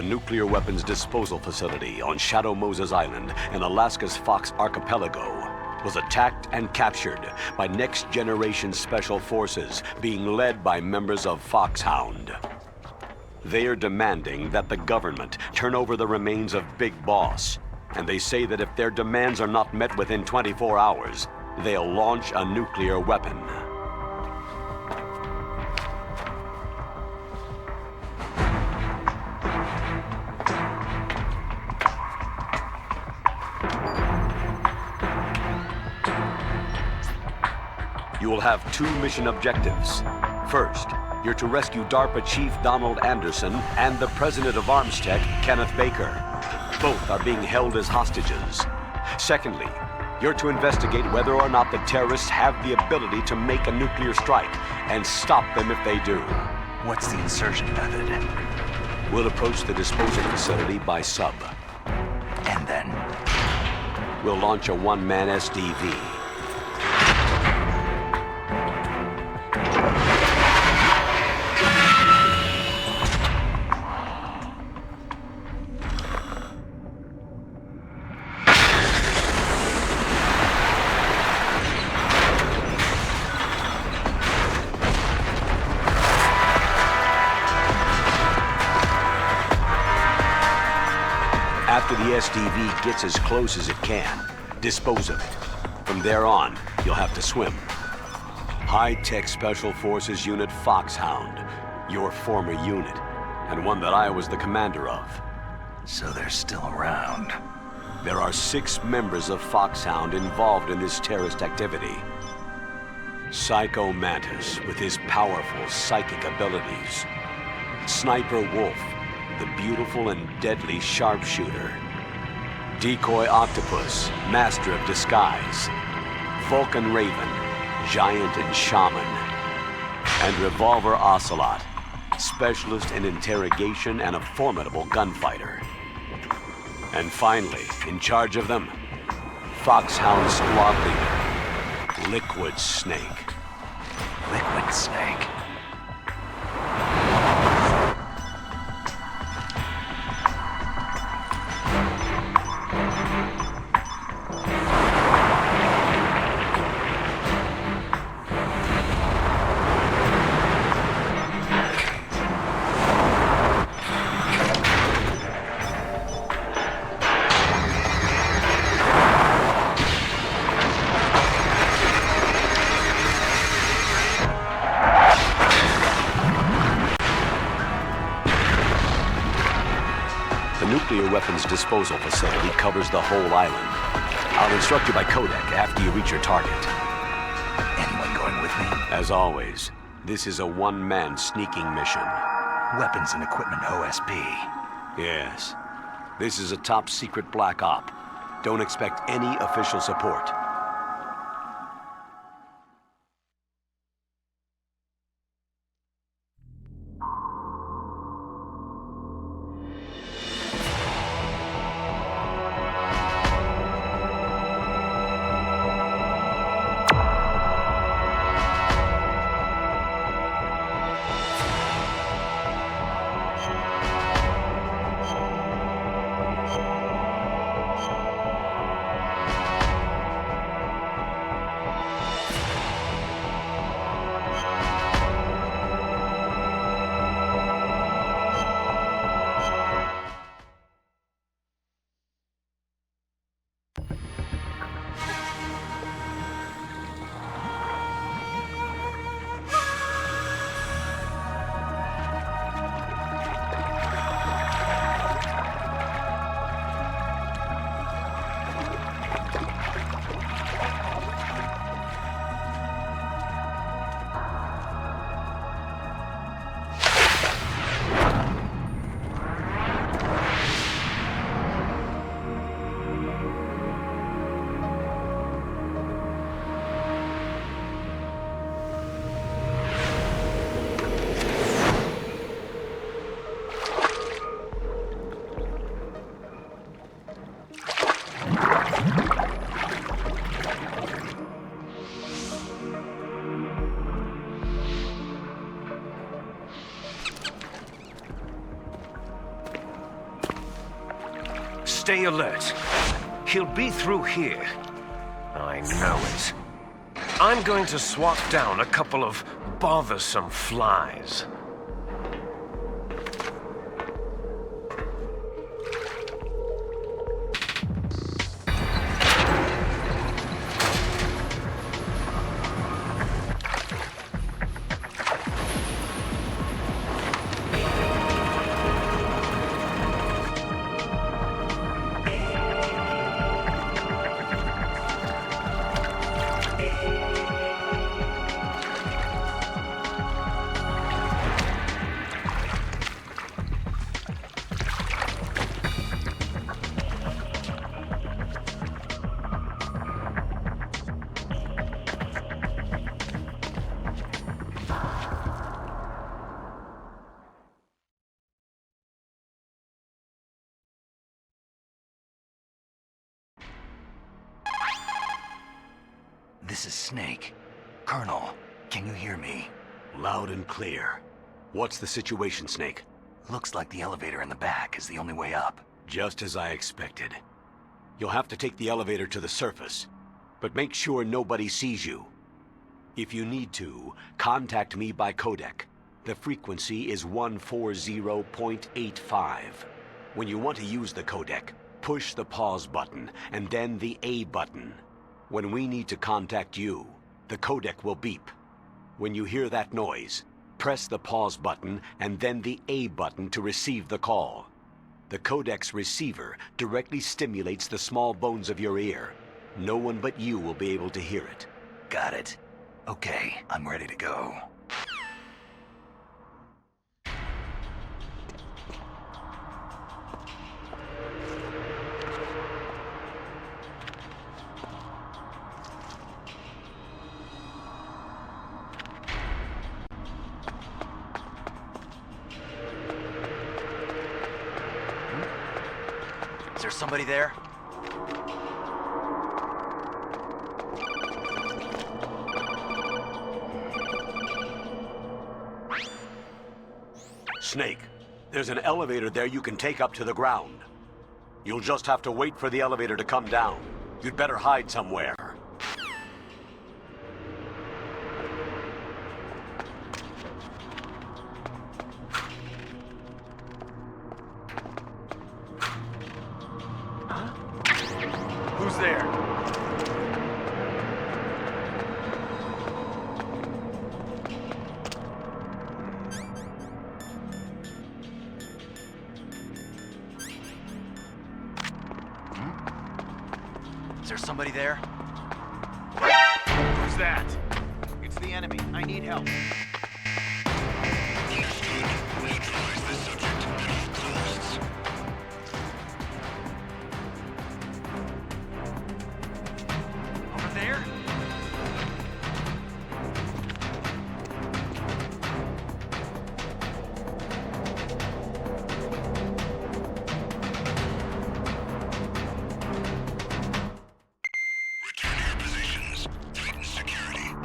The nuclear weapons disposal facility on Shadow Moses Island in Alaska's Fox Archipelago was attacked and captured by next-generation special forces being led by members of FOXHOUND. They are demanding that the government turn over the remains of Big Boss, and they say that if their demands are not met within 24 hours, they'll launch a nuclear weapon. You will have two mission objectives. First, you're to rescue DARPA Chief Donald Anderson and the President of Armstech, Kenneth Baker. Both are being held as hostages. Secondly, you're to investigate whether or not the terrorists have the ability to make a nuclear strike and stop them if they do. What's the insertion method? We'll approach the disposal facility by sub. And then? We'll launch a one-man SDV. After the SDV gets as close as it can, dispose of it. From there on, you'll have to swim. High-tech Special Forces Unit FOXHOUND, your former unit, and one that I was the commander of. So they're still around. There are 6 members of FOXHOUND involved in this terrorist activity. Psycho Mantis, with his powerful psychic abilities. Sniper Wolf, the beautiful and deadly sharpshooter. Decoy Octopus, master of disguise. Vulcan Raven, giant and shaman. And Revolver Ocelot, specialist in interrogation and a formidable gunfighter. And finally, in charge of them, FOXHOUND squad leader, Liquid Snake. Liquid Snake? Nuclear weapons disposal facility covers the whole island. I'll instruct you by codec after you reach your target. Anyone going with me? As always, this is a one-man sneaking mission. Weapons and equipment OSP. Yes. This is a top-secret black op. Don't expect any official support. Stay alert. He'll be through here. I know it. I'm going to swat down a couple of bothersome flies. This is Snake. Colonel, can you hear me? Loud and clear. What's the situation, Snake? Looks like the elevator in the back is the only way up. Just as I expected. You'll have to take the elevator to the surface, but make sure nobody sees you. If you need to, contact me by codec. The frequency is 140.85. When you want to use the codec, push the pause button and then the A button. When we need to contact you, the codec will beep. When you hear that noise, press the pause button and then the A button to receive the call. The codec's receiver directly stimulates the small bones of your ear. No one but you will be able to hear it. Got it. Okay, I'm ready to go. Is there somebody there? Snake, there's an elevator there you can take up to the ground. You'll just have to wait for the elevator to come down. You'd better hide somewhere. Who's there? Is there somebody there? Who's that? It's the enemy. I need help. Over there? Return to your positions. Tighten security.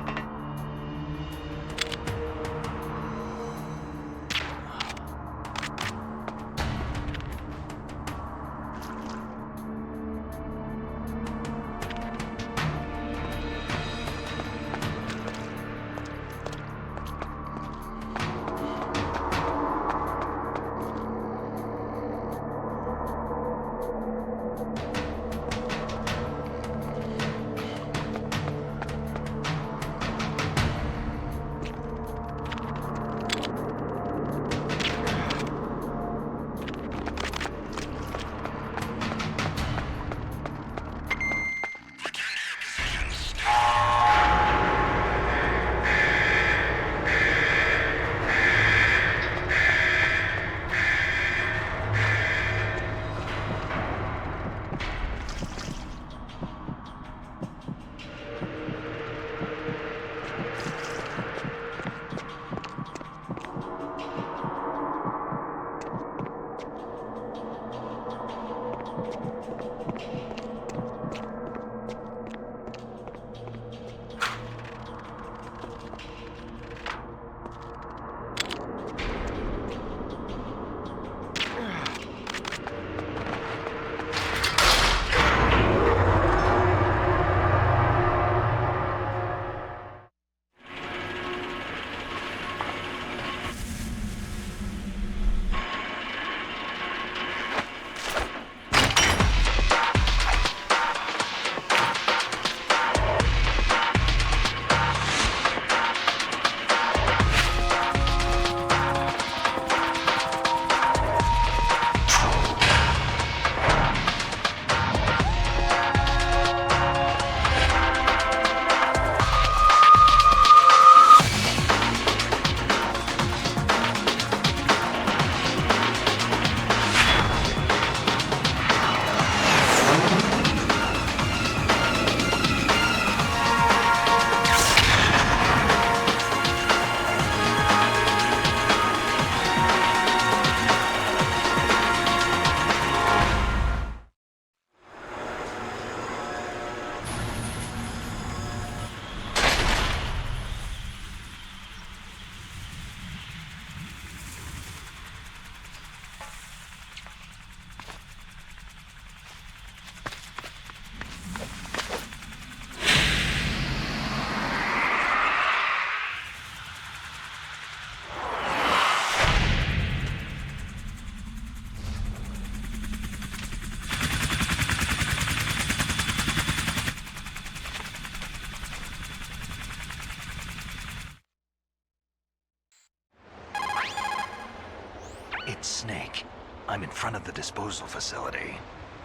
It's Snake. I'm in front of the disposal facility.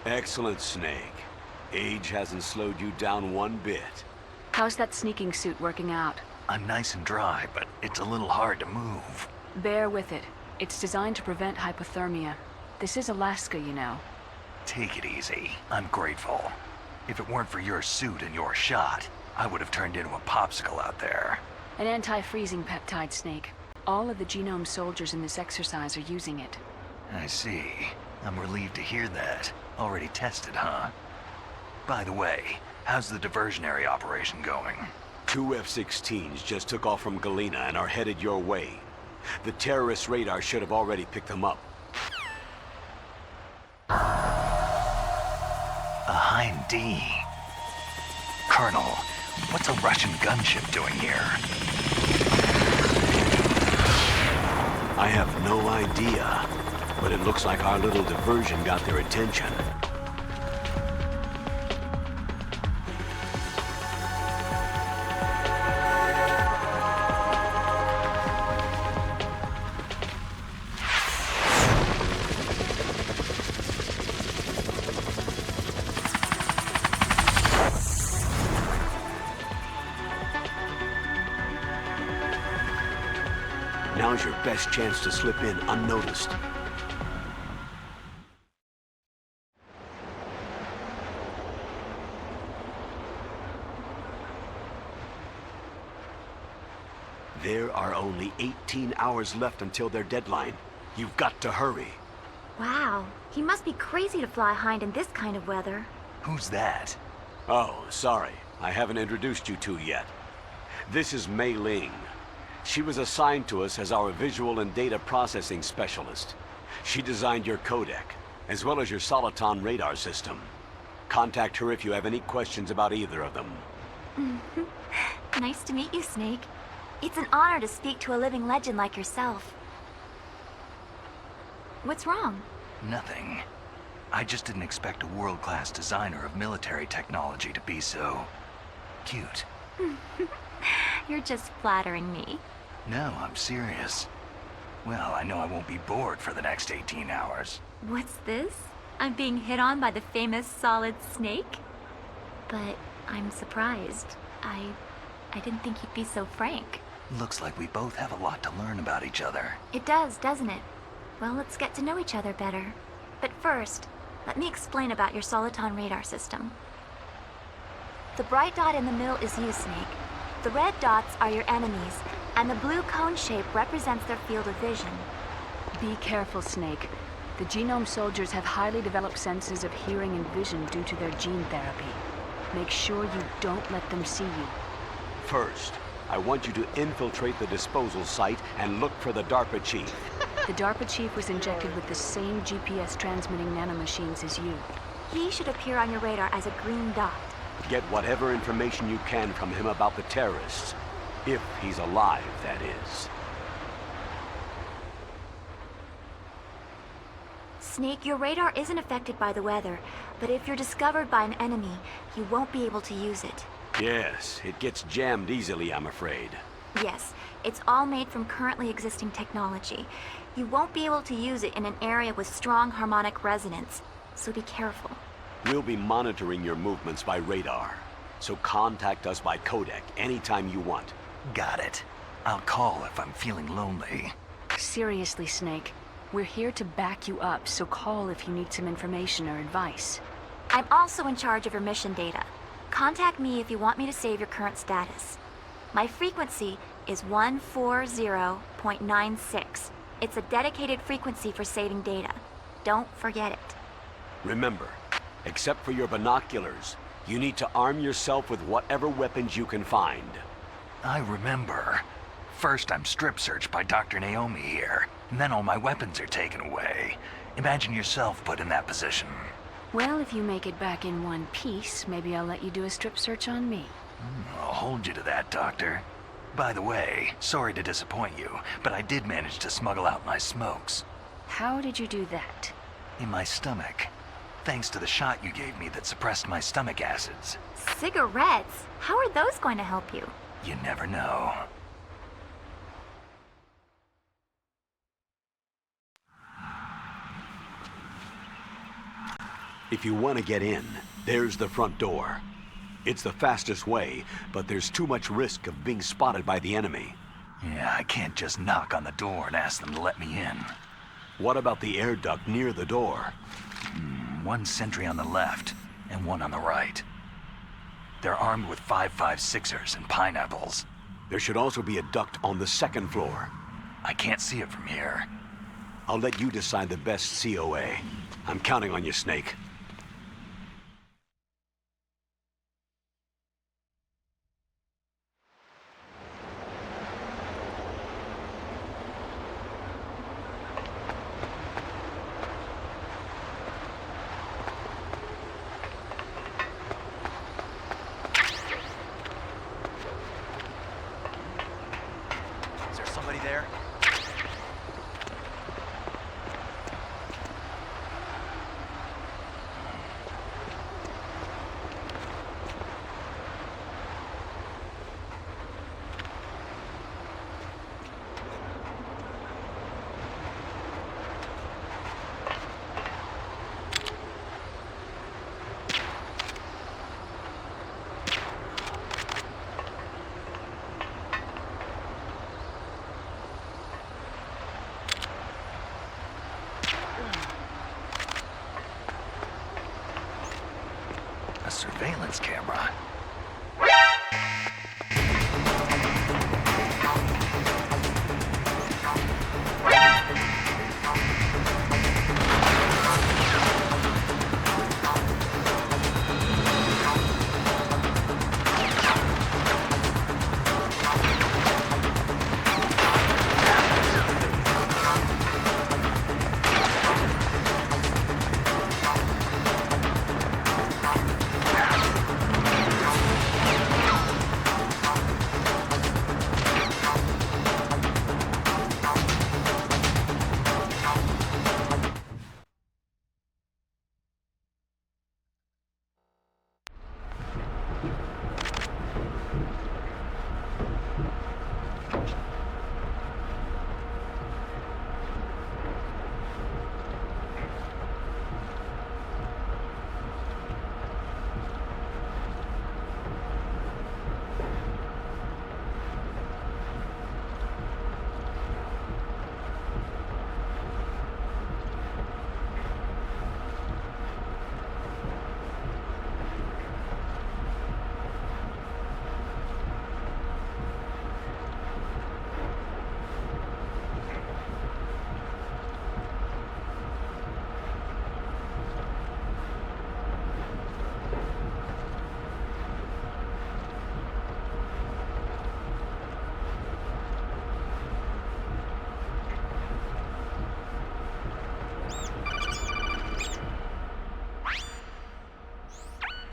Excellent, Snake. Age hasn't slowed you down one bit. How's that sneaking suit working out? I'm nice and dry, but it's a little hard to move. Bear with it. It's designed to prevent hypothermia. This is Alaska, you know. Take it easy. I'm grateful. If it weren't for your suit and your shot, I would have turned into a popsicle out there. An anti-freezing peptide, Snake. All of the genome soldiers in this exercise are using it. I see. I'm relieved to hear that. Already tested, huh? By the way, how's the diversionary operation going? 2 F-16s just took off from Galena and are headed your way. The terrorist radar should have already picked them up. A Hind D. Colonel, what's a Russian gunship doing here? I have no idea, but it looks like our little diversion got their attention. Now's your best chance to slip in unnoticed. There are only 18 hours left until their deadline. You've got to hurry. Wow, he must be crazy to fly Hind in this kind of weather. Who's that? Oh, sorry. I haven't introduced you two yet. This is Mei Ling. She was assigned to us as our visual and data processing specialist. She designed your codec, as well as your Soliton radar system. Contact her if you have any questions about either of them. Nice to meet you, Snake. It's an honor to speak to a living legend like yourself. What's wrong? Nothing. I just didn't expect a world-class designer of military technology to be so... cute. You're just flattering me. No, I'm serious. Well, I know I won't be bored for the next 18 hours. What's this? I'm being hit on by the famous Solid Snake? But I'm surprised. I didn't think you'd be so frank. Looks like we both have a lot to learn about each other. It does, doesn't it? Well, let's get to know each other better. But first, let me explain about your Soliton radar system. The bright dot in the middle is you, Snake. The red dots are your enemies, and the blue cone shape represents their field of vision. Be careful, Snake. The genome soldiers have highly developed senses of hearing and vision due to their gene therapy. Make sure you don't let them see you. First, I want you to infiltrate the disposal site and look for the DARPA chief. The DARPA chief was injected with the same GPS transmitting nanomachines as you. He should appear on your radar as a green dot. Get whatever information you can from him about the terrorists. If he's alive, that is. Snake, your radar isn't affected by the weather, but if you're discovered by an enemy, you won't be able to use it. Yes, it gets jammed easily, I'm afraid. Yes, it's all made from currently existing technology. You won't be able to use it in an area with strong harmonic resonance, so be careful. We'll be monitoring your movements by radar, so contact us by codec anytime you want. Got it. I'll call if I'm feeling lonely. Seriously, Snake. We're here to back you up, so call if you need some information or advice. I'm also in charge of your mission data. Contact me if you want me to save your current status. My frequency is 140.96. It's a dedicated frequency for saving data. Don't forget it. Remember, except for your binoculars, you need to arm yourself with whatever weapons you can find. I remember. First I'm strip searched by Dr. Naomi here, and then all my weapons are taken away. Imagine yourself put in that position. Well, if you make it back in one piece, maybe I'll let you do a strip search on me. I'll hold you to that, Doctor. By the way, sorry to disappoint you, but I did manage to smuggle out my smokes. How did you do that? In my stomach. Thanks to the shot you gave me that suppressed my stomach acids. Cigarettes? How are those going to help you? You never know. If you want to get in, there's the front door. It's the fastest way, but there's too much risk of being spotted by the enemy. Yeah, I can't just knock on the door and ask them to let me in. What about the air duct near the door? One sentry on the left, and one on the right. They're armed with 5.56ers and pineapples. There should also be a duct on the second floor. I can't see it from here. I'll let you decide the best COA. I'm counting on you, Snake. Is there somebody there? A surveillance camera.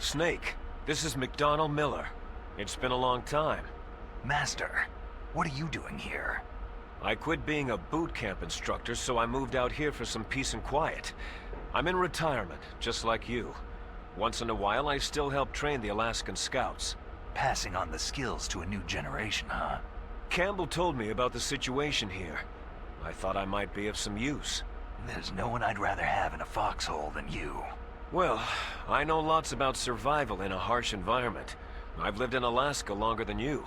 Snake, this is McDonald Miller. It's been a long time. Master, what are you doing here? I quit being a boot camp instructor, so I moved out here for some peace and quiet. I'm in retirement, just like you. Once in a while, I still help train the Alaskan Scouts. Passing on the skills to a new generation, huh? Campbell told me about the situation here. I thought I might be of some use. There's no one I'd rather have in a foxhole than you. Well, I know lots about survival in a harsh environment. I've lived in Alaska longer than you.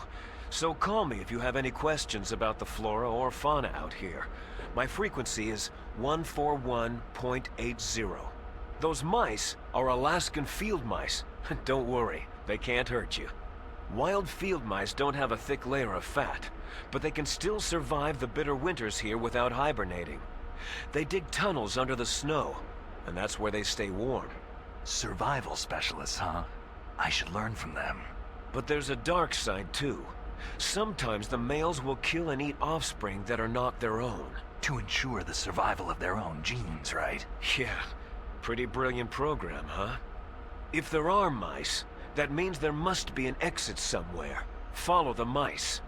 So call me if you have any questions about the flora or fauna out here. My frequency is 141.80. Those mice are Alaskan field mice. Don't worry, they can't hurt you. Wild field mice don't have a thick layer of fat, but they can still survive the bitter winters here without hibernating. They dig tunnels under the snow, and that's where they stay warm. Survival specialists, huh? I should learn from them. But there's a dark side, too. Sometimes the males will kill and eat offspring that are not their own. To ensure the survival of their own genes, right? Yeah, pretty brilliant program, huh? If there are mice, that means there must be an exit somewhere. Follow the mice.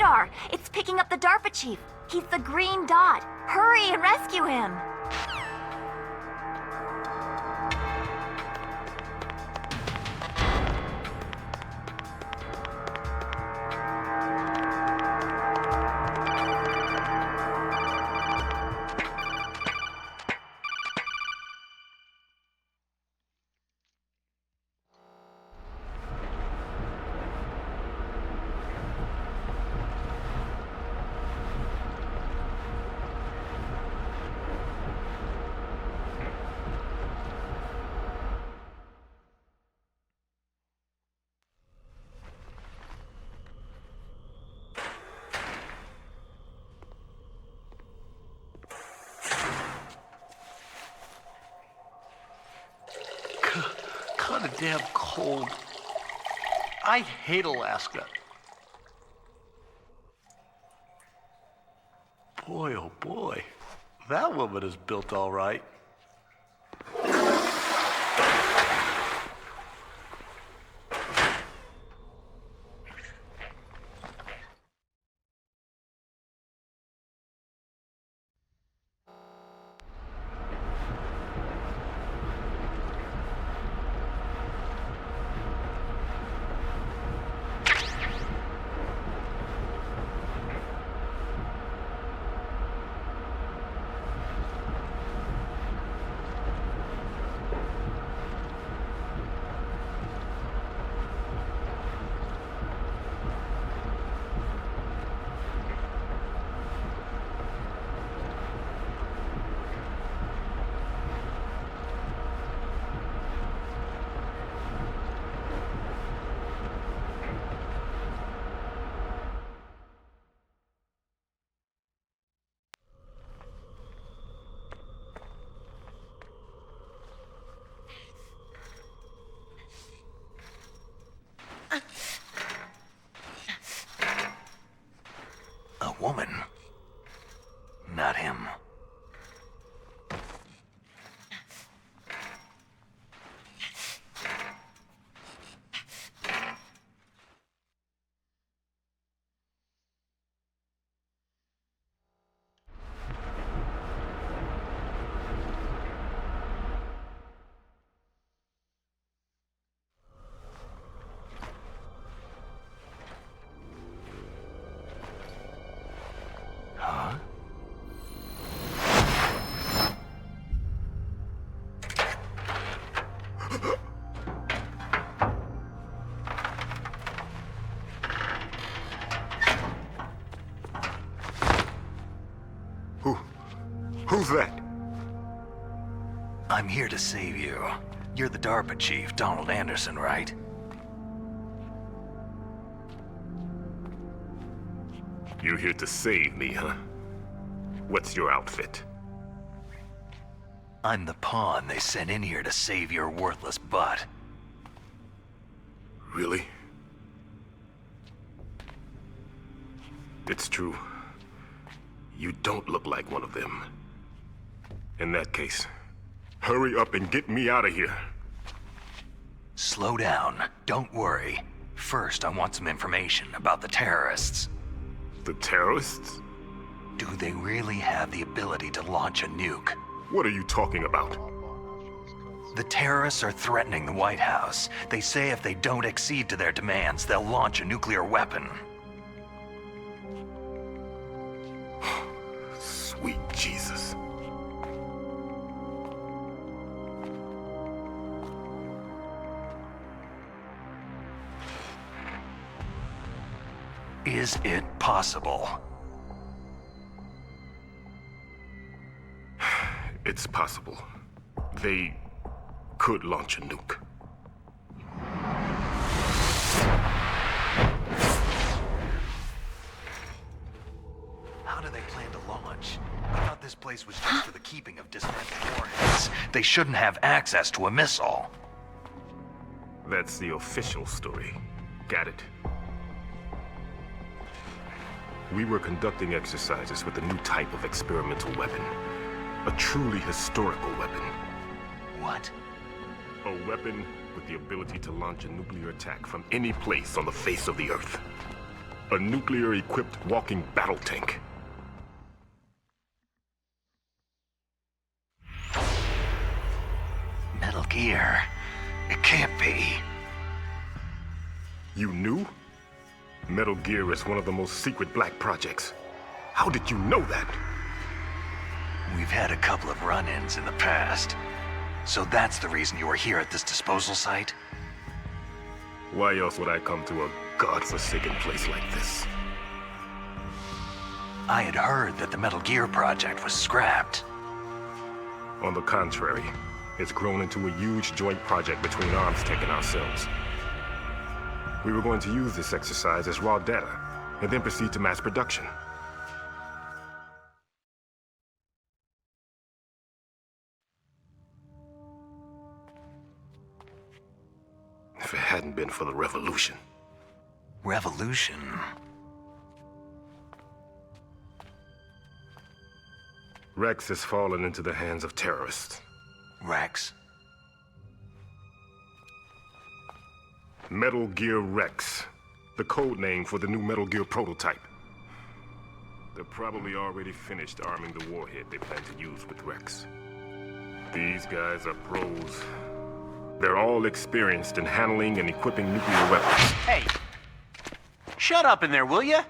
radar! It's picking up the DARPA chief! He's the green dot! Hurry and rescue him! Kinda damn cold. I hate Alaska. Boy, oh boy. That woman is built all right. A woman. Not him. Who's that? I'm here to save you. You're the DARPA chief, Donald Anderson, right? You're here to save me, huh? What's your outfit? I'm the pawn they sent in here to save your worthless butt. Really? It's true. You don't look like one of them. In that case, hurry up and get me out of here. Slow down. Don't worry. First, I want some information about the terrorists. The terrorists? Do they really have the ability to launch a nuke? What are you talking about? The terrorists are threatening the White House. They say if they don't accede to their demands, they'll launch a nuclear weapon. Sweet Jesus. Is it possible? It's possible. They could launch a nuke. How do they plan to launch? I thought this place was just for the keeping of dismantled warheads. They shouldn't have access to a missile. That's the official story. Got it? We were conducting exercises with a new type of experimental weapon. A truly historical weapon. What? A weapon with the ability to launch a nuclear attack from any place on the face of the Earth. A nuclear-equipped walking battle tank. Metal Gear. It can't be. You knew? Metal Gear is one of the most secret black projects. How did you know that? We've had a couple of run-ins in the past. So that's the reason you were here at this disposal site? Why else would I come to a godforsaken place like this? I had heard that the Metal Gear project was scrapped. On the contrary, it's grown into a huge joint project between ArmsTech and ourselves. We were going to use this exercise as raw data, and then proceed to mass production. If it hadn't been for the revolution. Revolution? Rex has fallen into the hands of terrorists. Rex? Metal Gear Rex, the code name for the new Metal Gear prototype. They're probably already finished arming the warhead they plan to use with Rex. These guys are pros. They're all experienced in handling and equipping nuclear weapons. Hey! Shut up in there, will ya?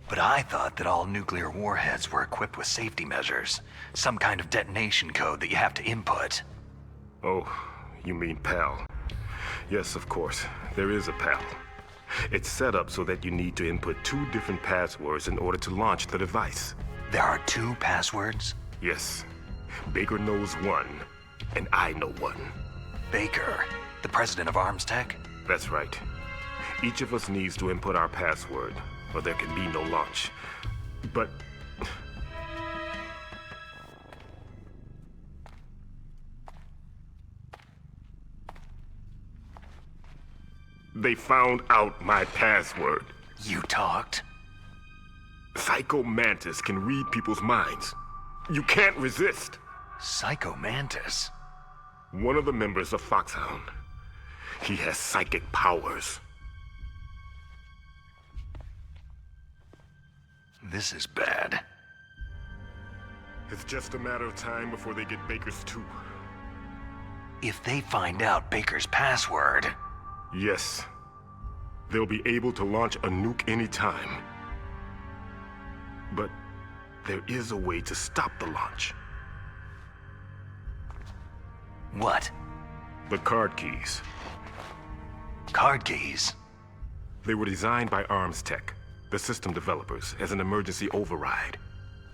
But I thought that all nuclear warheads were equipped with safety measures. Some kind of detonation code that you have to input. Oh, you mean PAL. Yes, of course. There is a PAL. It's set up so that you need to input 2 different passwords in order to launch the device. There are 2 passwords? Yes. Baker knows one, and I know one. Baker, the president of ArmsTech? That's right. Each of us needs to input our password, or there can be no launch. But... they found out my password. You talked? Psycho Mantis can read people's minds. You can't resist. Psycho Mantis? One of the members of FOXHOUND. He has psychic powers. This is bad. It's just a matter of time before they get Baker's too. If they find out Baker's password... Yes. They'll be able to launch a nuke anytime. But there is a way to stop the launch. What? The card keys. Card keys? They were designed by ArmsTech, the system developers, as an emergency override.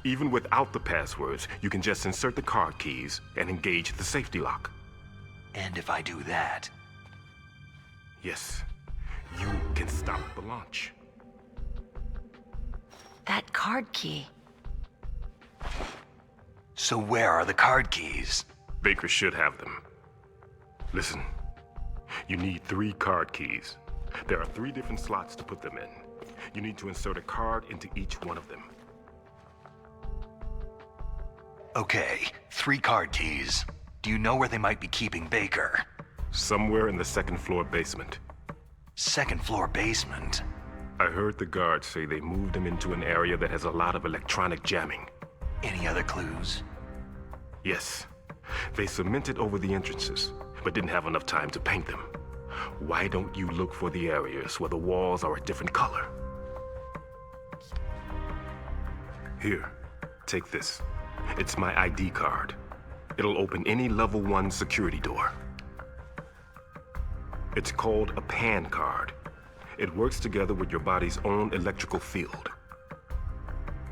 Even without the passwords, you can just insert the card keys and engage the safety lock. And if I do that... Yes, you can stop the launch. That card key. So where are the card keys? Baker should have them. Listen, you need 3 card keys. There are 3 different slots to put them in. You need to insert a card into each one of them. Okay, 3 card keys. Do you know where they might be keeping Baker? Somewhere in the 2nd floor basement. 2nd floor basement? I heard the guards say they moved him into an area that has a lot of electronic jamming. Any other clues? Yes. They cemented over the entrances, but didn't have enough time to paint them. Why don't you look for the areas where the walls are a different color? Here, take this. It's my ID card. It'll open any level 1 security door. It's called a PAN card. It works together with your body's own electrical field.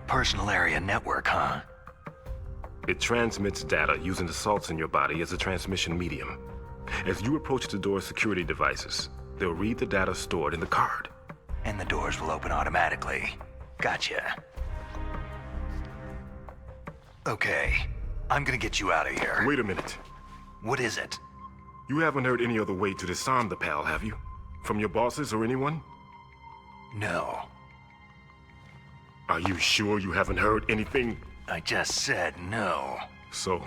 Personal area network, huh? It transmits data using the salts in your body as a transmission medium. As you approach the door's security devices, they'll read the data stored in the card. And the doors will open automatically. Gotcha. Okay, I'm gonna get you out of here. Wait a minute. What is it? You haven't heard any other way to disarm the PAL, have you? From your bosses or anyone? No. Are you sure you haven't heard anything? I just said no. So,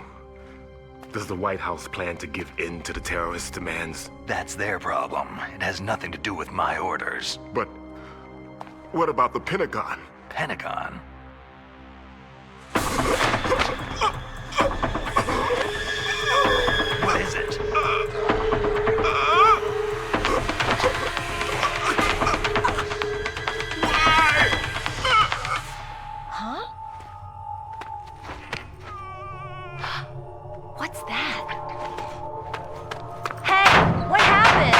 does the White House plan to give in to the terrorists' demands? That's their problem. It has nothing to do with my orders. But what about the Pentagon? Pentagon? What is it? What's that? Hey, what happened?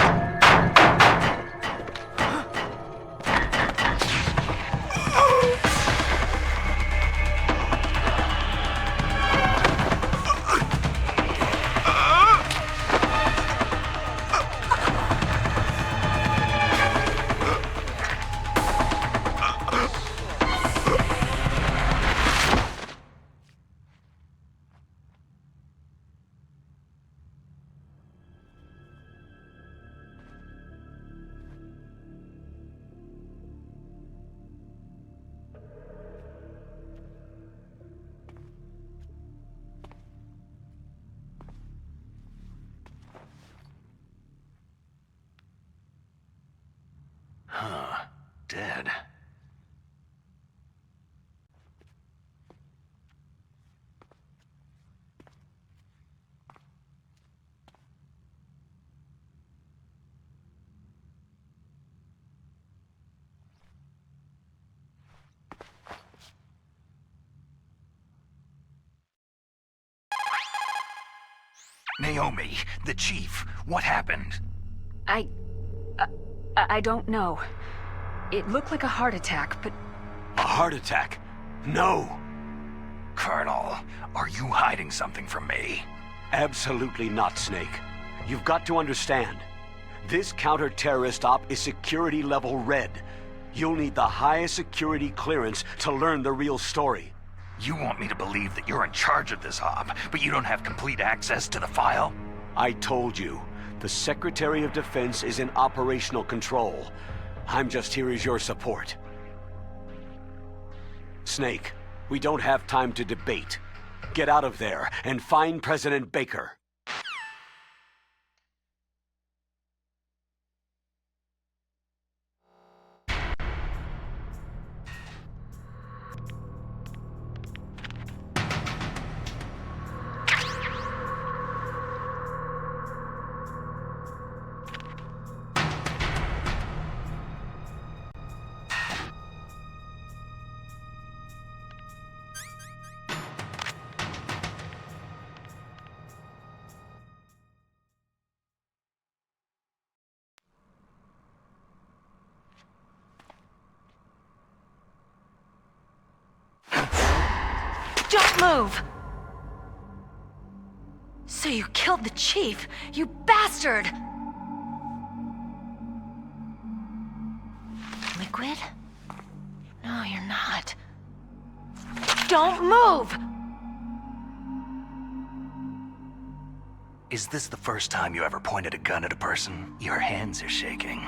Huh. Dead. Naomi, the chief, what happened? I don't know. It looked like a heart attack, but... A heart attack? No! Colonel, are you hiding something from me? Absolutely not, Snake. You've got to understand. This counter-terrorist op is security level red. You'll need the highest security clearance to learn the real story. You want me to believe that you're in charge of this op, but you don't have complete access to the file? I told you. The Secretary of Defense is in operational control. I'm just here as your support. Snake, we don't have time to debate. Get out of there and find President Baker. Don't move! So you killed the chief, you bastard! Liquid? No, you're not. Don't move! Is this the first time you ever pointed a gun at a person? Your hands are shaking.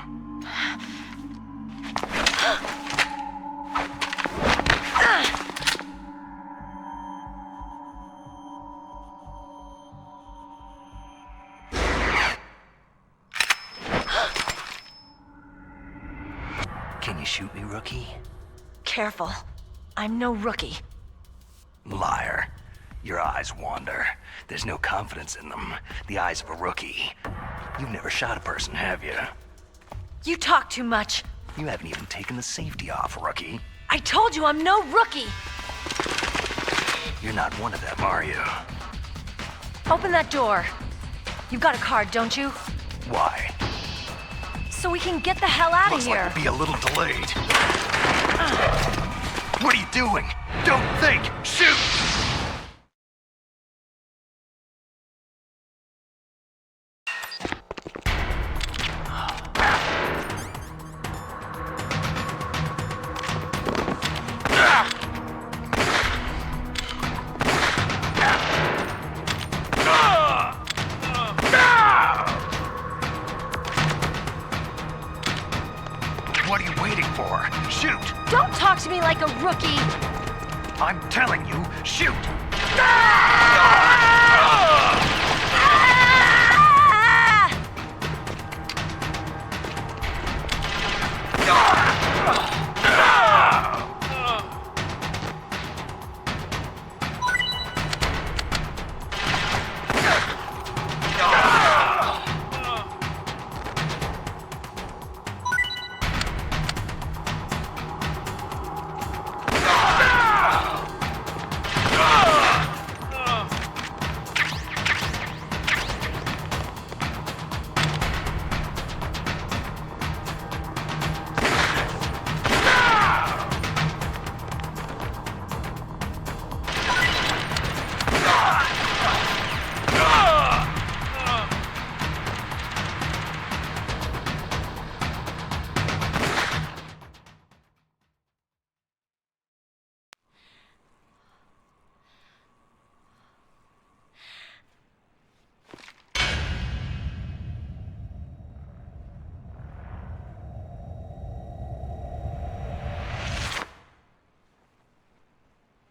Can you shoot me, rookie? Careful. I'm no rookie. Liar. Your eyes wander. There's no confidence in them. The eyes of a rookie. You've never shot a person, have you? You talk too much. You haven't even taken the safety off, rookie. I told you I'm no rookie! You're not one of them, are you? Open that door. You've got a card, don't you? Why? So we can get the hell out of Looks here. like we'll be a little delayed. What are you doing? Don't think! Shoot! What are you waiting for? Shoot! Don't talk to me like a rookie! I'm telling you, shoot!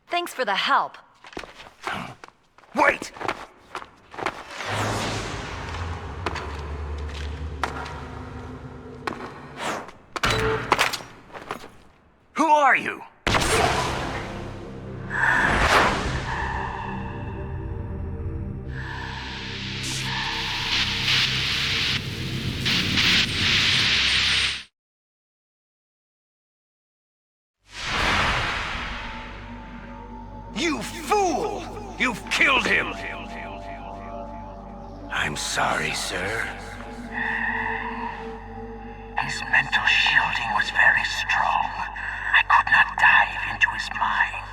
Thanks for the help. Wait! Who are you? You fool! You've killed him! I'm sorry, sir. His mental shielding was very strong. I could not dive into his mind.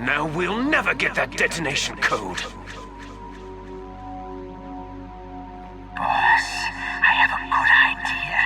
Now we'll never get that detonation code. Boss, I have a good idea.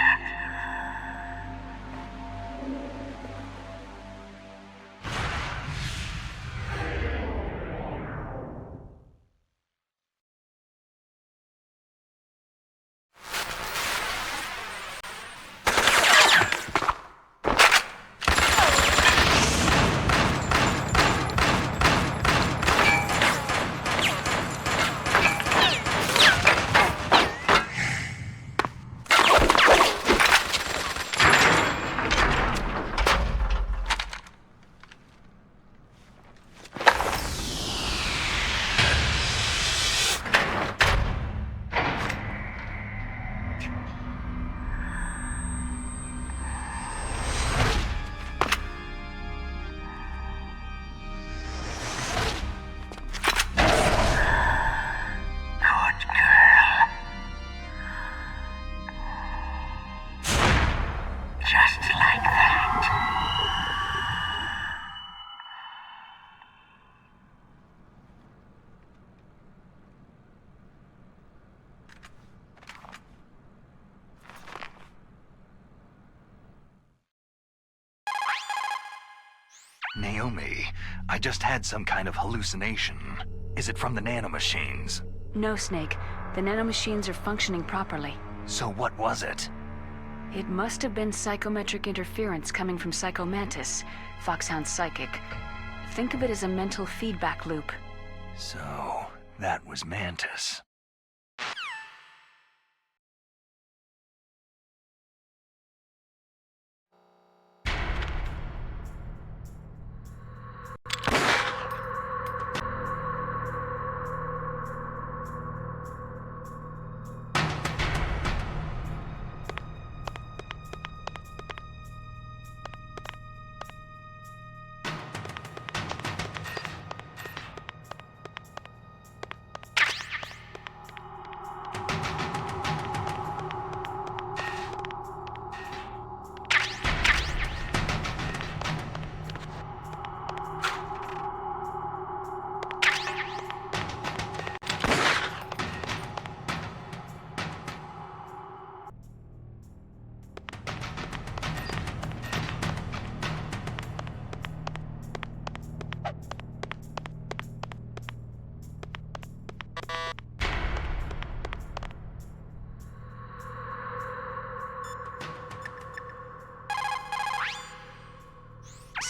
Naomi, I just had some kind of hallucination. Is it from the nanomachines? No, Snake. The nanomachines are functioning properly. So what was it? It must have been psychometric interference coming from Psycho Mantis, Foxhound's psychic. Think of it as a mental feedback loop. So, that was Mantis.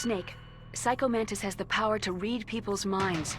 Snake, Psycho Mantis has the power to read people's minds.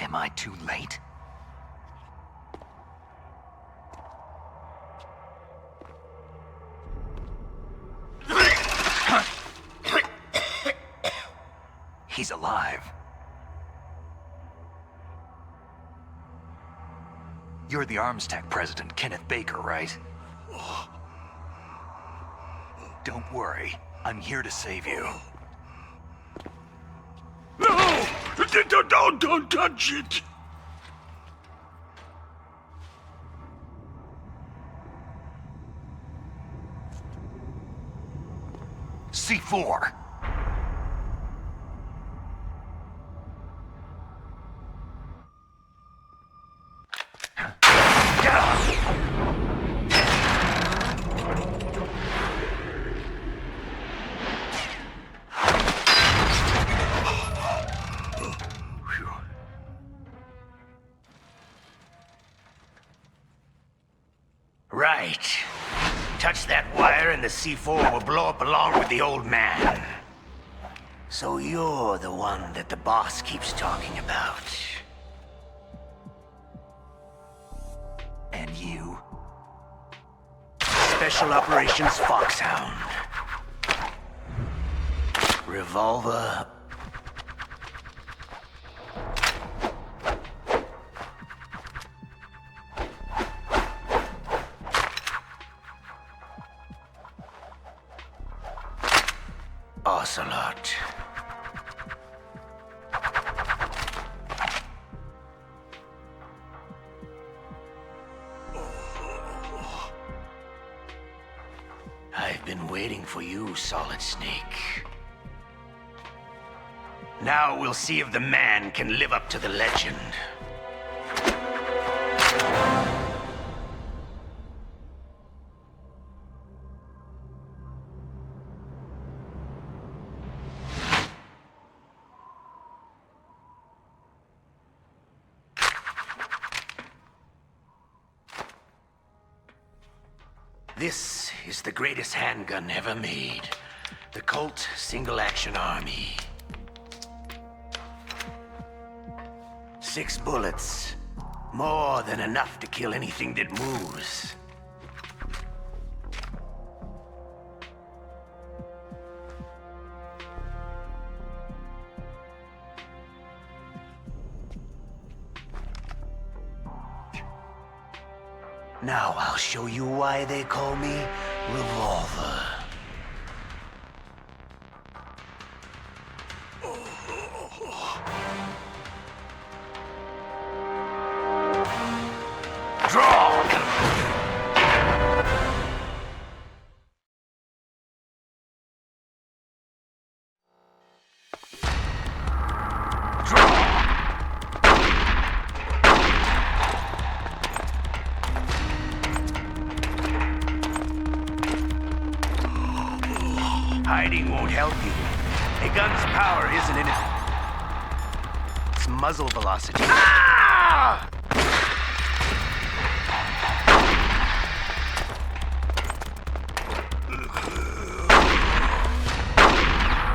Am I too late? He's alive. You're the Arms Tech president, Kenneth Baker, right? Don't worry. I'm here to save you. No! Don't touch it! C4. Right. Touch that wire and the C4 will blow up along with the old man. So you're the one that the boss keeps talking about. And you? Special Operations Foxhound. Revolver. Ocelot. I've been waiting for you, Solid Snake. Now we'll see if the man can live up to the legend. This is the greatest handgun ever made. The Colt Single Action Army. 6 bullets. More than enough to kill anything that moves. Now I'll show you why they call me Revolver. Draw! Hiding won't help you. A gun's power isn't in it. It's muzzle velocity. Ah!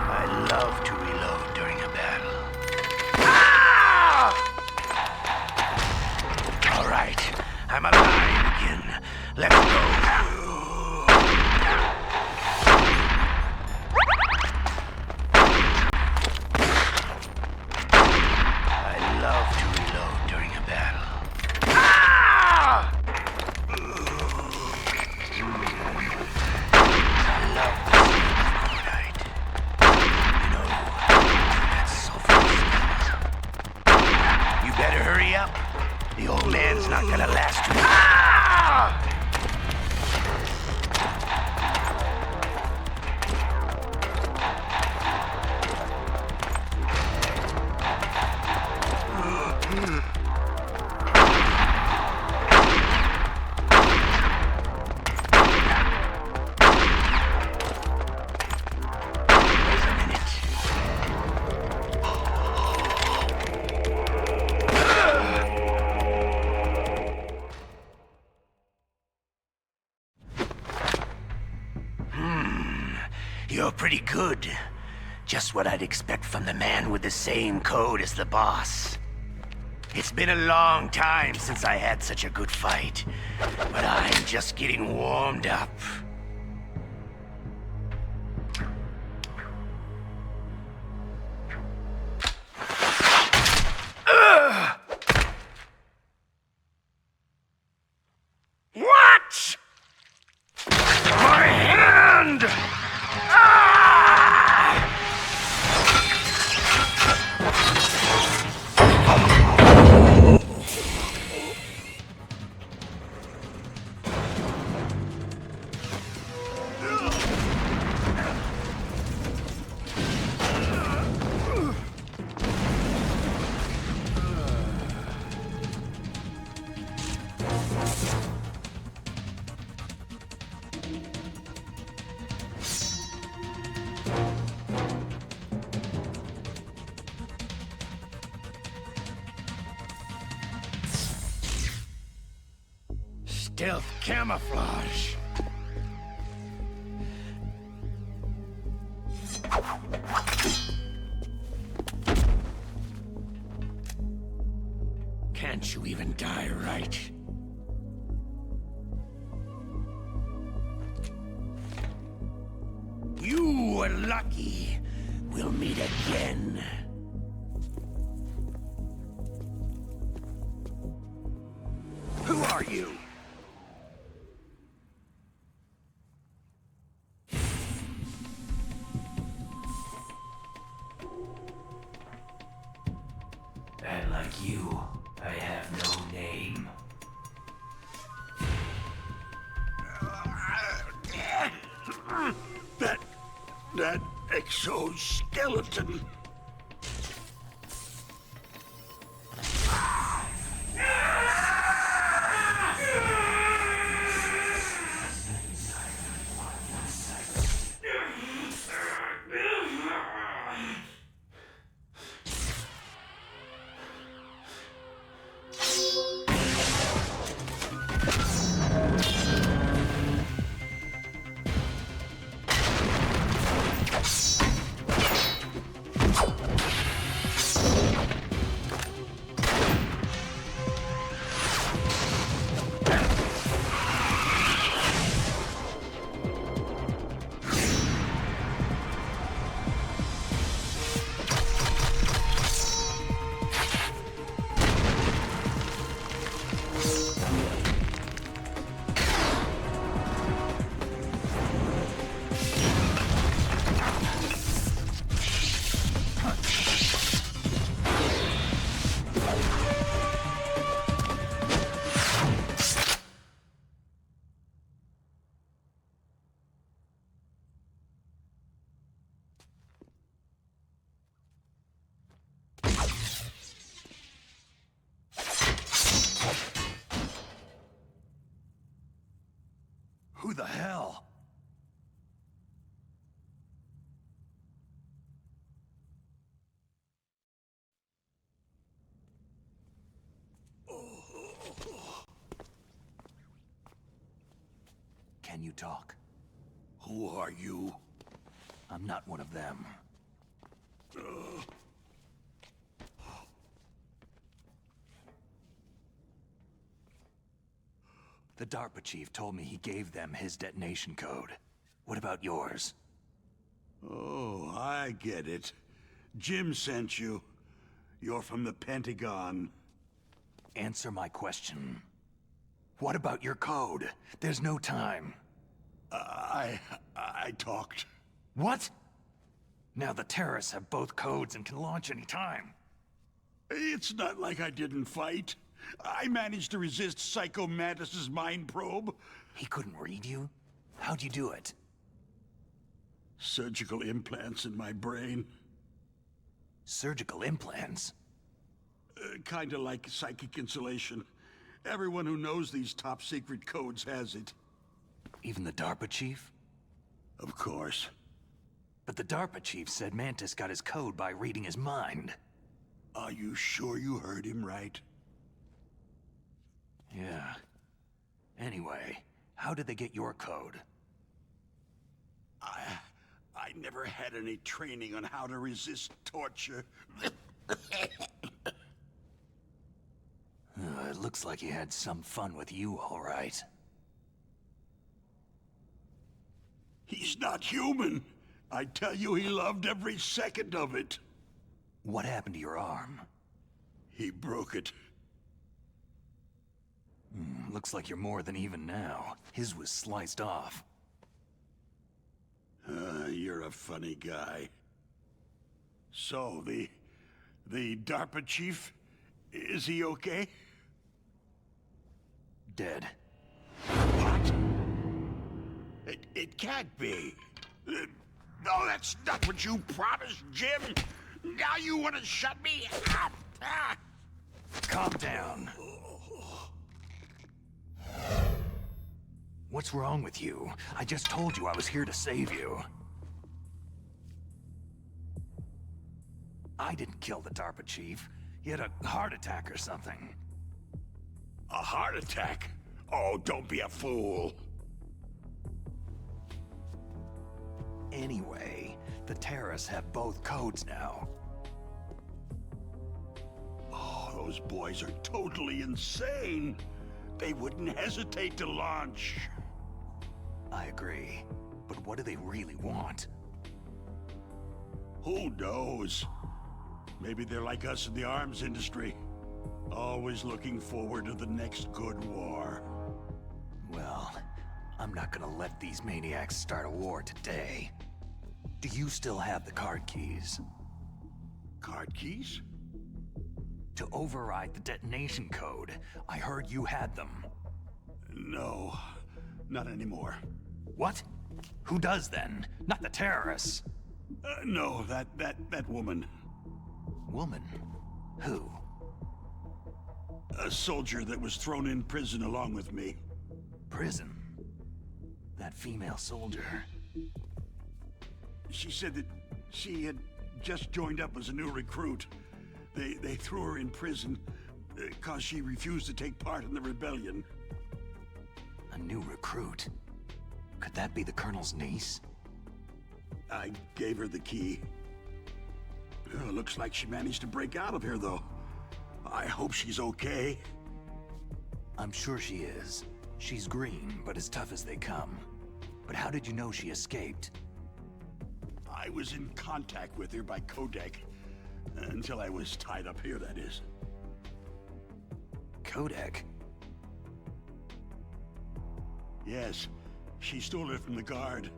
I love to reload during a battle. Ah! All right, I'm alive again. Let's go. The old man's not gonna last too long. Ah! You're pretty good. Just what I'd expect from the man with the same code as the boss. It's been a long time since I had such a good fight, but I'm just getting warmed up. What? My hand! Stealth camouflage. Can't you even die right? You were lucky. We'll meet again. Who are you? you, I have no name. That exoskeleton. Who the hell? Can you talk? Who are you? I'm not one of them. The DARPA chief told me he gave them his detonation code. What about yours? Oh, I get it. Jim sent you. You're from the Pentagon. Answer my question. What about your code? There's no time. I talked. What? Now the terrorists have both codes and can launch any time. It's not like I didn't fight. I managed to resist Psycho Mantis's mind probe. He couldn't read you? How'd you do it? Surgical implants in my brain. Surgical implants? Kinda like psychic insulation. Everyone who knows these top-secret codes has it. Even the DARPA chief? Of course. But the DARPA chief said Mantis got his code by reading his mind. Are you sure you heard him right? Yeah. Anyway, how did they get your code? I never had any training on how to resist torture. It looks like he had some fun with you, all right. He's not human. I tell you, he loved every second of it. What happened to your arm? He broke it. Looks like you're more than even now. His was sliced off. You're a funny guy. So, the DARPA chief, is he okay? Dead. What? It can't be. No, that's not what you promised, Jim. Now you want to shut me up? Calm down. What's wrong with you? I just told you I was here to save you. I didn't kill the DARPA chief. He had a heart attack or something. A heart attack? Oh, don't be a fool. Anyway, the terrorists have both codes now. Oh, those boys are totally insane. They wouldn't hesitate to launch. I agree. But what do they really want? Who knows? Maybe they're like us in the arms industry. Always looking forward to the next good war. Well, I'm not gonna let these maniacs start a war today. Do you still have the card keys? Card keys? To override the detonation code. I heard you had them. No, not anymore. What? Who does then? Not the terrorists. No, that woman. Woman? Who? A soldier that was thrown in prison along with me. Prison? That female soldier. She said that she had just joined up as a new recruit. They threw her in prison because she refused to take part in the rebellion. A new recruit? Could that be the Colonel's niece? I gave her the key. Looks like she managed to break out of here, though. I hope she's okay. I'm sure she is. She's green, but as tough as they come. But how did you know she escaped? I was in contact with her by codec. Until I was tied up here, that is. Codec? Yes. She stole it from the guard.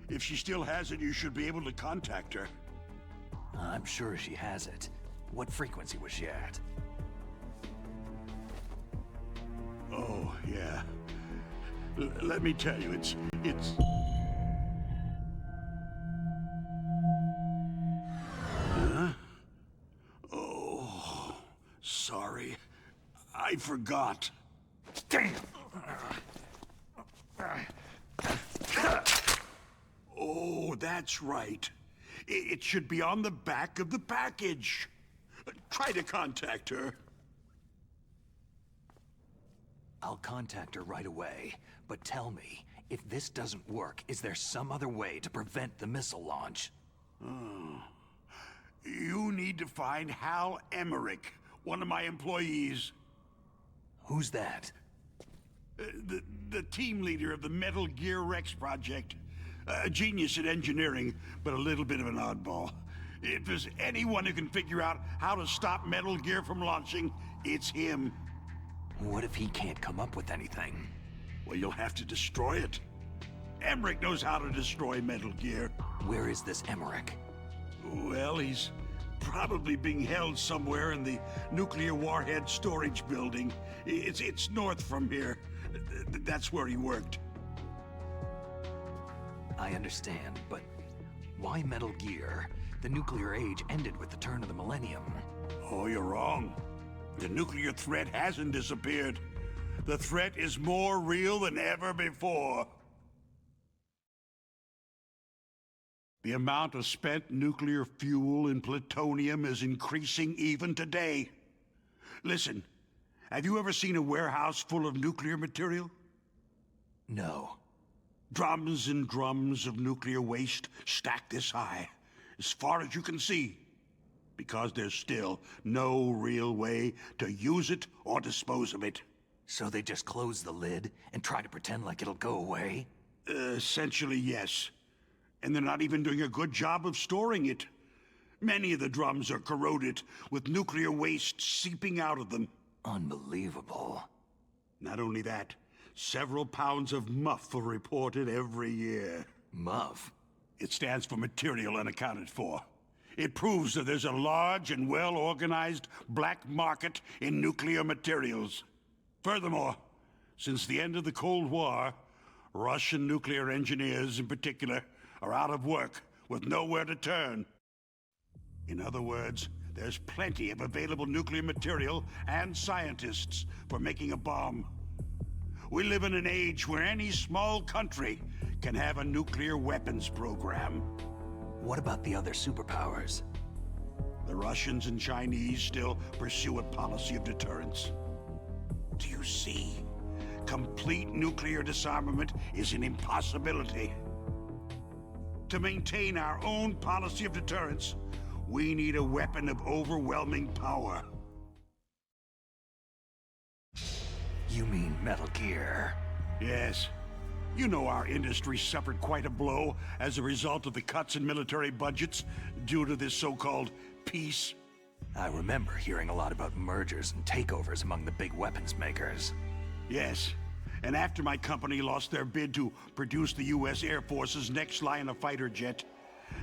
If she still has it, you should be able to contact her. I'm sure she has it. What frequency was she at? Oh, yeah. Let me tell you, it's... Huh? Oh, sorry. I forgot. Damn! Oh, that's right. It should be on the back of the package. Try to contact her. I'll contact her right away, but tell me, if this doesn't work, is there some other way to prevent the missile launch? Oh. You need to find Hal Emmerich, one of my employees. Who's that? The team leader of the Metal Gear Rex project. A genius at engineering, but a little bit of an oddball. If there's anyone who can figure out how to stop Metal Gear from launching, it's him. What if he can't come up with anything? Well, you'll have to destroy it. Emmerich knows how to destroy Metal Gear. Where is this Emmerich? Well, he's probably being held somewhere in the nuclear warhead storage building. It's north from here. That's where he worked. I understand, but why Metal Gear? The nuclear age ended with the turn of the millennium. Oh, you're wrong. The nuclear threat hasn't disappeared. The threat is more real than ever before. The amount of spent nuclear fuel and plutonium is increasing even today. Listen, have you ever seen a warehouse full of nuclear material? No. Drums and drums of nuclear waste stacked this high, as far as you can see, because there's still no real way to use it or dispose of it. So they just close the lid and try to pretend like it'll go away? Essentially, yes. And they're not even doing a good job of storing it. Many of the drums are corroded, with nuclear waste seeping out of them. Unbelievable. Not only that, several pounds of MUF are reported every year. MUF? It stands for Material Unaccounted For. It proves that there's a large and well-organized black market in nuclear materials. Furthermore, since the end of the Cold War, Russian nuclear engineers in particular are out of work with nowhere to turn. In other words, there's plenty of available nuclear material and scientists for making a bomb. We live in an age where any small country can have a nuclear weapons program. What about the other superpowers? The Russians and Chinese still pursue a policy of deterrence. Do you see? Complete nuclear disarmament is an impossibility. To maintain our own policy of deterrence, we need a weapon of overwhelming power. You mean Metal Gear? Yes. You know our industry suffered quite a blow as a result of the cuts in military budgets due to this so-called peace. I remember hearing a lot about mergers and takeovers among the big weapons makers. Yes. And after my company lost their bid to produce the U.S. Air Force's next line of fighter jet,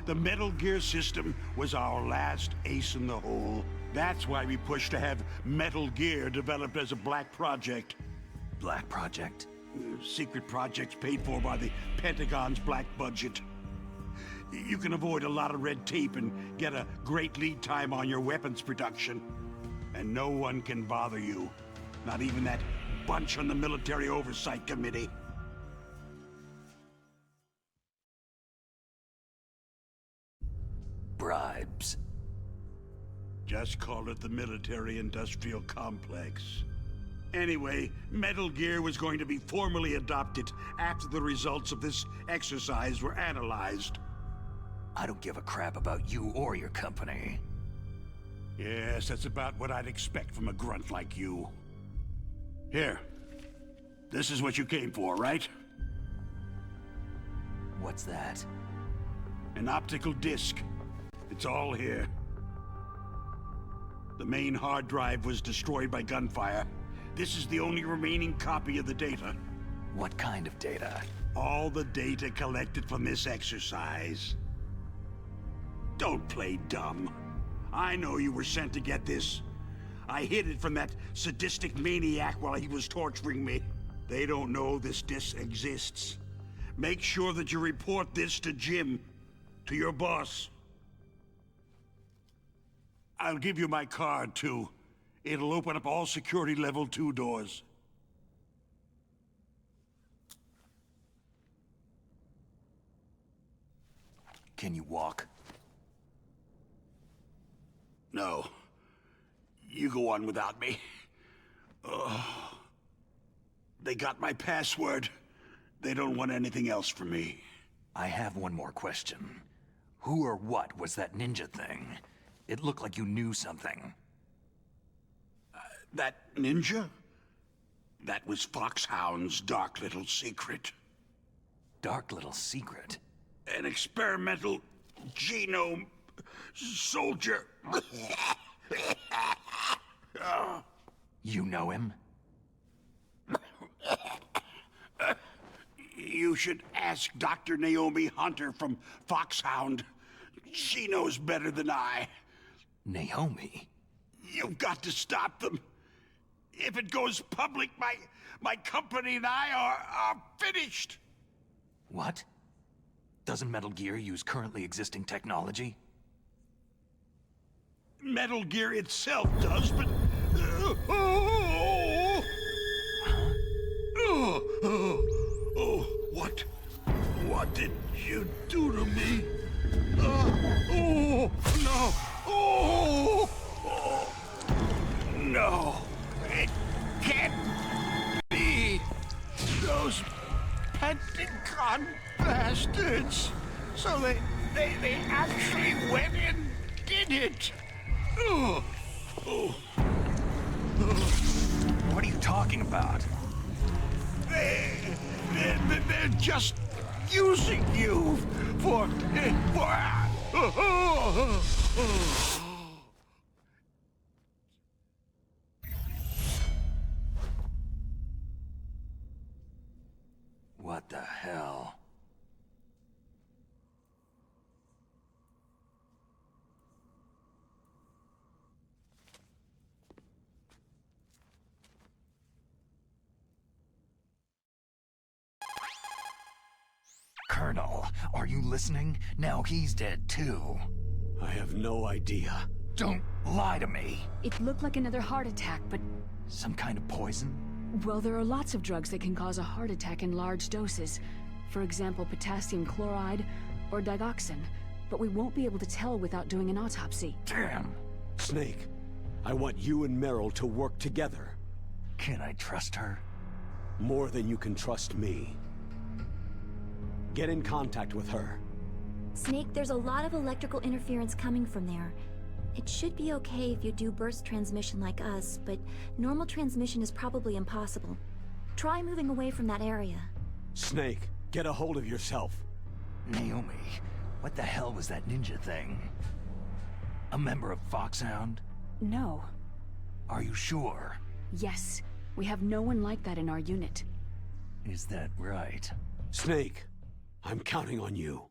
the Metal Gear system was our last ace in the hole. That's why we push to have Metal Gear developed as a black project. Black project? Secret projects paid for by the Pentagon's black budget. You can avoid a lot of red tape and get a great lead time on your weapons production. And no one can bother you. Not even that bunch on the Military Oversight Committee. Bribes. Just call it the military-industrial complex. Anyway, Metal Gear was going to be formally adopted after the results of this exercise were analyzed. I don't give a crap about you or your company. Yes, that's about what I'd expect from a grunt like you. Here. This is what you came for, right? What's that? An optical disc. It's all here. The main hard drive was destroyed by gunfire. This is the only remaining copy of the data. What kind of data? All the data collected from this exercise. Don't play dumb. I know you were sent to get this. I hid it from that sadistic maniac while he was torturing me. They don't know this disc exists. Make sure that you report this to Jim, to your boss. I'll give you my card, too. It'll open up all security level 2 doors. Can you walk? No. You go on without me. They got my password. They don't want anything else from me. I have one more question. Who or what was that ninja thing? It looked like you knew something. That ninja? That was FOXHOUND's dark little secret. Dark little secret? An experimental genome soldier. You know him? You should ask Dr. Naomi Hunter from FOXHOUND. She knows better than I. Naomi? You've got to stop them. If it goes public, my company and I are finished. What? Doesn't Metal Gear use currently existing technology? Metal Gear itself does, but... What did you do to me? No! No! It can't be! Those Pentagon bastards! So they actually went and did it! What are you talking about? They're just using you for... What the hell? Colonel, are you listening? Now he's dead too. I have no idea. Don't lie to me. It looked like another heart attack, but... Some kind of poison? Well, there are lots of drugs that can cause a heart attack in large doses. For example, potassium chloride or digoxin. But we won't be able to tell without doing an autopsy. Damn. Snake, I want you and Meryl to work together. Can I trust her? More than you can trust me. Get in contact with her. Snake, there's a lot of electrical interference coming from there. It should be okay if you do burst transmission like us, but normal transmission is probably impossible. Try moving away from that area. Snake, get a hold of yourself. Naomi, what the hell was that ninja thing? A member of FOXHOUND? No. Are you sure? Yes. We have no one like that in our unit. Is that right? Snake, I'm counting on you.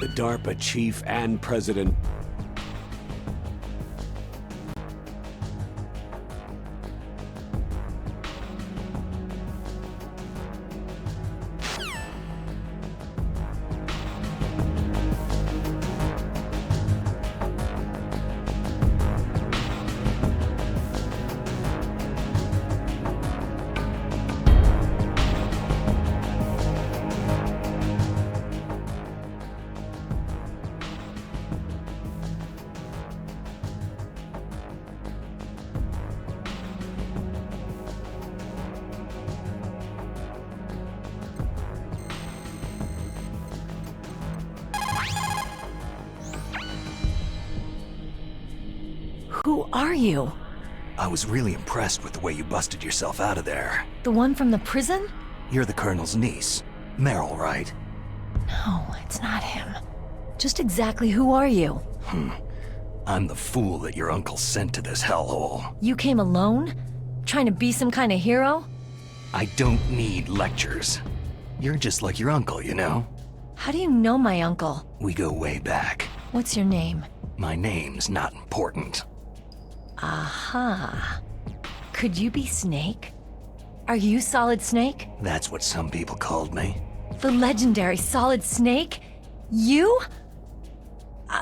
The DARPA chief and president. Who are you? I was really impressed with the way you busted yourself out of there. The one from the prison? You're the Colonel's niece. Meryl, right? No, it's not him. Just exactly who are you? I'm the fool that your uncle sent to this hellhole. You came alone? Trying to be some kind of hero? I don't need lectures. You're just like your uncle, you know? How do you know my uncle? We go way back. What's your name? My name's not important. Aha. Could you be Snake? Are you Solid Snake? That's what some people called me. The legendary Solid Snake? You?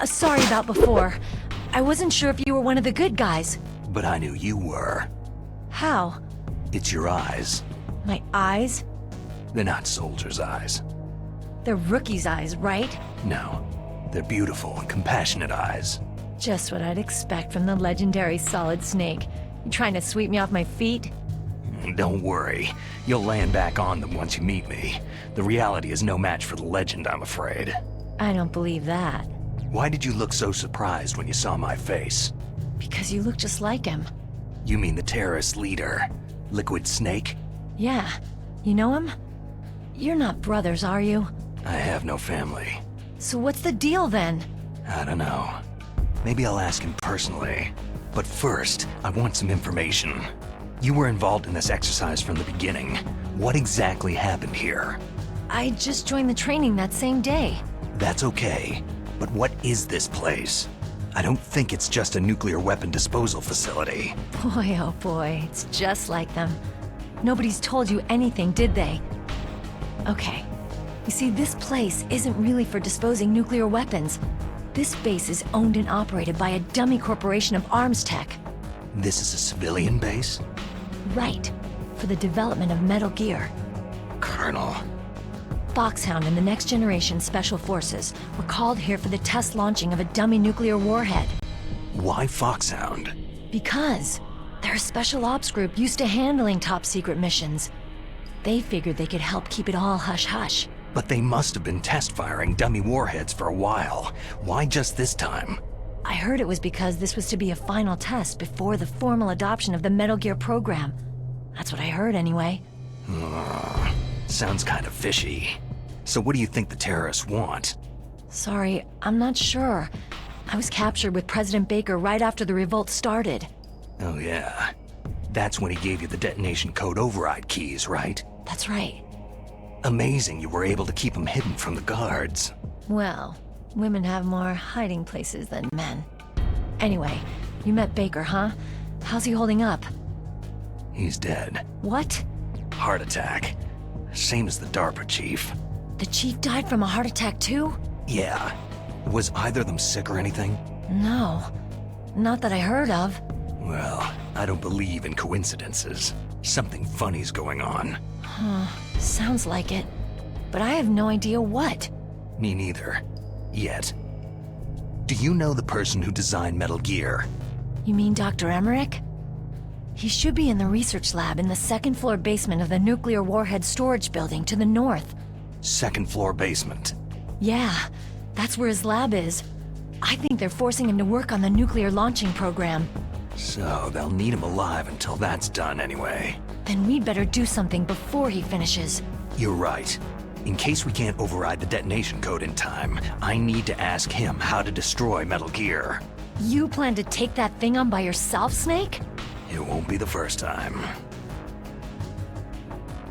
Sorry about before. I wasn't sure if you were one of the good guys. But I knew you were. How? It's your eyes. My eyes? They're not soldiers' eyes. They're rookie's eyes, right? No. They're beautiful and compassionate eyes. Just what I'd expect from the legendary Solid Snake. You trying to sweep me off my feet? Don't worry. You'll land back on them once you meet me. The reality is no match for the legend, I'm afraid. I don't believe that. Why did you look so surprised when you saw my face? Because you look just like him. You mean the terrorist leader, Liquid Snake? Yeah. You know him? You're not brothers, are you? I have no family. So what's the deal then? I don't know. Maybe I'll ask him personally. But first, I want some information. You were involved in this exercise from the beginning. What exactly happened here? I just joined the training that same day. That's okay. But what is this place? I don't think it's just a nuclear weapon disposal facility. Boy, oh boy, it's just like them. Nobody's told you anything, did they? Okay. You see, this place isn't really for disposing nuclear weapons. This base is owned and operated by a dummy corporation of arms tech. This is a civilian base? Right. For the development of Metal Gear. Colonel. FOXHOUND and the Next Generation Special Forces were called here for the test launching of a dummy nuclear warhead. Why FOXHOUND? Because they're a special ops group used to handling top-secret missions. They figured they could help keep it all hush-hush. But they must have been test-firing dummy warheads for a while. Why just this time? I heard it was because this was to be a final test before the formal adoption of the Metal Gear program. That's what I heard anyway. Sounds kind of fishy. So what do you think the terrorists want? Sorry, I'm not sure. I was captured with President Baker right after the revolt started. Oh yeah. That's when he gave you the detonation code override keys, right? That's right. Amazing you were able to keep them hidden from the guards. Well, women have more hiding places than men. Anyway, you met Baker, huh? How's he holding up? He's dead. What? Heart attack. Same as the DARPA chief. The chief died from a heart attack too? Yeah. Was either of them sick or anything? No. Not that I heard of. Well, I don't believe in coincidences. Something funny's going on. Huh. Sounds like it. But I have no idea what. Me neither. Yet. Do you know the person who designed Metal Gear? You mean Dr. Emmerich? He should be in the research lab in the second-floor basement of the nuclear warhead storage building to the north. Second floor basement? Yeah, that's where his lab is. I think they're forcing him to work on the nuclear launching program. So they'll need him alive until that's done anyway. Then we'd better do something before he finishes. You're right. In case we can't override the detonation code in time, I need to ask him how to destroy Metal Gear. You plan to take that thing on by yourself, Snake? It won't be the first time.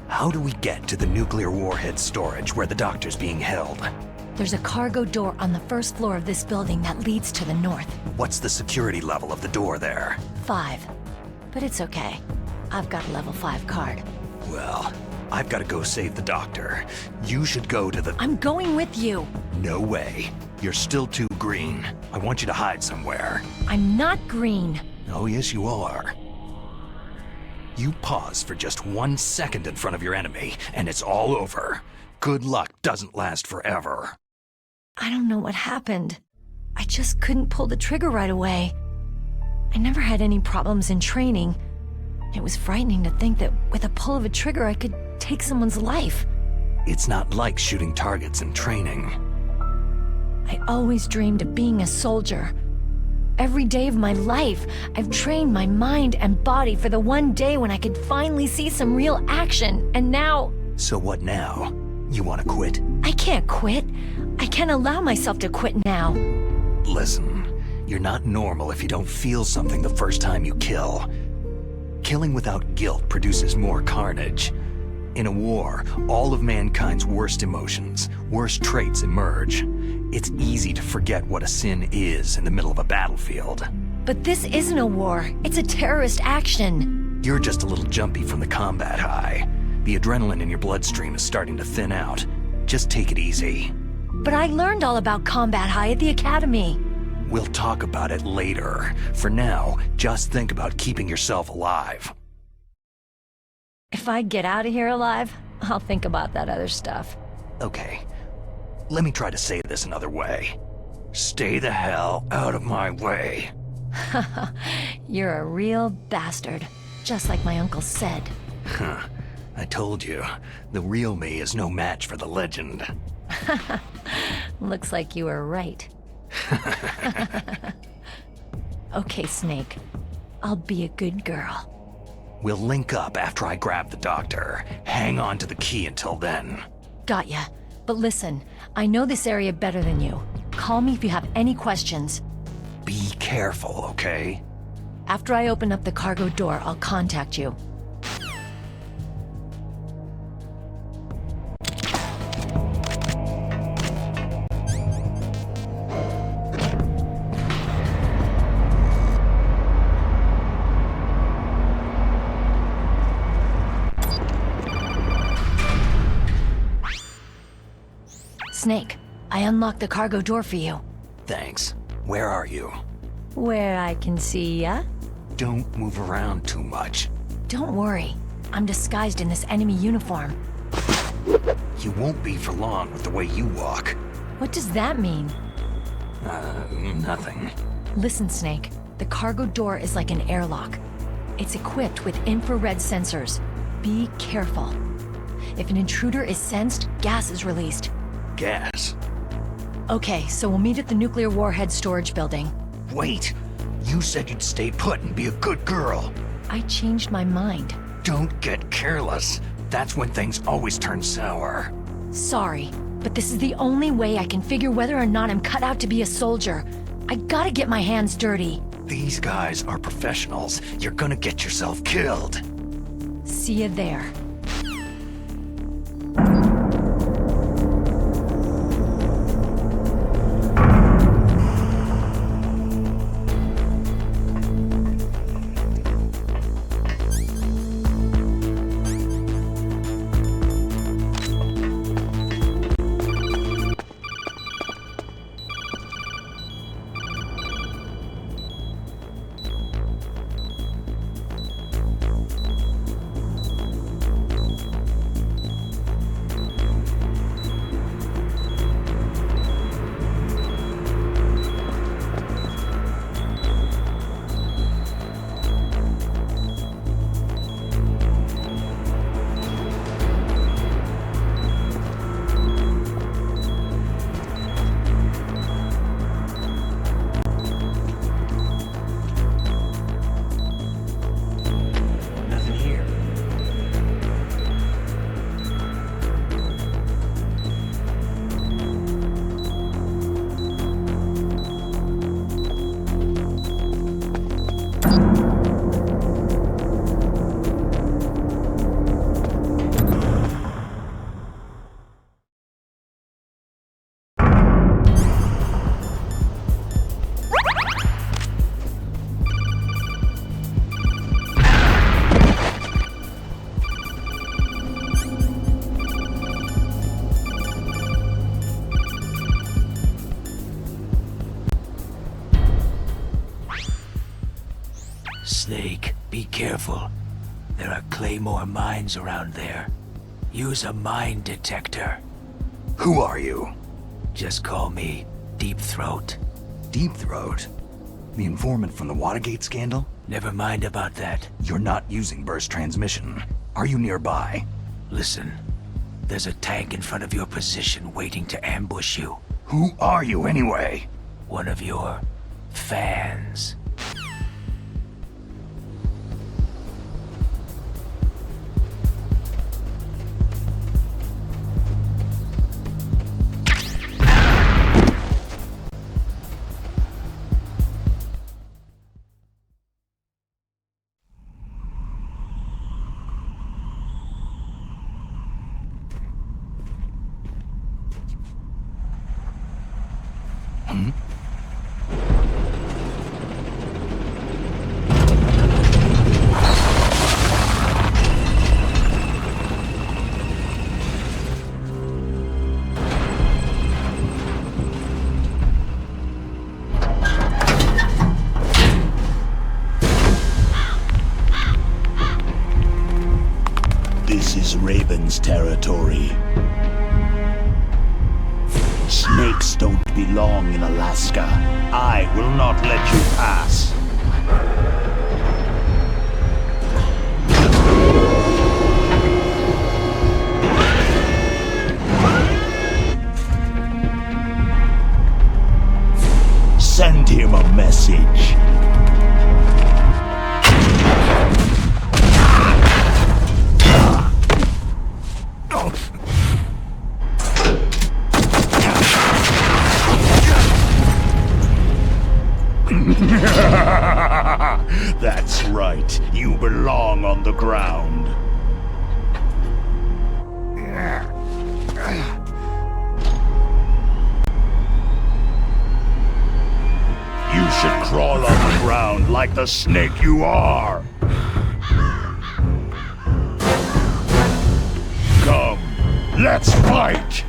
How do we get to the nuclear warhead storage where the doctor's being held? There's a cargo door on the first floor of this building that leads to the north. What's the security level of the door there? 5. But it's okay. I've got a level 5 card. Well, I've got to go save the doctor. You should go to the... I'm going with you! No way. You're still too green. I want you to hide somewhere. I'm not green. Oh, yes, you are. You pause for just 1 second in front of your enemy, and it's all over. Good luck doesn't last forever. I don't know what happened. I just couldn't pull the trigger right away. I never had any problems in training. It was frightening to think that with a pull of a trigger I could take someone's life. It's not like shooting targets in training. I always dreamed of being a soldier. Every day of my life, I've trained my mind and body for the one day when I could finally see some real action, and now... So what now? You want to quit? I can't quit. I can't allow myself to quit now. Listen, you're not normal if you don't feel something the first time you kill. Killing without guilt produces more carnage. In a war, all of mankind's worst emotions, worst traits emerge. It's easy to forget what a sin is in the middle of a battlefield. But this isn't a war. It's a terrorist action. You're just a little jumpy from the combat high. The adrenaline in your bloodstream is starting to thin out. Just take it easy. But I learned all about combat high at the academy. We'll talk about it later. For now, just think about keeping yourself alive. If I get out of here alive, I'll think about that other stuff. Okay. Let me try to say this another way. Stay the hell out of my way. You're a real bastard. Just like my uncle said. Huh. I told you, the real me is no match for the legend. Looks like you were right. Okay, Snake. I'll be a good girl. We'll link up after I grab the doctor. Hang on to the key until then. Got ya. But listen, I know this area better than you. Call me if you have any questions. Be careful, okay? After I open up the cargo door, I'll contact you. Snake, I unlocked the cargo door for you. Thanks. Where are you? Where I can see ya. Don't move around too much. Don't worry. I'm disguised in this enemy uniform. You won't be for long with the way you walk. What does that mean? Nothing. Listen, Snake. The cargo door is like an airlock. It's equipped with infrared sensors. Be careful. If an intruder is sensed, gas is released. Gas? Okay, so we'll meet at the nuclear warhead storage building. Wait! You said you'd stay put and be a good girl. I changed my mind. Don't get careless. That's when things always turn sour. Sorry, but this is the only way I can figure whether or not I'm cut out to be a soldier. I gotta get my hands dirty. These guys are professionals. You're gonna get yourself killed. See you there. Snake, be careful. There are Claymore mines around there. Use a mine detector. Who are you? Just call me Deep Throat. Deep Throat? The informant from the Watergate scandal? Never mind about that. You're not using burst transmission. Are you nearby? Listen, there's a tank in front of your position waiting to ambush you. Who are you anyway? One of your fans. This is Raven's territory. Snakes don't belong in Alaska. I will not let you pass. Send him a message. That's right. You belong on the ground. You should crawl on the ground like the snake you are. Come, let's fight!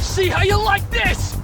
See how you like this!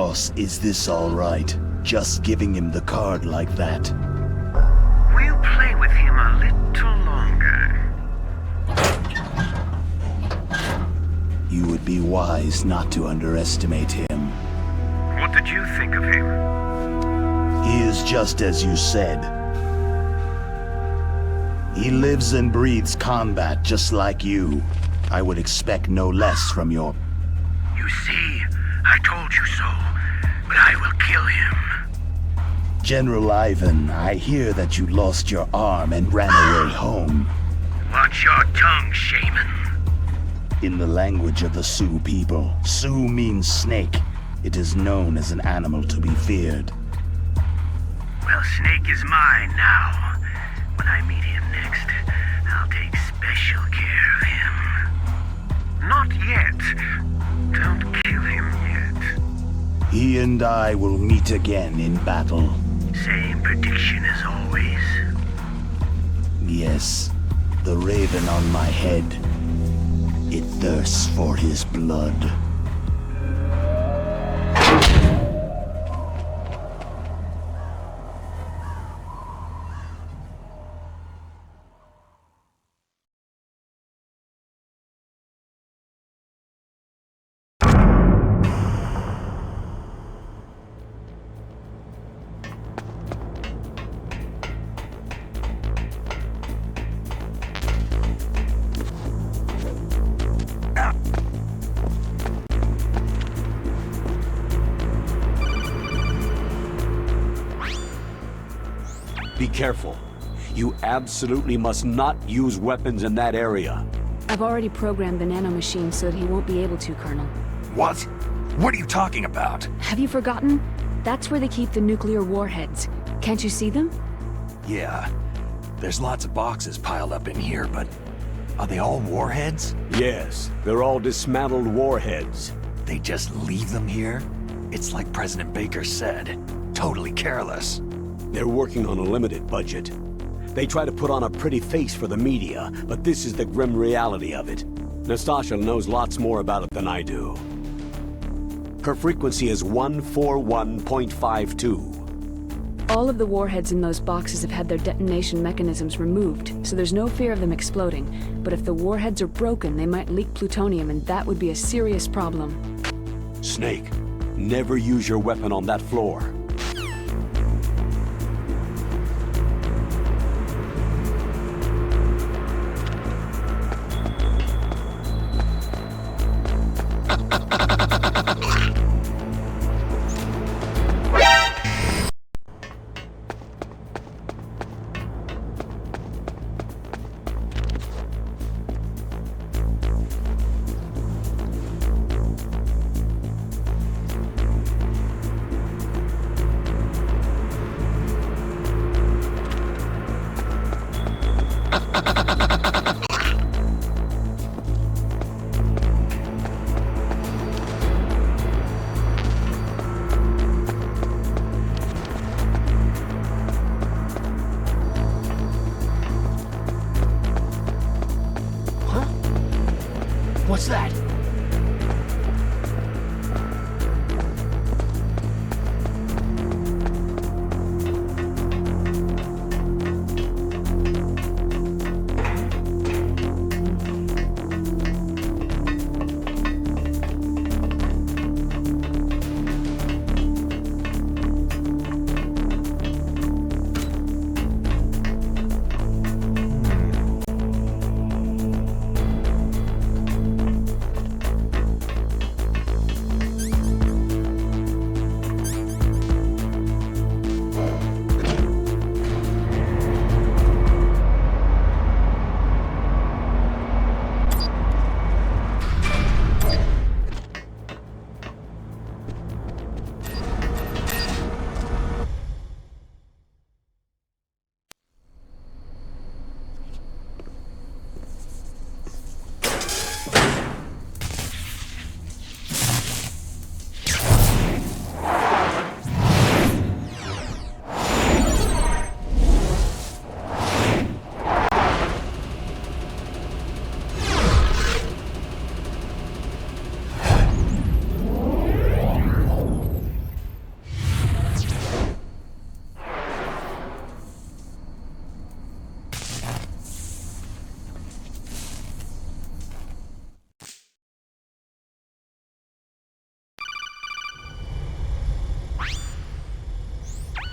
Boss, is this all right? Just giving him the card like that? We'll play with him a little longer. You would be wise not to underestimate him. What did you think of him? He is just as you said. He lives and breathes combat just like you. I would expect no less from your... You see, I told you so, but I will kill him. General Ivan, I hear that you lost your arm and ran away home. Watch your tongue, shaman. In the language of the Sioux people, Sioux means snake. It is known as an animal to be feared. Well, Snake is mine now. When I meet him next, I'll take special care of him. Not yet. Don't kill him yet. He and I will meet again in battle. Same prediction as always. Yes, the raven on my head. It thirsts for his blood. Be careful. You absolutely must not use weapons in that area. I've already programmed the nanomachine so that he won't be able to, Colonel. What? What are you talking about? Have you forgotten? That's where they keep the nuclear warheads. Can't you see them? Yeah. There's lots of boxes piled up in here, but... are they all warheads? Yes, they're all dismantled warheads. They just leave them here? It's like President Baker said. Totally careless. They're working on a limited budget. They try to put on a pretty face for the media, but this is the grim reality of it. Nastasha knows lots more about it than I do. Her frequency is 141.52. All of the warheads in those boxes have had their detonation mechanisms removed, so there's no fear of them exploding. But if the warheads are broken, they might leak plutonium, and that would be a serious problem. Snake, never use your weapon on that floor.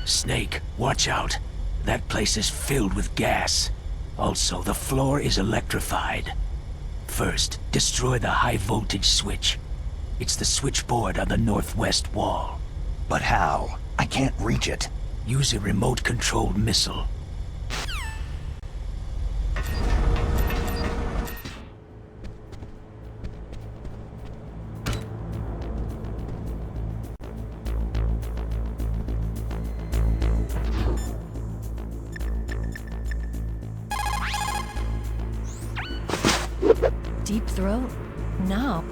Snake, watch out. That place is filled with gas. Also, the floor is electrified. First, destroy the high-voltage switch. It's the switchboard on the northwest wall. But how? I can't reach it. Use a remote-controlled missile. Deep throat? No.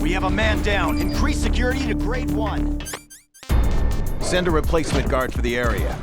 We have a man down. Increase security to grade 1. Send a replacement guard for the area.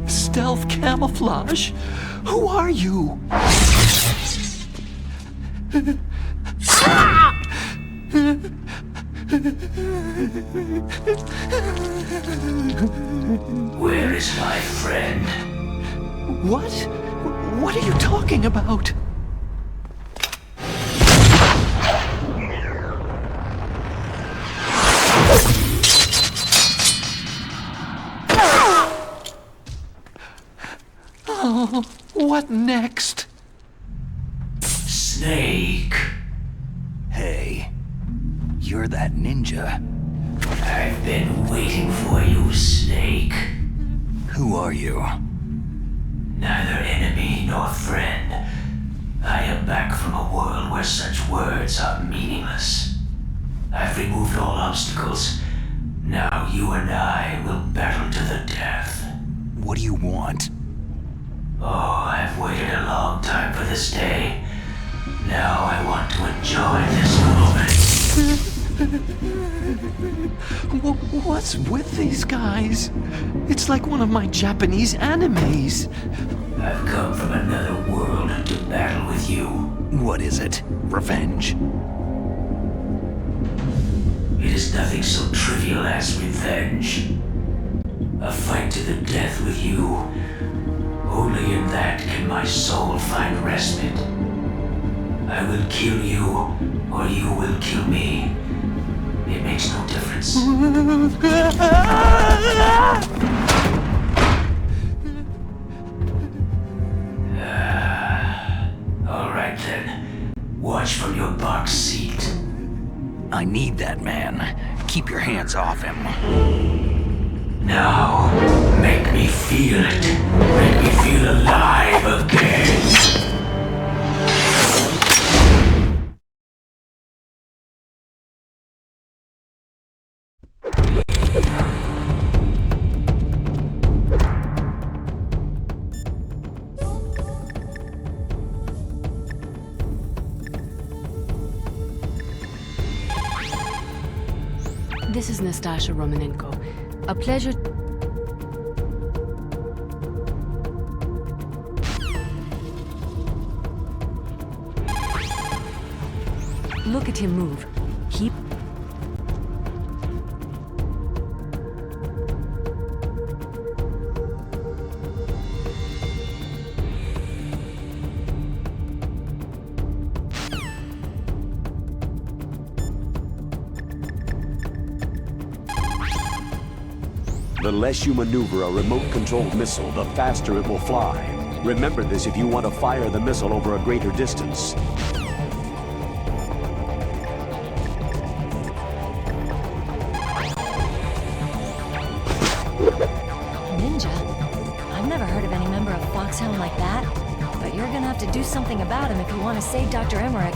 Stealth camouflage? Who are you? Where is my friend? What? What are you talking about? Oh, what next? Snake. Hey, you're that ninja. I've been waiting for you, Snake. Who are you? Neither enemy nor friend. I am back from a world where such words are meaningless. I've removed all obstacles. Now you and I will battle to the death. What do you want? Oh, I've waited a long time for this day. Now I want to enjoy this moment. What's with these guys? It's like one of my Japanese animes. I've come from another world to battle with you. What is it? Revenge? It is nothing so trivial as revenge. A fight to the death with you. Only in that can my soul find respite. I will kill you, or you will kill me. It makes no difference. All right then. Watch from your box seat. I need that man. Keep your hands off him. Now, make me feel it. Make me feel alive again. This is Nastasha Romanenko. A pleasure. Look at him move. Keep. The less you maneuver a remote-controlled missile, the faster it will fly. Remember this if you want to fire the missile over a greater distance. Ninja? I've never heard of any member of FOXHOUND like that. But you're gonna have to do something about him if you want to save Dr. Emmerich.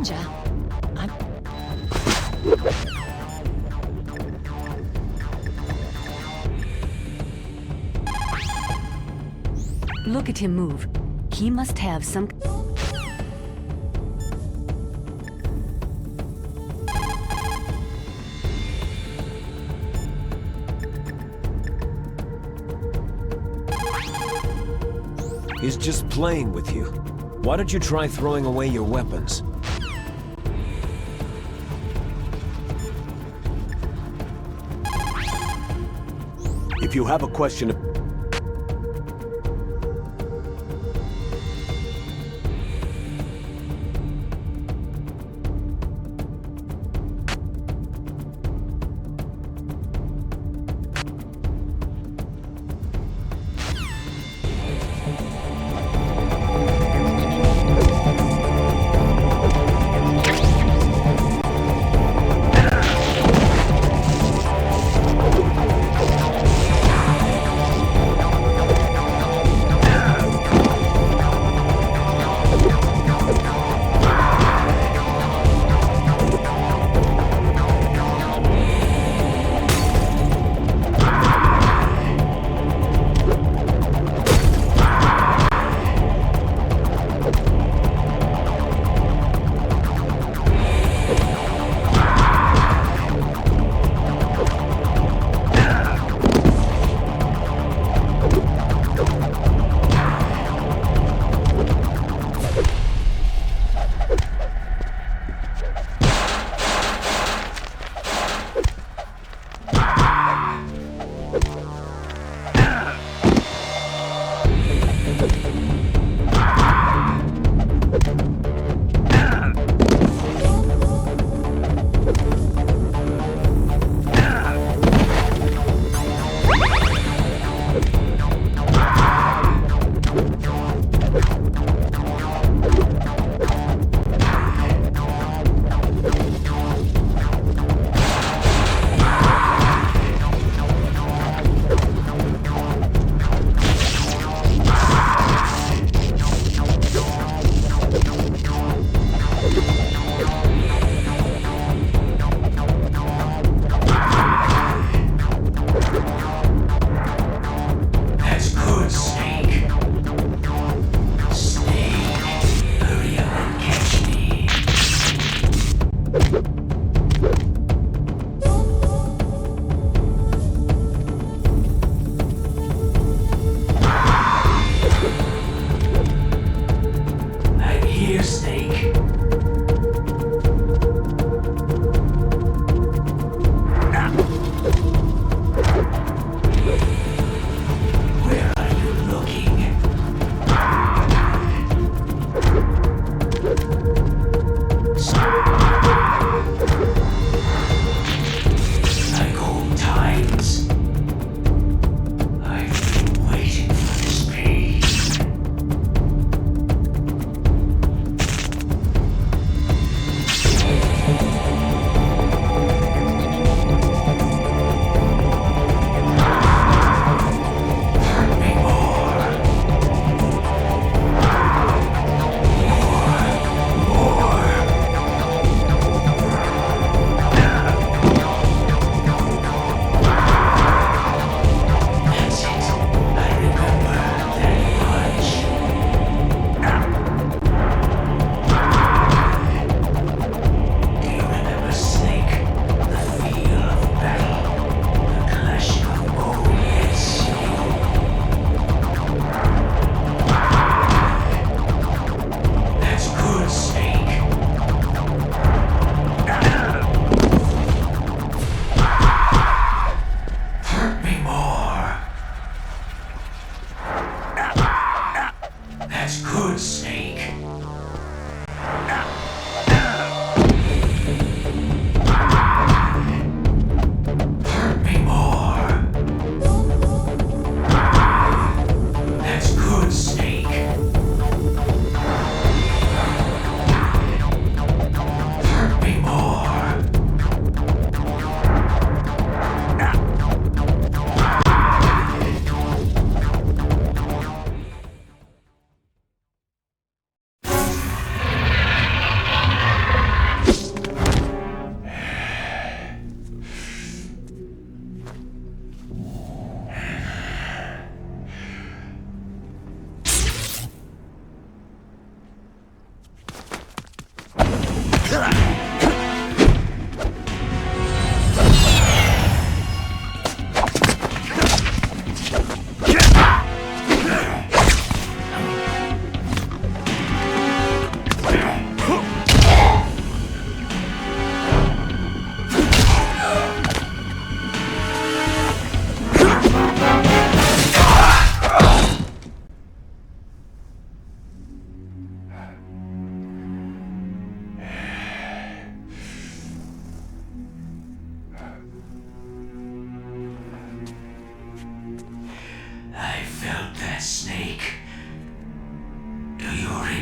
ninja. Look at him move. He must have some... He's just playing with you. Why don't you try throwing away your weapons? If you have a question...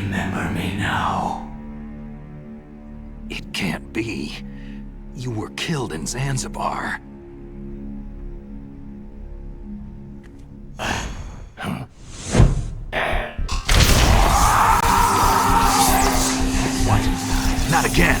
remember me now? It can't be. You were killed in Zanzibar. What? Not again!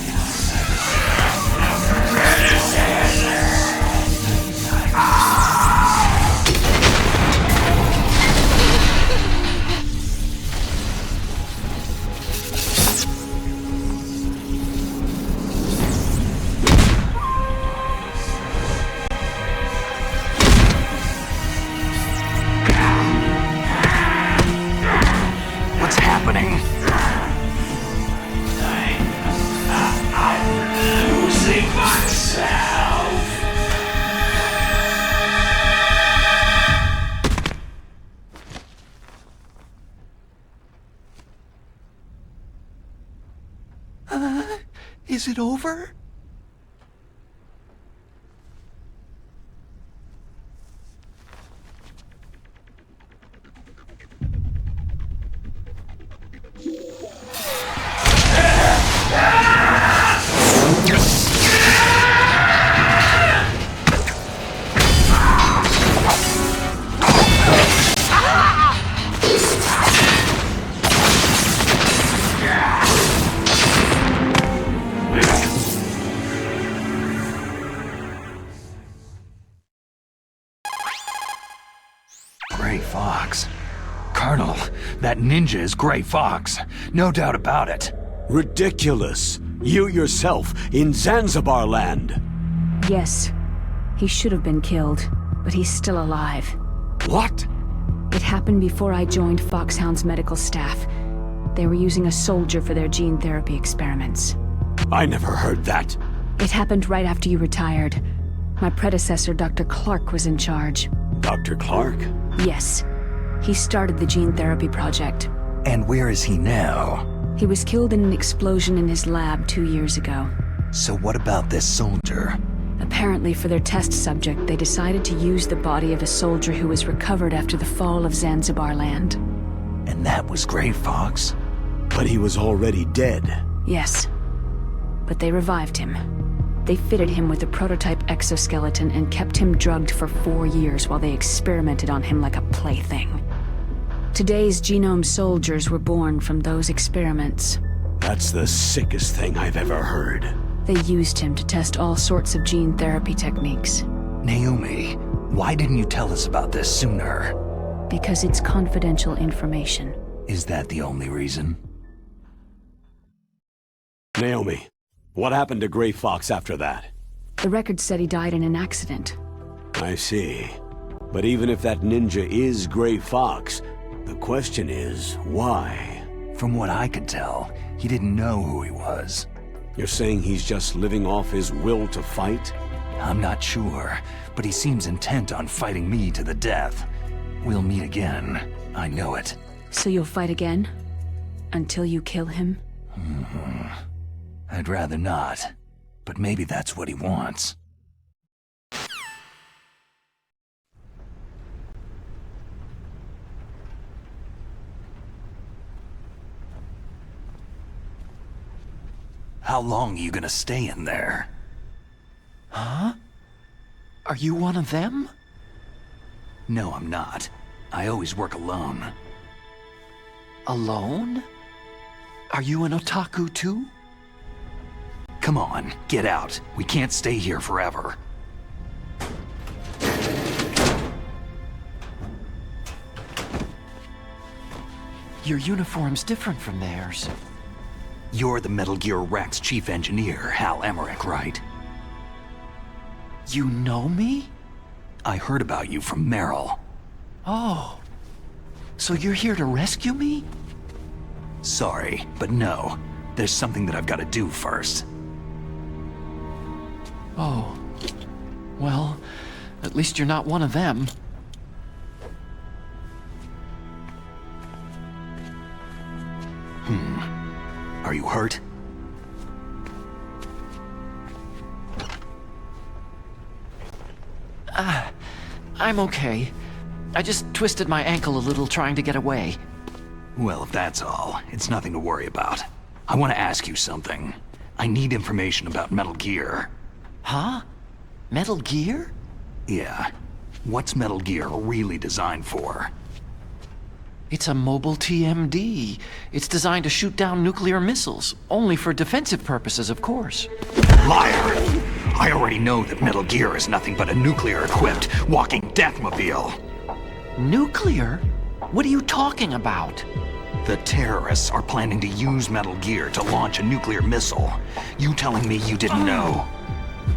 What's happening? I'm losing myself. Is it over? Gray Fox. Colonel, that ninja is Gray Fox. No doubt about it. Ridiculous. You yourself in Zanzibar land. Yes. He should have been killed, but he's still alive. What? It happened before I joined FOXHOUND's medical staff. They were using a soldier for their gene therapy experiments. I never heard that. It happened right after you retired. My predecessor, Dr. Clark, was in charge. Dr. Clark? Yes. He started the gene therapy project. And where is he now? He was killed in an explosion in his lab 2 years ago. So what about this soldier? Apparently, for their test subject, they decided to use the body of a soldier who was recovered after the fall of Zanzibar land. And that was Gray Fox? But he was already dead. Yes. But they revived him. They fitted him with a prototype exoskeleton and kept him drugged for 4 years while they experimented on him like a plaything. Today's genome soldiers were born from those experiments. That's the sickest thing I've ever heard. They used him to test all sorts of gene therapy techniques. Naomi, why didn't you tell us about this sooner? Because it's confidential information. Is that the only reason? Naomi, what happened to Gray Fox after that? The record said he died in an accident. I see. But even if that ninja is Gray Fox, the question is, why? From what I could tell, he didn't know who he was. You're saying he's just living off his will to fight? I'm not sure, but he seems intent on fighting me to the death. We'll meet again. I know it. So you'll fight again? Until you kill him? I'd rather not, but maybe that's what he wants. How long are you gonna stay in there? Huh? Are you one of them? No, I'm not. I always work alone. Alone? Are you an otaku too? Come on, get out. We can't stay here forever. Your uniform's different from theirs. You're the Metal Gear Rex chief engineer, Hal Emmerich, right? You know me? I heard about you from Meryl. Oh. So you're here to rescue me? Sorry, but no. There's something that I've got to do first. Oh. Well, at least you're not one of them. Are you hurt? I'm okay. I just twisted my ankle a little trying to get away. Well, if that's all, it's nothing to worry about. I want to ask you something. I need information about Metal Gear. Huh? Metal Gear? Yeah. What's Metal Gear really designed for? It's a mobile TMD. It's designed to shoot down nuclear missiles. Only for defensive purposes, of course. Liar! I already know that Metal Gear is nothing but a nuclear-equipped, walking deathmobile. Nuclear? What are you talking about? The terrorists are planning to use Metal Gear to launch a nuclear missile. You telling me you didn't know?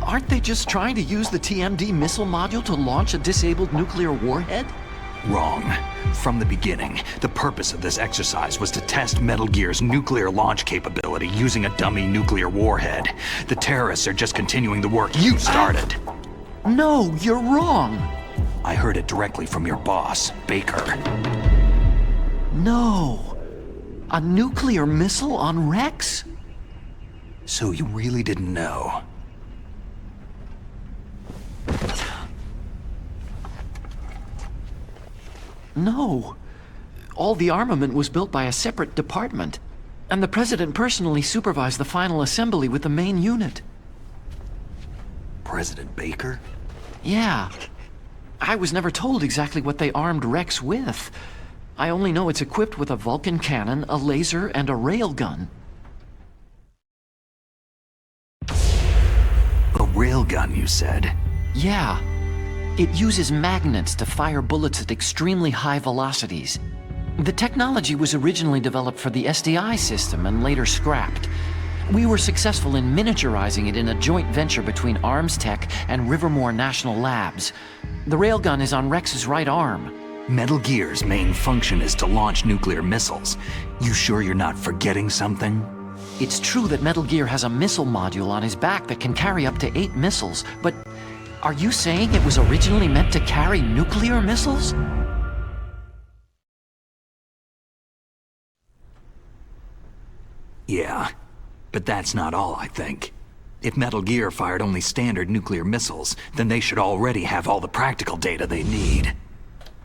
Aren't they just trying to use the TMD missile module to launch a disabled nuclear warhead? Wrong. From the beginning, the purpose of this exercise was to test Metal Gear's nuclear launch capability using a dummy nuclear warhead. The terrorists are just continuing the work you started. No, you're wrong. I heard it directly from your boss, Baker. No. A nuclear missile on Rex? So you really didn't know? No. All the armament was built by a separate department, and the President personally supervised the final assembly with the main unit. President Baker? Yeah. I was never told exactly what they armed Rex with. I only know it's equipped with a Vulcan cannon, a laser, and a railgun. A railgun, you said? Yeah. It uses magnets to fire bullets at extremely high velocities. The technology was originally developed for the SDI system and later scrapped. We were successful in miniaturizing it in a joint venture between Arms Tech and Rivermore National Labs. The railgun is on Rex's right arm. Metal Gear's main function is to launch nuclear missiles. You sure you're not forgetting something? It's true that Metal Gear has a missile module on his back that can carry up to 8 missiles, but are you saying it was originally meant to carry nuclear missiles? Yeah, but that's not all, I think. If Metal Gear fired only standard nuclear missiles, then they should already have all the practical data they need.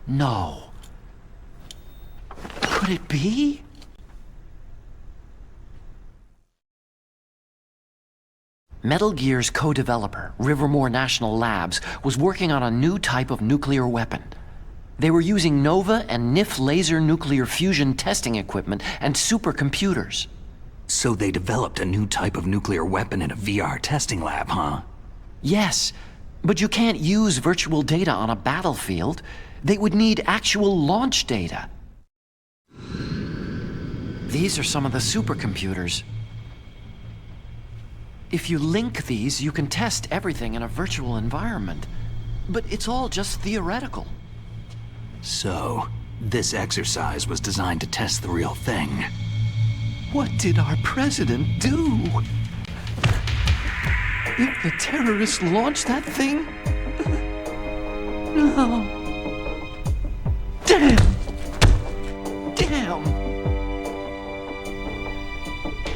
No. Could it be? Metal Gear's co-developer, Rivermore National Labs, was working on a new type of nuclear weapon. They were using NOVA and NIF laser nuclear fusion testing equipment and supercomputers. So they developed a new type of nuclear weapon in a VR testing lab, huh? Yes, but you can't use virtual data on a battlefield. They would need actual launch data. These are some of the supercomputers. If you link these, you can test everything in a virtual environment. But it's all just theoretical. So, this exercise was designed to test the real thing. What did our president do? If the terrorists launched that thing? No. Damn! Damn!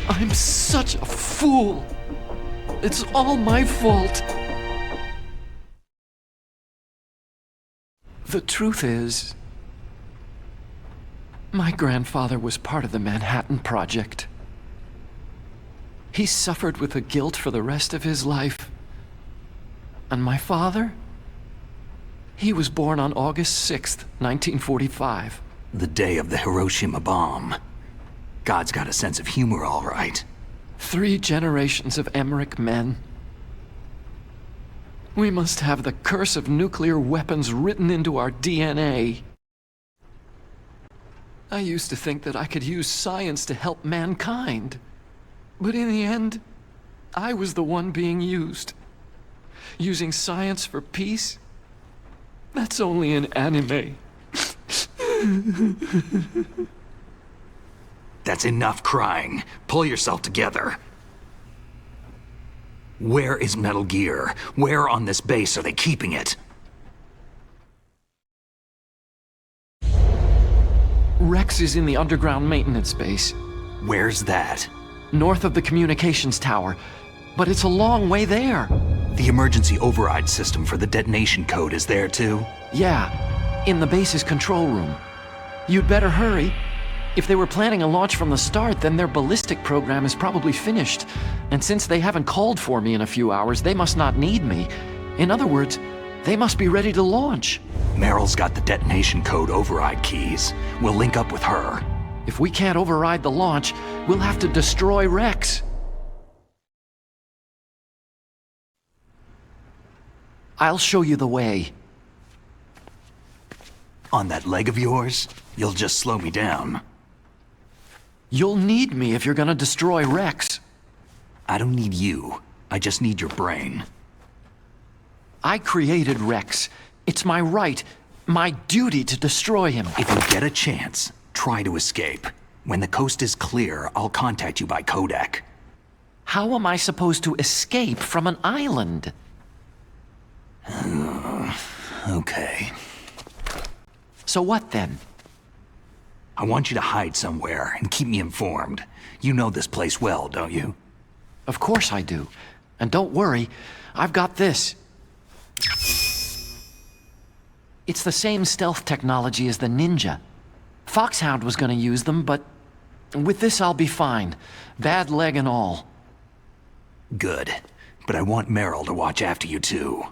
I'm such a fool! It's all my fault! The truth is, my grandfather was part of the Manhattan Project. He suffered with the guilt for the rest of his life. And my father? He was born on August 6th, 1945. The day of the Hiroshima bomb. God's got a sense of humor, all right. 3 generations of Emmerich men. We must have the curse of nuclear weapons written into our DNA. I used to think that I could use science to help mankind. But in the end, I was the one being used. Using science for peace? That's only in anime. That's enough crying. Pull yourself together. Where is Metal Gear? Where on this base are they keeping it? Rex is in the underground maintenance base. Where's that? North of the communications tower. But it's a long way there. The emergency override system for the detonation code is there too? Yeah, in the base's control room. You'd better hurry. If they were planning a launch from the start, then their ballistic program is probably finished. And since they haven't called for me in a few hours, they must not need me. In other words, they must be ready to launch. Meryl's got the detonation code override keys. We'll link up with her. If we can't override the launch, we'll have to destroy Rex. I'll show you the way. On that leg of yours, you'll just slow me down. You'll need me if you're gonna destroy Rex. I don't need you. I just need your brain. I created Rex. It's my right, my duty to destroy him. If you get a chance, try to escape. When the coast is clear, I'll contact you by codec. How am I supposed to escape from an island? Okay. So what then? I want you to hide somewhere and keep me informed. You know this place well, don't you? Of course I do. And don't worry, I've got this. It's the same stealth technology as the Ninja. FOXHOUND was gonna use them, but with this I'll be fine. Bad leg and all. Good. But I want Meryl to watch after you too.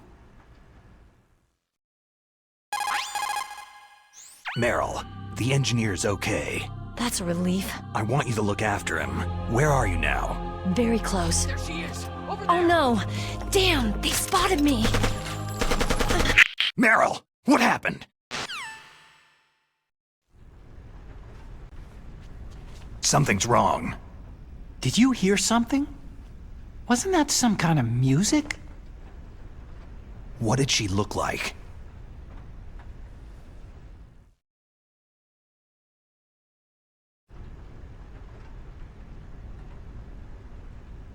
Meryl, the engineer's okay. That's a relief. I want you to look after him. Where are you now? Very close. There she is. Over there. Oh no! Damn, they spotted me! Meryl, what happened? Something's wrong. Did you hear something? Wasn't that some kind of music? What did she look like?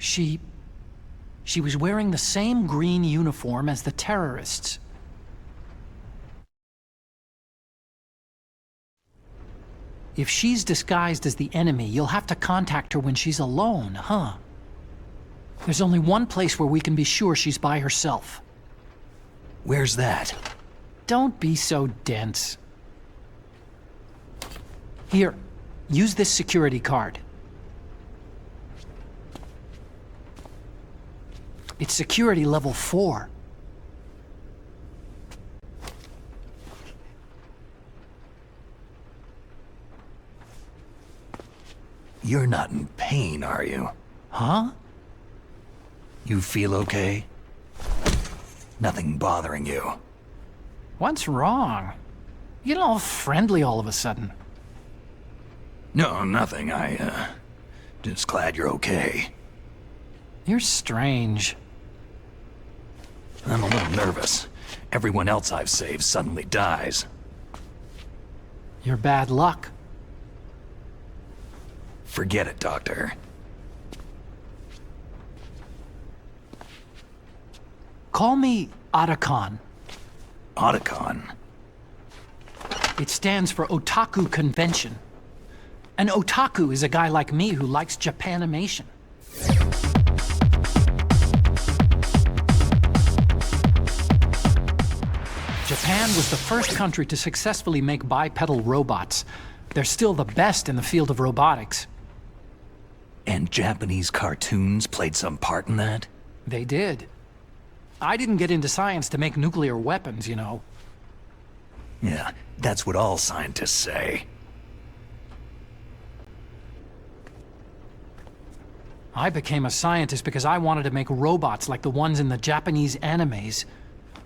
She was wearing the same green uniform as the terrorists. If she's disguised as the enemy, you'll have to contact her when she's alone, huh? There's only one place where we can be sure she's by herself. Where's that? Don't be so dense. Here, use this security card. It's security level 4. You're not in pain, are you? Huh? You feel okay? Nothing bothering you? What's wrong? You get all friendly all of a sudden. No, nothing. Just glad you're okay. You're strange. I'm a little nervous. Everyone else I've saved suddenly dies. You're bad luck. Forget it, Doctor. Call me Otacon. Otacon? It stands for Otaku Convention. An otaku is a guy like me who likes Japanimation. Japan was the first country to successfully make bipedal robots. They're still the best in the field of robotics. And Japanese cartoons played some part in that? They did. I didn't get into science to make nuclear weapons, you know. Yeah, that's what all scientists say. I became a scientist because I wanted to make robots like the ones in the Japanese animes.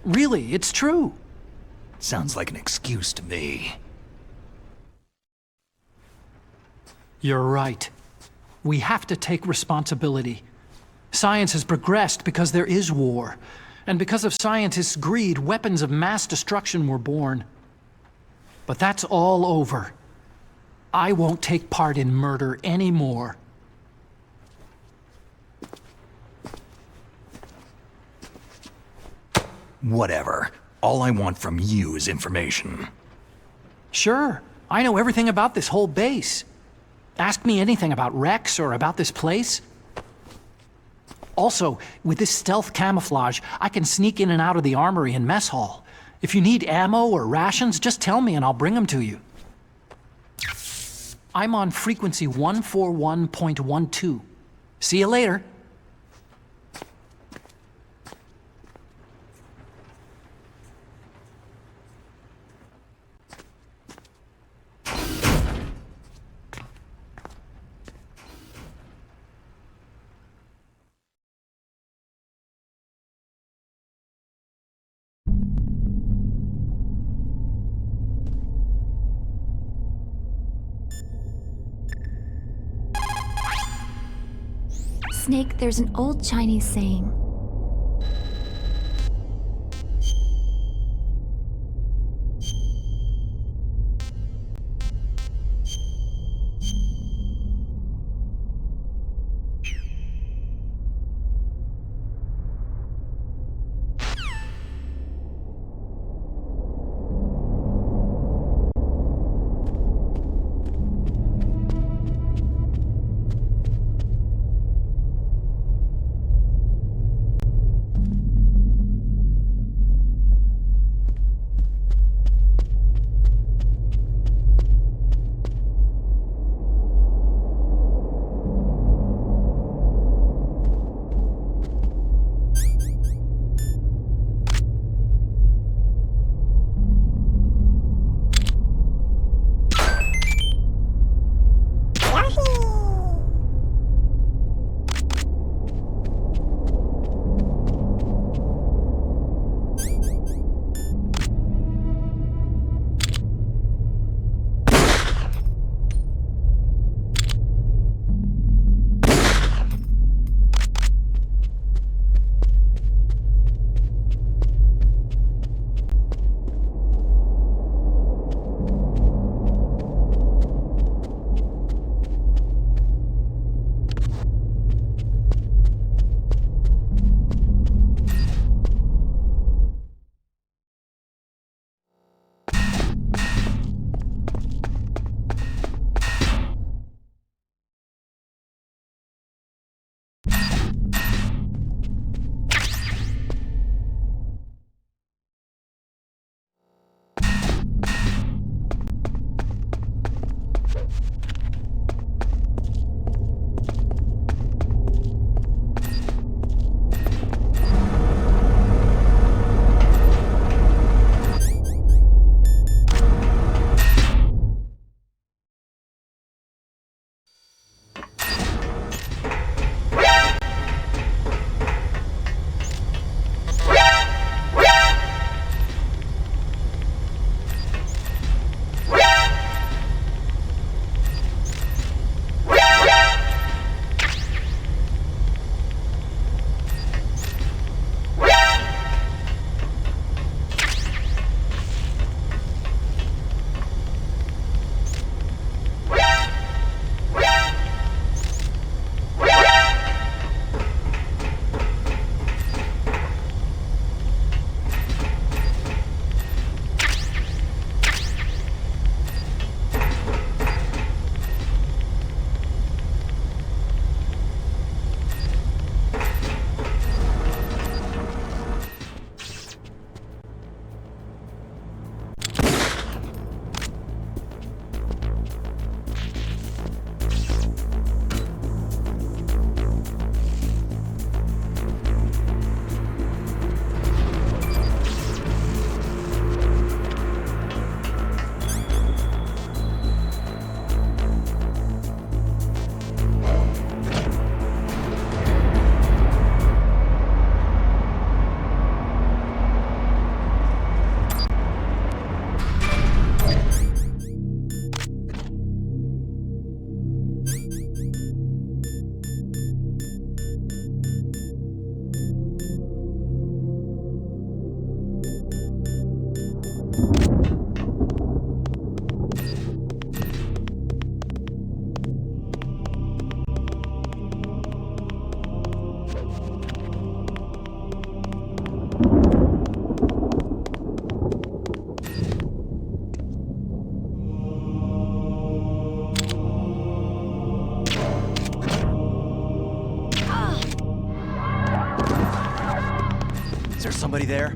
Really, it's true. Sounds like an excuse to me. You're right. We have to take responsibility. Science has progressed because there is war. And because of scientists' greed, weapons of mass destruction were born. But that's all over. I won't take part in murder anymore. Whatever. All I want from you is information. Sure. I know everything about this whole base. Ask me anything about Rex or about this place. Also, with this stealth camouflage, I can sneak in and out of the armory and mess hall. If you need ammo or rations, just tell me and I'll bring them to you. I'm on frequency 141.12. See you later. Snake, there's an old Chinese saying. Somebody there?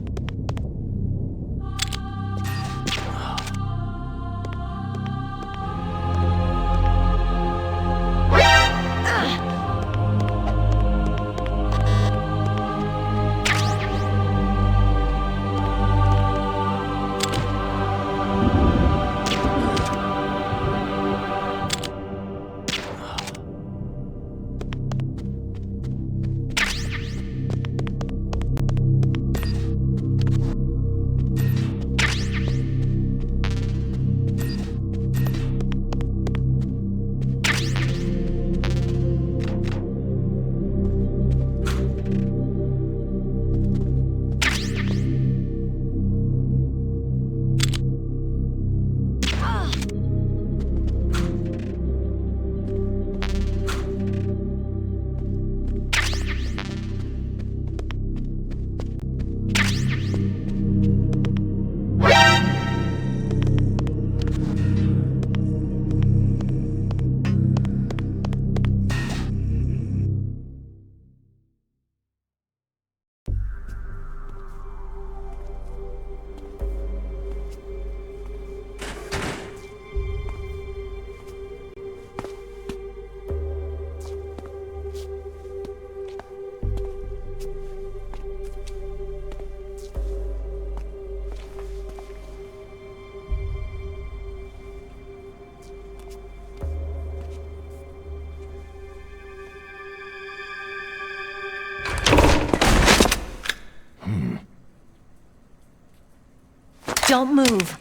Don't move.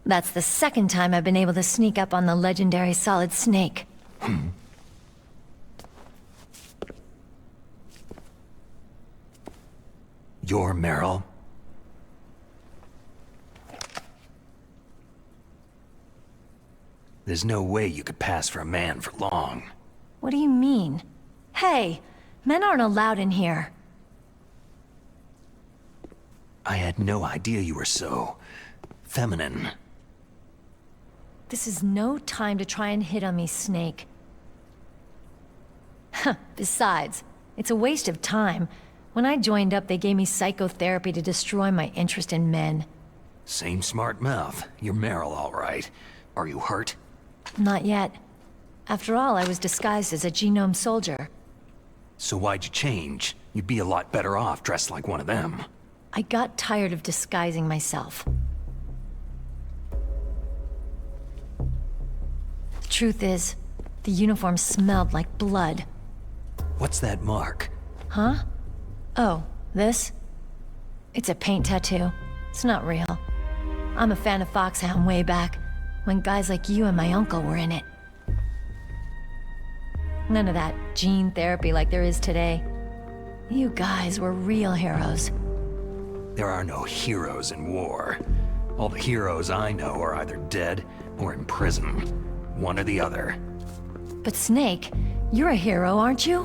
That's the second time I've been able to sneak up on the legendary Solid Snake. You're Meryl? There's no way you could pass for a man for long. What do you mean? Hey, men aren't allowed in here. I had no idea you were so... feminine. This is no time to try and hit on me, Snake. Besides, it's a waste of time. When I joined up, they gave me psychotherapy to destroy my interest in men. Same smart mouth. You're Meryl, all right. Are you hurt? Not yet. After all, I was disguised as a genome soldier. So why'd you change? You'd be a lot better off dressed like one of them. I got tired of disguising myself. The truth is, the uniform smelled like blood. What's that mark? Huh? Oh, this? It's a paint tattoo. It's not real. I'm a fan of FOXHOUND way back, when guys like you and my uncle were in it. None of that gene therapy like there is today. You guys were real heroes. There are no heroes in war. All the heroes I know are either dead or in prison. One or the other. But Snake, you're a hero, aren't you?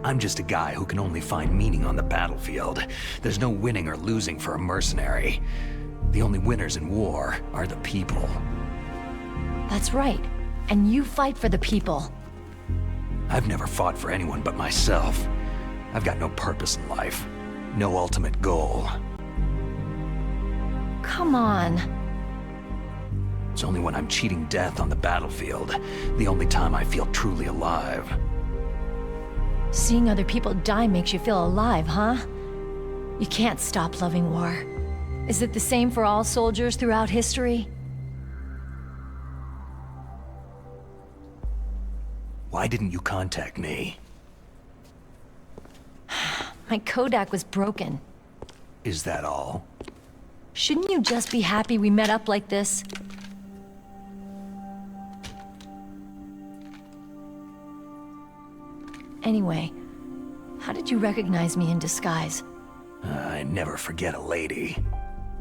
I'm just a guy who can only find meaning on the battlefield. There's no winning or losing for a mercenary. The only winners in war are the people. That's right. And you fight for the people. I've never fought for anyone but myself. I've got no purpose in life. No ultimate goal. Come on. It's only when I'm cheating death on the battlefield, the only time I feel truly alive. Seeing other people die makes you feel alive, huh? You can't stop loving war. Is it the same for all soldiers throughout history? Why didn't you contact me? My Kodak was broken. Is that all? Shouldn't you just be happy we met up like this? Anyway, how did you recognize me in disguise? I never forget a lady.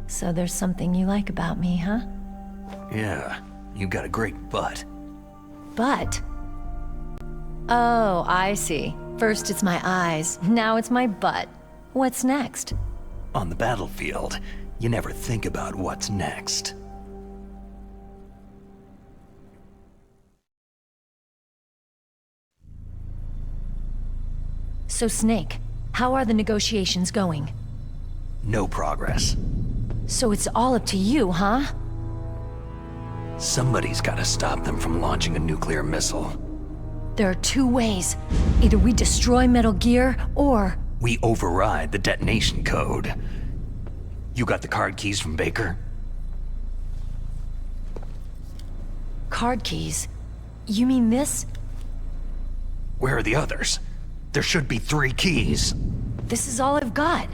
So there's something you like about me, huh? Yeah, you've got a great butt. Butt? Oh, I see. First it's my eyes, now it's my butt. What's next? On the battlefield, you never think about what's next. So Snake, how are the negotiations going? No progress. So it's all up to you, huh? Somebody's gotta stop them from launching a nuclear missile. There are two ways. Either we destroy Metal Gear, or... we override the detonation code. You got the card keys from Baker? Card keys? You mean this? Where are the others? There should be 3 keys. This is all I've got.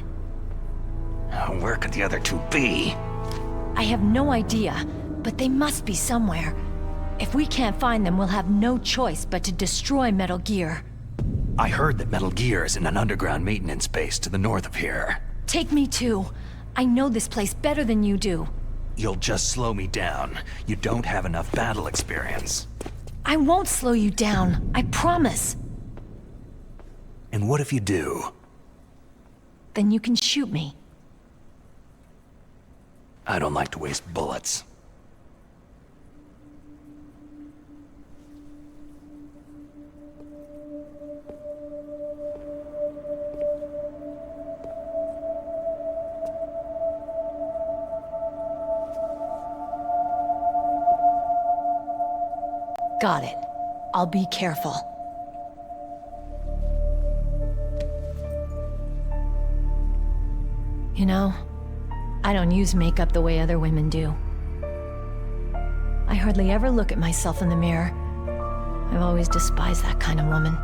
Where could the other 2 be? I have no idea, but they must be somewhere. If we can't find them, we'll have no choice but to destroy Metal Gear. I heard that Metal Gear is in an underground maintenance base to the north of here. Take me too. I know this place better than you do. You'll just slow me down. You don't have enough battle experience. I won't slow you down, I promise. And what if you do? Then you can shoot me. I don't like to waste bullets. Got it. I'll be careful. You know, I don't use makeup the way other women do. I hardly ever look at myself in the mirror. I've always despised that kind of woman.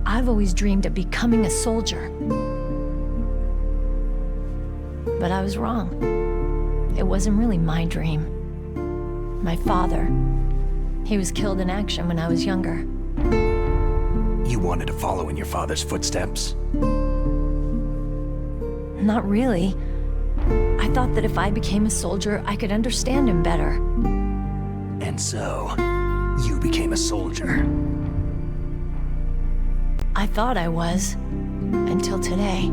I've always dreamed of becoming a soldier. But I was wrong. It wasn't really my dream. My father, he was killed in action when I was younger. You wanted to follow in your father's footsteps? Not really. I thought that if I became a soldier, I could understand him better. And so, you became a soldier. I thought I was, until today.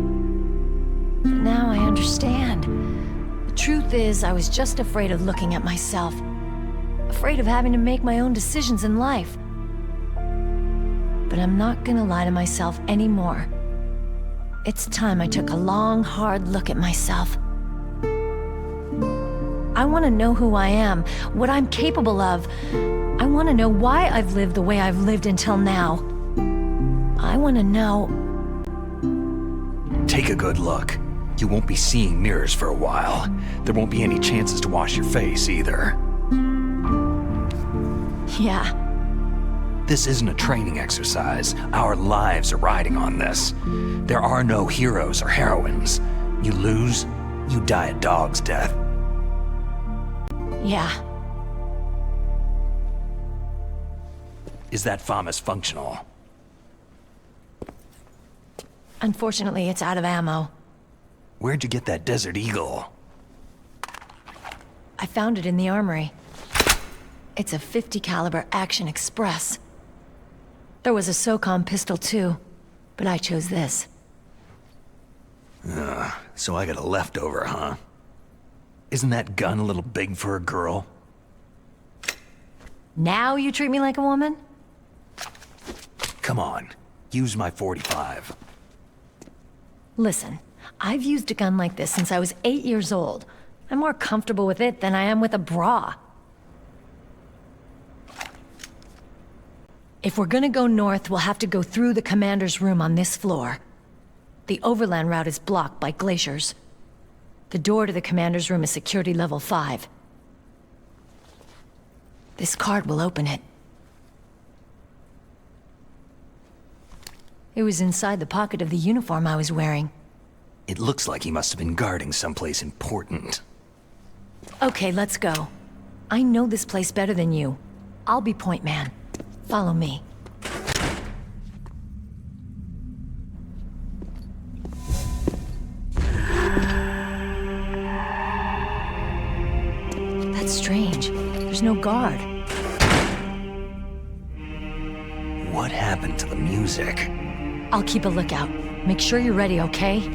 But now I understand. The truth is, I was just afraid of looking at myself. Afraid of having to make my own decisions in life. But I'm not gonna lie to myself anymore. It's time I took a long, hard look at myself. I want to know who I am, what I'm capable of. I want to know why I've lived the way I've lived until now. I want to know... Take a good look. You won't be seeing mirrors for a while. There won't be any chances to wash your face, either. Yeah. This isn't a training exercise. Our lives are riding on this. There are no heroes or heroines. You lose, you die a dog's death. Yeah. Is that FAMAS functional? Unfortunately, it's out of ammo. Where'd you get that Desert Eagle? I found it in the armory. It's a .50 caliber Action Express. There was a SOCOM pistol too, but I chose this. So I got a leftover, huh? Isn't that gun a little big for a girl? Now you treat me like a woman? Come on, use my .45. Listen, I've used a gun like this since I was 8 years old. I'm more comfortable with it than I am with a bra. If we're gonna go north, we'll have to go through the commander's room on this floor. The overland route is blocked by glaciers. The door to the commander's room is security level 5. This card will open it. It was inside the pocket of the uniform I was wearing. It looks like he must have been guarding someplace important. Okay, let's go. I know this place better than you. I'll be point man. Follow me. That's strange. There's no guard. What happened to the music? I'll keep a lookout. Make sure you're ready, okay?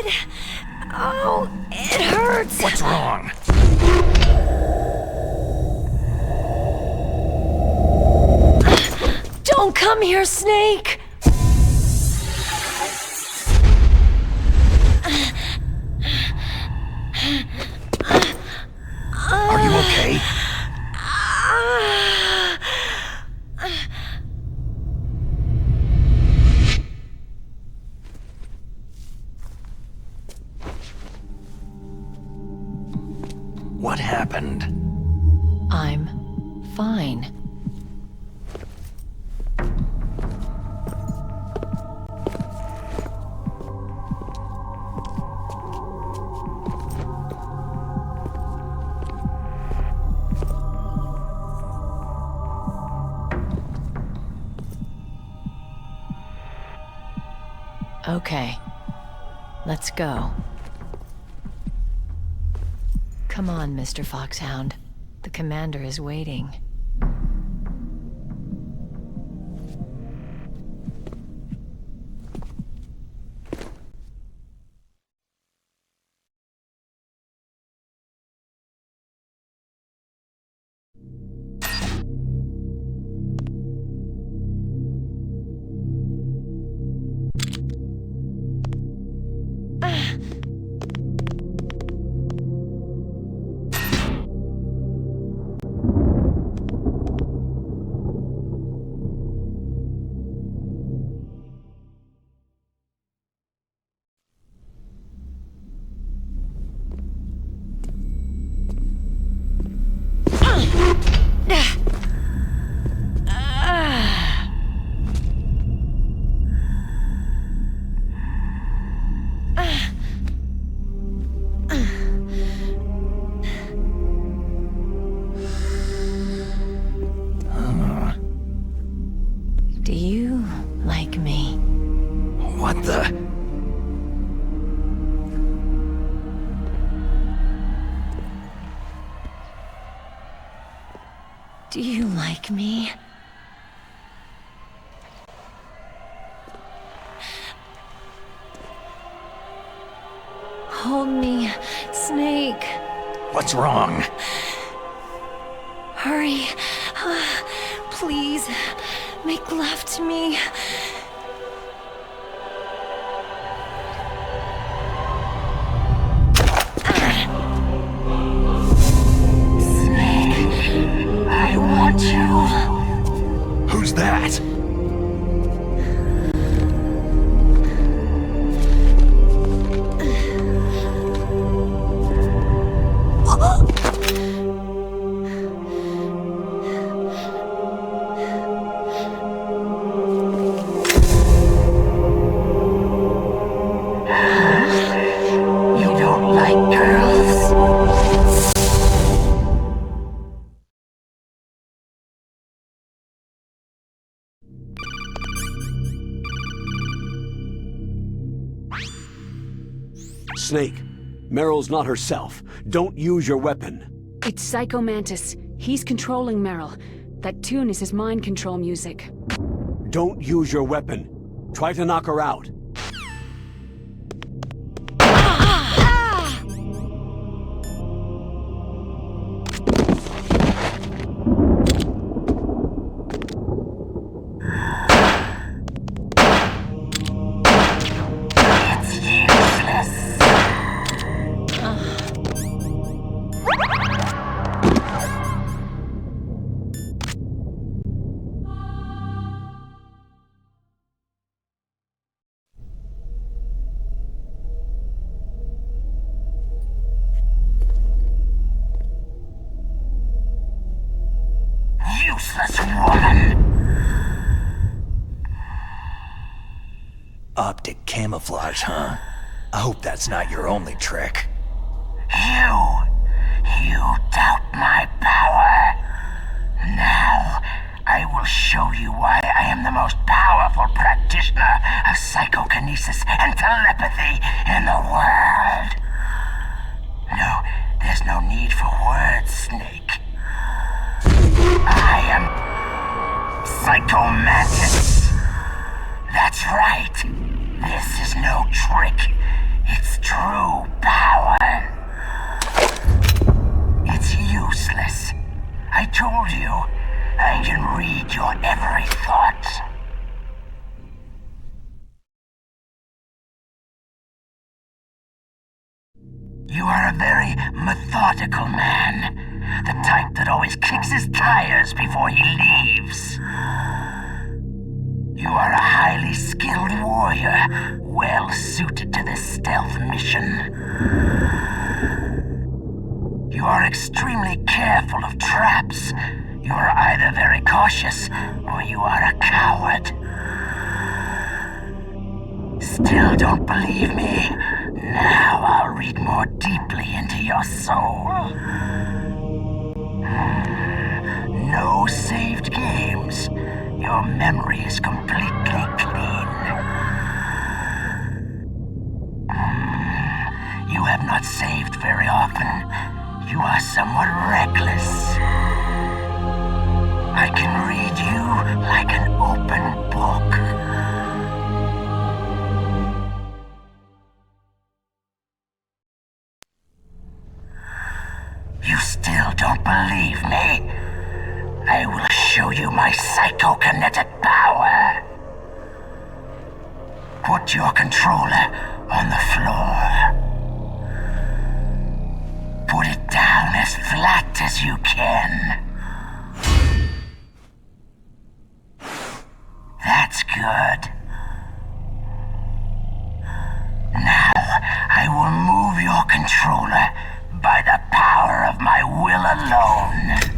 God! Oh, it hurts! What's wrong? Don't come here, Snake! Are you okay? What happened? I'm fine. Okay. Let's go. Come on, Mr. Foxhound. The commander is waiting. Do you like me? What the? Do you like me? Hold me, Snake. What's wrong? Hurry. Please, make love to me. Snake, I want you. Who's that? Snake, Meryl's not herself. Don't use your weapon. It's Psycho Mantis. He's controlling Meryl. That tune is his mind control music. Don't use your weapon. Try to knock her out. Useless woman! Optic camouflage, huh? I hope that's not your only trick. You doubt my power. Now, I will show you why I am the most powerful practitioner of psychokinesis and telepathy in the world. No, there's no need for words, Snake. I am Psycho Mantis. That's right. This is no trick. its true power. It's useless. I told you, I can read your every thought. You are a very methodical man. The type that always kicks his tires before he leaves. You are a highly skilled warrior, well suited to this stealth mission. You are extremely careful of traps. You are either very cautious, or you are a coward. Still don't believe me? Now I'll read more deeply into your soul. No saved games. Your memory is completely clean. You have not saved very often. You are somewhat reckless. I can read you like an open book. You still don't believe me? I will show you my psychokinetic power. Put your controller on the floor. Put it down as flat as you can. That's good. Now, I will move your controller by the power of my will alone.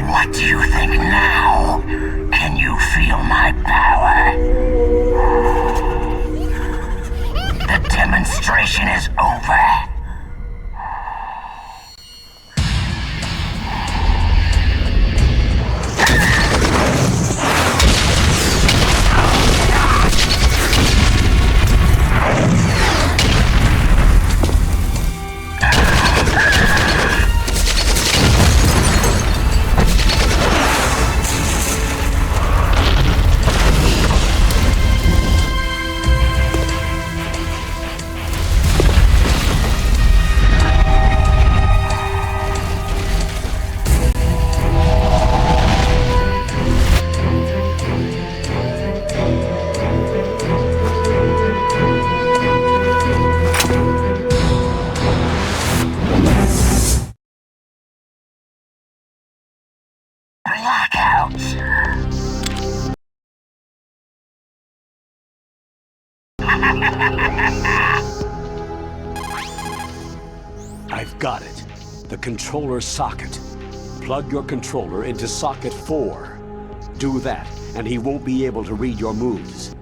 What do you think now? Can you feel my power? The demonstration is over. I've got it. The controller socket. Plug your controller into socket 4. Do that, and he won't be able to read your moves.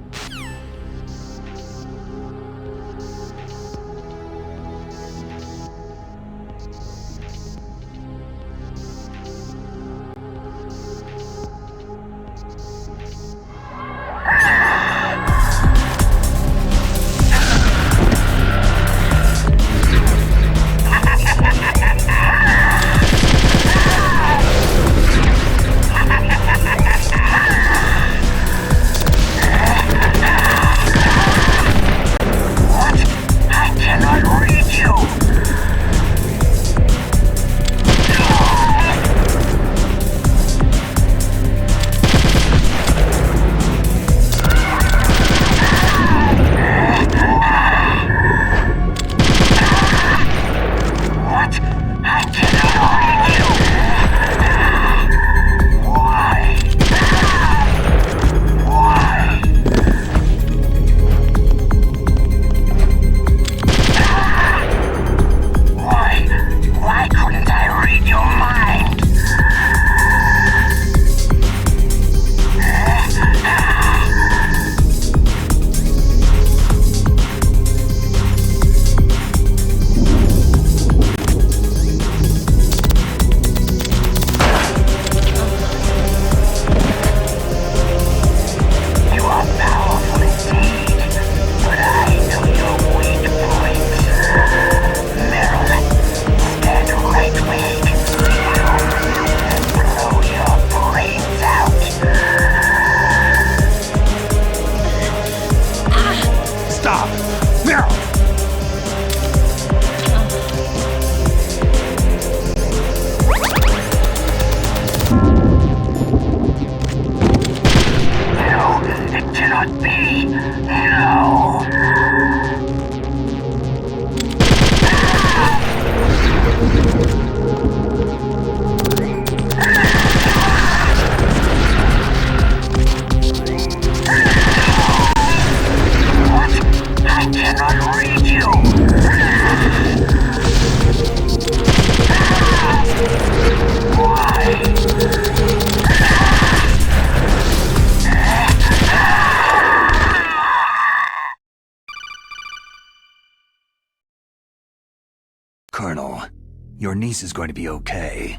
Your niece is going to be okay.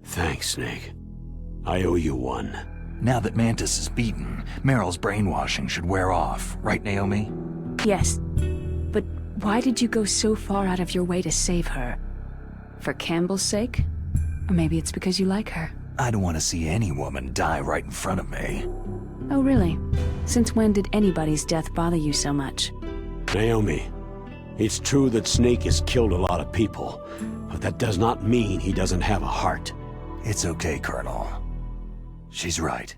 Thanks, Snake. I owe you one. Now that Mantis is beaten, Meryl's brainwashing should wear off, right, Naomi? Yes. But why did you go so far out of your way to save her? For Campbell's sake? Or maybe it's because you like her? I don't want to see any woman die right in front of me. Oh, really? Since when did anybody's death bother you so much? Naomi, it's true that Snake has killed a lot of people, but that does not mean he doesn't have a heart. It's okay, Colonel. She's right.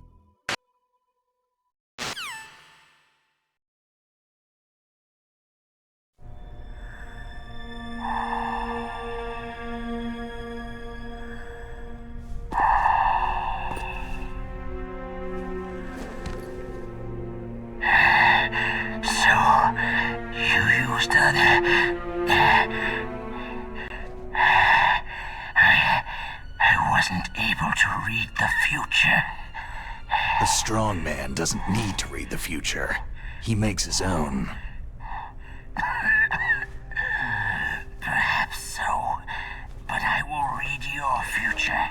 I wasn't able to read the future. A strong man doesn't need to read the future. He makes his own. Perhaps so, but I will read your future.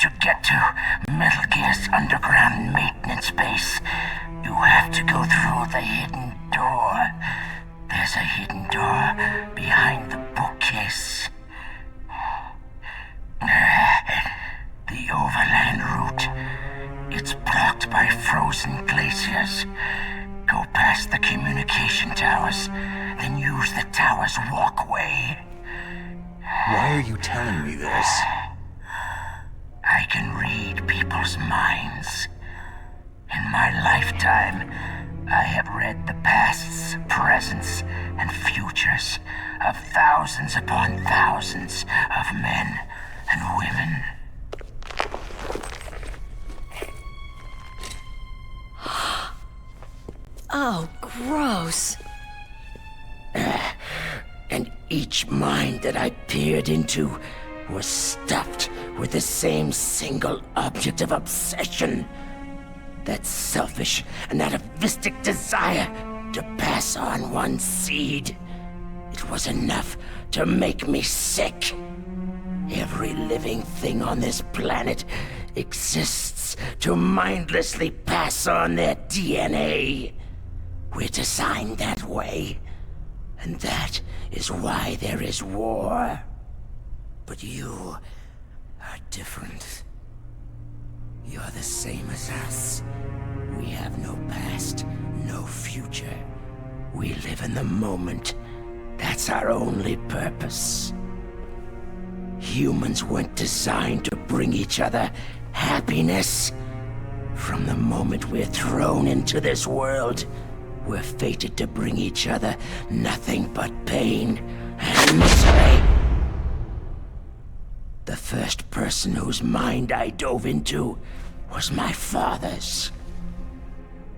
To get to Metal Gear's underground maintenance base, you have to go through the hidden door. There's a hidden door behind the bookcase. The overland route. It's blocked by frozen glaciers. Go past the communication towers, then use the tower's walkway. Why are you telling me this? I can read people's minds. In my lifetime, I have read the pasts, presents, and futures of thousands upon thousands of men and women. Oh, gross. And each mind that I peered into was stuffed with the same single object of obsession. That selfish and atavistic desire to pass on one seed. It was enough to make me sick. Every living thing on this planet exists to mindlessly pass on their DNA. We're designed that way, and that is why there is war. But you are different. You're the same as us. We have no past, no future. We live in the moment. That's our only purpose. Humans weren't designed to bring each other happiness. From the moment we're thrown into this world, we're fated to bring each other nothing but pain and misery. The first person whose mind I dove into was my father's.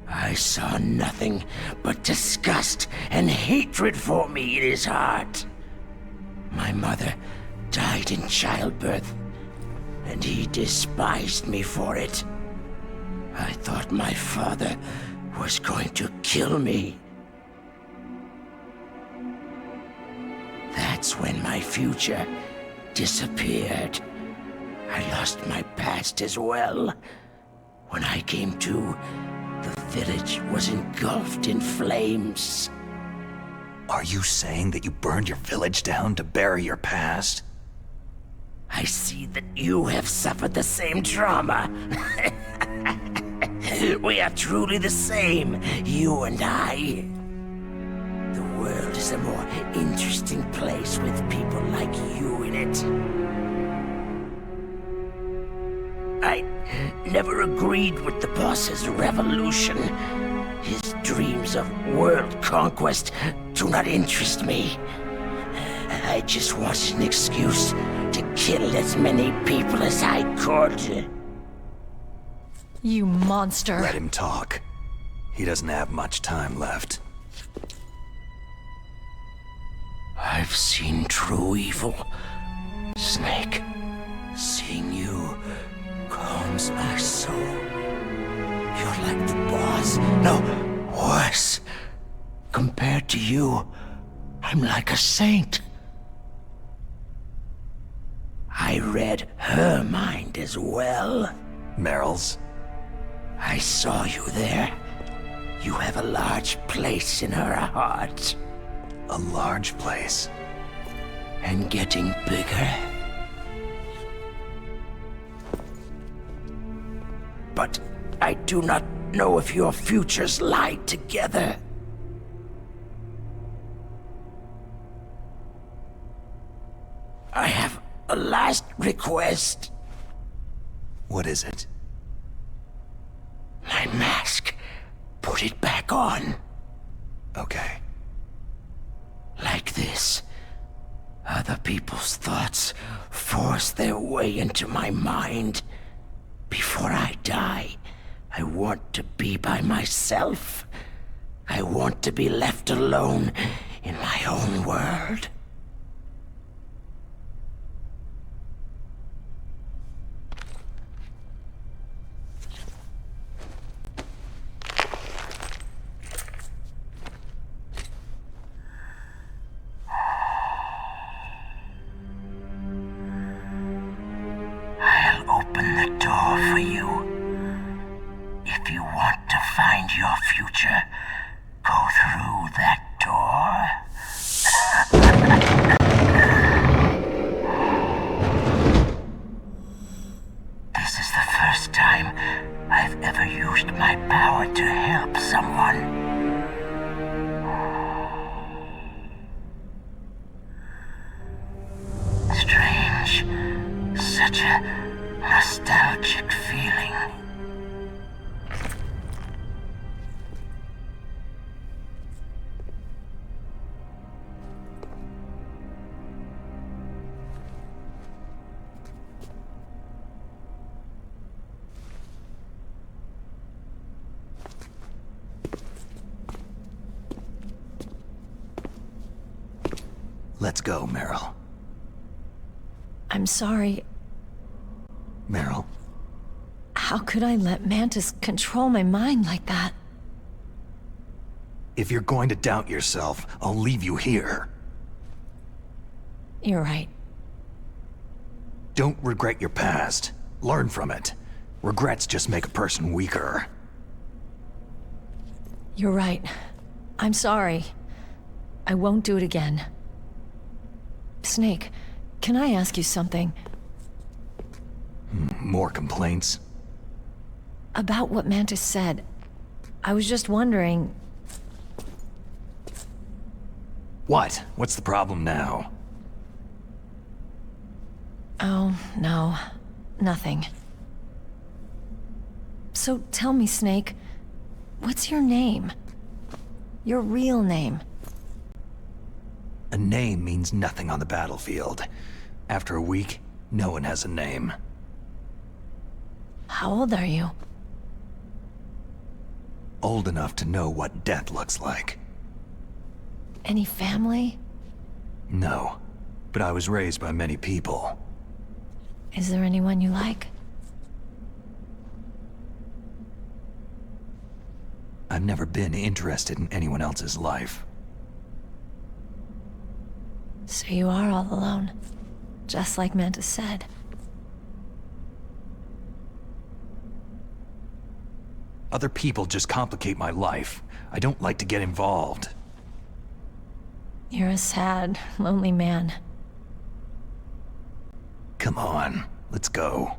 I saw nothing but disgust and hatred for me in his heart. My mother died in childbirth, and he despised me for it. I thought my father was going to kill me. That's when my future disappeared. I lost my past as well. When I came to, the village was engulfed in flames. Are you saying that you burned your village down to bury your past? I see that you have suffered the same trauma. We are truly the same, you and I. The world is a more interesting place with people like you in it. I never agreed with the boss's revolution. His dreams of world conquest do not interest me. I just wanted an excuse to kill as many people as I could. You monster. Let him talk. He doesn't have much time left. I've seen true evil. Snake, seeing you calms my soul. You're like the boss. No, worse. Compared to you, I'm I'm like a saint. I read her mind as well. Meryl's? I saw you there. You have a large place in her heart. A large place? And getting bigger. But I do not know if your futures lie together. I have a last request. What is it? My mask. Put it back on. Okay. Like this. Other people's thoughts force their way into my mind. Before I die, I want to be by myself. I want to be left alone in my own world. I'll open the door for you. If you want to find your future, go through that door. This is the first time I've ever used my power to help someone. Strange. Such a nostalgic feeling. Let's go, Meryl. I'm sorry. Meryl? How could I let Mantis control my mind like that? If you're going to doubt yourself, I'll leave you here. You're right. Don't regret your past. Learn from it. Regrets just make a person weaker. You're right. I'm sorry. I won't do it again. Snake, can I ask you something? More complaints? About what Mantis said. I was just wondering... What? What's the problem now? Oh, no. Nothing. So tell me, Snake, what's your name? Your real name? A name means nothing on the battlefield. After a week, no one has a name. How old are you? Old enough to know what death looks like. Any family? No, but I was raised by many people. Is there anyone you like? I've never been interested in anyone else's life. So you are all alone, just like Mantis said. Other people just complicate my life. I don't like to get involved. You're a sad, lonely man. Come on, let's go.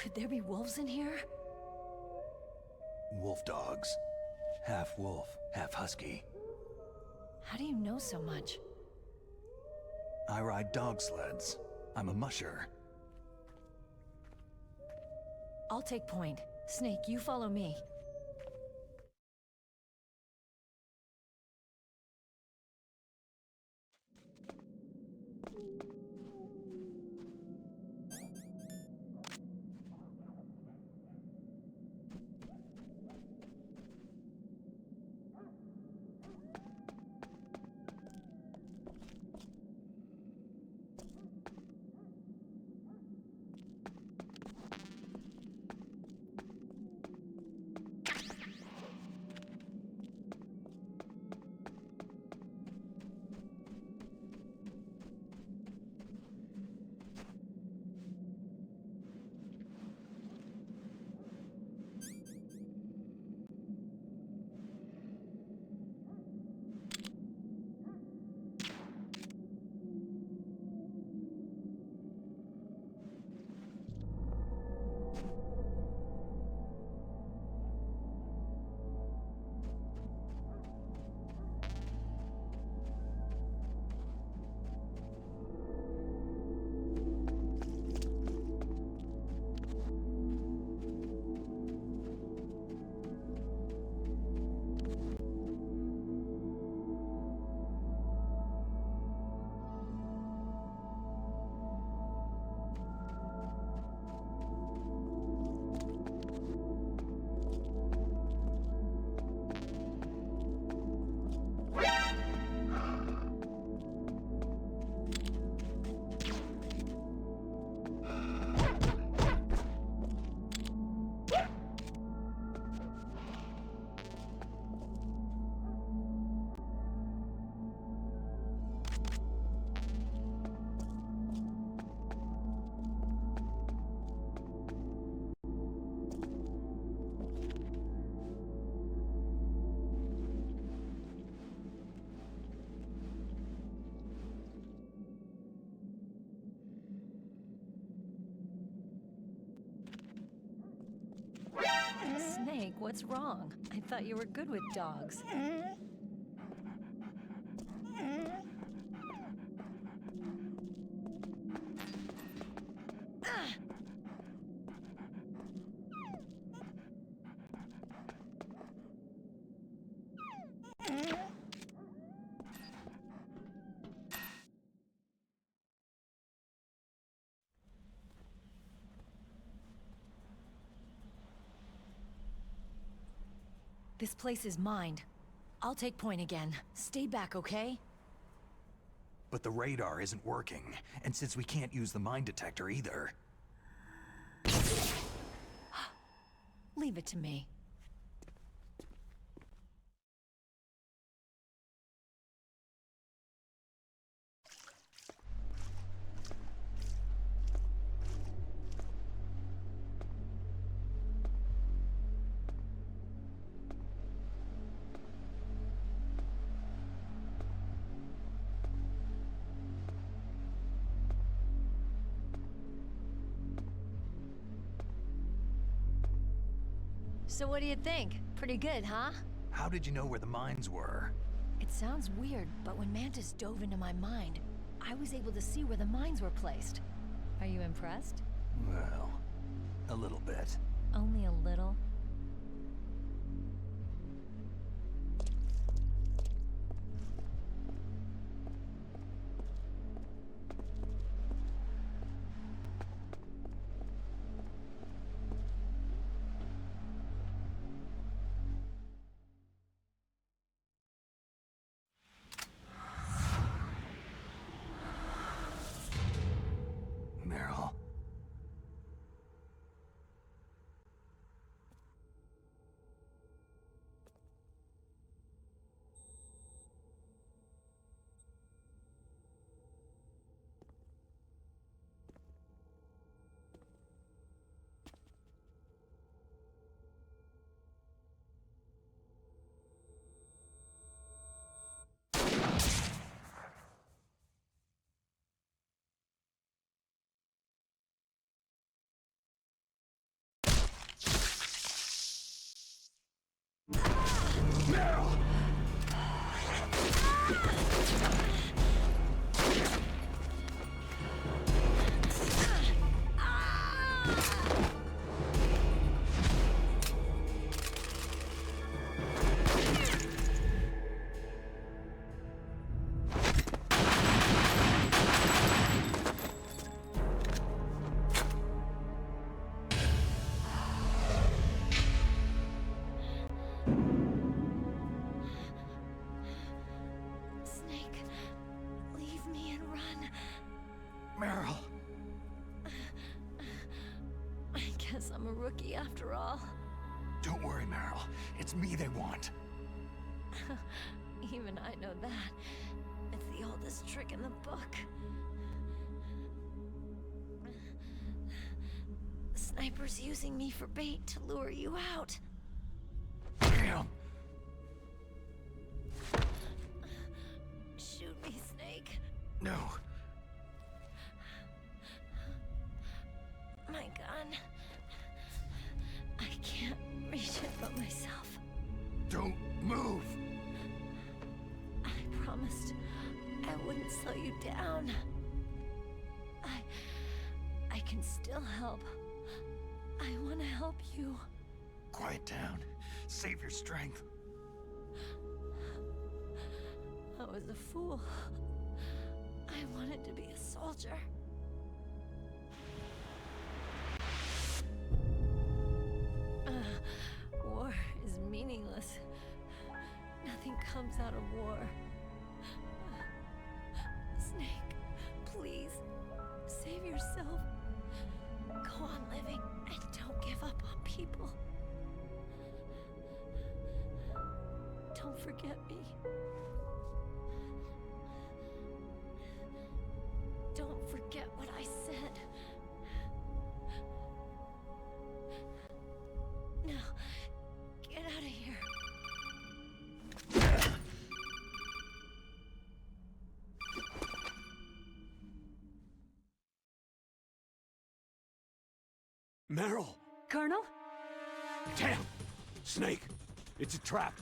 Could there be wolves in here? Wolf dogs. Half wolf, half husky. How do you know so much? I ride dog sleds. I'm a musher. I'll take point. Snake, you follow me. Snake, what's wrong? I thought you were good with dogs. This place is mined. I'll take point again. Stay back, okay? But the radar isn't working, and since we can't use the mine detector either... Leave it to me. So what do you think? Pretty good, huh? How did you know where the mines were? It sounds weird, but when Mantis dove into my mind, I was able to see where the mines were placed. Are you impressed? Well, a little bit. Only a little? I'm a rookie after all. Don't worry, Meryl. It's me they want. Even I know that. It's the oldest trick in the book. The sniper's using me for bait to lure you out. Damn! Shoot me, Snake. No. My gun. I can't reach it but myself. Don't move! I promised I wouldn't slow you down. I can still help. I want to help you. Quiet down. Save your strength. I was a fool. I wanted to be a soldier. War is meaningless. Nothing comes out of war. Snake, please, save yourself. Go on living and don't give up on people. Don't forget me. Don't forget what I said. Now, get out of here. Meryl! Colonel? Damn! Snake! It's a trap.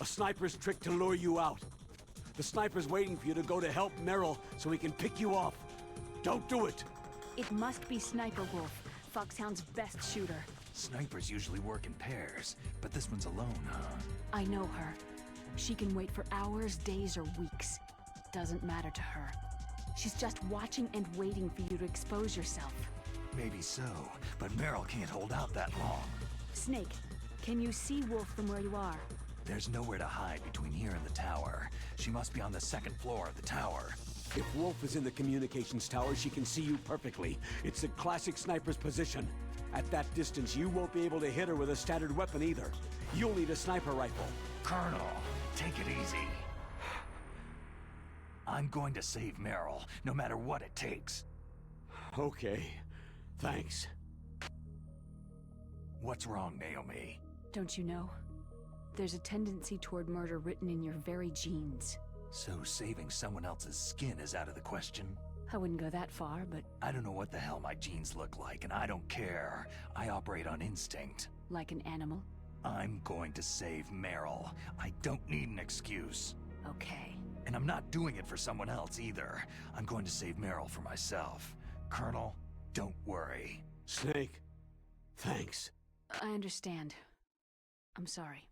A sniper's trick to lure you out. The sniper's waiting for you to go to help Meryl so he can pick you off. Don't do it! It must be Sniper Wolf, Foxhound's best shooter. Snipers usually work in pairs, but this one's alone, huh? I know her. She can wait for hours, days, or weeks. Doesn't matter to her. She's just watching and waiting for you to expose yourself. Maybe so, but Meryl can't hold out that long. Snake, can you see Wolf from where you are? There's nowhere to hide between here and the tower. She must be on the second floor of the tower. If Wolf is in the communications tower, she can see you perfectly. It's the classic sniper's position. At that distance, you won't be able to hit her with a standard weapon either. You'll need a sniper rifle. Colonel, take it easy. I'm going to save Meryl, no matter what it takes. Okay. Thanks. What's wrong, Naomi? Don't you know? There's a tendency toward murder written in your very genes. So saving someone else's skin is out of the question? I wouldn't go that far, but... I don't know what the hell my genes look like, and I don't care. I operate on instinct. Like an animal? I'm going to save Meryl. I don't need an excuse. Okay. And I'm not doing it for someone else either. I'm going to save Meryl for myself. Colonel, don't worry. Snake, thanks. I understand. I'm sorry.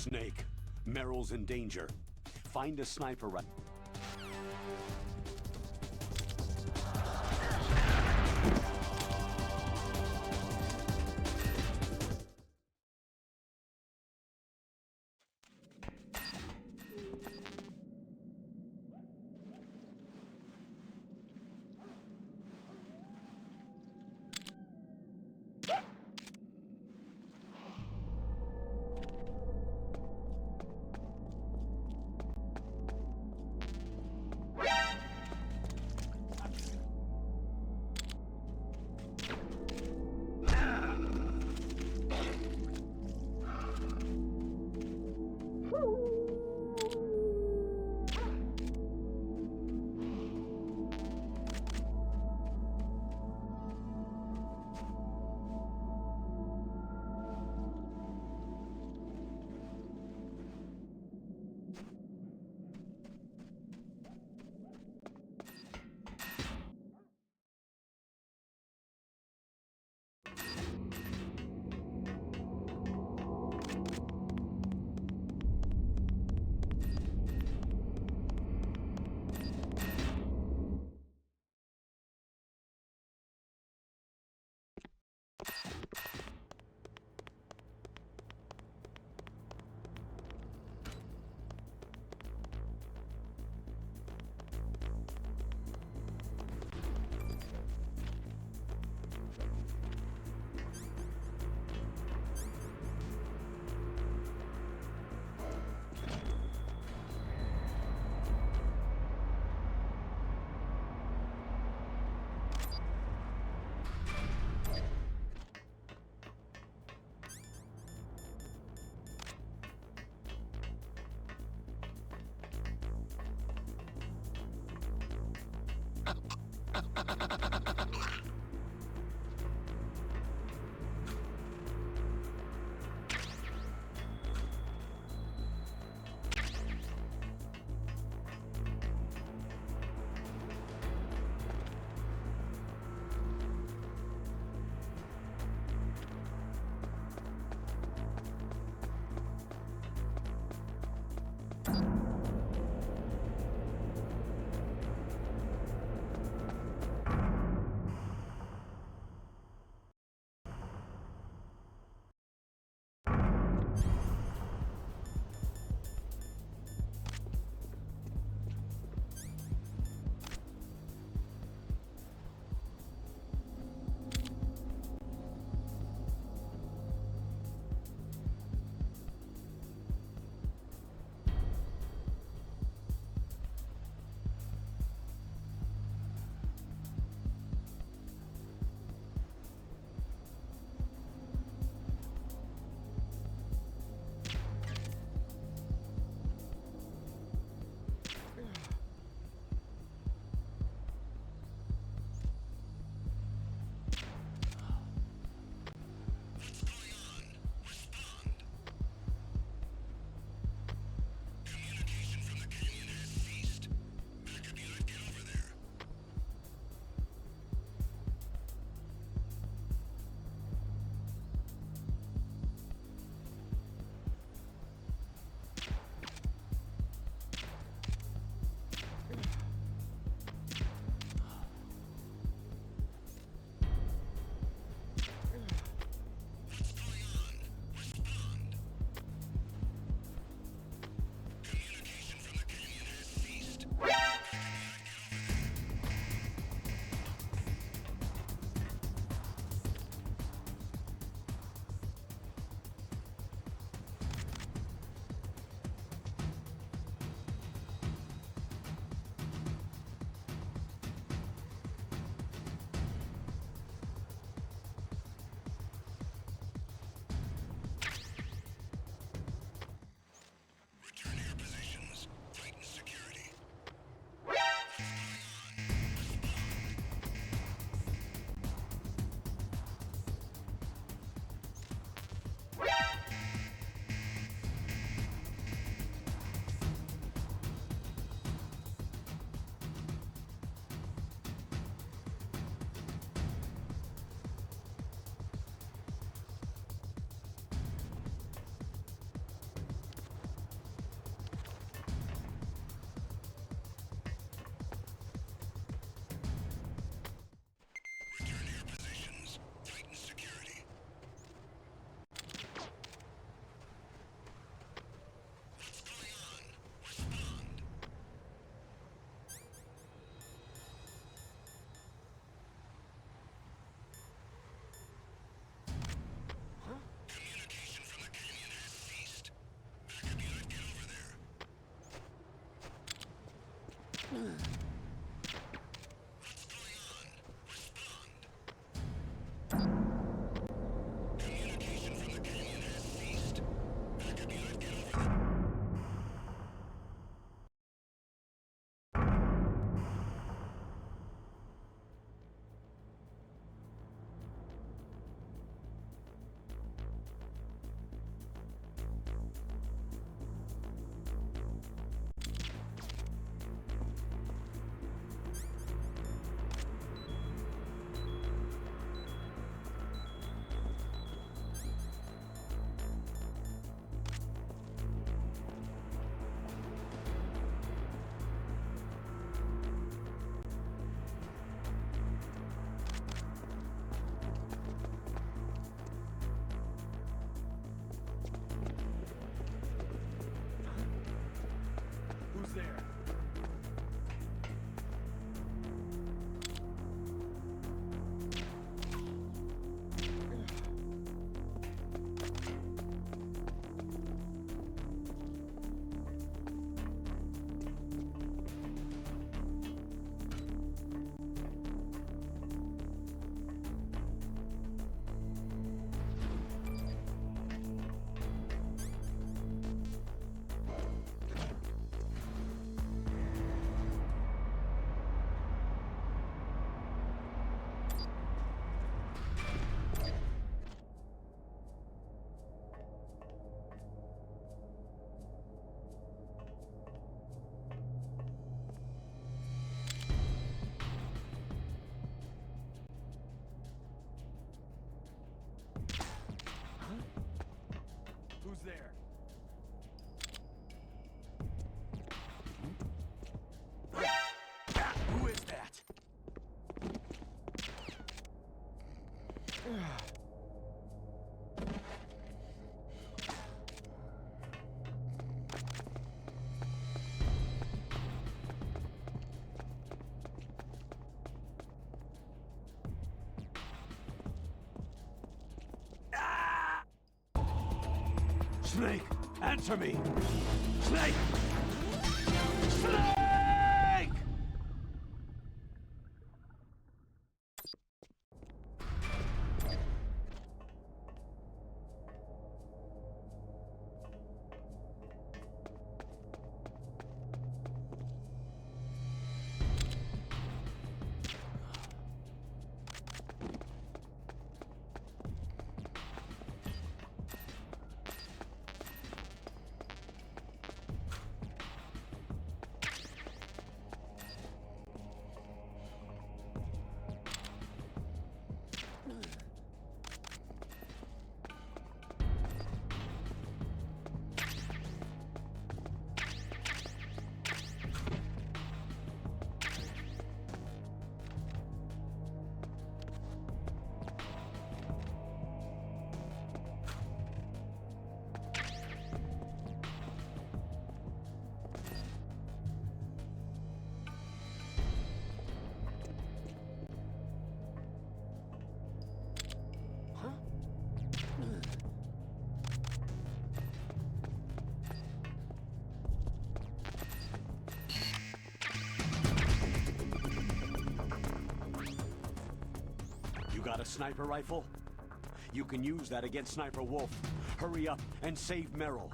Snake, Meryl's in danger. Find a sniper right... Snake, answer me! Snake! Snake! You got a sniper rifle? You can use that against Sniper Wolf. Hurry up and save Merrill.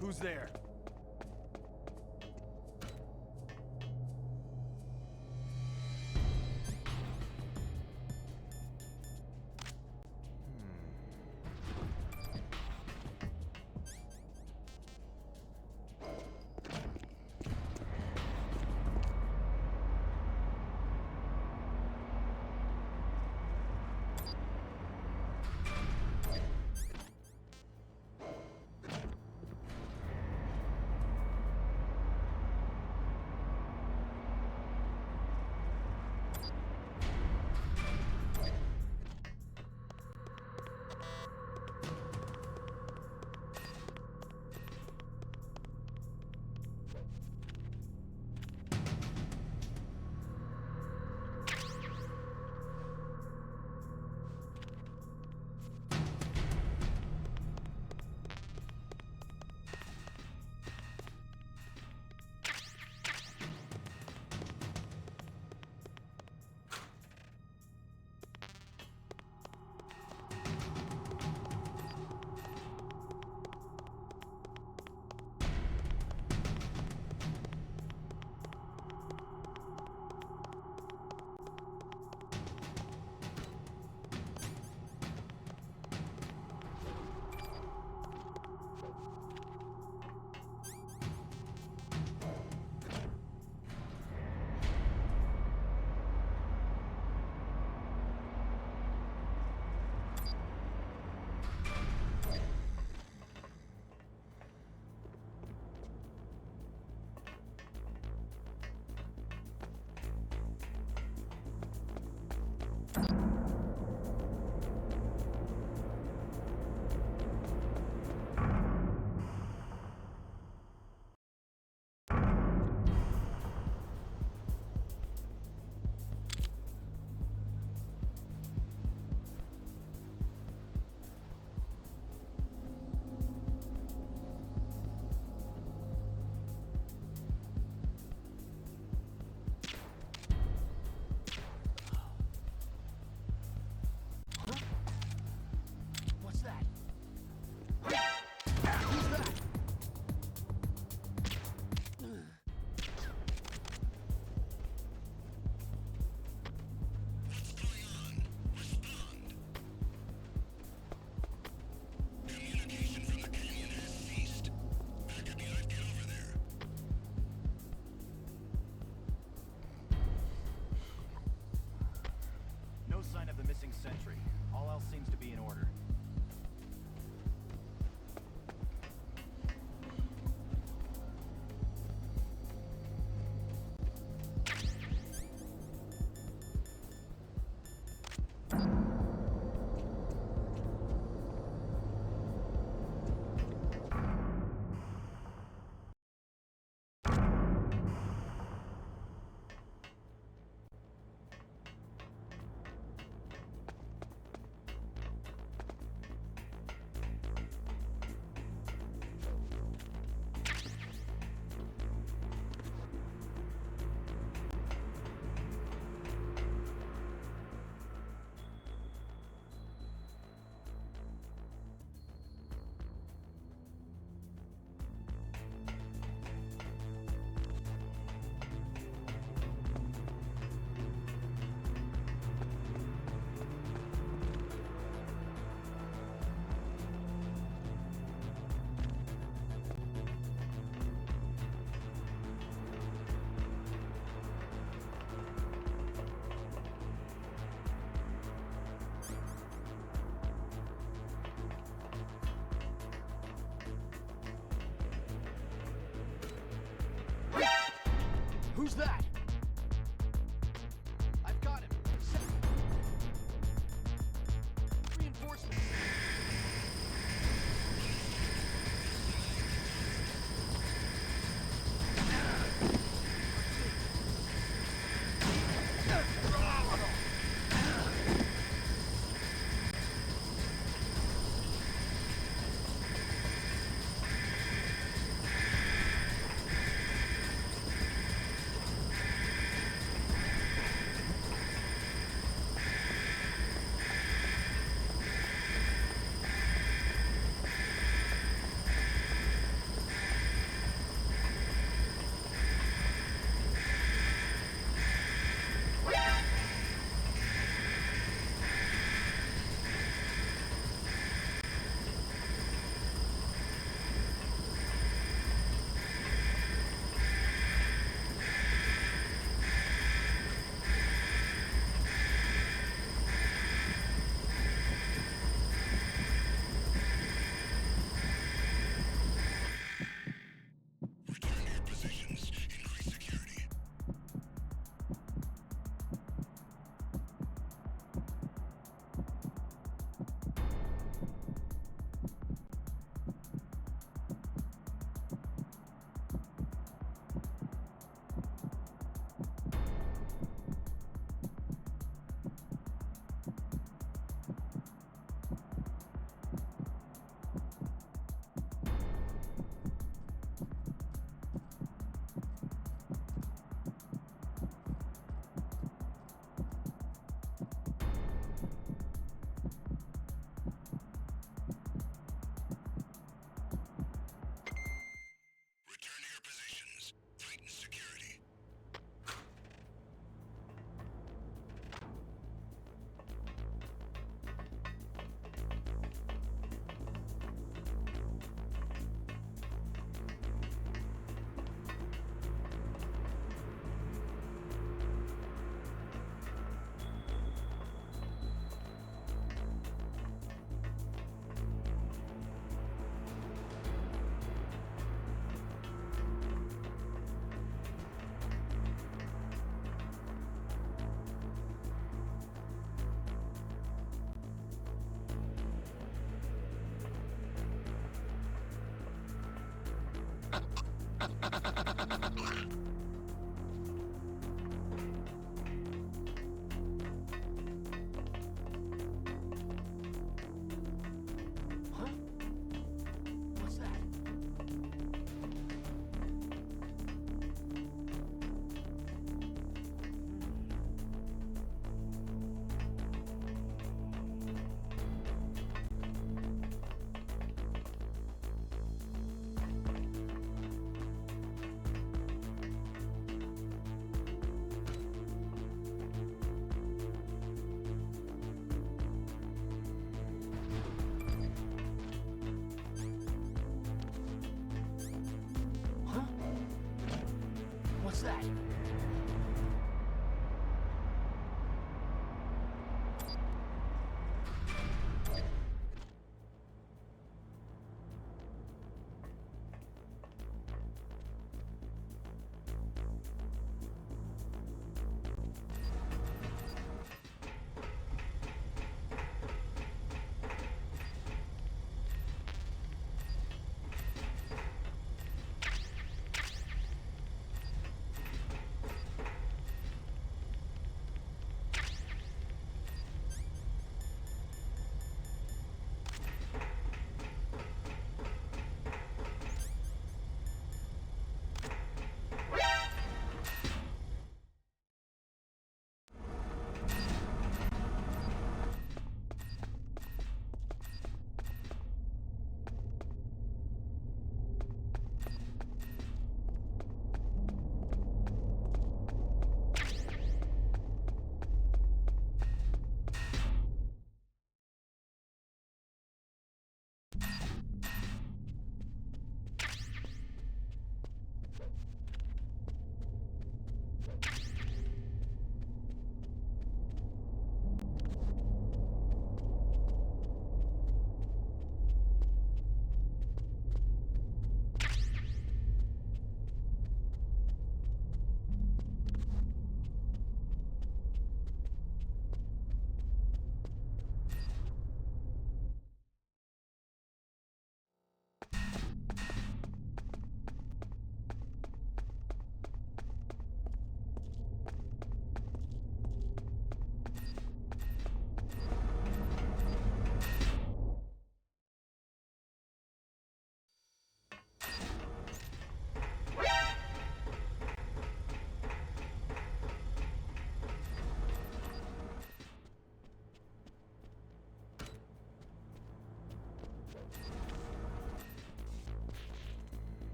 Who's there? Who's that? I've got him. Reinforcements.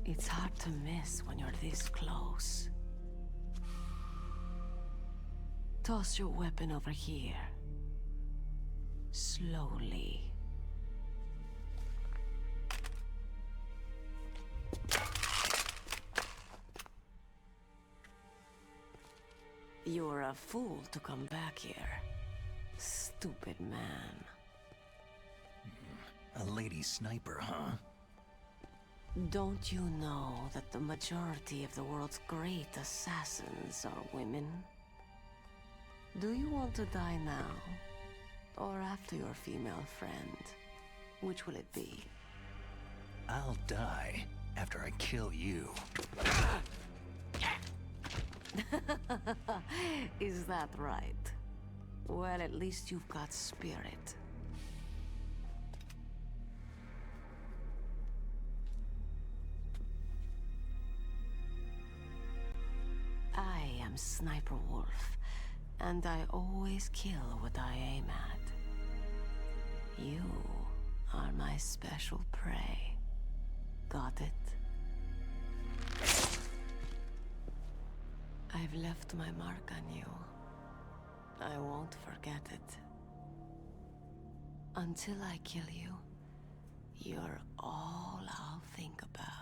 It's hard to miss when you're this close. Toss your weapon over here. Slowly. You're a fool to come back here. Stupid man. A lady sniper, huh? Don't you know that the majority of the world's great assassins are women? Do you want to die now? Or after your female friend? Which will it be? I'll die after I kill you. Is that right? Well, at least you've got spirit. I am Sniper Wolf, and I always kill what I aim at. You are my special prey. Got it? I've left my mark on you. I won't forget it. Until I kill you, you're all I'll think about.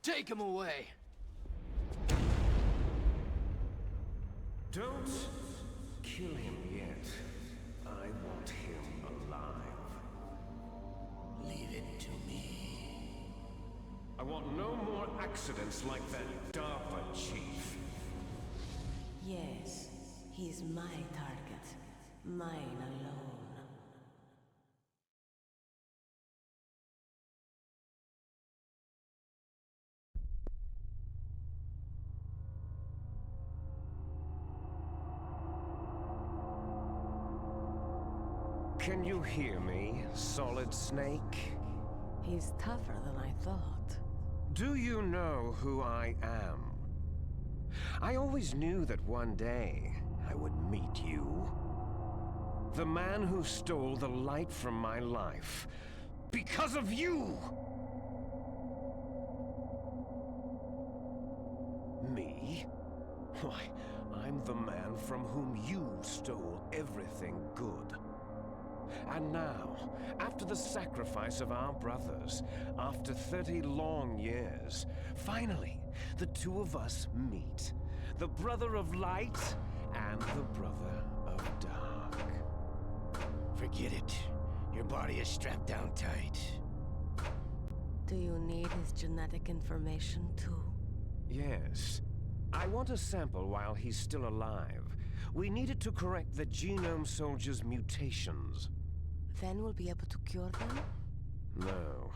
Take him away! Don't kill him yet. I want him alive. Leave it to me. I want no more accidents like that DARPA chief. Yes, he's my target. Mine alone. Can you hear me, Solid Snake? He's tougher than I thought. Do you know who I am? I always knew that one day I would meet you. The man who stole the light from my life. Because of you! Me? Why, I'm the man from whom you stole everything good. And now, after the sacrifice of our brothers, after 30 long years, finally, the two of us meet. The brother of light and the brother of dark. Forget it. Your body is strapped down tight. Do you need his genetic information too? Yes. I want a sample while he's still alive. We need it to correct the Genome Soldier's mutations. Then we'll be able to cure them? No.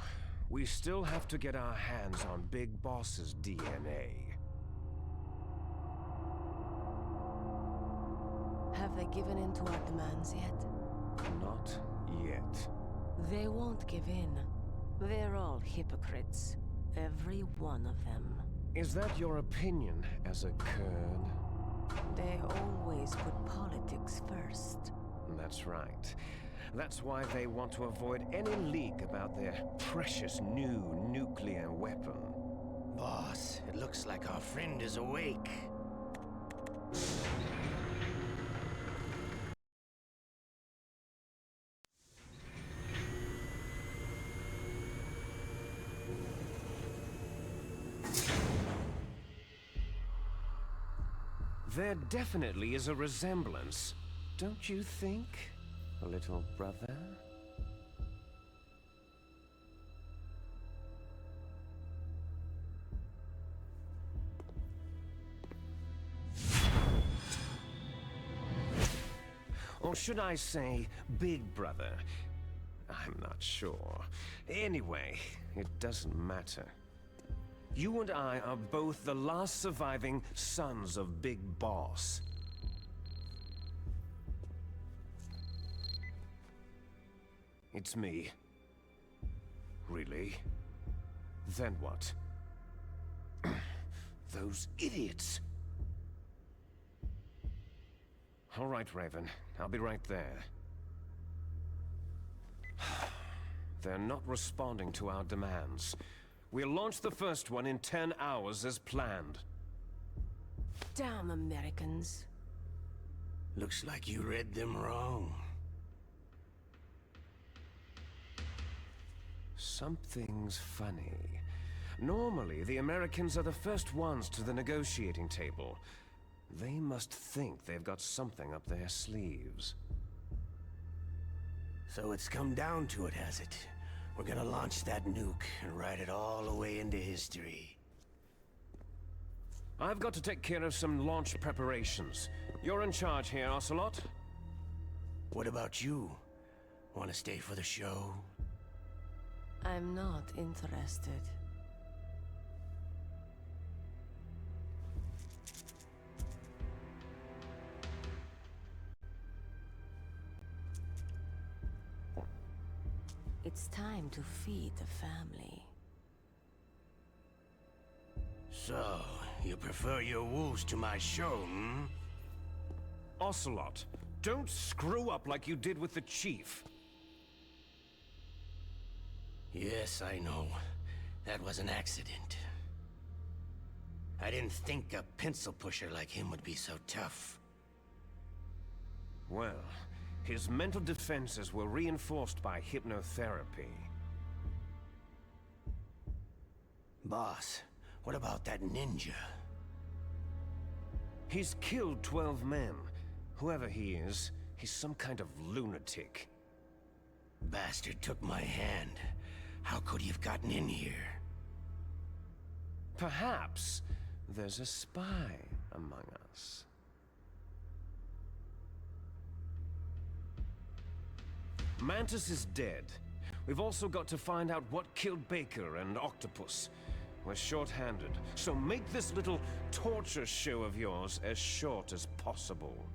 We still have to get our hands on Big Boss's DNA. Have they given in to our demands yet? Not yet. They won't give in. They're all hypocrites. Every one of them. Is that your opinion as a Kurd? They always put politics first. That's right. That's why they want to avoid any leak about their precious new nuclear weapon. Boss, it looks like our friend is awake. There definitely is a resemblance, don't you think, little brother? Or should I say, big brother? I'm not sure. Anyway, it doesn't matter. You and I are both the last surviving sons of Big Boss. It's me. Really? Then what? Those idiots! All right, Raven. I'll be right there. They're not responding to our demands. We'll launch the first one in 10 hours as planned. Damn Americans. Looks like you read them wrong. Something's funny. Normally, the Americans are the first ones to the negotiating table. They must think they've got something up their sleeves. So it's come down to it, has it? We're gonna launch that nuke and ride it all away into history. I've got to take care of some launch preparations. You're in charge here, Ocelot. What about you? Want to stay for the show? I'm not interested. It's time to feed the family. So, you prefer your wolves to my show, hmm? Ocelot, don't screw up like you did with the Chief. Yes, I know. That was an accident. I didn't think a pencil pusher like him would be so tough. Well, his mental defenses were reinforced by hypnotherapy. Boss, what about that ninja? He's killed 12 men. Whoever he is, he's some kind of lunatic. Bastard took my hand. How could he have gotten in here? Perhaps there's a spy among us. Mantis is dead. We've also got to find out what killed Baker and Octopus. We're short-handed, so make this little torture show of yours as short as possible.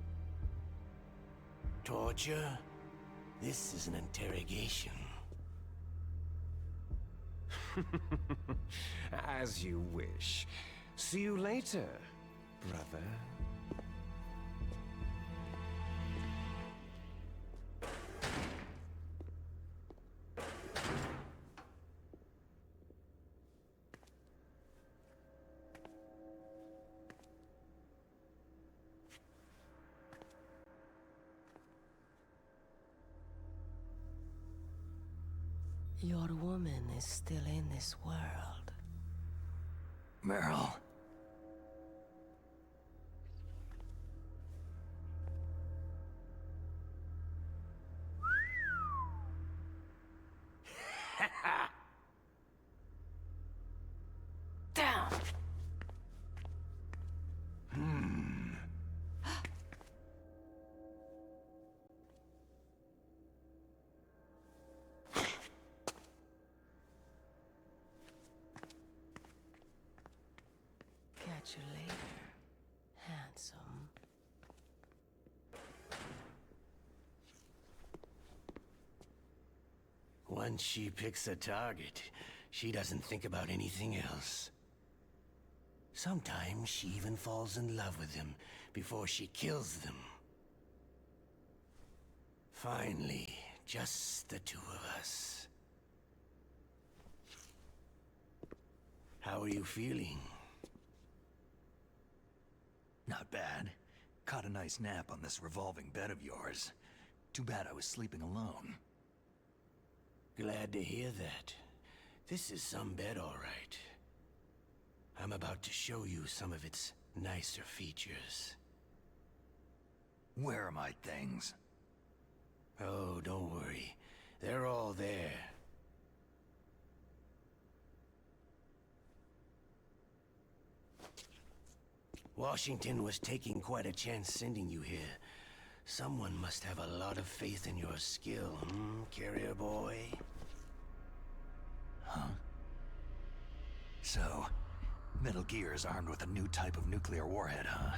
Torture? This is an interrogation. As you wish. See you later, brother. Your woman is still in this world. Meryl. Down! Catch you later, handsome. Once she picks a target, she doesn't think about anything else. Sometimes she even falls in love with them before she kills them. Finally, just the two of us. How are you feeling? Not bad. Caught a nice nap on this revolving bed of yours. Too bad I was sleeping alone. Glad to hear that. This is some bed, all right. I'm about to show you some of its nicer features. Where are my things? Oh, don't worry. They're all there. Washington was taking quite a chance sending you here. Someone must have a lot of faith in your skill, carrier boy? Huh? So, Metal Gear is armed with a new type of nuclear warhead, huh?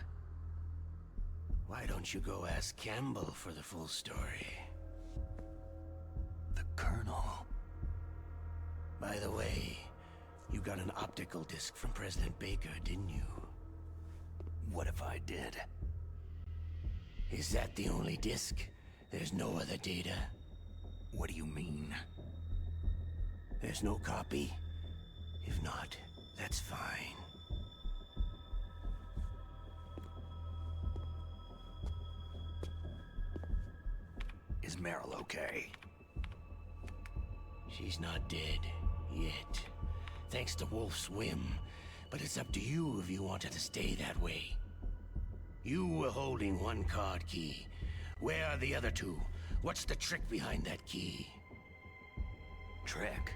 Why don't you go ask Campbell for the full story? The Colonel. By the way, you got an optical disc from President Baker, didn't you? What if I did? Is that the only disc? There's no other data? What do you mean? There's no copy? If not, that's fine. Is Meryl okay? She's not dead, yet. Thanks to Wolf's whim. But it's up to you if you want her to stay that way. You were holding one card key. Where are the other two? What's the trick behind that key? Trick?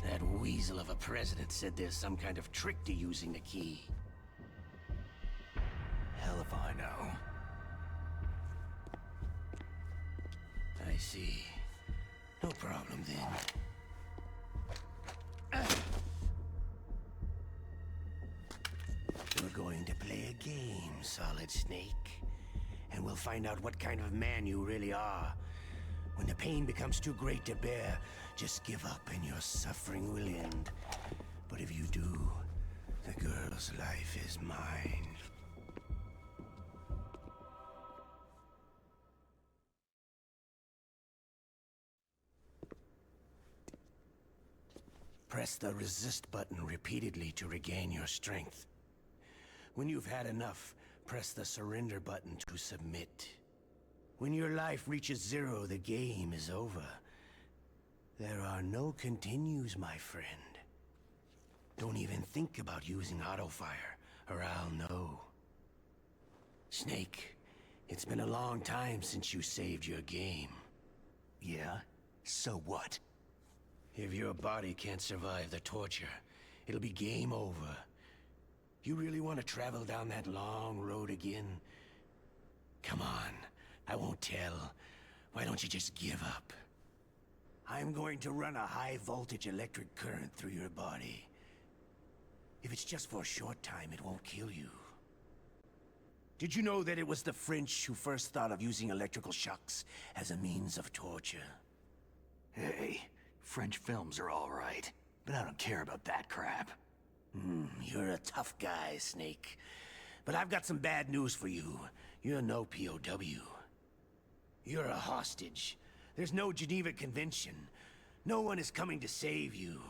That weasel of a president said there's some kind of trick to using the key. Hell if I know. I see. No problem then. We're going to play a game, Solid Snake. And we'll find out what kind of man you really are. When the pain becomes too great to bear, just give up and your suffering will end. But if you do, the girl's life is mine. Press the resist button repeatedly to regain your strength. When you've had enough, press the surrender button to submit. When your life reaches 0, the game is over. There are no continues, my friend. Don't even think about using auto-fire, or I'll know. Snake, it's been a long time since you saved your game. Yeah? So what? If your body can't survive the torture, it'll be game over. You really want to travel down that long road again? Come on, I won't tell. Why don't you just give up? I'm going to run a high-voltage electric current through your body. If it's just for a short time, it won't kill you. Did you know that it was the French who first thought of using electrical shocks as a means of torture? Hey, French films are all right, but I don't care about that crap. You're a tough guy, Snake. But I've got some bad news for you. You're no POW. You're a hostage. There's no Geneva Convention. No one is coming to save you.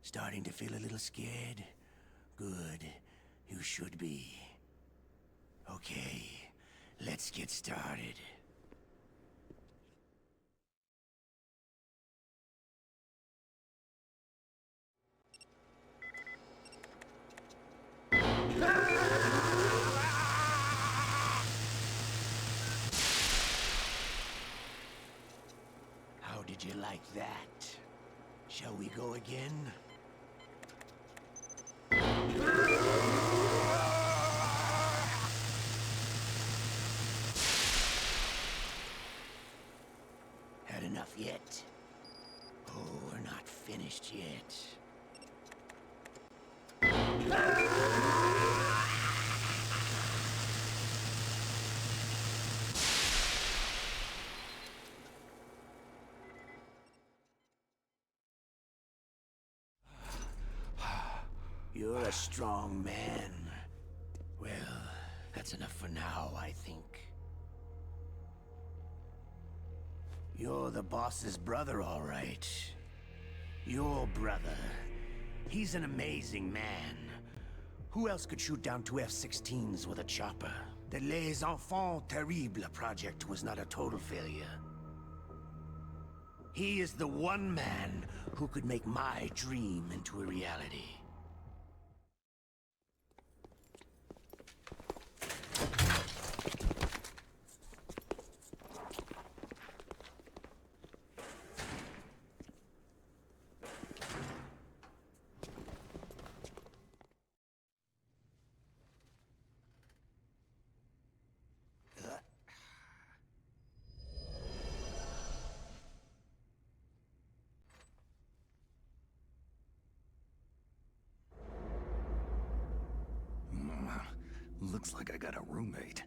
Starting to feel a little scared? Good. You should be. Okay, let's get started. How did you like that? Shall we go again? Had enough yet? Oh, we're not finished yet. You're a strong man. Well, that's enough for now, I think. You're the boss's brother, all right. Your brother. He's an amazing man. Who else could shoot down 2 F-16s with a chopper? The Les Enfants Terribles project was not a total failure. He is the one man who could make my dream into a reality. Looks like I got a roommate.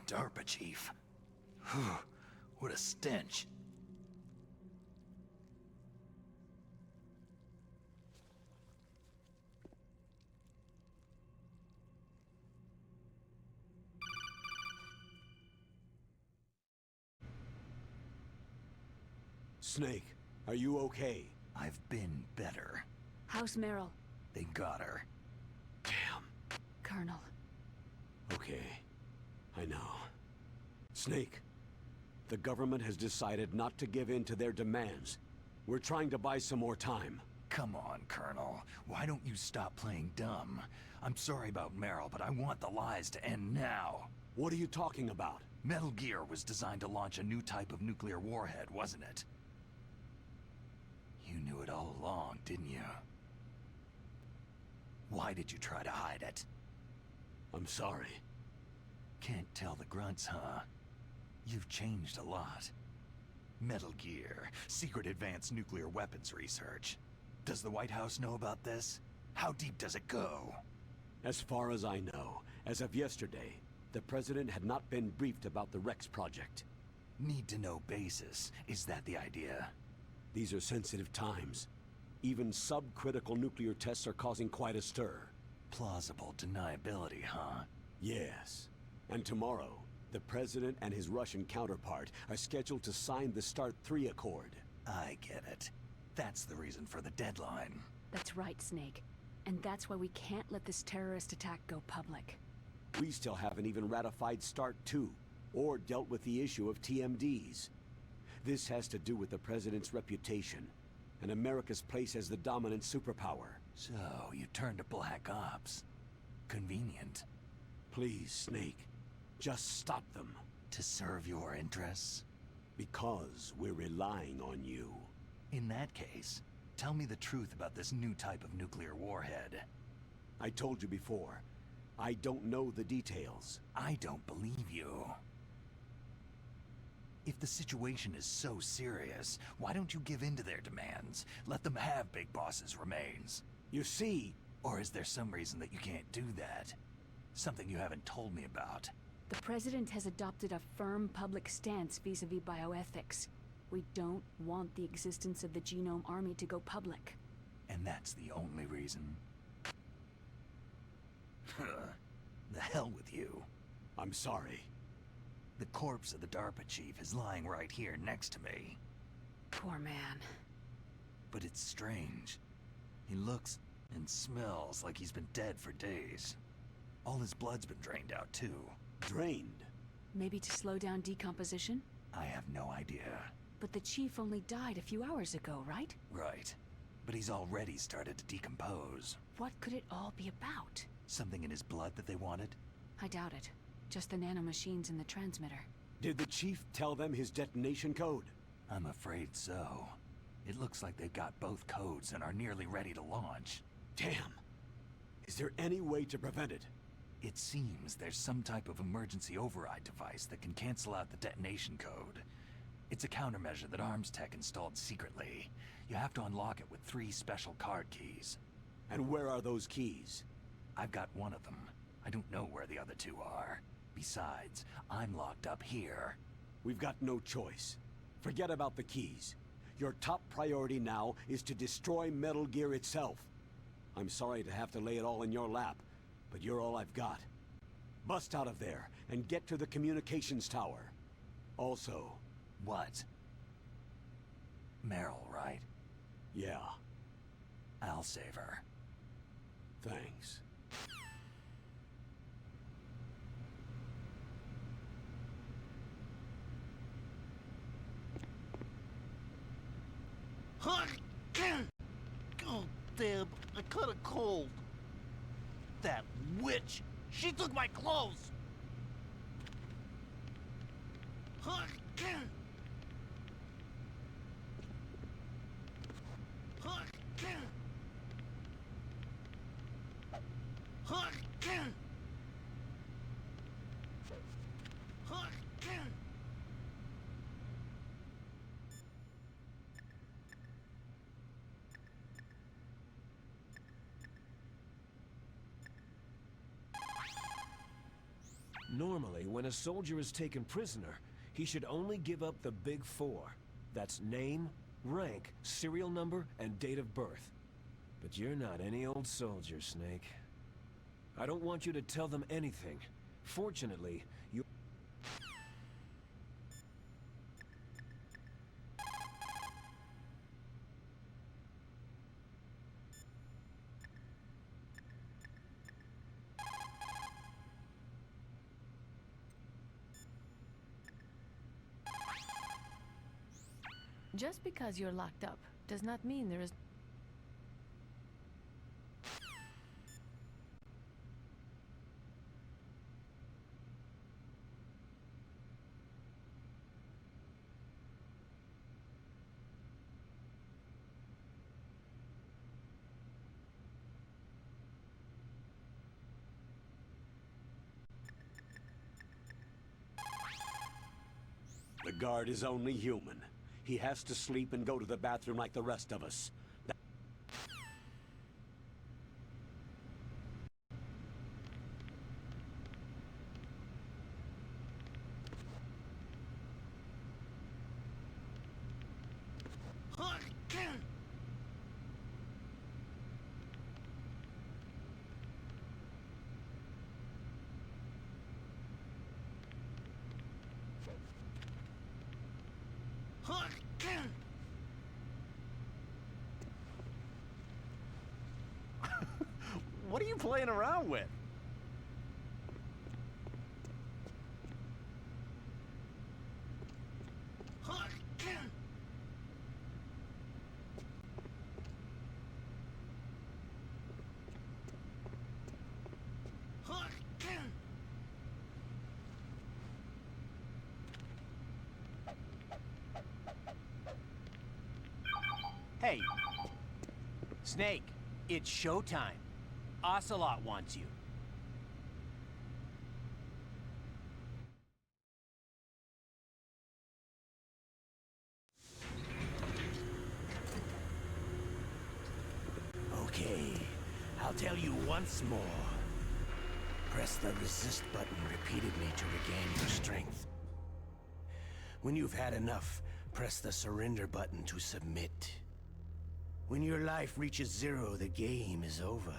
DARPA chief. What a stench. Snake, are you okay? I've been better. How's Meryl? They got her. Damn. Colonel. Okay. I know. Snake, the government has decided not to give in to their demands. We're trying to buy some more time. Come on, Colonel. Why don't you stop playing dumb? I'm sorry about Meryl, but I want the lies to end now. What are you talking about? Metal Gear was designed to launch a new type of nuclear warhead, wasn't it? You knew it all along, didn't you? Why did you try to hide it? I'm sorry. Can't tell the grunts, huh? You've changed a lot. Metal Gear, secret advanced nuclear weapons research. Does the White House know about this? How deep does it go? As far as I know, as of yesterday, the President had not been briefed about the Rex project. Need-to-know basis. Is that the idea? These are sensitive times. Even subcritical nuclear tests are causing quite a stir. Plausible deniability, huh? Yes. And tomorrow, the President and his Russian counterpart are scheduled to sign the START 3 Accord. I get it. That's the reason for the deadline. That's right, Snake. And that's why we can't let this terrorist attack go public. We still haven't even ratified START 2, or dealt with the issue of TMDs. This has to do with the President's reputation, and America's place as the dominant superpower. So, you turned to Black Ops. Convenient. Please, Snake, just stop them. To serve your interests? Because we're relying on you. In that case, tell me the truth about this new type of nuclear warhead. I told you before, I don't know the details. I don't believe you. If the situation is so serious, why don't you give in to their demands? Let them have Big Boss's remains. You see... Or is there some reason that you can't do that? Something you haven't told me about. The President has adopted a firm public stance vis-a-vis bioethics. We don't want the existence of the Genome Army to go public. And that's the only reason? The hell with you. I'm sorry. The corpse of the DARPA chief is lying right here next to me. Poor man. But it's strange. He looks and smells like he's been dead for days. All his blood's been drained out, too. Drained? Maybe to slow down decomposition? I have no idea. But the chief only died a few hours ago, right? Right. But he's already started to decompose. What could it all be about? Something in his blood that they wanted? I doubt it. Just the nanomachines in the transmitter. Did the chief tell them his detonation code? I'm afraid so. It looks like they've got both codes and are nearly ready to launch. Damn! Is there any way to prevent it? It seems there's some type of emergency override device that can cancel out the detonation code. It's a countermeasure that Arms Tech installed secretly. You have to unlock it with 3 special card keys. And where are those keys? I've got one of them. I don't know where the other 2 are. Besides, I'm locked up here. We've got no choice. Forget about the keys. Your top priority now is to destroy Metal Gear itself. I'm sorry to have to lay it all in your lap, but you're all I've got. Bust out of there and get to the communications tower. Also... What? Meryl, right? Yeah. I'll save her. Thanks. Oh, damn, I caught a cold. That witch! She took my clothes! Normally, when a soldier is taken prisoner, he should only give up the big four. That's name, rank, serial number, and date of birth. But you're not any old soldier, Snake. I don't want you to tell them anything. Fortunately, you... Just because you're locked up does not mean there is... The guard is only human. He has to sleep and go to the bathroom like the rest of us. What are you playing around with? Hey, Snake, it's showtime. Ocelot wants you. Okay, I'll tell you once more. Press the resist button repeatedly to regain your strength. When you've had enough, press the surrender button to submit. When your life reaches 0, the game is over.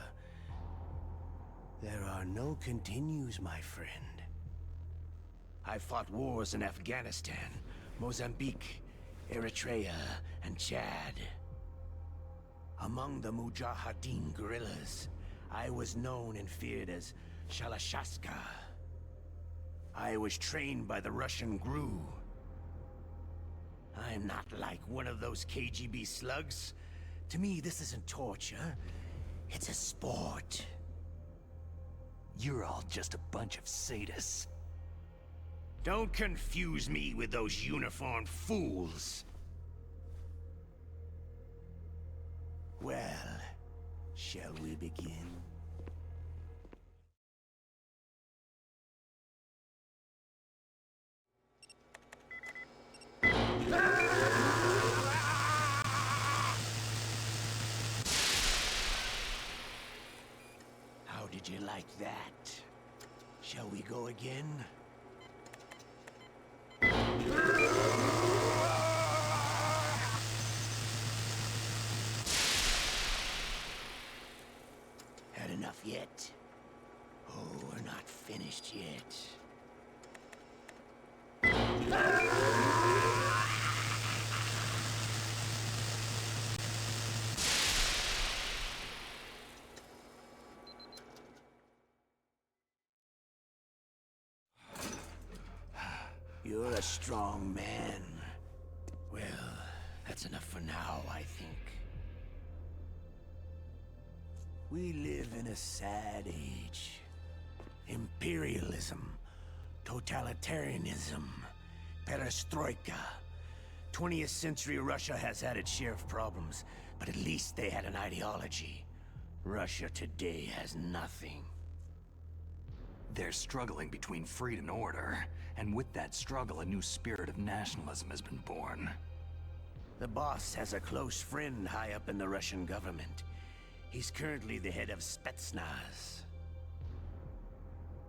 There are no continues, my friend. I fought wars in Afghanistan, Mozambique, Eritrea, and Chad. Among the Mujahideen guerrillas, I was known and feared as Shalashaska. I was trained by the Russian GRU. I'm not like one of those KGB slugs. To me, this isn't torture. It's a sport. You're all just a bunch of sadists. Don't confuse me with those uniformed fools. Well, shall we begin? How did you like that? Shall we go again? Had enough yet? Oh, we're not finished yet. You're a strong man. Well, that's enough for now, I think. We live in a sad age. Imperialism, totalitarianism, perestroika. 20th century Russia has had its share of problems, but at least they had an ideology. Russia today has nothing. They're struggling between freedom and order, and with that struggle, a new spirit of nationalism has been born. The boss has a close friend high up in the Russian government. He's currently the head of Spetsnaz.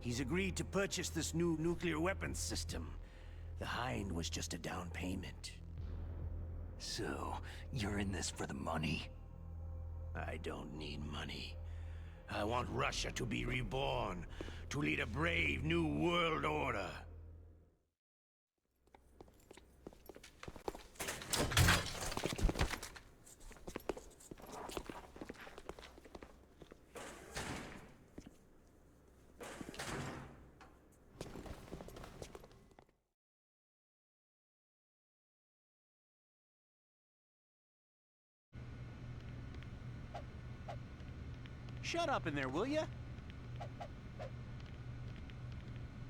He's agreed to purchase this new nuclear weapons system. The Hind was just a down payment. So, you're in this for the money? I don't need money. I want Russia to be reborn, to lead a brave new world order. Shut up in there, will ya?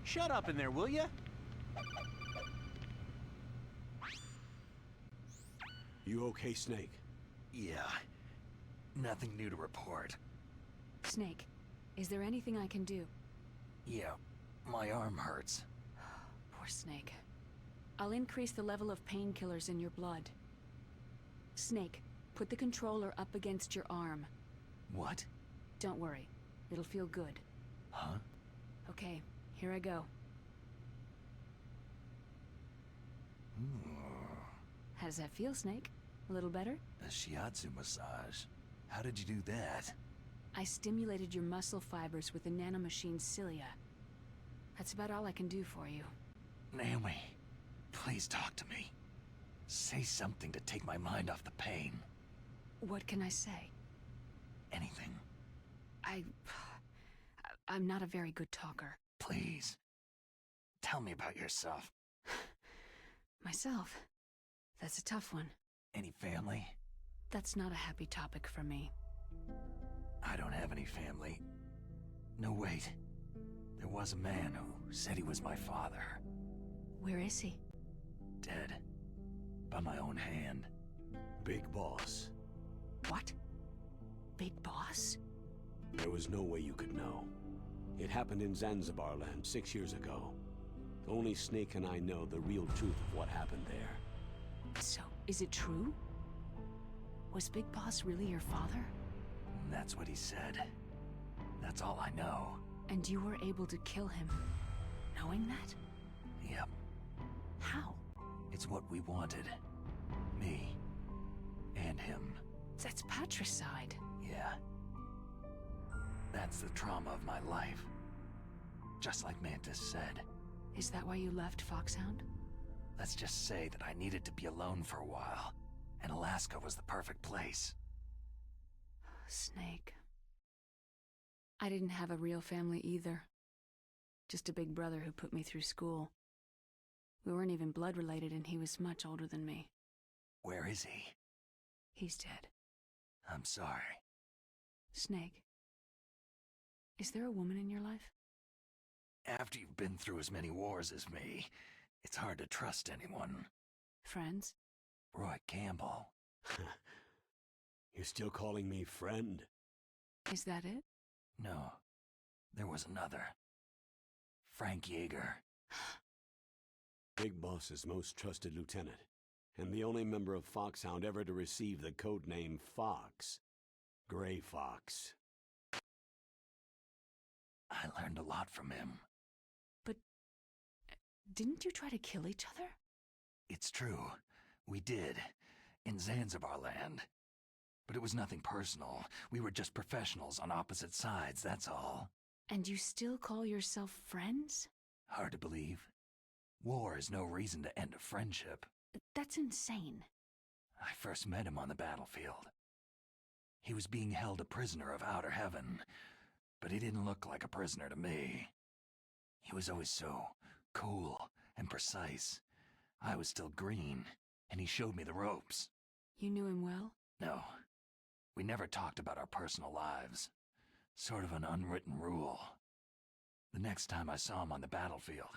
Shut up in there, will ya? You okay, Snake? Yeah. Nothing new to report. Snake, is there anything I can do? Yeah, my arm hurts. Poor Snake. I'll increase the level of painkillers in your blood. Snake, put the controller up against your arm. What? Don't worry. It'll feel good. Huh? Okay, here I go. How does that feel, Snake? A little better? A shiatsu massage. How did you do that? I stimulated your muscle fibers with the nanomachine cilia. That's about all I can do for you. Naomi, please talk to me. Say something to take my mind off the pain. What can I say? Anything. I'm not a very good talker. Please. Tell me about yourself. Myself? That's a tough one. Any family? That's not a happy topic for me. I don't have any family. No, wait. There was a man who said he was my father. Where is he? Dead. By my own hand. Big Boss. What? Big Boss? There was no way you could know. It happened in Zanzibar land 6 years ago. Only Snake and I know the real truth of what happened there. So, is it true? Was Big Boss really your father? That's what he said. That's all I know. And you were able to kill him, knowing that? Yep. How? It's what we wanted. Me. And him. That's patricide. Yeah. That's the trauma of my life. Just like Mantis said. Is that why you left Foxhound? Let's just say that I needed to be alone for a while, and Alaska was the perfect place. Snake. I didn't have a real family either. Just a big brother who put me through school. We weren't even blood related, and he was much older than me. Where is he? He's dead. I'm sorry. Snake. Is there a woman in your life? After you've been through as many wars as me, it's hard to trust anyone. Friends? Roy Campbell. You're still calling me friend? Is that it? No. There was another. Frank Yeager. Big Boss's most trusted lieutenant, and the only member of Foxhound ever to receive the codename Fox. Gray Fox. I learned a lot from him. But didn't you try to kill each other? It's true. We did. In Zanzibar land. But it was nothing personal. We were just professionals on opposite sides, that's all. And you still call yourself friends? Hard to believe. War is no reason to end a friendship. That's insane. I first met him on the battlefield. He was being held a prisoner of outer heaven, but he didn't look like a prisoner to me. He was always so cool and precise. I was still green, and he showed me the ropes. You knew him well? No. We never talked about our personal lives. Sort of an unwritten rule. The next time I saw him on the battlefield,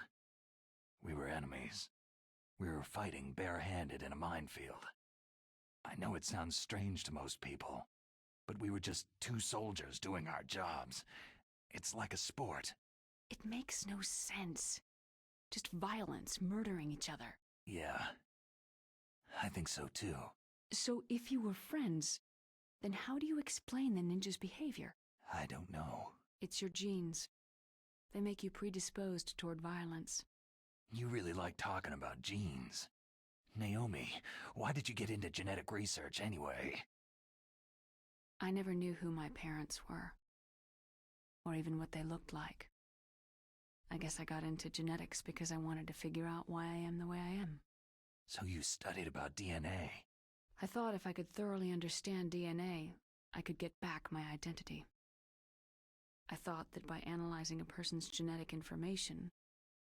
we were enemies. We were fighting barehanded in a minefield. I know it sounds strange to most people, but we were just two soldiers doing our jobs. It's like a sport. It makes no sense. Just violence, murdering each other. Yeah. I think so too. So if you were friends, then how do you explain the ninja's behavior? I don't know. It's your genes. They make you predisposed toward violence. You really like talking about genes. Naomi, why did you get into genetic research anyway? I never knew who my parents were, or even what they looked like. I guess I got into genetics because I wanted to figure out why I am the way I am. So you studied about DNA? I thought if I could thoroughly understand DNA, I could get back my identity. I thought that by analyzing a person's genetic information,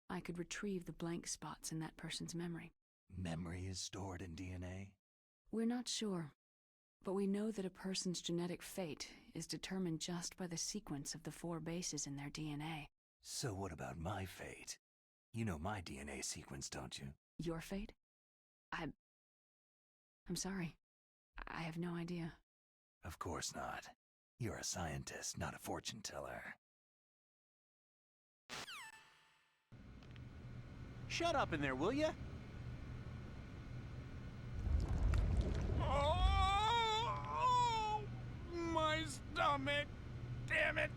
I could retrieve the blank spots in that person's memory. Memory is stored in DNA? We're not sure, but we know that a person's genetic fate is determined just by the sequence of the 4 bases in their DNA. So what about my fate? You know my DNA sequence, don't you? Your fate? I'm sorry. I have no idea. Of course not. You're a scientist, not a fortune teller. Shut up in there, will ya? Oh, my stomach! Damn it!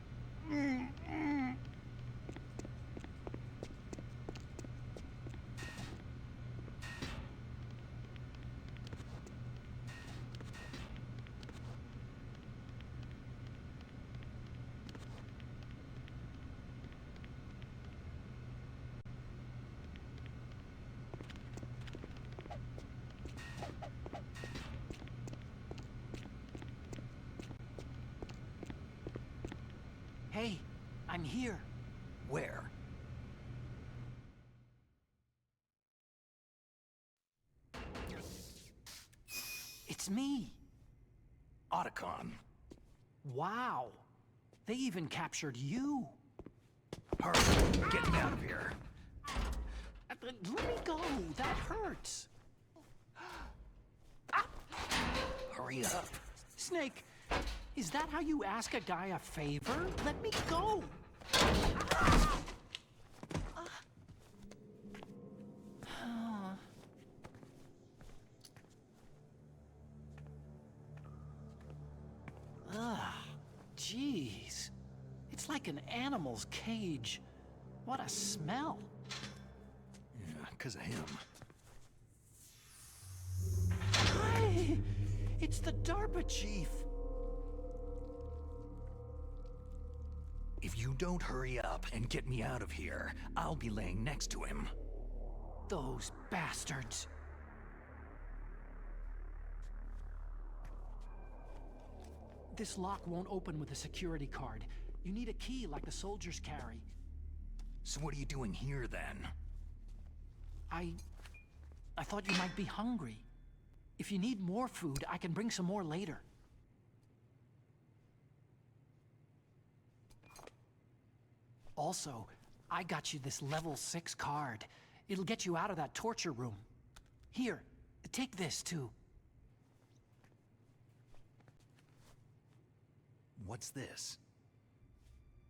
Hey, I'm here. Where? It's me. Otacon. Wow. They even captured you. Hurry, get me out of here. Let me go. That hurts. Hurry up. Snake, is that how you ask a guy a favor? Let me go. Jeez. It's like an animal's cage. What a smell. Yeah, 'cause of him. Hi! It's the DARPA chief. If you don't hurry up and get me out of here, I'll be laying next to him. Those bastards. This lock won't open with a security card. You need a key like the soldiers carry. So what are you doing here, then? I thought you might be hungry. If you need more food, I can bring some more later. Also, I got you this level 6 card. It'll get you out of that torture room. Here, take this too. What's this?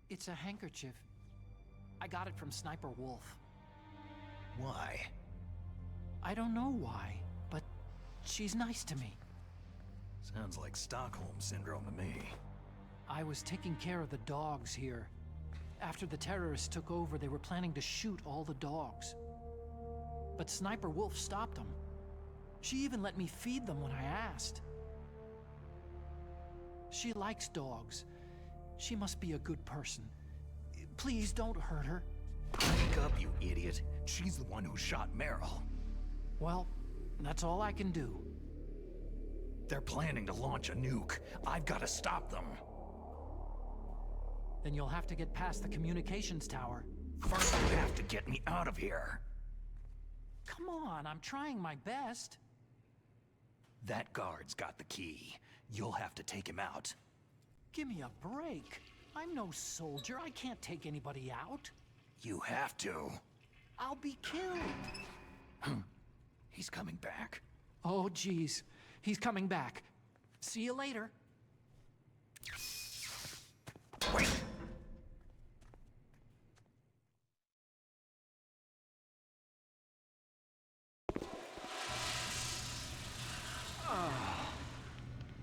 It's a handkerchief. I got it from Sniper Wolf. Why? I don't know why, but she's nice to me. Sounds like Stockholm Syndrome to me. I was taking care of the dogs here. After the terrorists took over, they were planning to shoot all the dogs. But Sniper Wolf stopped them. She even let me feed them when I asked. She likes dogs. She must be a good person. Please don't hurt her. Wake up, you idiot. She's the one who shot Meryl. Well, that's all I can do. They're planning to launch a nuke. I've got to stop them. Then you'll have to get past the communications tower. First, you have to get me out of here. Come on, I'm trying my best. That guard's got the key. You'll have to take him out. Give me a break. I'm no soldier. I can't take anybody out. You have to. I'll be killed. He's coming back. Oh, geez. He's coming back. See you later. Wait!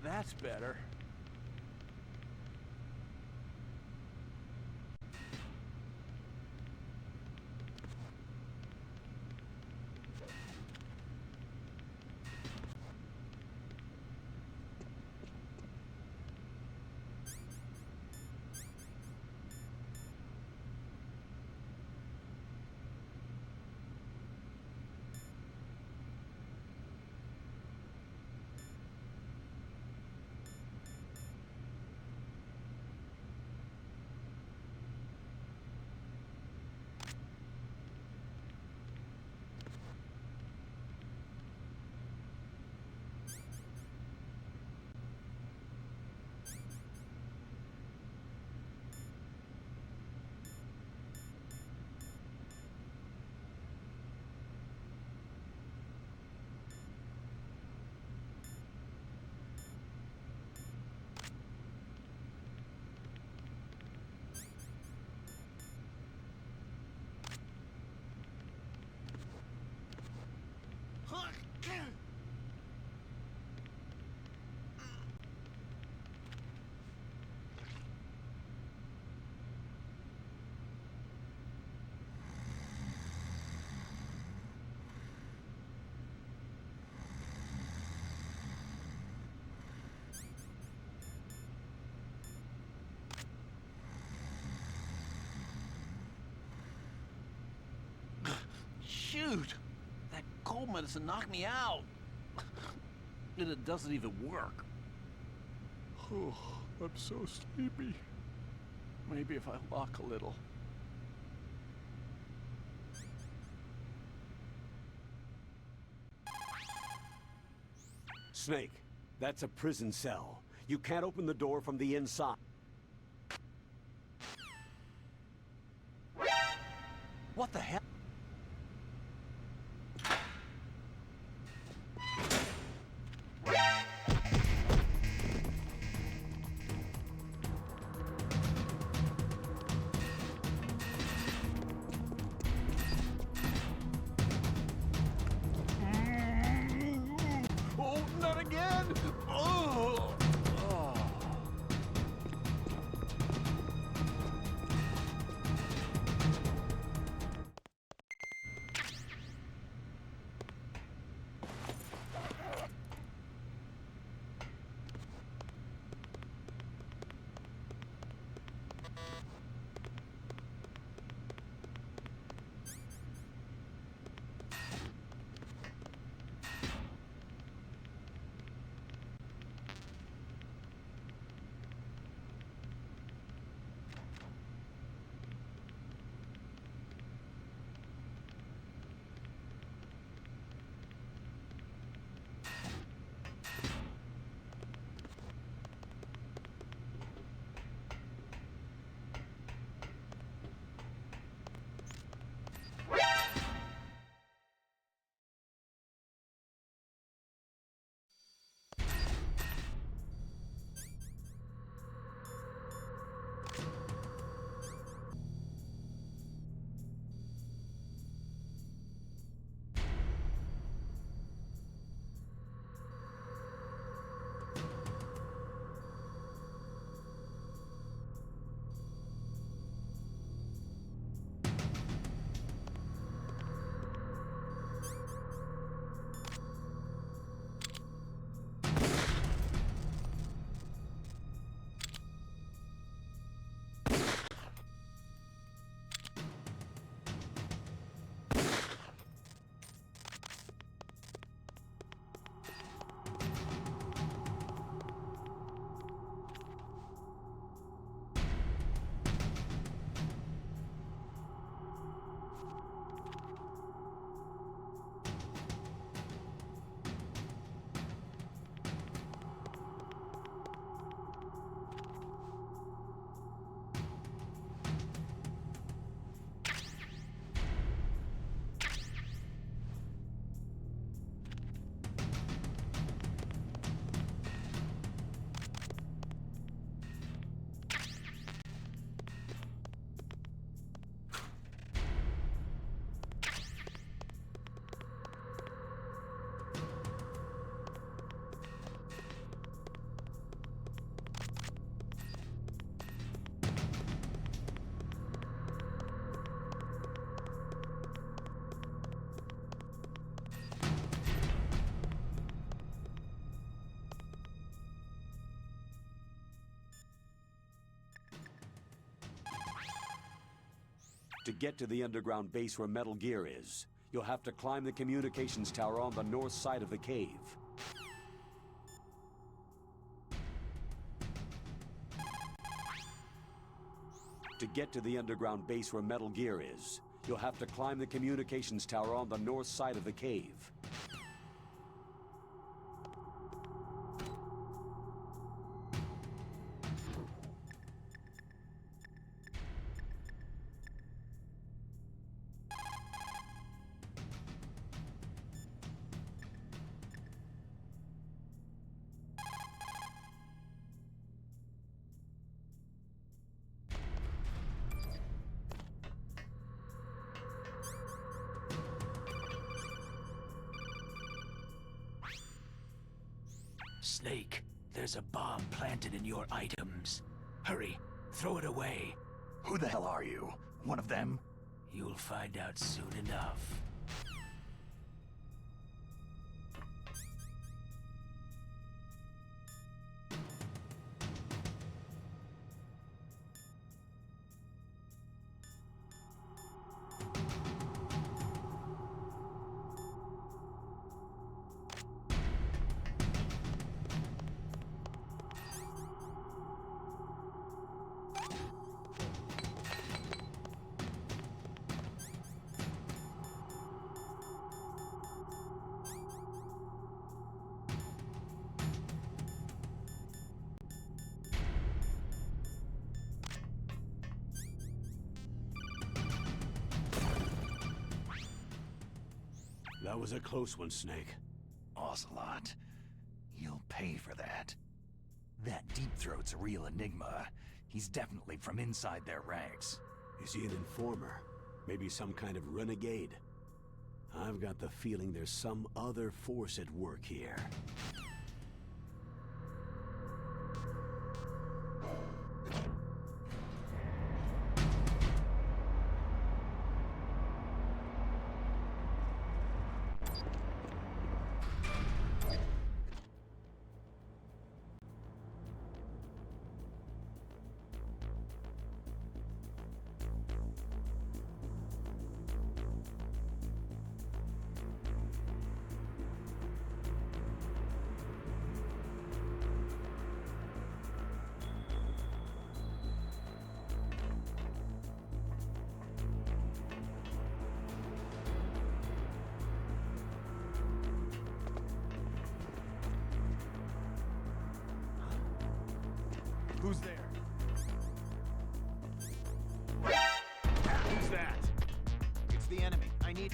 That's better. Dude, that cold medicine knocked me out. And it doesn't even work. Oh, I'm so sleepy. Maybe if I walk a little. Snake, that's a prison cell. You can't open the door from the inside. What the hell? Oh, not again! Oh! To get to the underground base where Metal Gear is, you'll have to climb the communications tower on the north side of the cave. To get to the underground base where Metal Gear is, you'll have to climb the communications tower on the north side of the cave. Snake, there's a bomb planted in your items. Hurry, throw it away. Who the hell are you? One of them? You'll find out soon enough. That was a close one, Snake. Ocelot, you'll pay for that. That Deep Throat's a real enigma. He's definitely from inside their ranks. Is he an informer? Maybe some kind of renegade? I've got the feeling there's some other force at work here. Who's there? Who's that? It's the enemy. I need...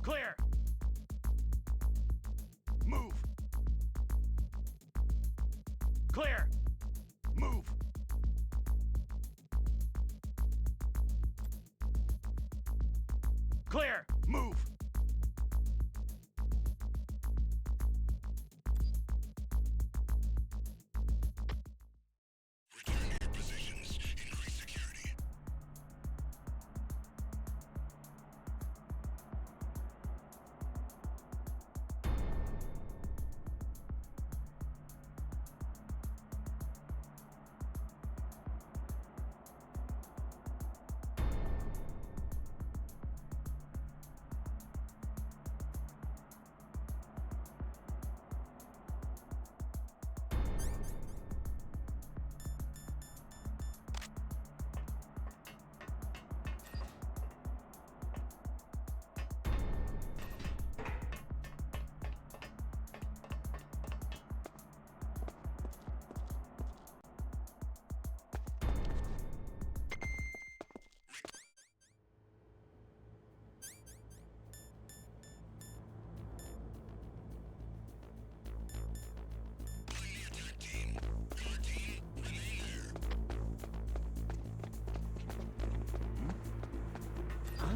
Clear! Move! Clear! Move! Clear! Move!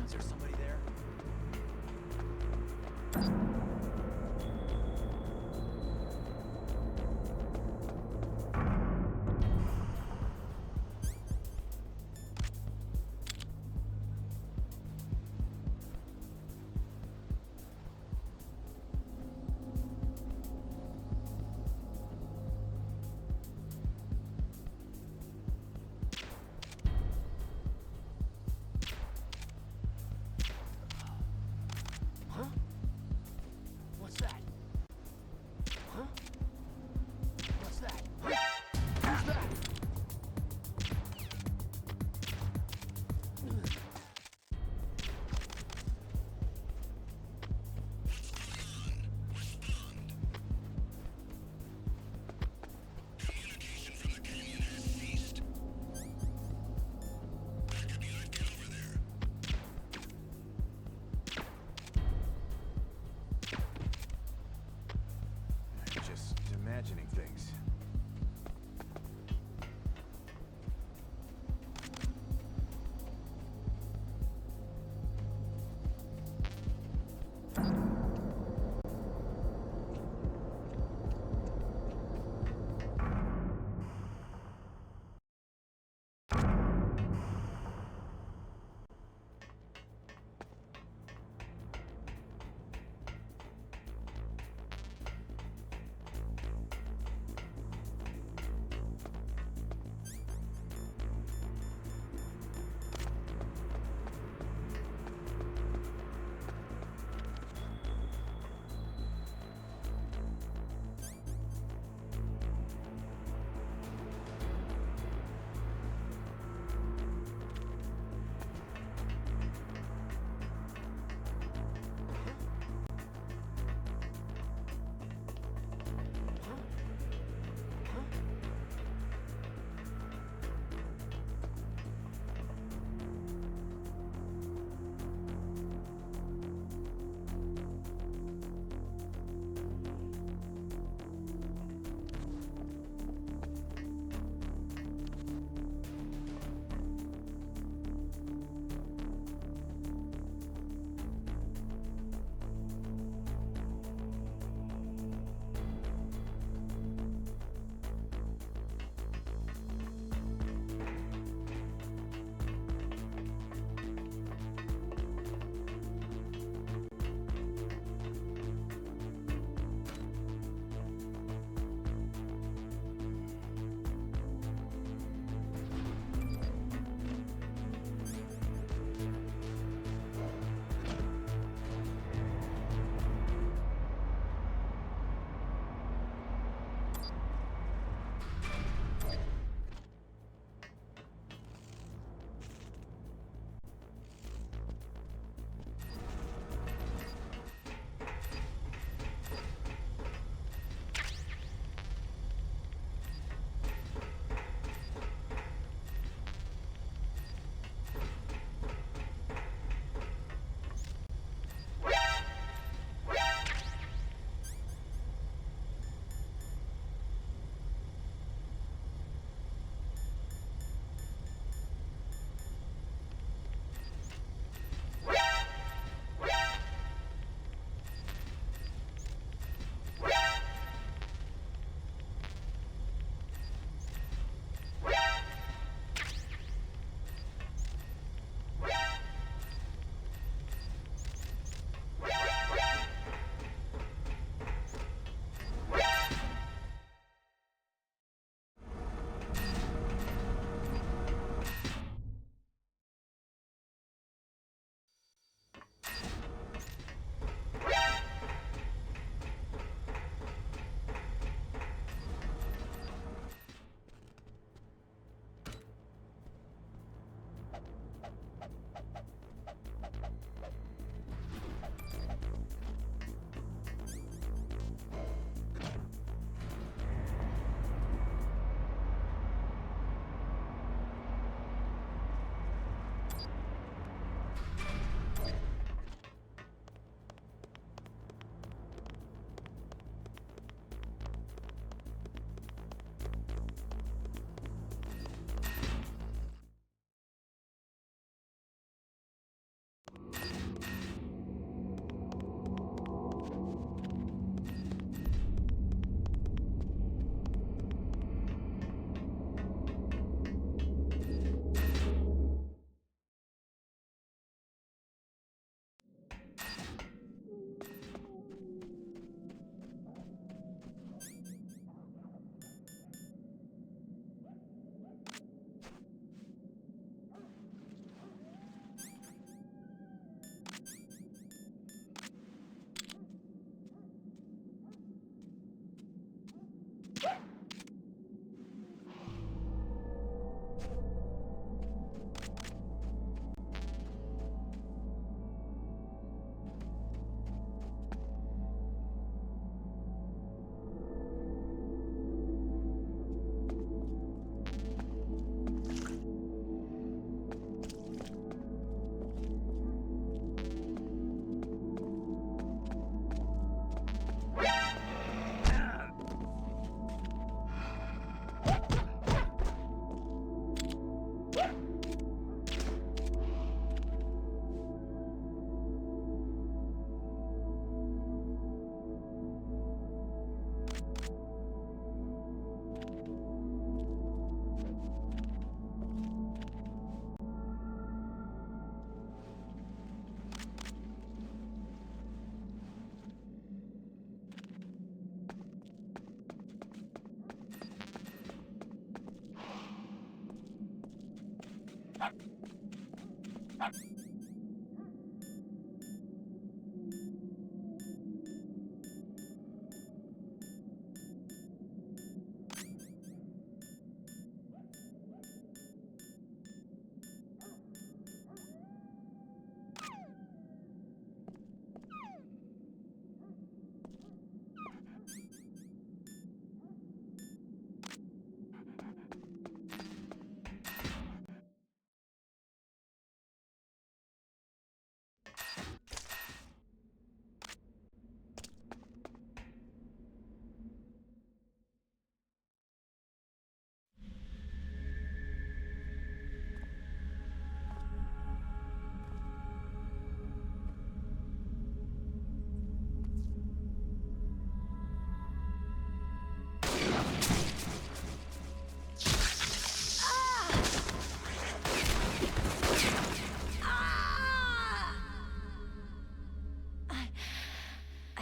Is there somebody there?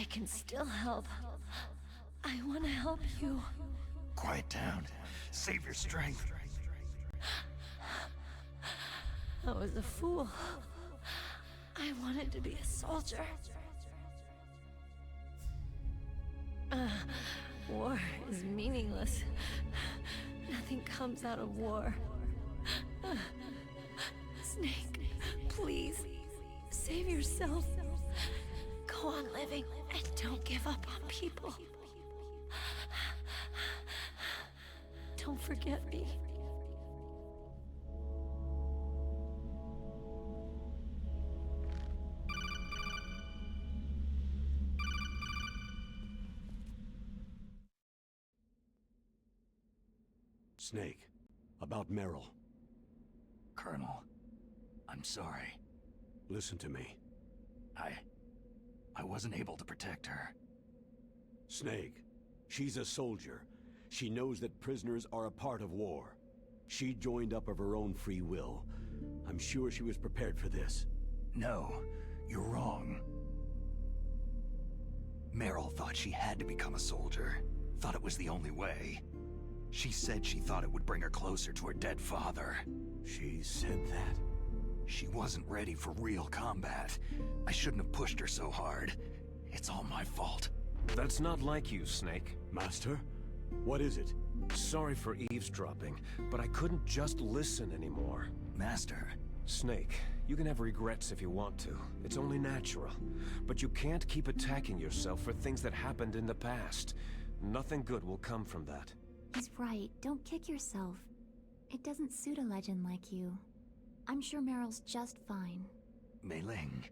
I can still help. I want to help you. Quiet down. Save your strength. I was a fool. I wanted to be a soldier. War is meaningless. Nothing comes out of war. Snake, please, save yourself. Go on living and don't give up on people. Don't forget me. Snake, about Meryl. Colonel, I'm sorry. Listen to me. I wasn't able to protect her. Snake, she's a soldier. She knows that prisoners are a part of war. She joined up of her own free will. I'm sure she was prepared for this. No, you're wrong. Meryl thought she had to become a soldier. Thought it was the only way. She said she thought it would bring her closer to her dead father. She said that? She wasn't ready for real combat. I shouldn't have pushed her so hard. It's all my fault. That's not like you, Snake. Master? What is it? Sorry for eavesdropping, but I couldn't just listen anymore. Master? Snake, you can have regrets if you want to. It's only natural. But you can't keep attacking yourself for things that happened in the past. Nothing good will come from that. He's right. Don't kick yourself. It doesn't suit a legend like you. I'm sure Meryl's just fine. Mei Ling.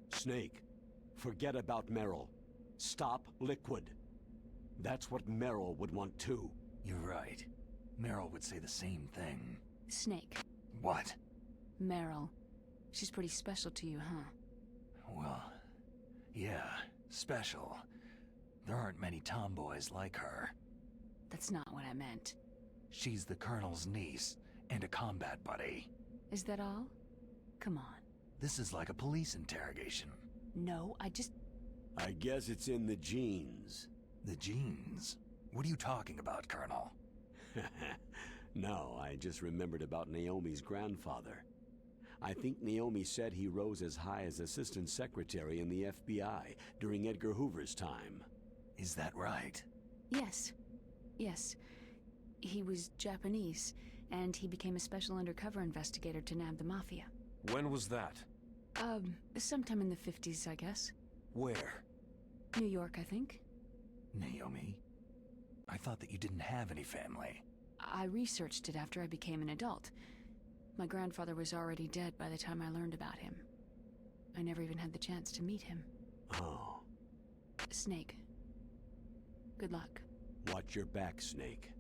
Snake, forget about Meryl. Stop Liquid. That's what Meryl would want too. You're right. Meryl would say the same thing. Snake. What? Meryl. She's pretty special to you, huh? Well, yeah, special. There aren't many tomboys like her. That's not what I meant. She's the Colonel's niece, and a combat buddy. Is that all? Come on. This is like a police interrogation. No, I guess it's in the genes. The genes? What are you talking about, Colonel? No, I just remembered about Naomi's grandfather. I think Naomi said he rose as high as assistant secretary in the FBI during Edgar Hoover's time. Is that right? Yes. Yes. He was Japanese, and he became a special undercover investigator to nab the Mafia. When was that? Sometime in the 50s, I guess. Where? New York, I think. Naomi? I thought that you didn't have any family. I researched it after I became an adult. My grandfather was already dead by the time I learned about him. I never even had the chance to meet him. Oh. Snake. Good luck. Watch your back, Snake.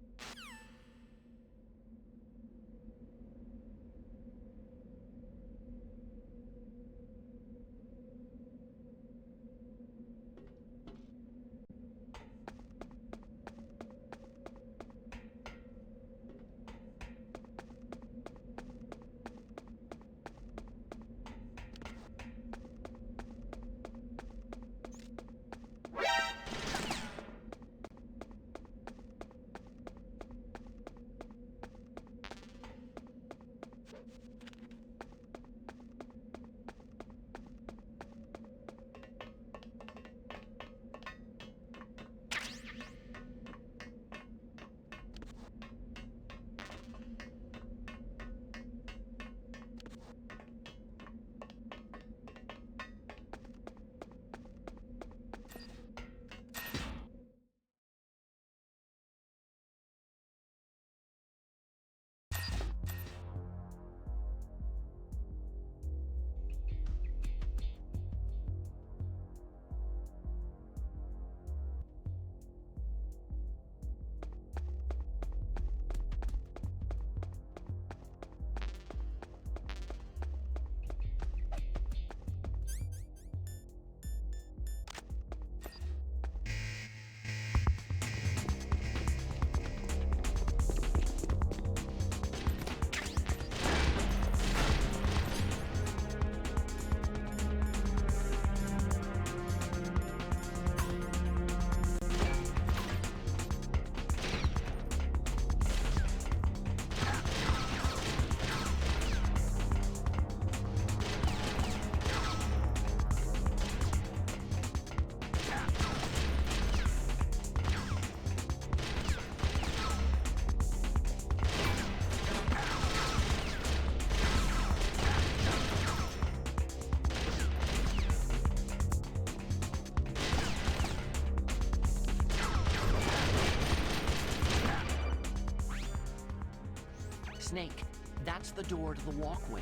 Snake, that's the door to the walkway.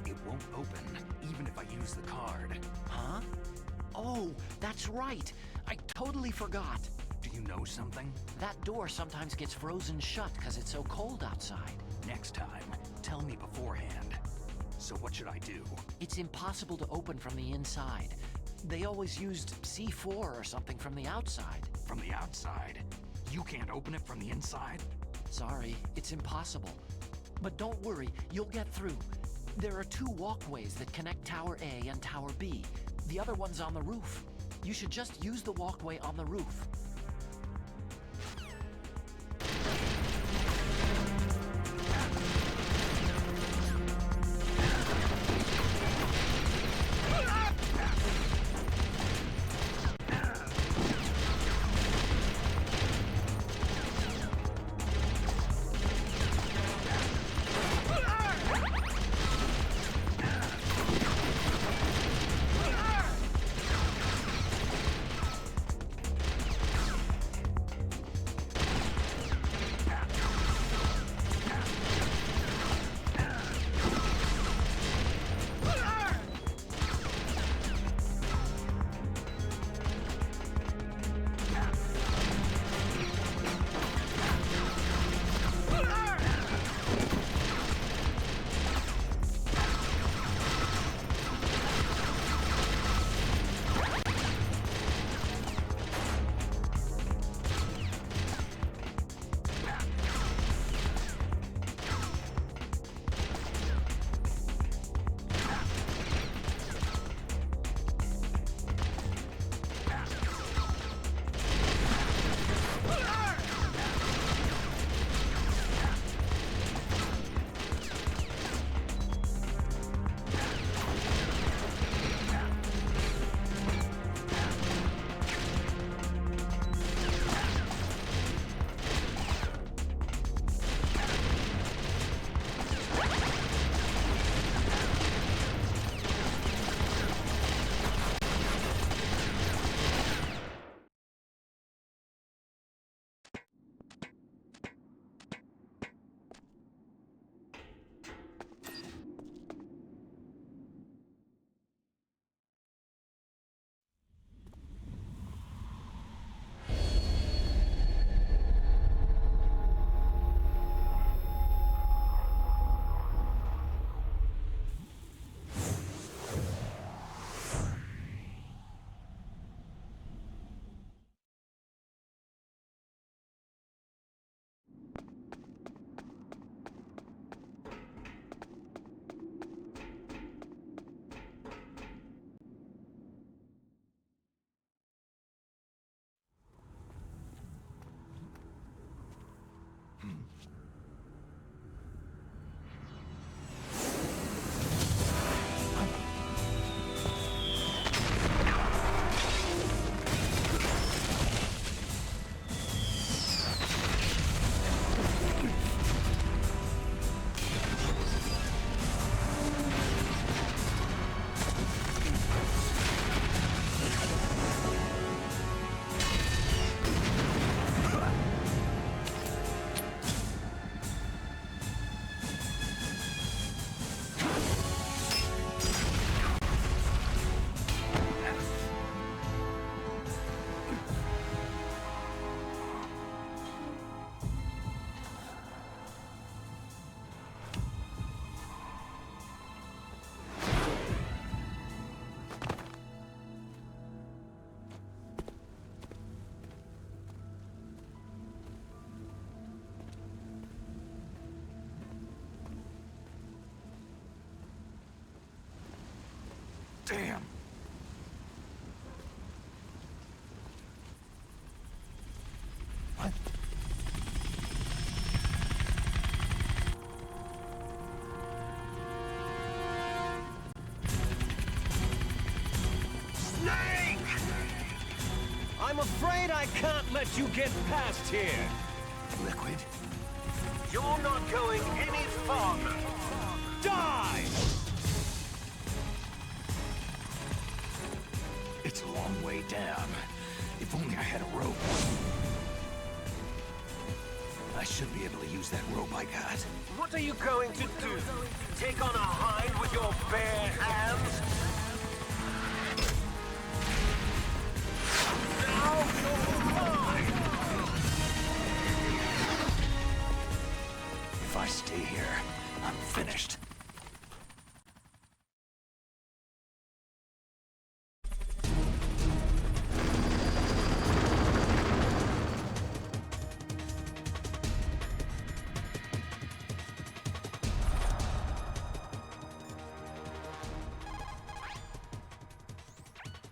It won't open, even if I use the card. Huh? Oh, that's right. I totally forgot. Do you know something? That door sometimes gets frozen shut because it's so cold outside. Next time, tell me beforehand. So what should I do? It's impossible to open from the inside. They always used C4 or something from the outside. From the outside? You can't open it from the inside? Sorry, it's impossible. But don't worry, you'll get through. There are 2 walkways that connect Tower A and Tower B. The other one's on the roof. You should just use the walkway on the roof. Damn! What? Snake! I'm afraid I can't let you get past here. Liquid? You're not going any farther. Die! It's a long way down. If only I had a rope. I should be able to use that rope I got. What are you going to do? Take on a hind with your bare hands? Now you're mine! If I stay here, I'm finished.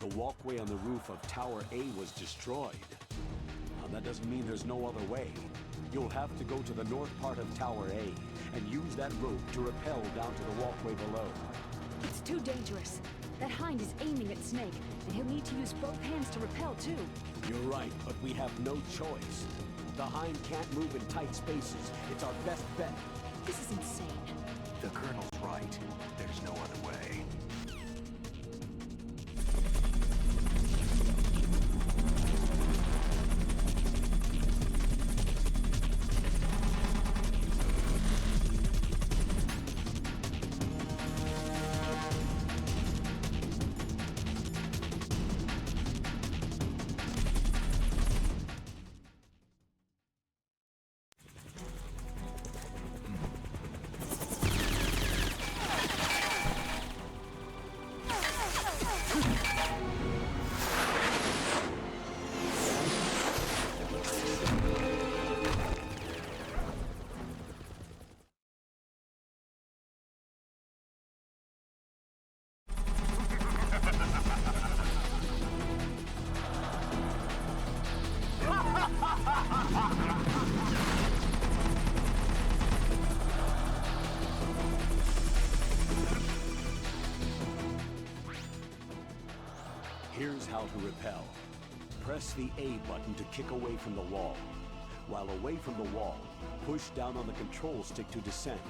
The walkway on the roof of Tower A was destroyed. Now, that doesn't mean there's no other way. You'll have to go to the north part of Tower A and use that rope to rappel down to the walkway below. It's too dangerous. That hind is aiming at Snake, and he'll need to use both hands to rappel too. You're right, but we have no choice. The hind can't move in tight spaces. It's our best bet. This is insane. The Colonel's right. There's no other way. Here's how to rappel. Press the A button to kick away from the wall. While away from the wall, push down on the control stick to descend.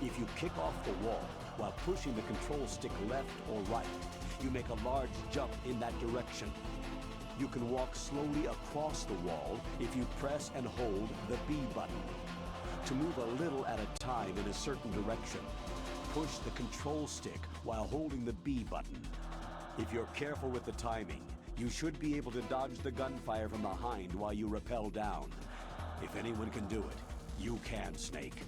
If you kick off the wall while pushing the control stick left or right, you make a large jump in that direction. You can walk slowly across the wall if you press and hold the B button. To move a little at a time in a certain direction, push the control stick while holding the B button. If you're careful with the timing, you should be able to dodge the gunfire from behind while you rappel down. If anyone can do it, you can, Snake.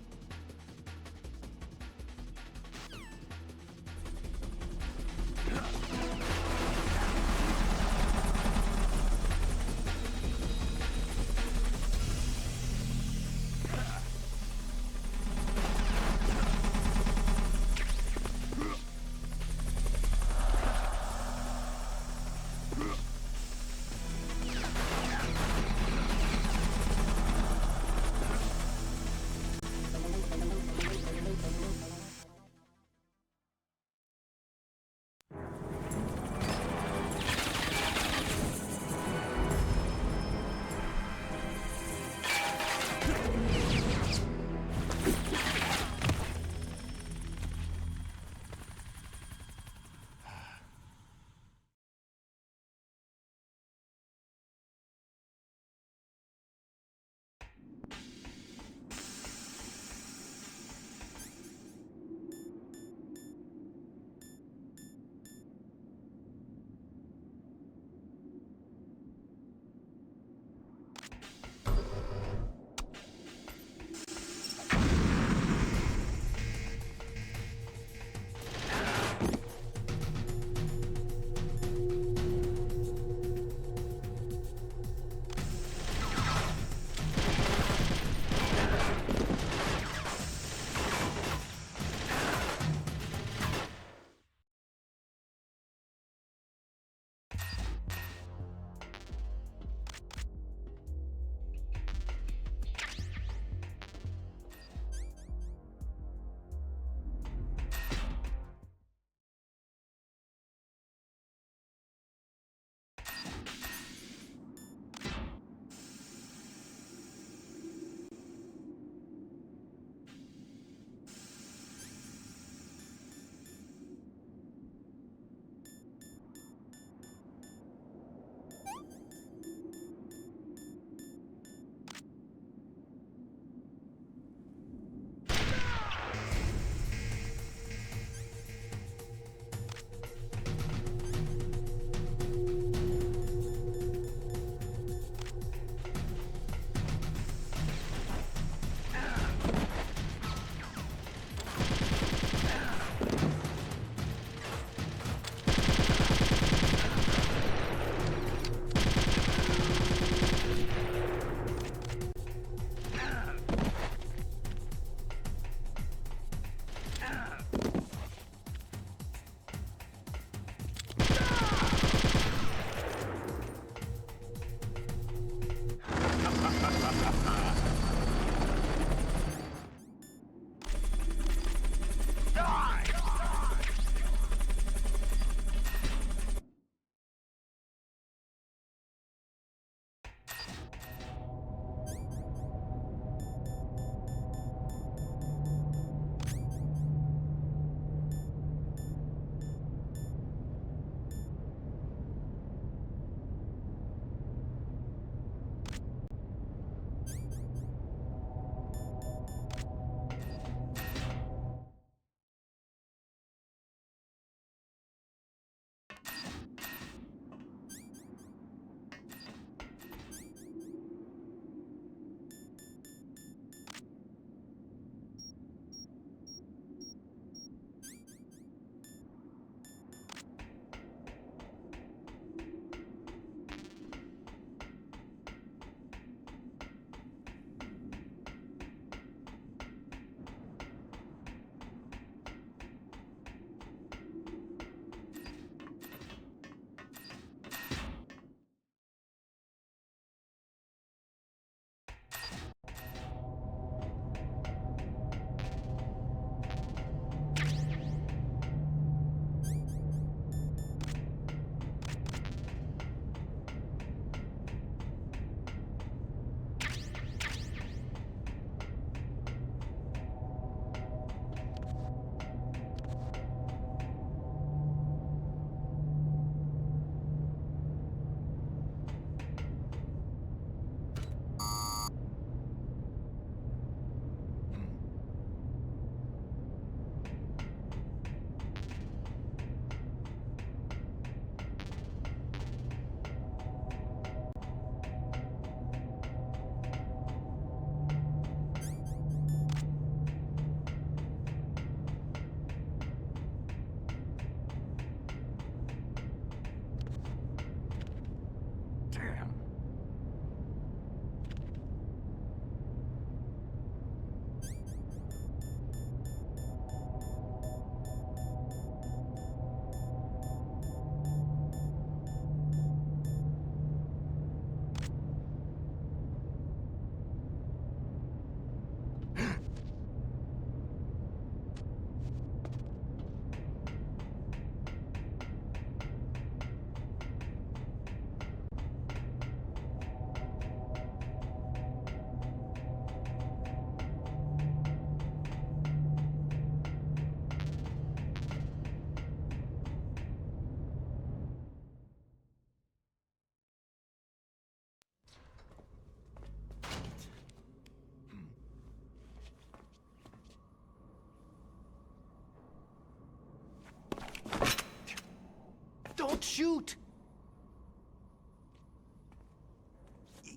Don't shoot!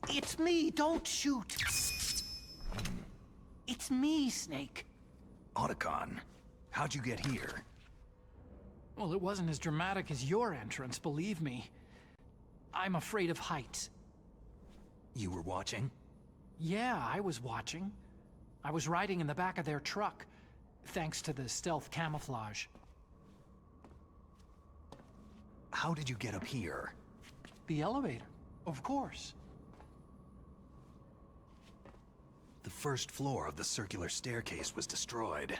It's me, don't shoot! It's me, Snake. Otacon, how'd you get here? Well, it wasn't as dramatic as your entrance, believe me. I'm afraid of heights. You were watching? Yeah, I was watching. I was riding in the back of their truck, thanks to the stealth camouflage. How did you get up here? The elevator, of course. The first floor of the circular staircase was destroyed.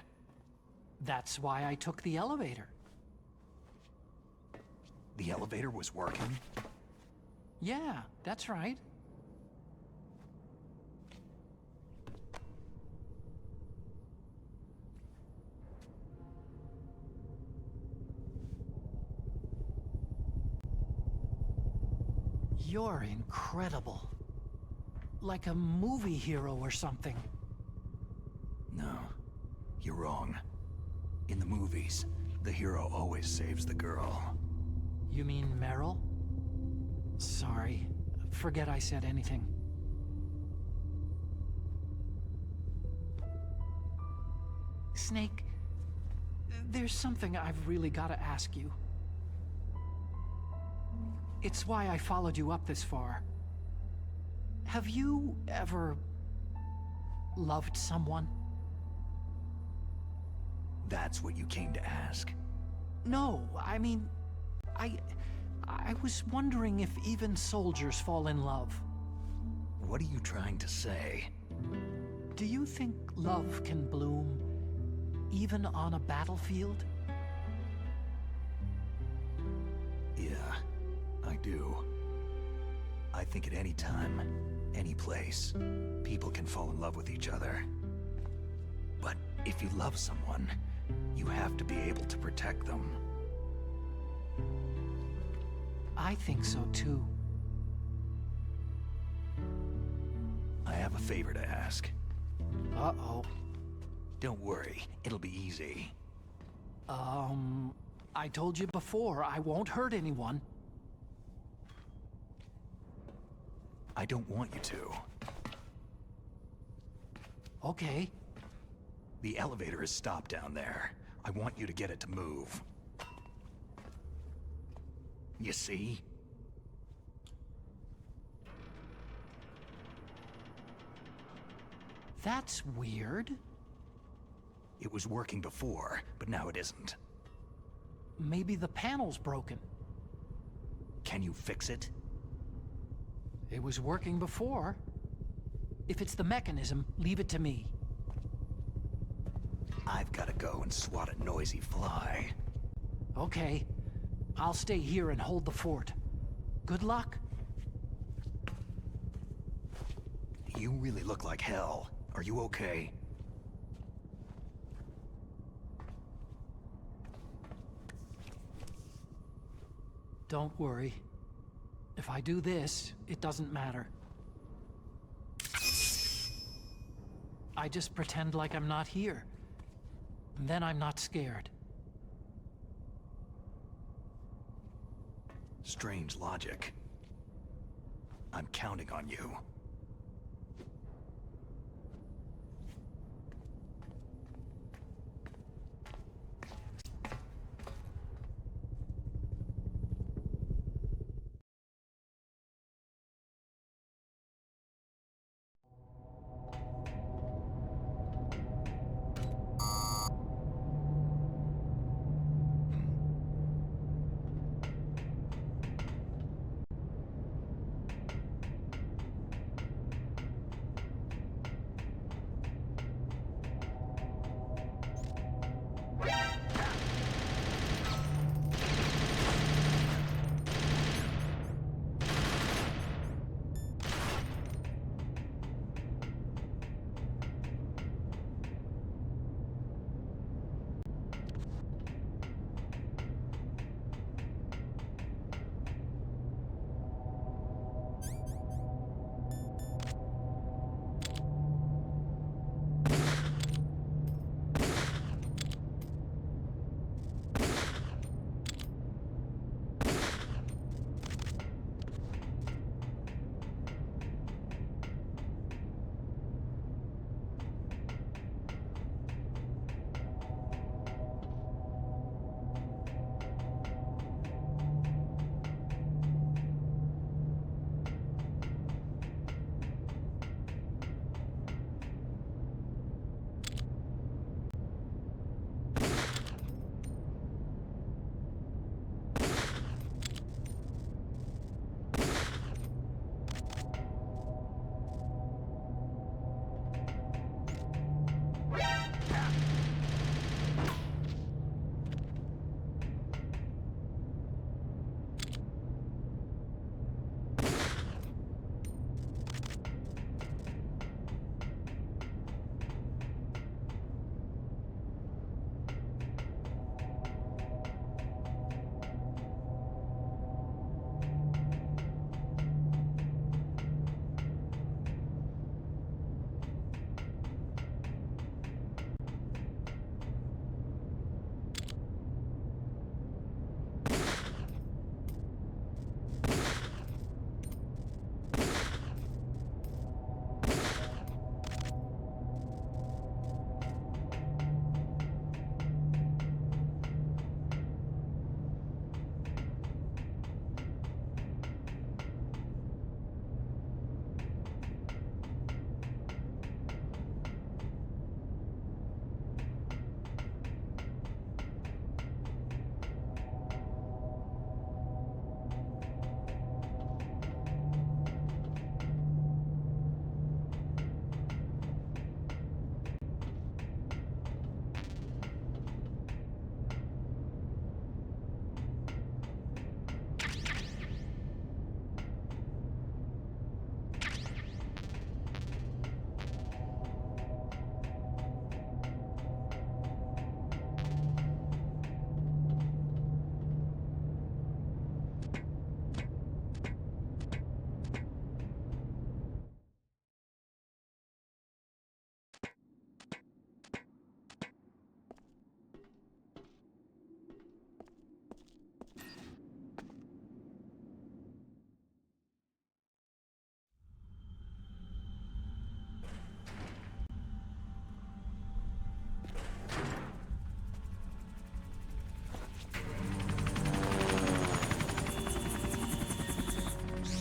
That's why I took the elevator. The elevator was working? Yeah, that's right. You're incredible. Like a movie hero or something. No, you're wrong. In the movies, the hero always saves the girl. You mean Meryl? Sorry. Forget I said anything. Snake, there's something I've really got to ask you. It's why I followed you up this far. Have you ever loved someone? That's what you came to ask? No, I mean, I was wondering if even soldiers fall in love. What are you trying to say? Do you think love can bloom even on a battlefield? Yeah, I do. I think at any time, any place, people can fall in love with each other. But if you love someone, you have to be able to protect them. I think so too. I have a favor to ask. Uh-oh. Don't worry, it'll be easy. I told you before, I won't hurt anyone. I don't want you to. Okay. The elevator is stopped down there. I want you to get it to move. You see? That's weird. It was working before, but now it isn't. Maybe the panel's broken. Can you fix it? It was working before. If it's the mechanism, leave it to me. I've gotta go and swat a noisy fly. Okay. I'll stay here and hold the fort. Good luck. You really look like hell. Are you okay? Don't worry. If I do this, it doesn't matter. I just pretend like I'm not here. And then I'm not scared. Strange logic. I'm counting on you.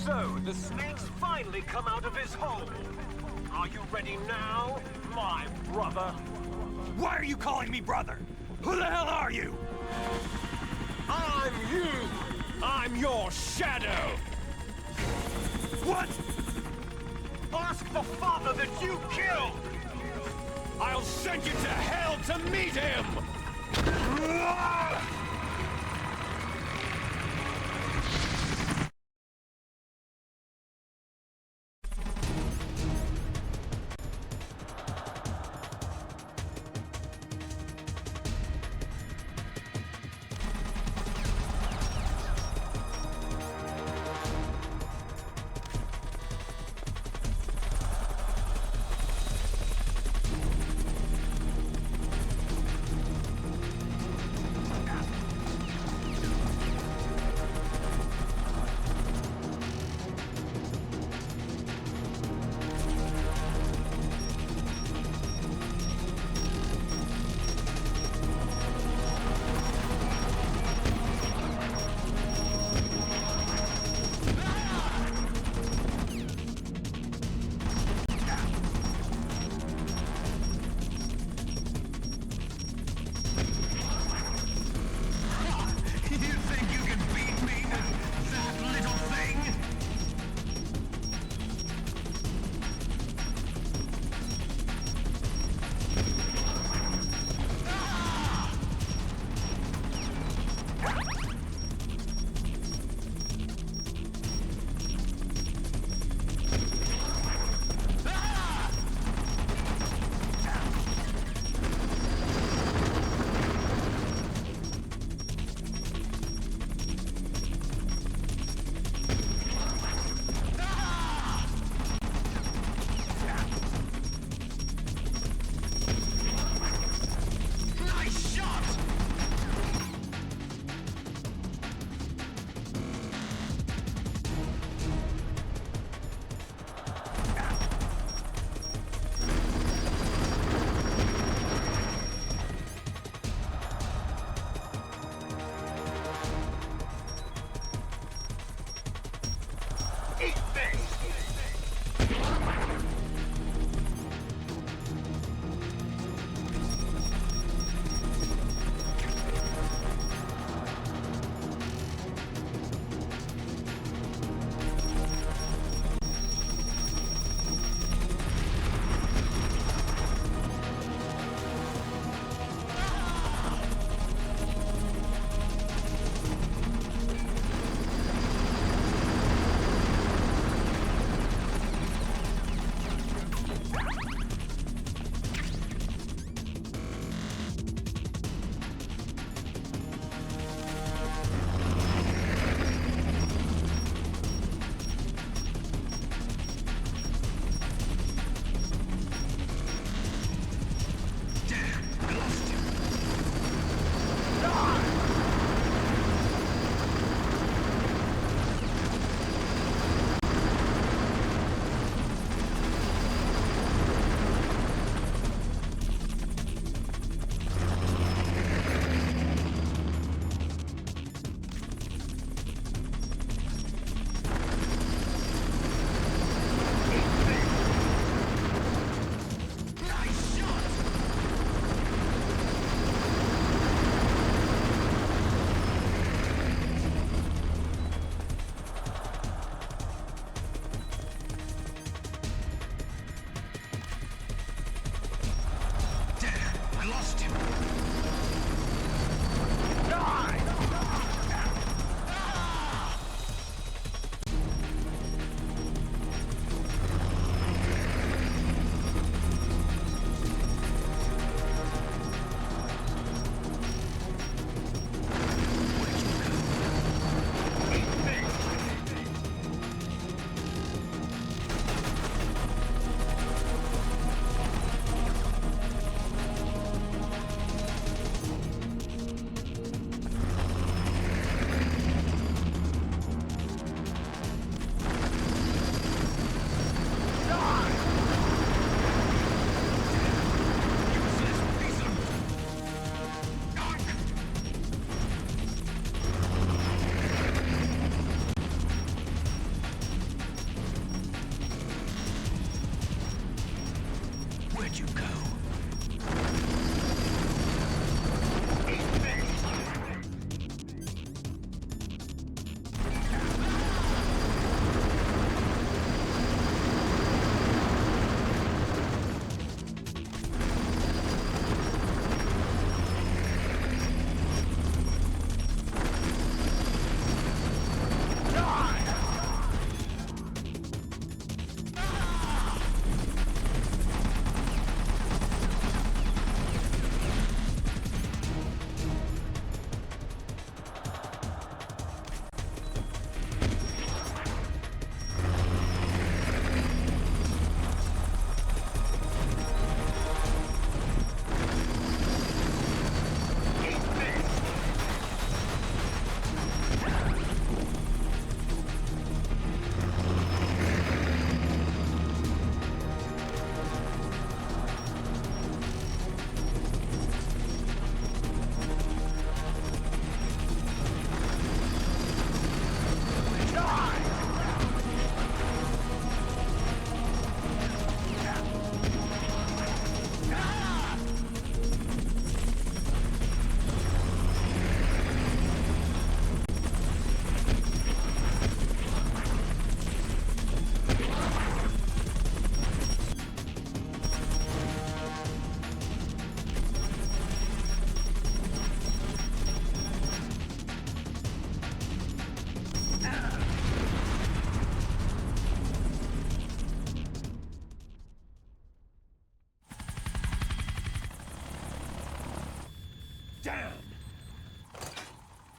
So, the snake's finally come out of his hole. Are you ready now, my brother? Why are you calling me brother? Who the hell are you? I'm you! I'm your shadow! What? Ask the father that you killed! I'll send you to hell to meet him!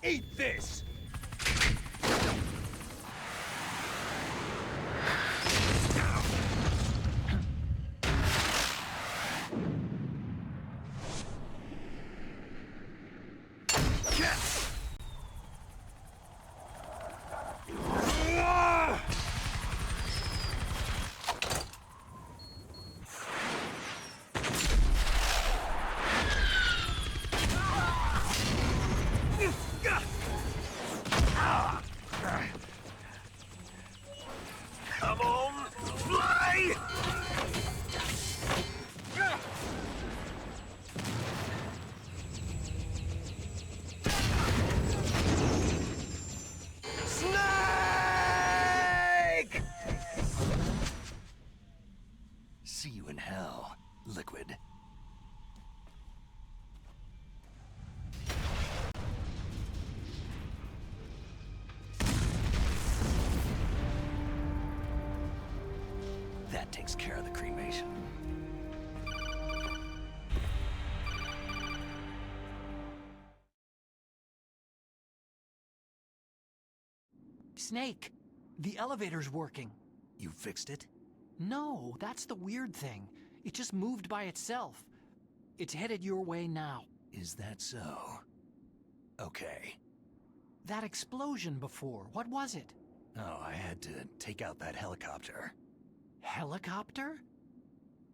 Eat this! Come on, fly! Snake! See you in hell, Liquid. That takes care of the cremation. Snake, the elevator's working. You fixed it? No, that's the weird thing. It just moved by itself. It's headed your way now. Is that so? Okay. That explosion before, what was it? Oh, I had to take out that helicopter. Helicopter?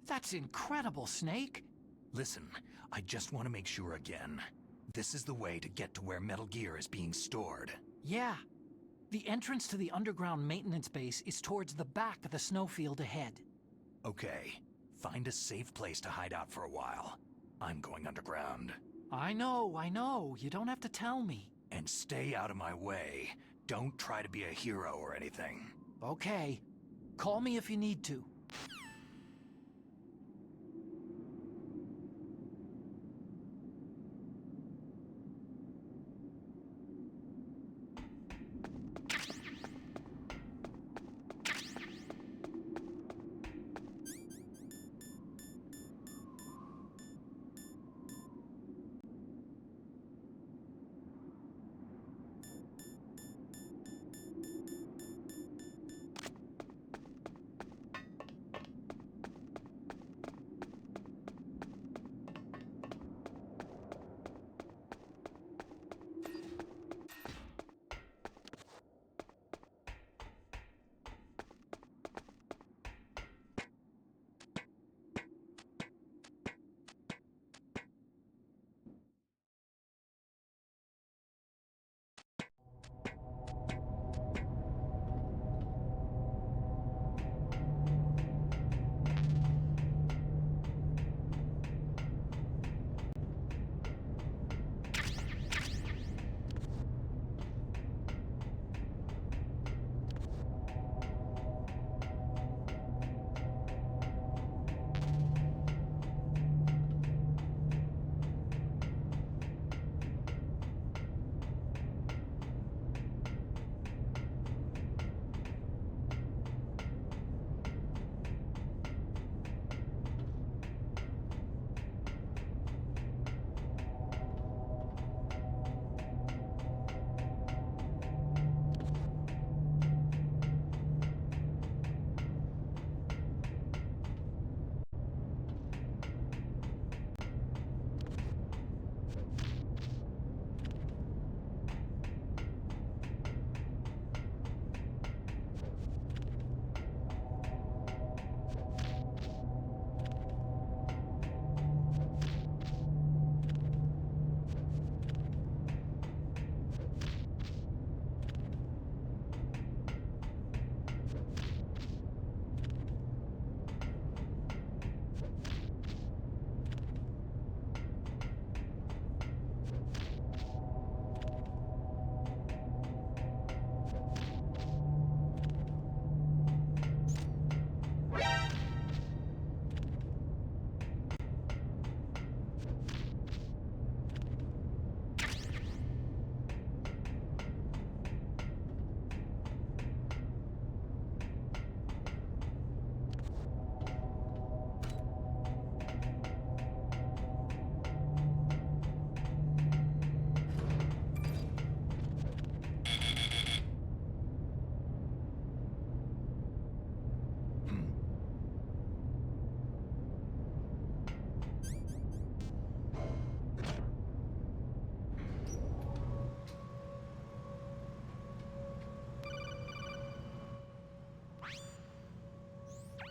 That's incredible, Snake. Listen, I just want to make sure again. This is the way to get to where Metal Gear is being stored. Yeah. The entrance to the underground maintenance base is towards the back of the snowfield ahead. Okay. Find a safe place to hide out for a while. I'm going underground. I know. You don't have to tell me. And stay out of my way. Don't try to be a hero or anything. Okay. Call me if you need to.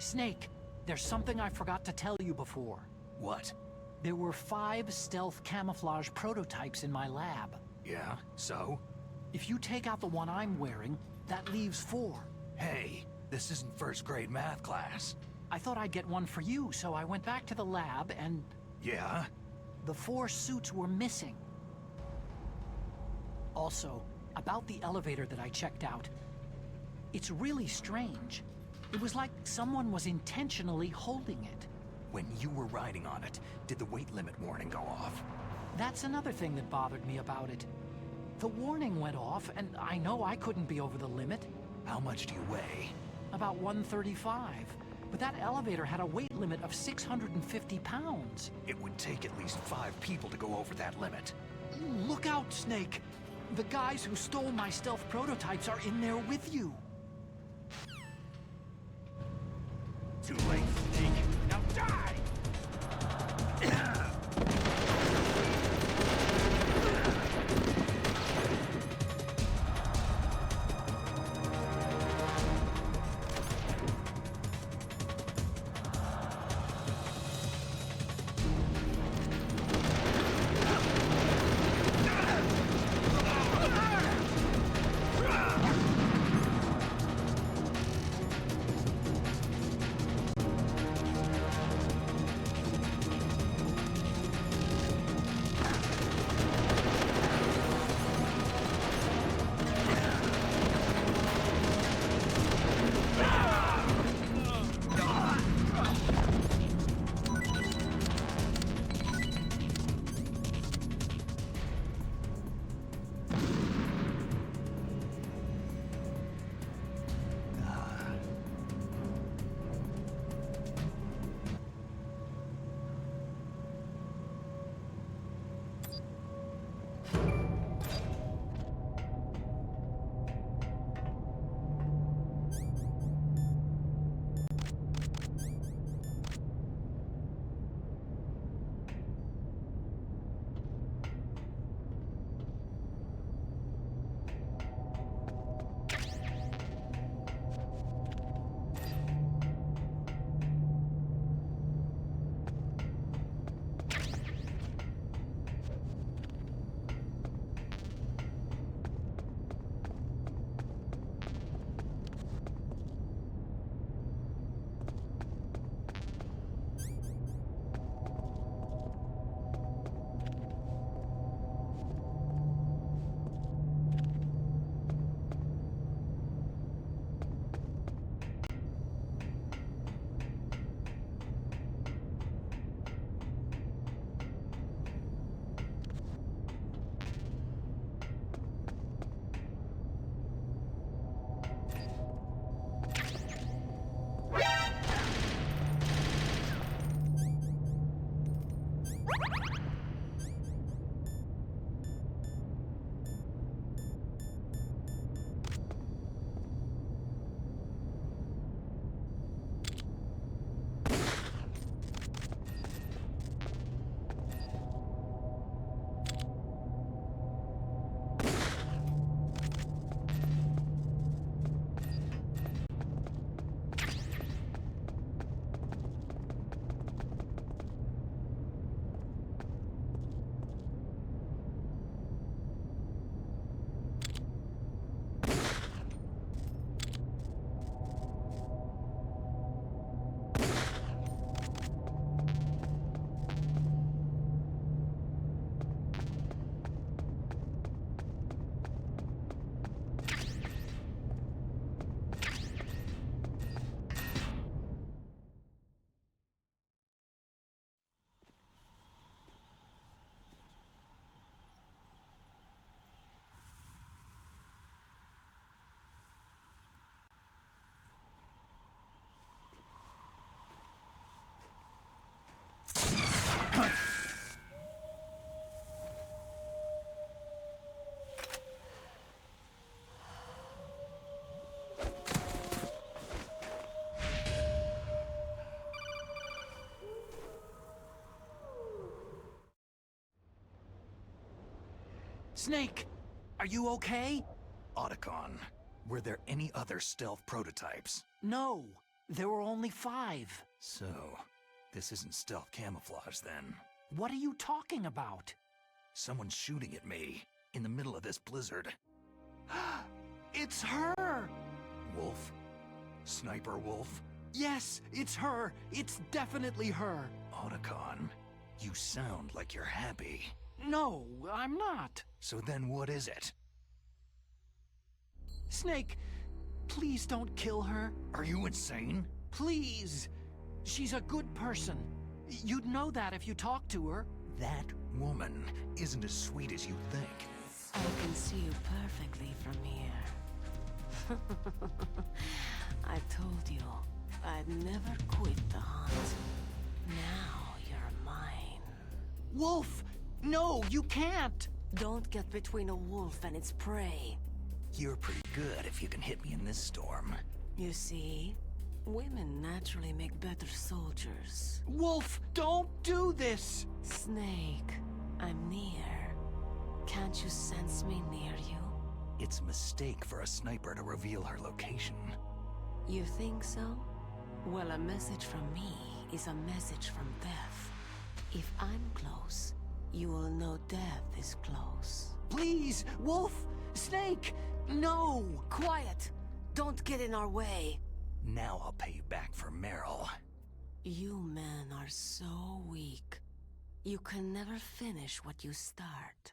Snake, there's something I forgot to tell you before. What? There were 5 stealth camouflage prototypes in my lab. Yeah, so? If you take out the one I'm wearing, that leaves 4. Hey, this isn't first grade math class. I thought I'd get one for you, so I went back to the lab and... Yeah? The 4 suits were missing. Also, about the elevator that I checked out. It's really strange. It was like someone was intentionally holding it. When you were riding on it, did the weight limit warning go off? That's another thing that bothered me about it. The warning went off, and I know I couldn't be over the limit. How much do you weigh? About 135. But that elevator had a weight limit of 650 pounds. It would take at least 5 people to go over that limit. Look out, Snake! The guys who stole my stealth prototypes are in there with you. Too late, Snake. Now die! Snake, are you okay? Otacon, were there any other stealth prototypes? No. There were only 5. So, this isn't stealth camouflage then. What are you talking about? Someone's shooting at me, in the middle of this blizzard. It's her! Wolf? Sniper Wolf? Yes, it's her! It's definitely her! Otacon, you sound like you're happy. No, I'm not. So then what is it? Snake, please don't kill her. Are you insane? Please! She's a good person. You'd know that if you talked to her. That woman isn't as sweet as you think. I can see you perfectly from here. I told you, I'd never quit the hunt. Now you're mine. Wolf! No, you can't! Don't get between a wolf and its prey. You're pretty good if you can hit me in this storm. You see, women naturally make better soldiers. Wolf, don't do this! Snake, I'm near. Can't you sense me near you? It's a mistake for a sniper to reveal her location. You think so? Well, a message from me is a message from death. If I'm close, you will know death is close. Please, Wolf! Snake! No! Quiet! Don't get in our way! Now I'll pay you back for Meryl. You men are so weak. You can never finish what you start.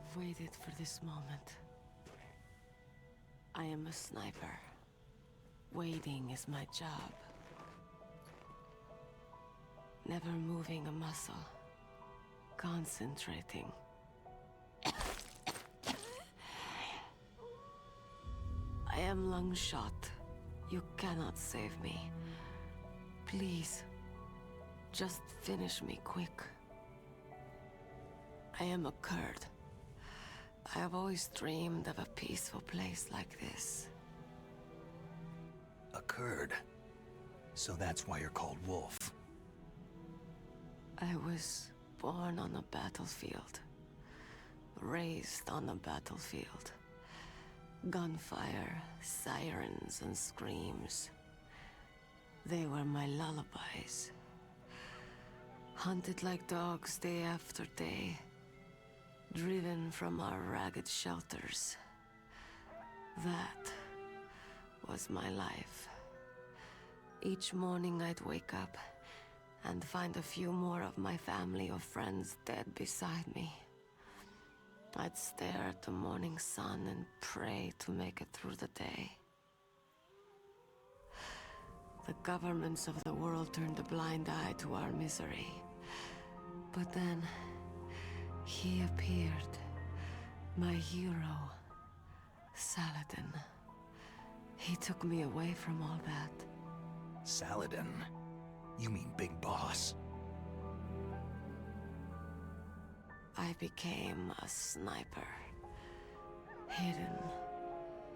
have waited for this moment. I am a sniper. Waiting is my job. Never moving a muscle. Concentrating. I am long shot. You cannot save me. Please, just finish me quick. I am a Kurd. I have always dreamed of a peaceful place like this. A Kurd? So that's why you're called Wolf. I was born on a battlefield. Raised on a battlefield. Gunfire, sirens, and screams. They were my lullabies. Hunted like dogs day after day. Driven from our ragged shelters. That was my life. Each morning I'd wake up and find a few more of my family or friends dead beside me. I'd stare at the morning sun and pray to make it through the day. The governments of the world turned a blind eye to our misery. But then, he appeared. My hero, Saladin. He took me away from all that. Saladin? You mean Big Boss? I became a sniper. Hidden,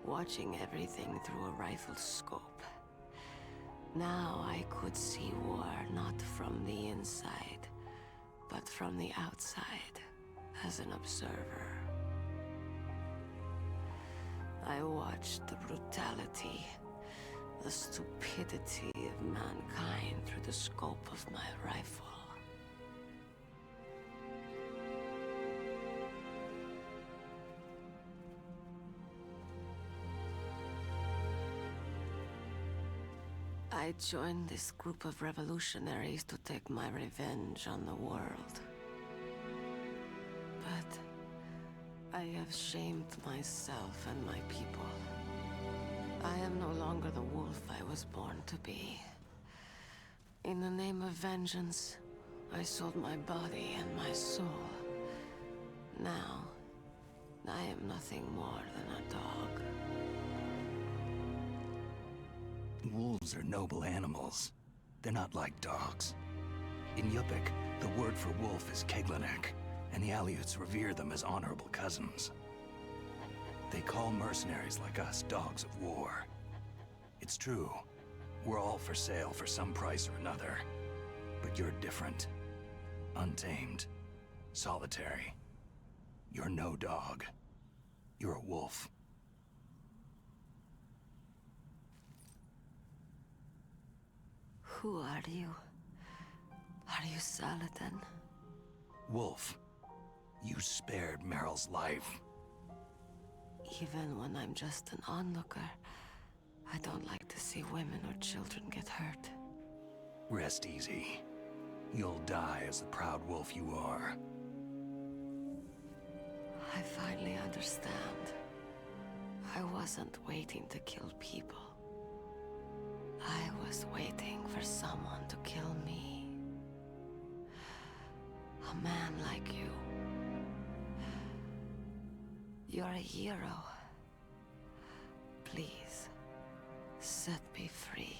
watching everything through a rifle's scope. Now I could see war not from the inside, but from the outside, as an observer. I watched the brutality, the stupidity of mankind through the scope of my rifle. I joined this group of revolutionaries to take my revenge on the world. But I have shamed myself and my people. I am no longer the wolf I was born to be. In the name of vengeance, I sold my body and my soul. Now, I am nothing more than a dog. Wolves are noble animals. They're not like dogs. In Yupik, the word for wolf is Keglanek, and the Aleuts revere them as honorable cousins. They call mercenaries like us dogs of war. It's true. We're all for sale for some price or another. But you're different. Untamed. Solitary. You're no dog. You're a wolf. Who are you? Are you Saladin? Wolf. You spared Meryl's life. Even when I'm just an onlooker, I don't like to see women or children get hurt. Rest easy. You'll die as the proud wolf you are. I finally understand. I wasn't waiting to kill people. I was waiting for someone to kill me. A man like you. You're a hero. Please, set me free.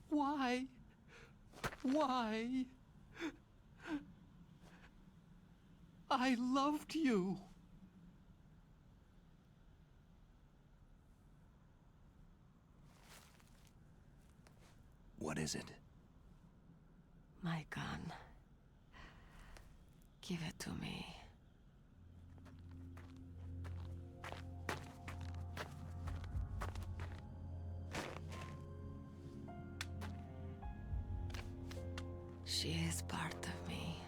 Why? Why? I loved you. What is it? My gun. Give it to me. She is part of me.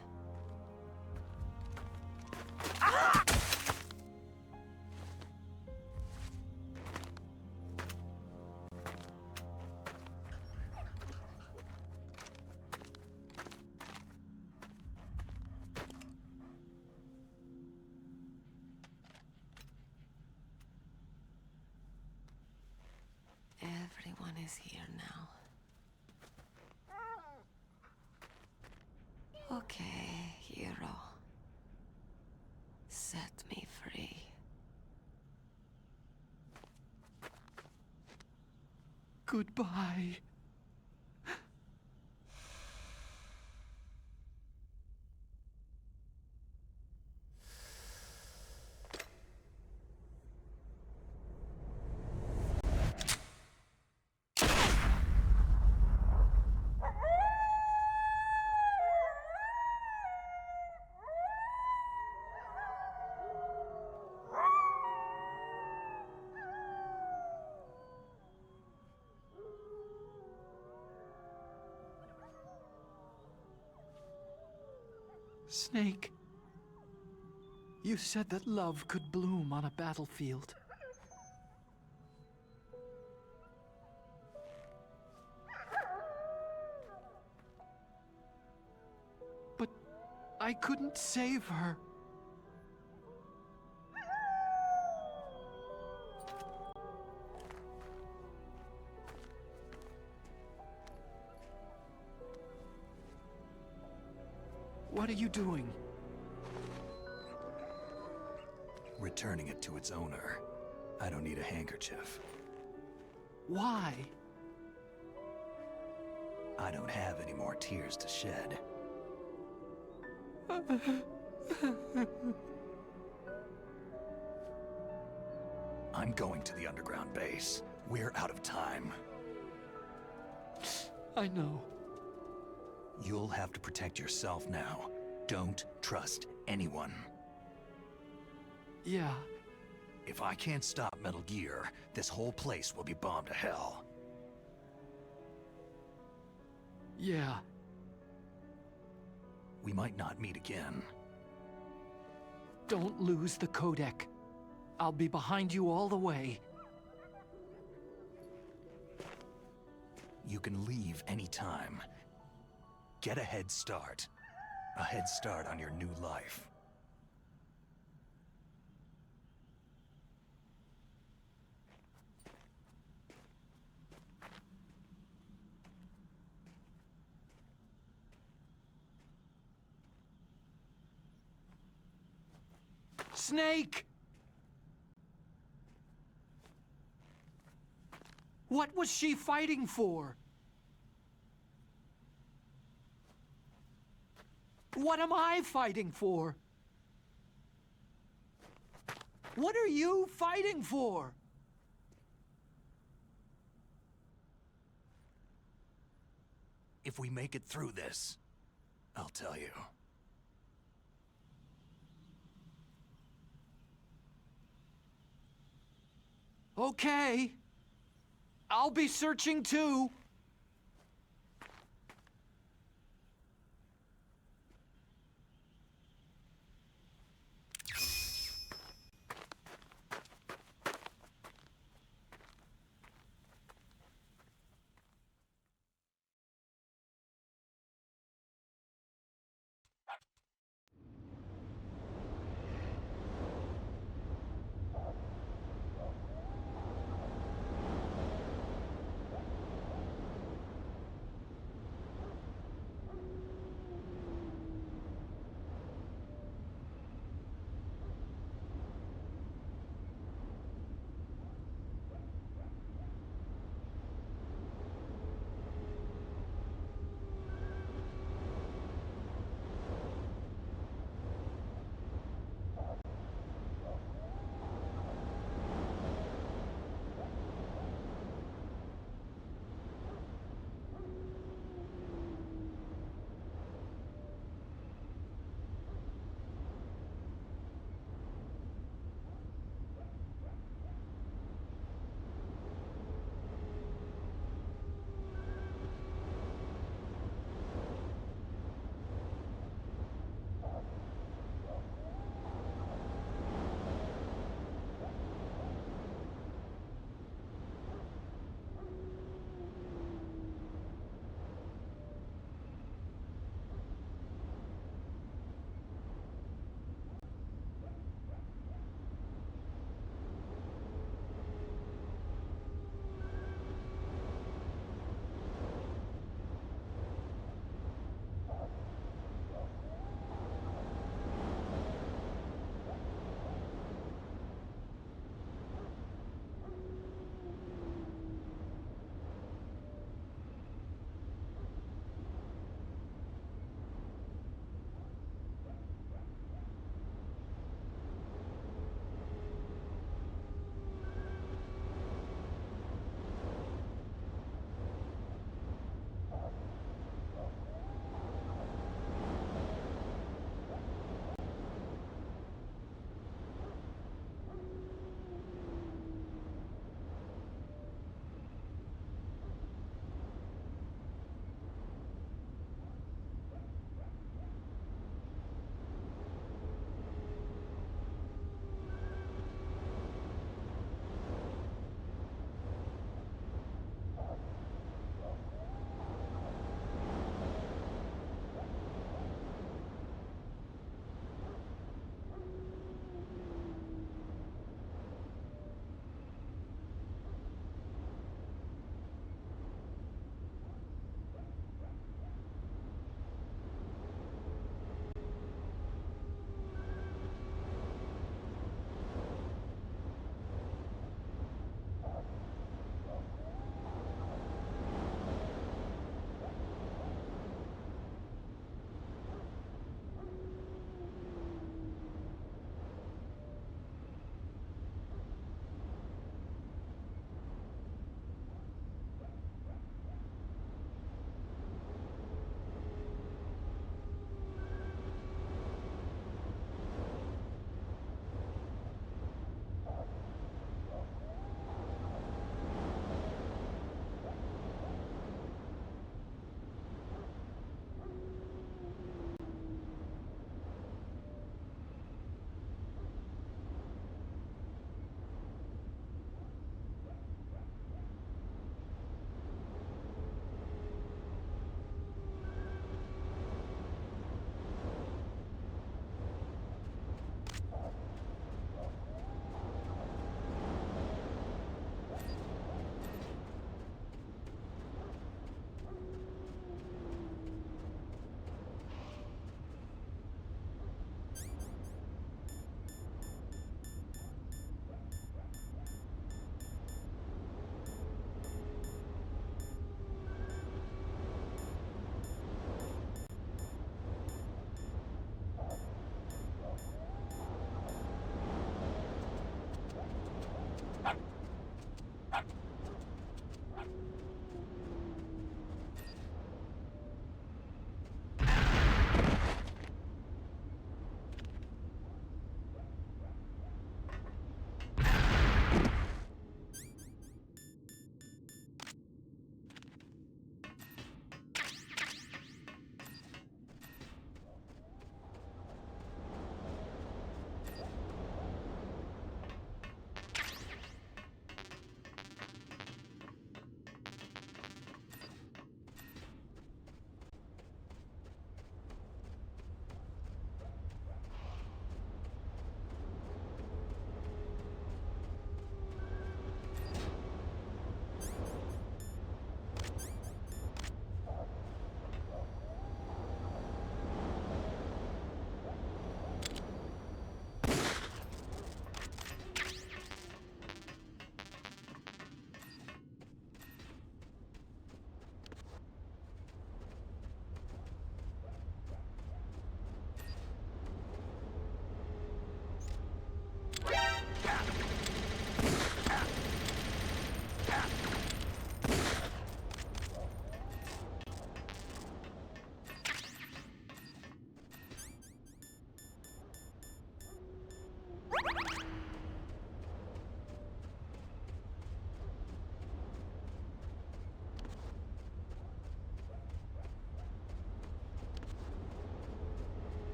is here now. Okay, hero. Set me free. Goodbye. Snake, you said that love could bloom on a battlefield. But I couldn't save her. What are you doing? Returning it to its owner. I don't need a handkerchief. Why? I don't have any more tears to shed. I'm going to the underground base. We're out of time. I know. You'll have to protect yourself now. Don't trust anyone. Yeah. If I can't stop Metal Gear, this whole place will be bombed to hell. Yeah. We might not meet again. Don't lose the codec. I'll be behind you all the way. You can leave anytime. Get a head start. A head start on your new life. Snake! What was she fighting for? What am I fighting for? What are you fighting for? If we make it through this, I'll tell you. Okay. I'll be searching too.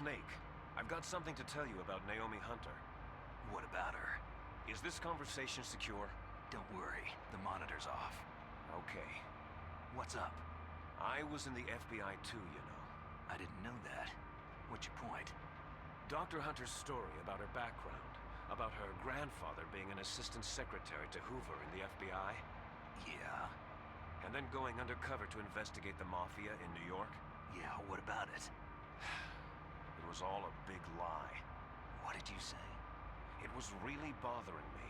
Snake. I've got something to tell you about Naomi Hunter. What about her? Is this conversation secure? Don't worry, the monitor's off. Okay. What's up? I was in the FBI too, you know. I didn't know that. What's your point? Dr. Hunter's story about her background, about her grandfather being an assistant secretary to Hoover in the FBI. Yeah? And then going undercover to investigate the Mafia in New York. Yeah, what about it? It was all a big lie. What did you say? It was really bothering me.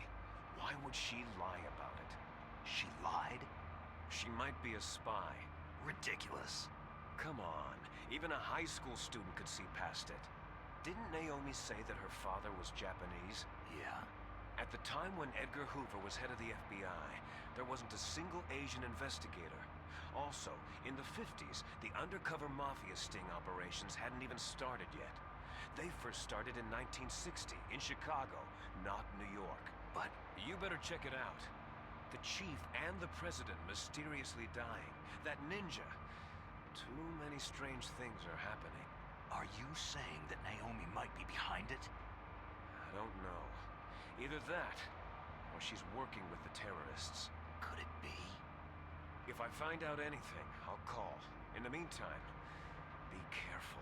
Why would she lie about it? She lied? She might be a spy. Ridiculous. Come on, even a high school student could see past it. Didn't Naomi say that her father was Japanese? Yeah. At the time when Edgar Hoover was head of the FBI, there wasn't a single Asian investigator. Also, in the 50s, the undercover Mafia sting operations hadn't even started yet. They first started in 1960, in Chicago, not New York. But you better check it out. The chief and the president mysteriously dying. That ninja. Too many strange things are happening. Are you saying that Naomi might be behind it? I don't know. Either that, or she's working with the terrorists. Could it be? If I find out anything, I'll call. In the meantime, be careful.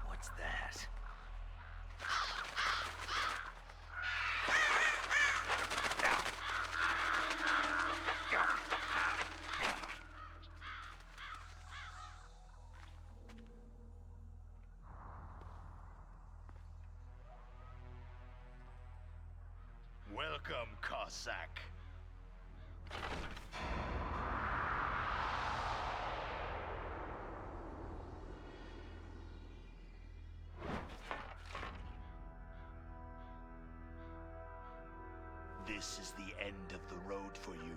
What's that? Welcome, Cossack. This is the end of the road for you,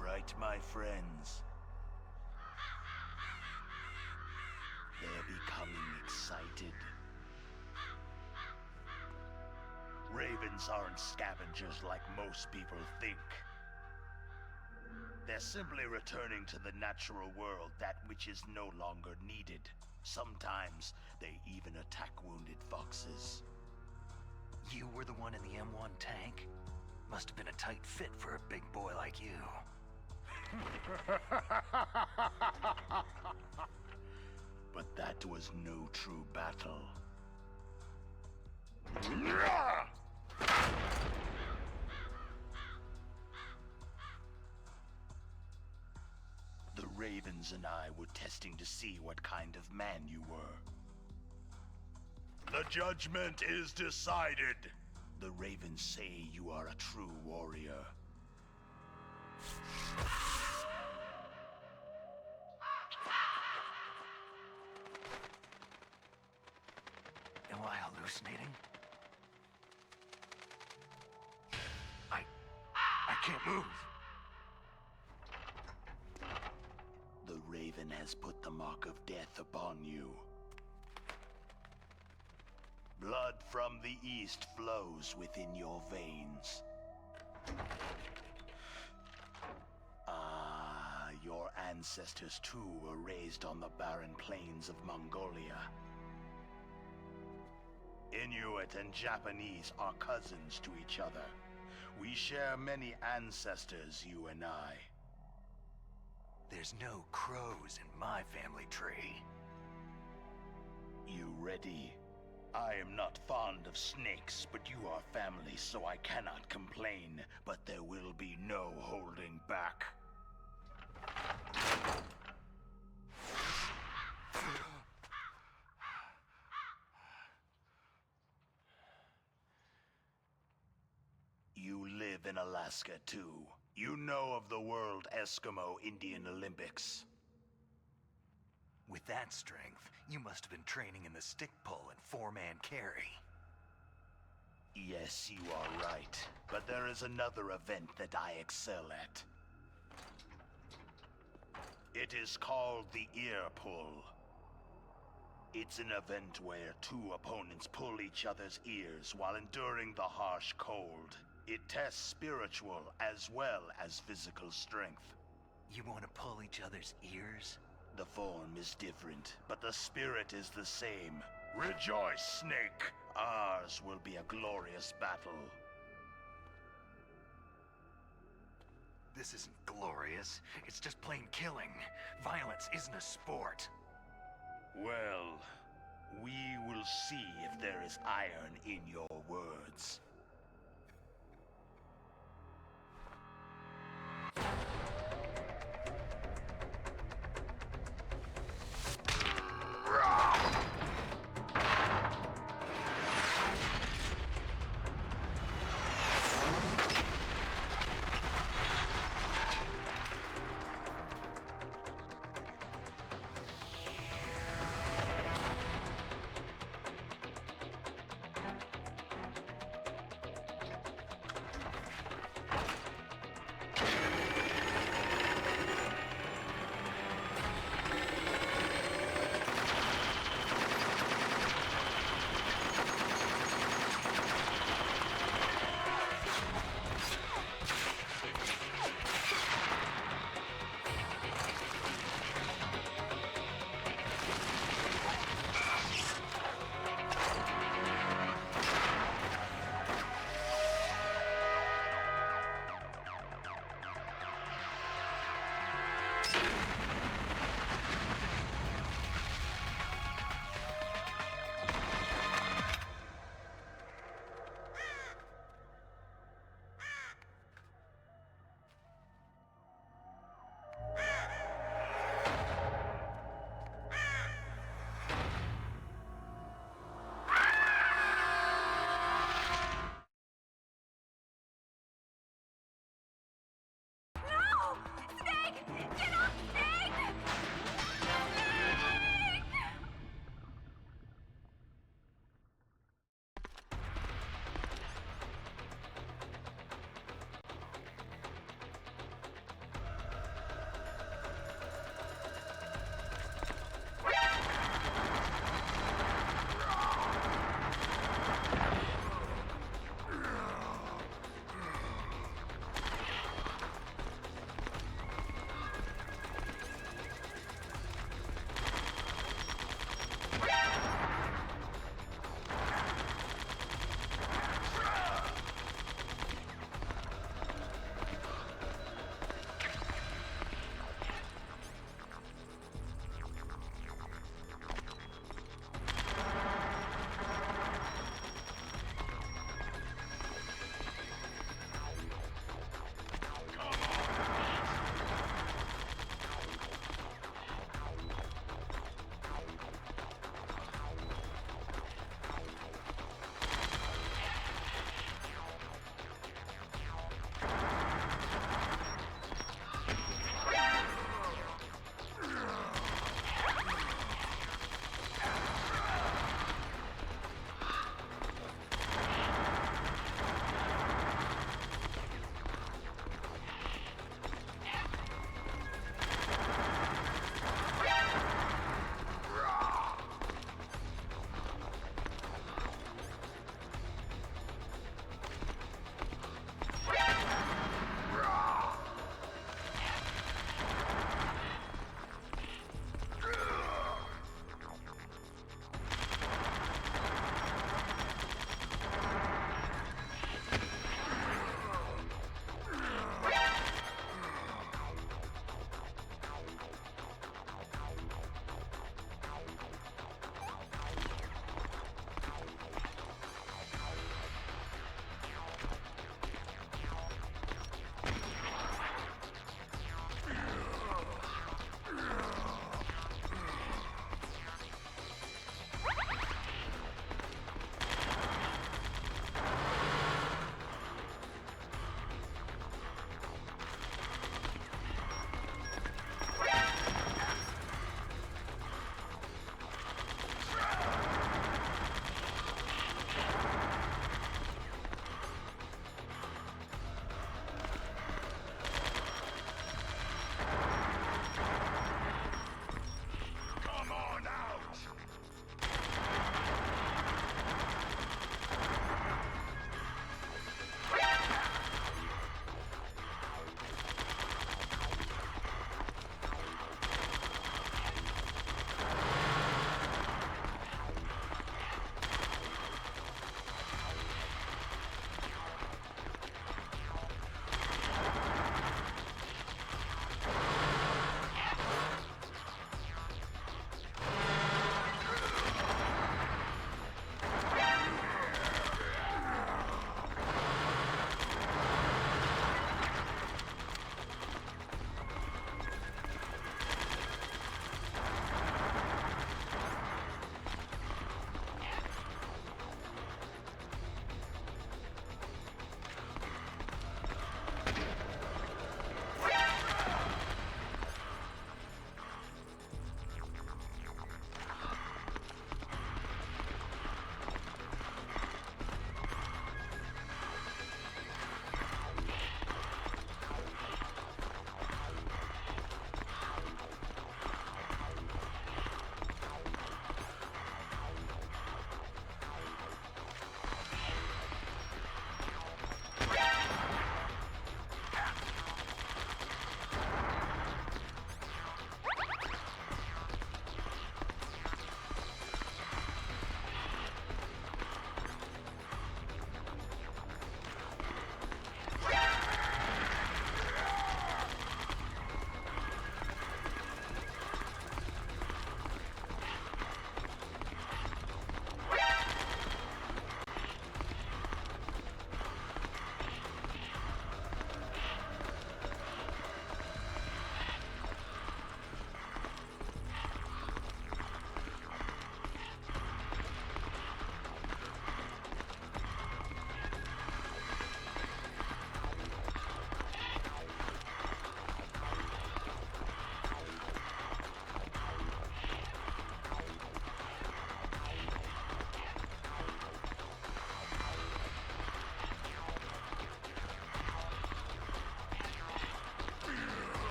right, my friends? They're becoming excited. Ravens aren't scavengers like most people think. They're simply returning to the natural world, that which is no longer needed. Sometimes they even attack wounded foxes. You were the one in the M1 tank? Must have been a tight fit for a big boy like you. But that was no true battle. The Ravens and I were testing to see what kind of man you were. The judgment is decided. The Ravens say you are a true warrior. Am I hallucinating? I can't move. The Raven has put the mark of death upon you. Blood from the east flows within your veins. Ah, your ancestors too were raised on the barren plains of Mongolia. Inuit and Japanese are cousins to each other. We share many ancestors, you and I. There's no crows in my family tree. You ready? I am not fond of snakes, but you are family, so I cannot complain. But there will be no holding back. You live in Alaska, too. You know of the World Eskimo Indian Olympics. With that strength, you must have been training in the stick pull and four-man carry. Yes, you are right. But there is another event that I excel at. It is called the ear pull. It's an event where two opponents pull each other's ears while enduring the harsh cold. It tests spiritual as well as physical strength. You want to pull each other's ears? The form is different, but the spirit is the same. Rejoice, Snake! Ours will be a glorious battle. This isn't glorious. It's just plain killing. Violence isn't a sport. Well, we will see if there is iron in your words.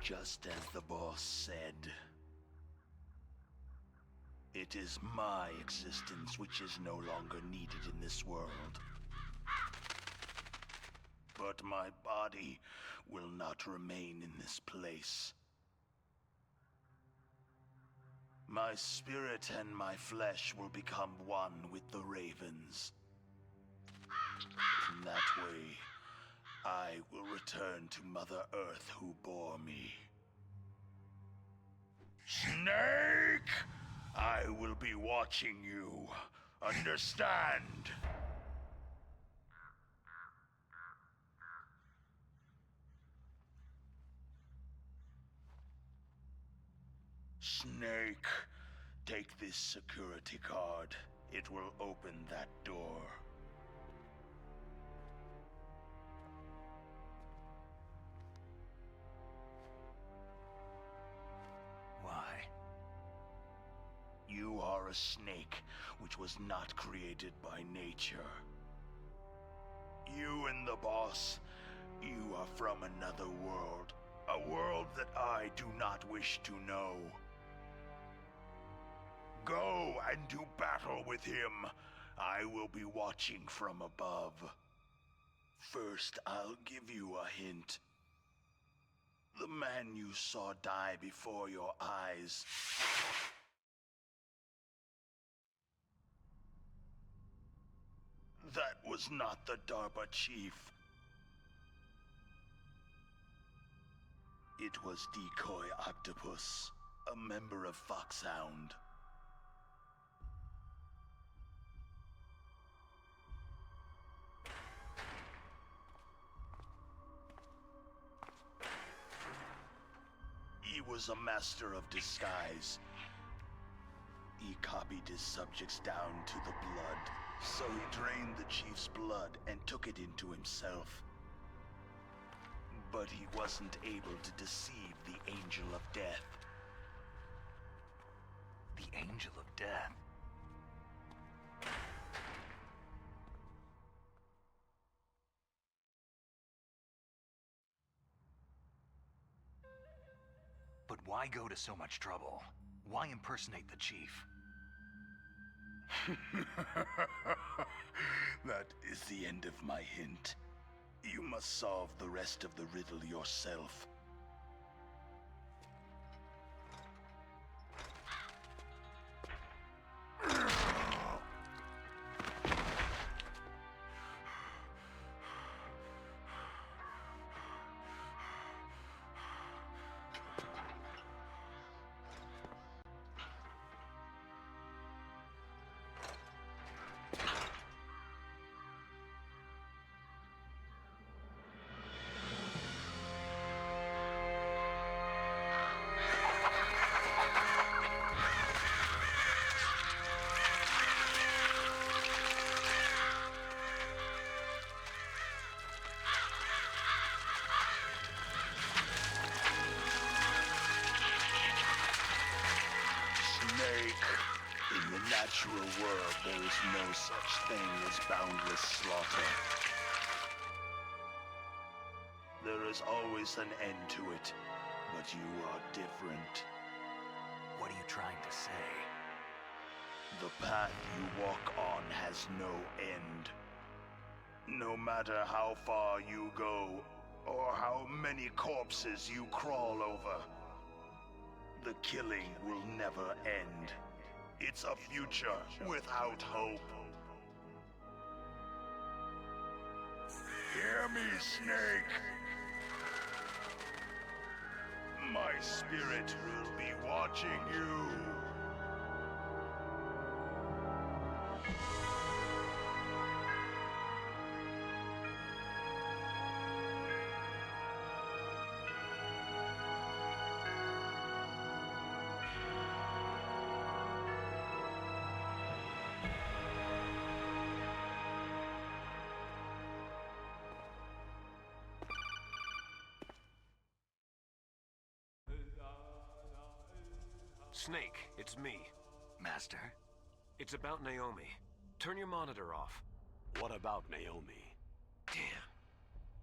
Just as the boss said. It is my existence which is no longer needed in this world. But my body will not remain in this place. My spirit and my flesh will become one with the ravens. In that way, I will return to Mother Earth who bore me. Snake! I will be watching you. Understand? Snake, take this security card. It will open that door. Why? You are a snake, which was not created by nature. You and the boss, you are from another world. A world that I do not wish to know. Go and do battle with him. I will be watching from above. First, I'll give you a hint. The man you saw die before your eyes. That was not the DARPA chief. It was Decoy Octopus, a member of FOXHOUND. He was a master of disguise. He copied his subjects down to the blood, so he drained the chief's blood and took it into himself. But he wasn't able to deceive the Angel of Death. The Angel of Death? But why go to so much trouble? Why impersonate the chief? That is the end of my hint. You must solve the rest of the riddle yourself. In the natural world, there is no such thing as boundless slaughter. There is always an end to it, but you are different. What are you trying to say? The path you walk on has no end. No matter how far you go, or how many corpses you crawl over, the killing will never end. It's a future without hope. Hear me, Snake. My spirit will be watching you. Snake, it's me. Master? It's about Naomi. Turn your monitor off. What about Naomi? Damn.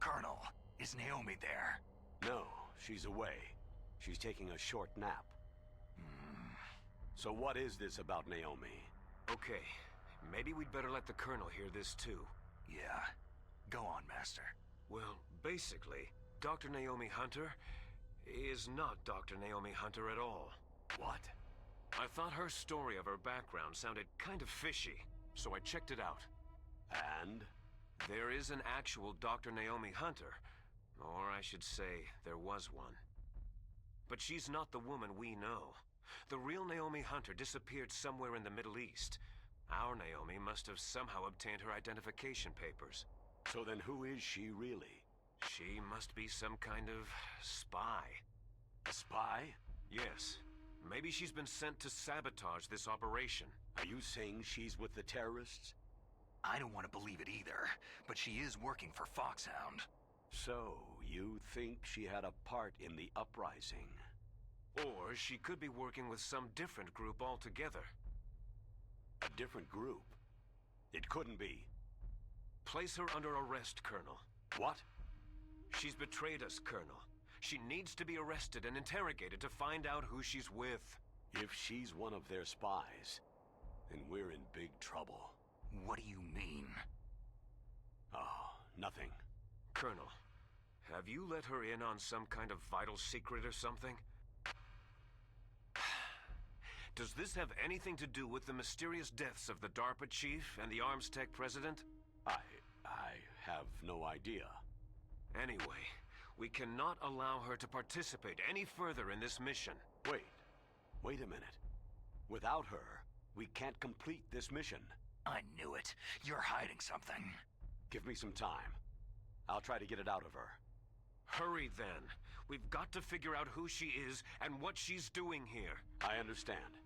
Colonel, is Naomi there? No, she's away. She's taking a short nap. So what is this about Naomi? Okay, maybe we'd better let the Colonel hear this too. Yeah. Go on, Master. Well, basically, Dr. Naomi Hunter is not Dr. Naomi Hunter at all. What? I thought her story of her background sounded kind of fishy, so I checked it out. And? There is an actual Dr. Naomi Hunter, or I should say, there was one. But she's not the woman we know. The real Naomi Hunter disappeared somewhere in the Middle East. Our Naomi must have somehow obtained her identification papers. So then who is she really? She must be some kind of spy. A spy? Yes. Maybe she's been sent to sabotage this operation. Are you saying she's with the terrorists? I don't want to believe it either, but she is working for FOXHOUND. So, you think she had a part in the uprising? Or she could be working with some different group altogether. A different group? It couldn't be. Place her under arrest, Colonel. What? She's betrayed us, Colonel. She needs to be arrested and interrogated to find out who she's with. If she's one of their spies, then we're in big trouble. What do you mean? Oh, nothing. Colonel, have you let her in on some kind of vital secret or something? Does this have anything to do with the mysterious deaths of the DARPA chief and the arms tech president? I have no idea. Anyway, we cannot allow her to participate any further in this mission. Wait a minute. Without her, we can't complete this mission. I knew it. You're hiding something. Give me some time. I'll try to get it out of her. Hurry then. We've got to figure out who she is and what she's doing here. I understand.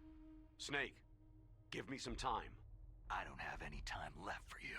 Snake, give me some time. I don't have any time left for you.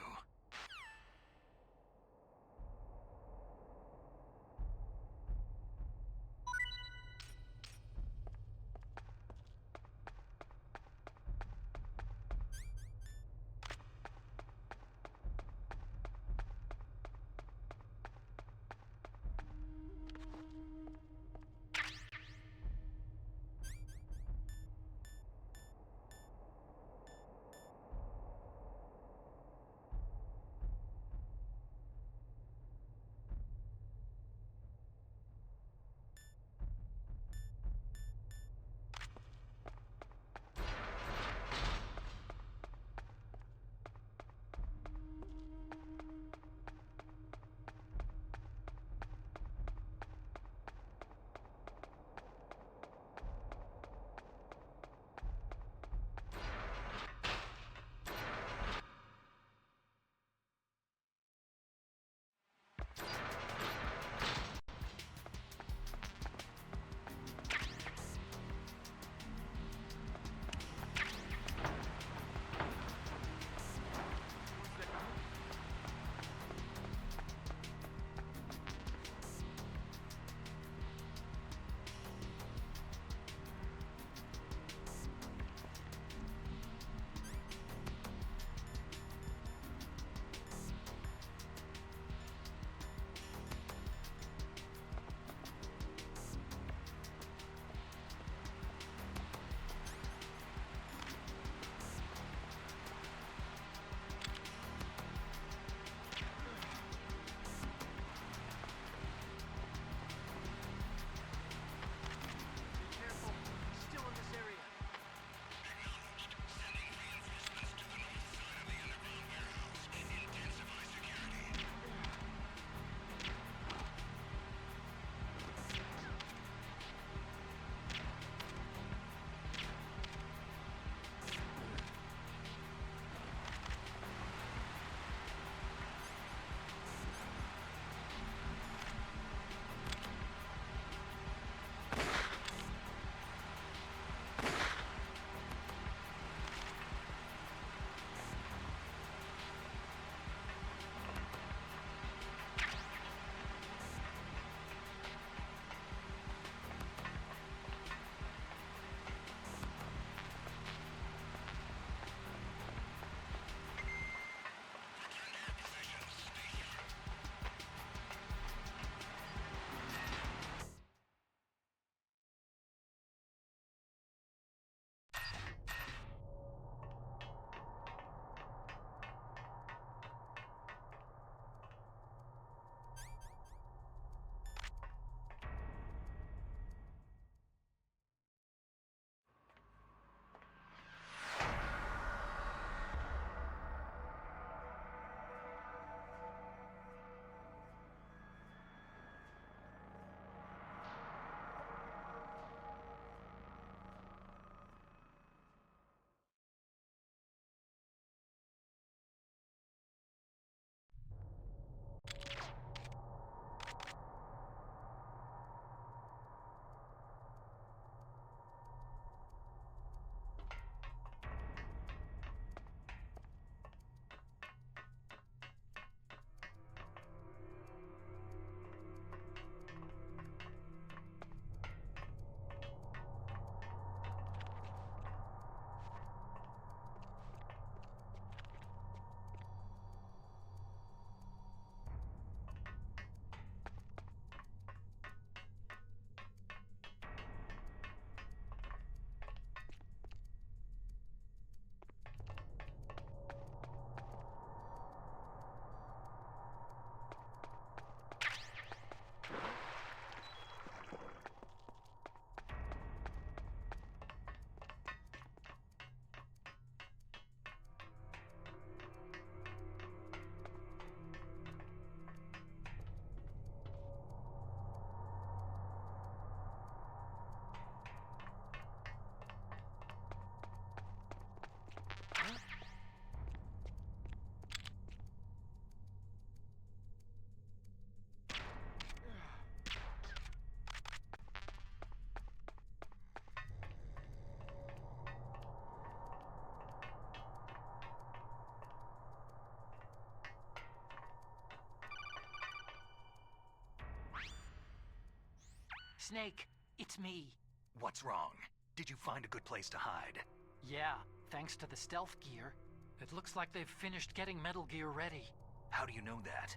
Snake, it's me. What's wrong? Did you find a good place to hide? Yeah, thanks to the stealth gear. It looks like they've finished getting Metal Gear ready. How do you know that?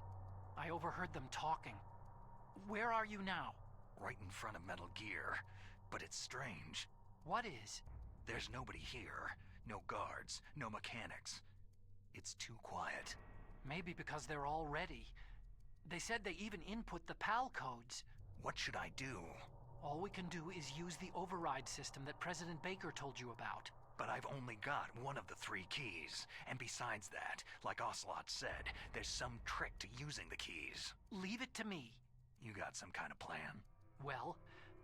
I overheard them talking. Where are you now? Right in front of Metal Gear. But it's strange. What is? There's nobody here. No guards, no mechanics. It's too quiet. Maybe because they're all ready. They said they even input the PAL codes. What should I do? All we can do is use the override system that President Baker told you about. But I've only got one of the 3 keys. And besides that, like Ocelot said, there's some trick to using the keys. Leave it to me. You got some kind of plan? Well,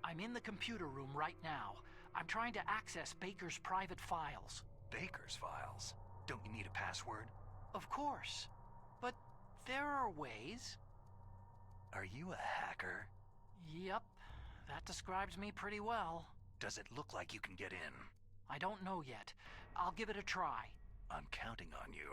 I'm in the computer room right now. I'm trying to access Baker's private files. Baker's files? Don't you need a password? Of course. But there are ways. Are you a hacker? Yep. That describes me pretty well. Does it look like you can get in? I don't know yet. I'll give it a try. I'm counting on you.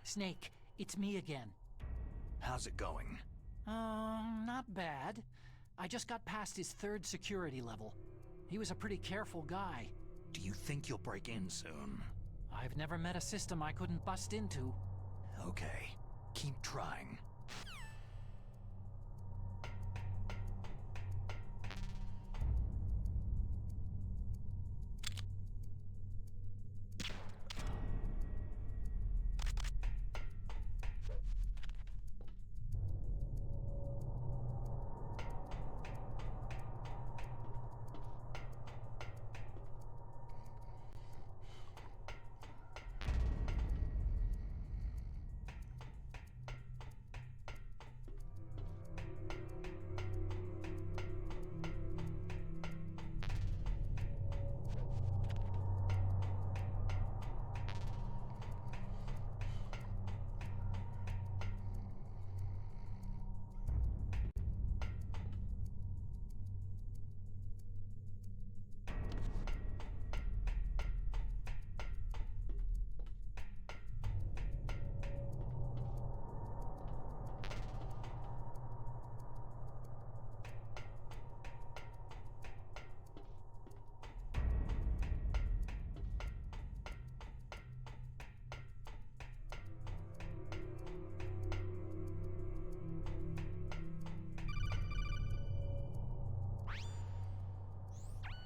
Snake, it's me again. How's it going? Not bad. I just got past his 3rd security level. He was a pretty careful guy. Do you think you'll break in soon? I've never met a system I couldn't bust into. Okay, keep trying.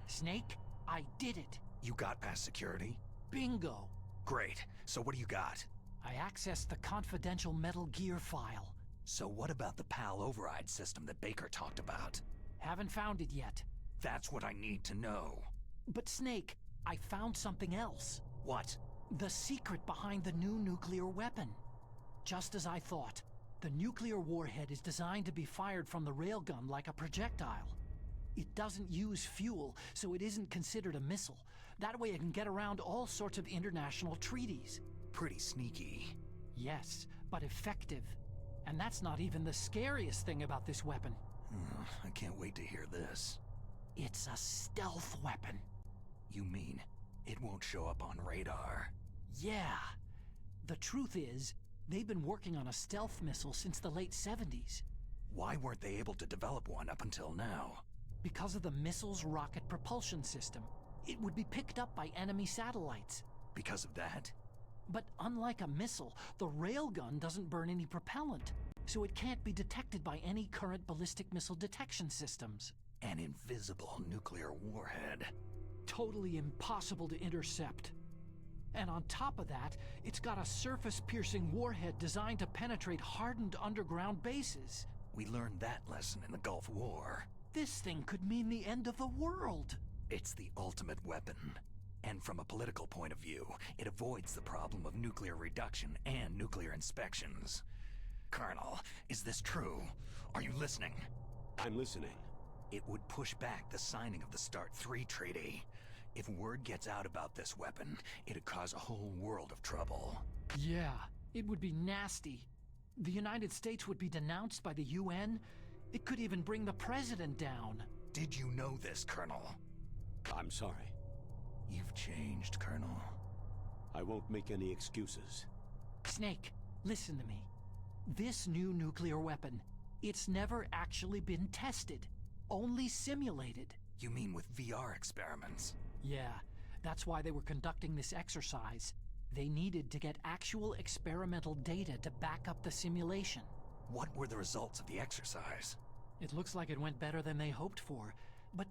Snake, I did it. You got past security? Bingo. Great. So what do you got? I accessed the confidential Metal Gear file. So what about the PAL override system that Baker talked about? Haven't found it yet. That's what I need to know. But Snake, I found something else. What? The secret behind the new nuclear weapon. Just as I thought, the nuclear warhead is designed to be fired from the railgun like a projectile. It doesn't use fuel, so it isn't considered a missile. That way it can get around all sorts of international treaties. Pretty sneaky. Yes, but effective. And that's not even the scariest thing about this weapon. I can't wait to hear this. It's a stealth weapon. You mean it won't show up on radar? Yeah. The truth is, they've been working on a stealth missile since the late 70s. Why weren't they able to develop one up until now? Because of the missile's rocket propulsion system. It would be picked up by enemy satellites. Because of that? But unlike a missile, the railgun doesn't burn any propellant, so it can't be detected by any current ballistic missile detection systems. An invisible nuclear warhead. Totally impossible to intercept. And on top of that, it's got a surface-piercing warhead designed to penetrate hardened underground bases. We learned that lesson in the Gulf War. This thing could mean the end of the world. It's the ultimate weapon. And from a political point of view, it avoids the problem of nuclear reduction and nuclear inspections. Colonel, is this true? Are you listening? I'm listening. It would push back the signing of the START 3 treaty. If word gets out about this weapon, it'd cause a whole world of trouble. Yeah, it would be nasty. The United States would be denounced by the UN. It could even bring the president down. Did you know this, Colonel? I'm sorry. You've changed, Colonel. I won't make any excuses. Snake, listen to me. This new nuclear weapon, it's never actually been tested. Only simulated. You mean with VR experiments? Yeah, that's why they were conducting this exercise. They needed to get actual experimental data to back up the simulation. What were the results of the exercise? It looks like it went better than they hoped for, but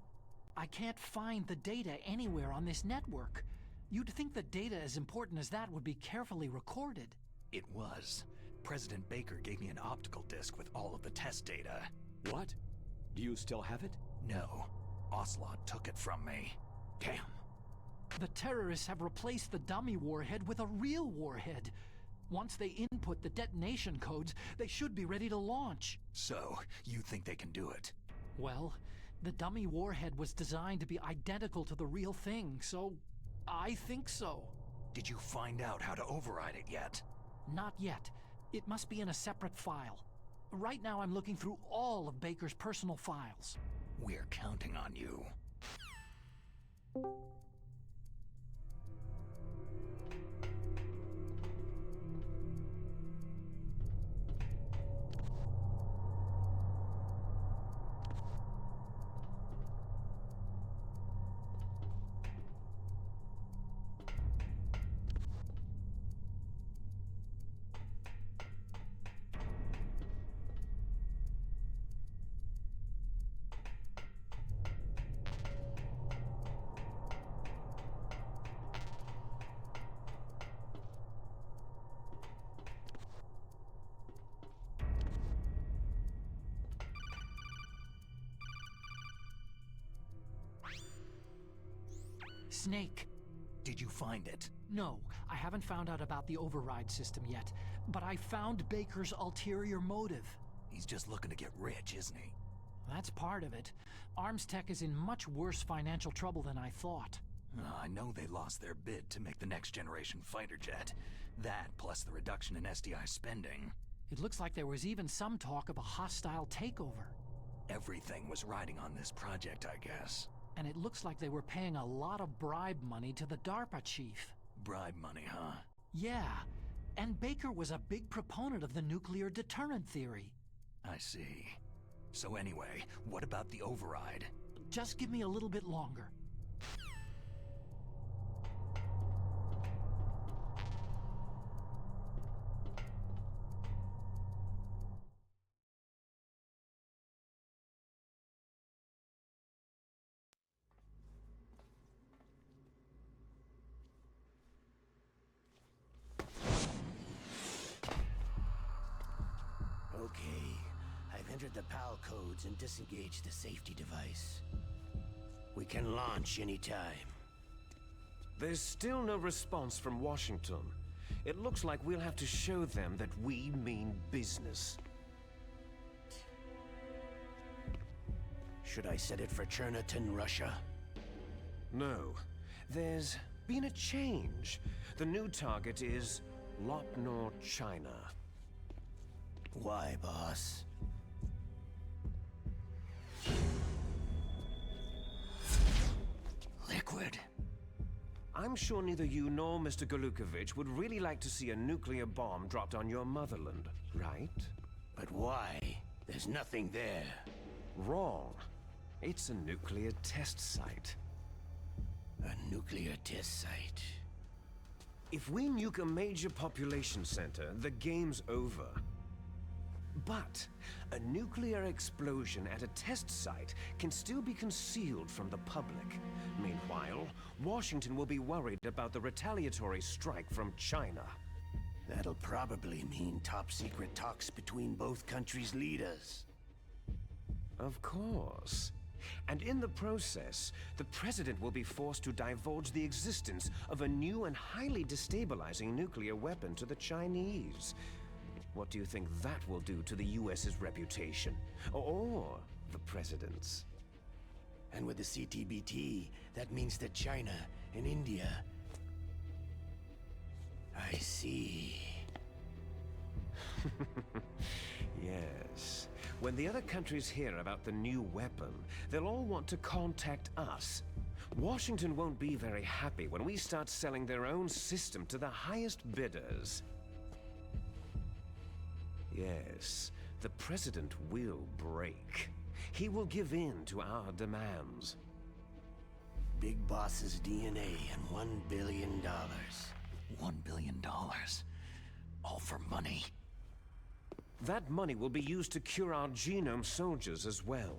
I can't find the data anywhere on this network. You'd think the data as important as that would be carefully recorded. It was. President Baker gave me an optical disc with all of the test data. What? Do you still have it? No. Ocelot took it from me. Damn. The terrorists have replaced the dummy warhead with a real warhead. Once they input the detonation codes, they should be ready to launch. So, you think they can do it? Well, the dummy warhead was designed to be identical to the real thing, so I think so. Did you find out how to override it yet? Not yet. It must be in a separate file. Right now I'm looking through all of Baker's personal files. We're counting on you. Snake. Did you find it? No, I haven't found out about the override system yet, but I found Baker's ulterior motive. He's just looking to get rich, isn't he? That's part of it. Arms Tech is in much worse financial trouble than I thought. I know they lost their bid to make the next generation fighter jet. That, plus the reduction in SDI spending. It looks like there was even some talk of a hostile takeover. Everything was riding on this project, I guess. And it looks like they were paying a lot of bribe money to the DARPA chief. Bribe money, huh? Yeah, and Baker was a big proponent of the nuclear deterrent theory. I see. So anyway, what about the override? Just give me a little bit longer. Okay, I've entered the PAL codes and disengaged the safety device. We can launch anytime. There's still no response from Washington. It looks like we'll have to show them that we mean business. Should I set it for Cherniton, Russia? No. There's been a change. The new target is Lopnor, China. Why, boss? Liquid. I'm sure neither you nor Mr. Golukovich would really like to see a nuclear bomb dropped on your motherland, right? But why? There's nothing there. Wrong. It's a nuclear test site. A nuclear test site? If we nuke a major population center, the game's over. But a nuclear explosion at a test site can still be concealed from the public. Meanwhile, Washington will be worried about the retaliatory strike from China. That'll probably mean top-secret talks between both countries' leaders. Of course. And in the process, the President will be forced to divulge the existence of a new and highly destabilizing nuclear weapon to the Chinese. What do you think that will do to the US's reputation? Or the President's? And with the CTBT, that means that China and India... I see. Yes. When the other countries hear about the new weapon, they'll all want to contact us. Washington won't be very happy when we start selling their own system to the highest bidders. Yes, the President will break. He will give in to our demands. Big Boss's DNA and $1 billion. $1 billion? All for money? That money will be used to cure our genome soldiers as well.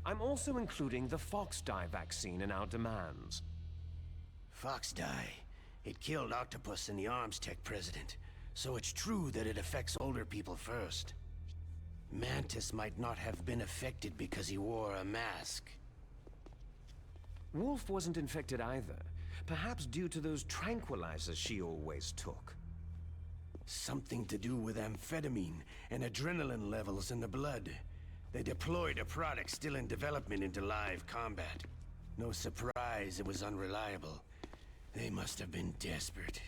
I'm also including the FOXHOUND vaccine in our demands. FOXHOUND? It killed Octopus and the Arms Tech President. So it's true that it affects older people first. Mantis might not have been affected because he wore a mask. Wolf wasn't infected either. Perhaps due to those tranquilizers she always took. Something to do with amphetamine and adrenaline levels in the blood. They deployed a product still in development into live combat. No surprise it was unreliable. They must have been desperate.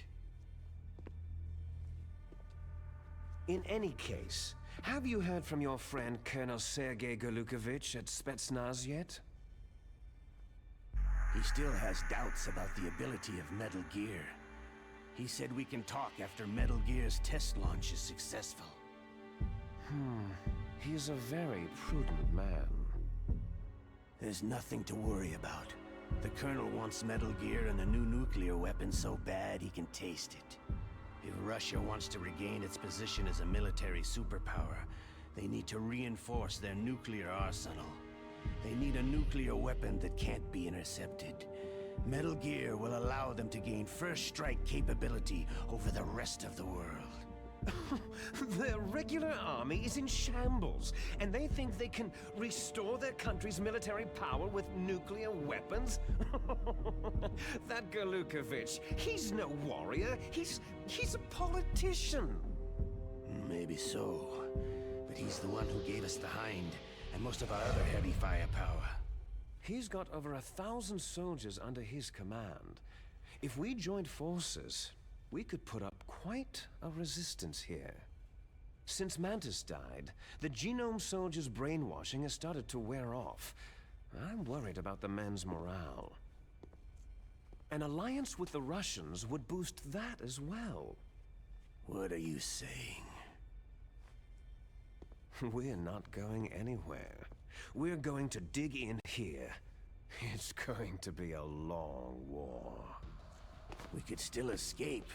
In any case, have you heard from your friend Colonel Sergei Golukovich at Spetsnaz yet? He still has doubts about the ability of Metal Gear. He said we can talk after Metal Gear's test launch is successful. He's a very prudent man. There's nothing to worry about. The Colonel wants Metal Gear and a new nuclear weapon so bad he can taste it. If Russia wants to regain its position as a military superpower, they need to reinforce their nuclear arsenal. They need a nuclear weapon that can't be intercepted. Metal Gear will allow them to gain first strike capability over the rest of the world. Their regular army is in shambles, and they think they can restore their country's military power with nuclear weapons? That Golukovich, he's no warrior. He's a politician. Maybe so, but he's the one who gave us the Hind and most of our other heavy firepower. He's got over 1,000 soldiers under his command. If we joined forces, we could put up quite a resistance here. Since Mantis died, the genome soldiers' brainwashing has started to wear off. I'm worried about the men's morale. An alliance with the Russians would boost that as well. What are you saying? We're not going anywhere. We're going to dig in here. It's going to be a long war. We could still escape.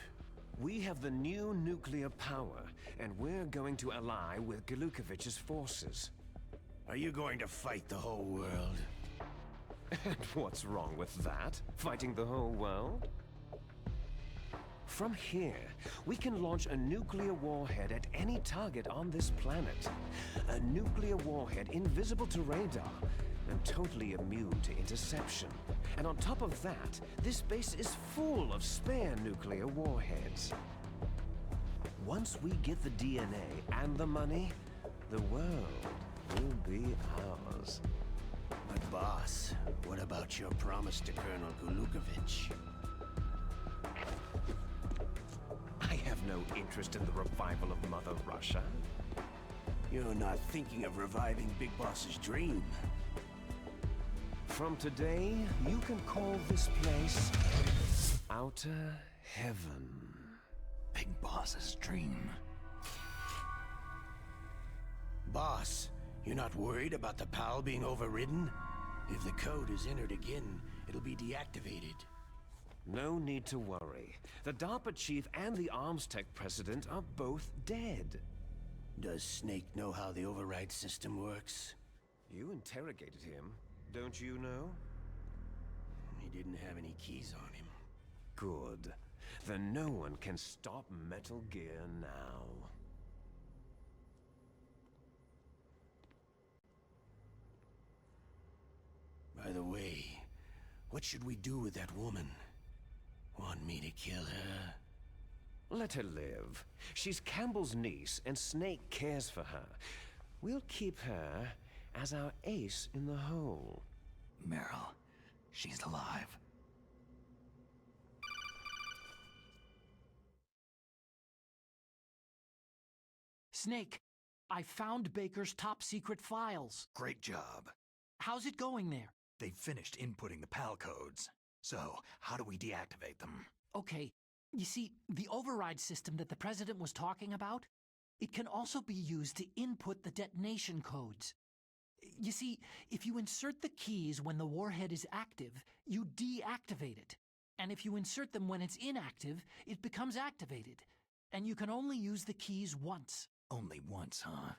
We have the new nuclear power, and we're going to ally with Golukovich's forces. Are you going to fight the whole world? And what's wrong with that? Fighting the whole world? From here, we can launch a nuclear warhead at any target on this planet. A nuclear warhead invisible to radar and totally immune to interception. And on top of that, this base is full of spare nuclear warheads. Once we get the DNA and the money, the world will be ours. But boss, what about your promise to Colonel Golukovich? I have no interest in the revival of Mother Russia. You're not thinking of reviving Big Boss's dream. From today, you can call this place Outer heaven. Big Boss's dream. Boss, you're not worried about the PAL being overridden? If the code is entered again, it'll be deactivated. No need to worry. The DARPA chief and the arms tech president are both dead. Does Snake know how the override system works? You interrogated him, don't you know? He didn't have any keys on him. Good. Then no one can stop Metal Gear now. By the way, what should we do with that woman? Want me to kill her? Let her live. She's Campbell's niece, and Snake cares for her. We'll keep her as our ace in the hole. Meryl, she's alive. Snake, I found Baker's top secret files. Great job. How's it going there? They've finished inputting the PAL codes. So, how do we deactivate them? Okay, you see, the override system that the President was talking about, it can also be used to input the detonation codes. You see, if you insert the keys when the warhead is active, you deactivate it. And if you insert them when it's inactive, it becomes activated. And you can only use the keys once. Only once, huh?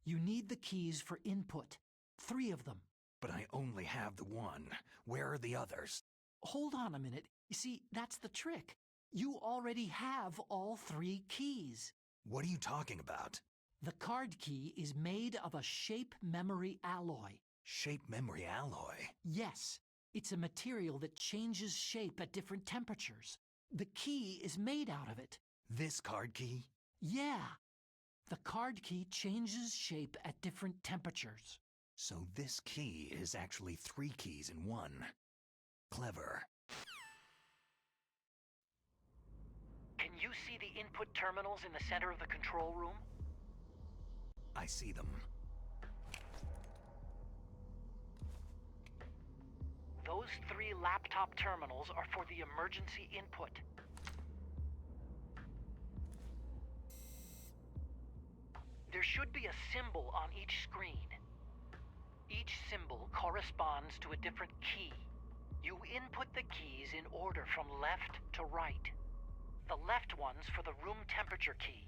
You need the keys for input. 3 of them. But I only have the one. Where are the others? Hold on a minute. You see, that's the trick. You already have all 3 keys. What are you talking about? The card key is made of a shape memory alloy. Shape memory alloy? Yes. It's a material that changes shape at different temperatures. The key is made out of it. This card key? Yeah. The card key changes shape at different temperatures. So this key is actually 3 keys in one. Clever. Can you see the input terminals in the center of the control room? I see them. Those 3 laptop terminals are for the emergency input. There should be a symbol on each screen. Each symbol corresponds to a different key. You input the keys in order from left to right. The left one's for the room temperature key.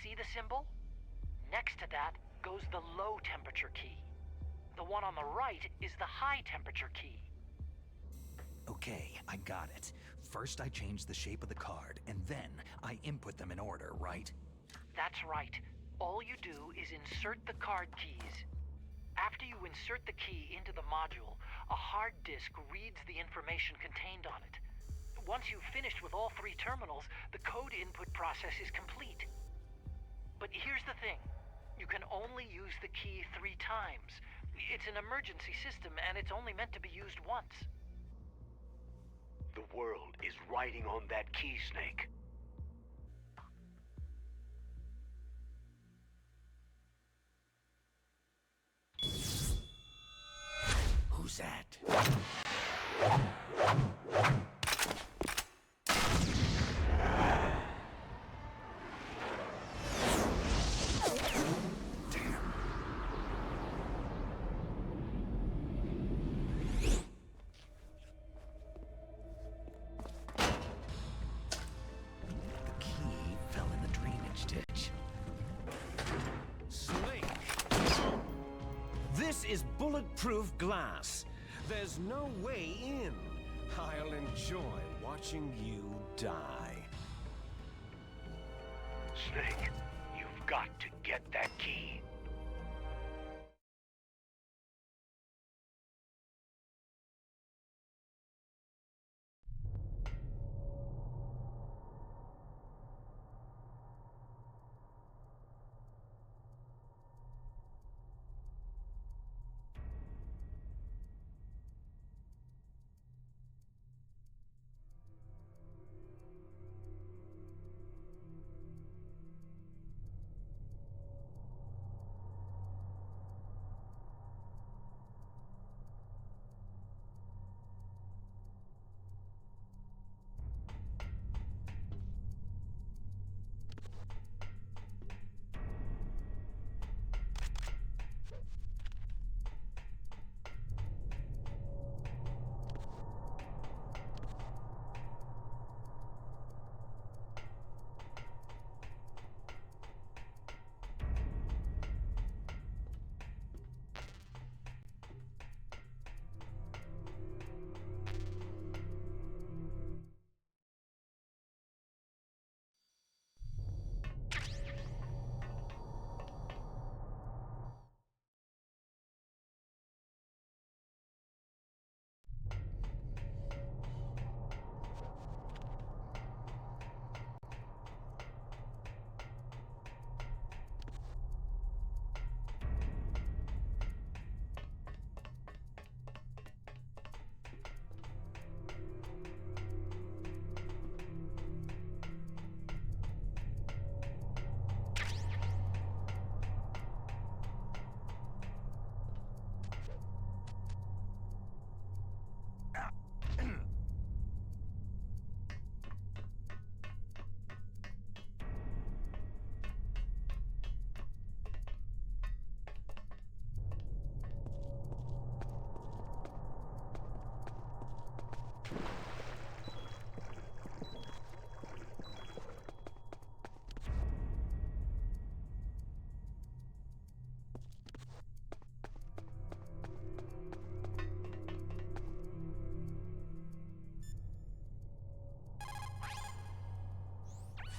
See the symbol? Next to that goes the low temperature key. The one on the right is the high temperature key. Okay, I got it. First I change the shape of the card, and then I input them in order, right? That's right. All you do is insert the card keys. After you insert the key into the module, a hard disk reads the information contained on it. Once you've finished with all 3 terminals, the code input process is complete. But here's the thing. You can only use the key 3 times. It's an emergency system, and it's only meant to be used once. The world is riding on that key, Snake. Who's that? This is bulletproof glass. There's no way in. I'll enjoy watching you die. Snake, you've got to get that key.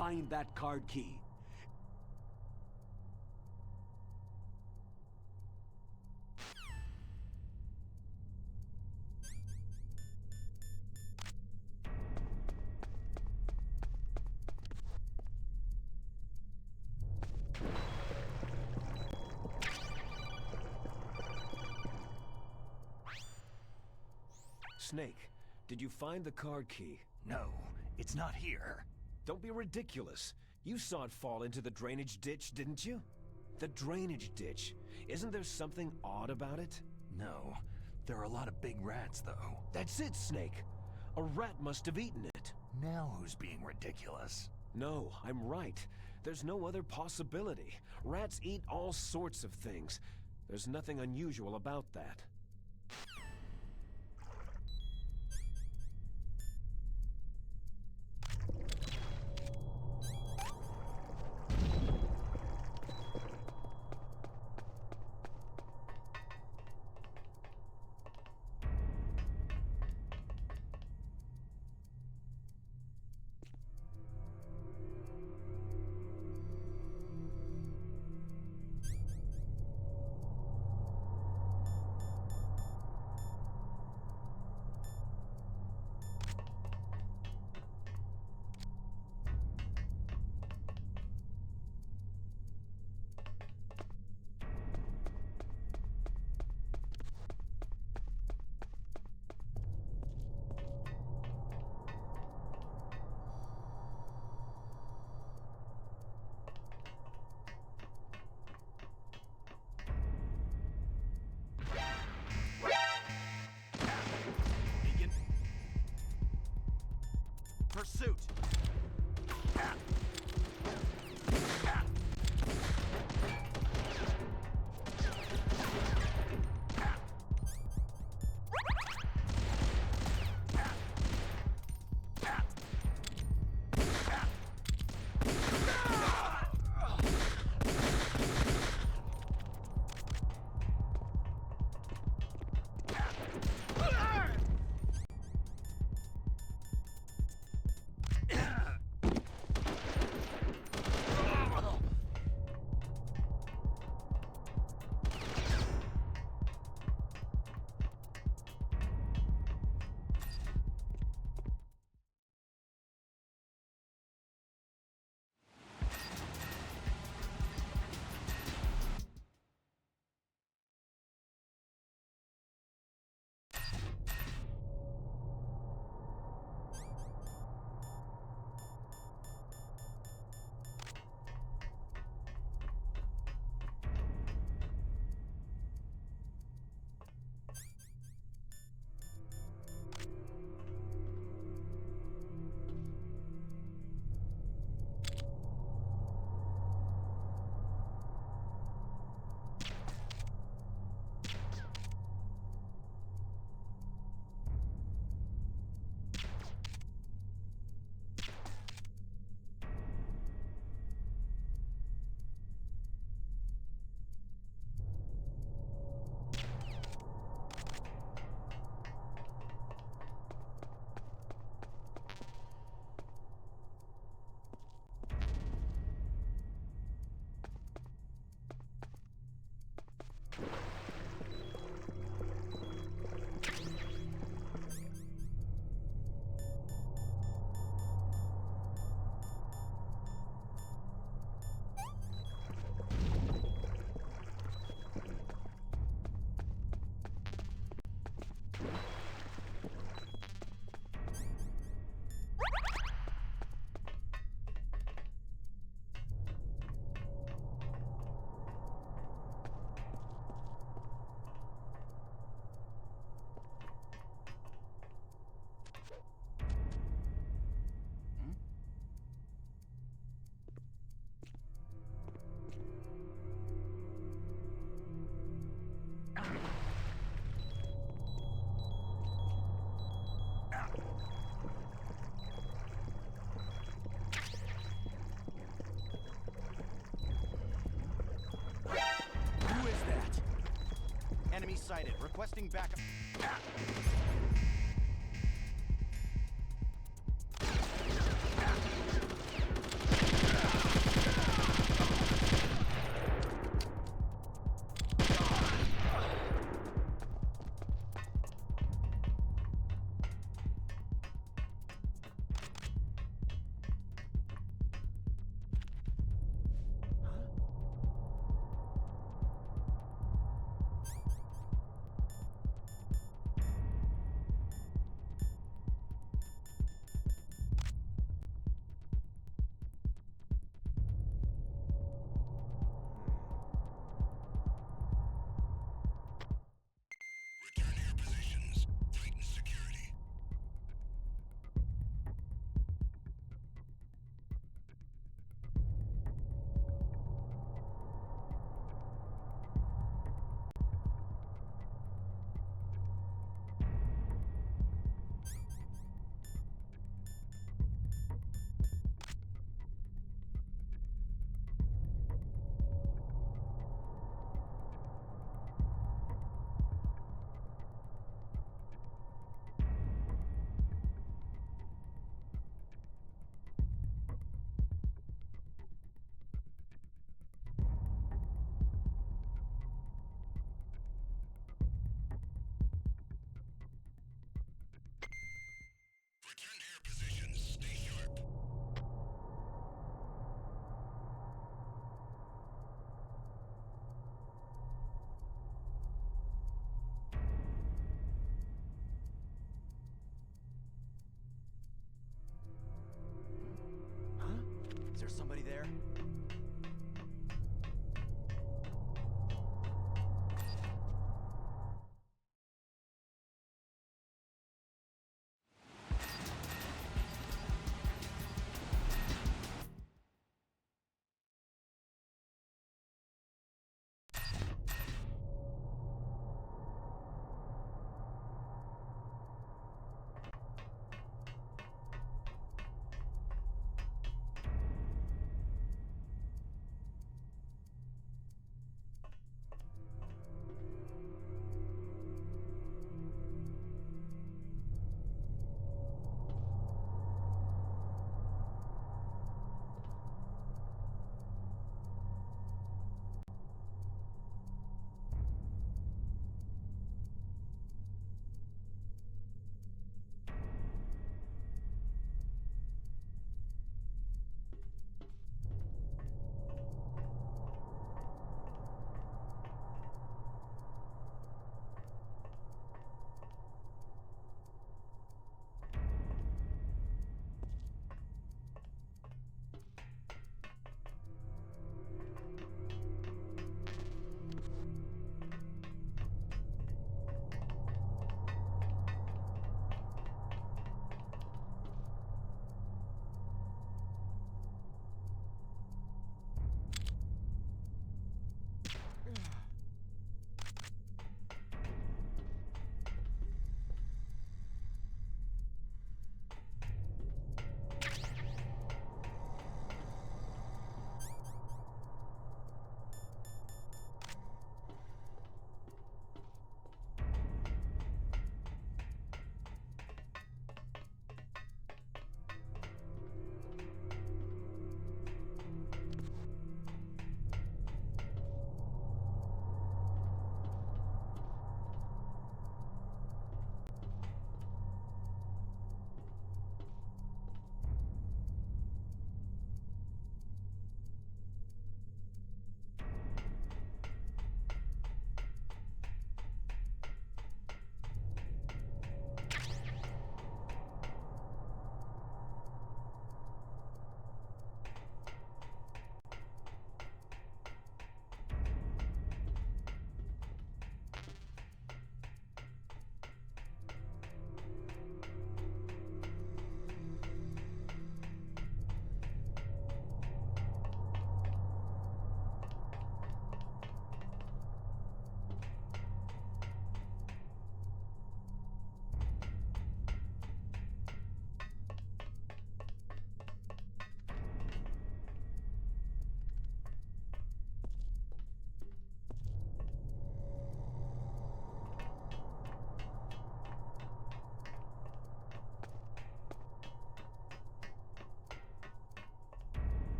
Find that card key. Snake, did you find the card key? No, it's not here. Don't be ridiculous. You saw it fall into the drainage ditch, didn't you? The drainage ditch. Isn't there something odd about it? No. There are a lot of big rats, though. That's it, Snake. A rat must have eaten it. Now who's being ridiculous? No, I'm right. There's no other possibility. Rats eat all sorts of things. There's nothing unusual about that. Pursuit! Enemy sighted. Requesting backup.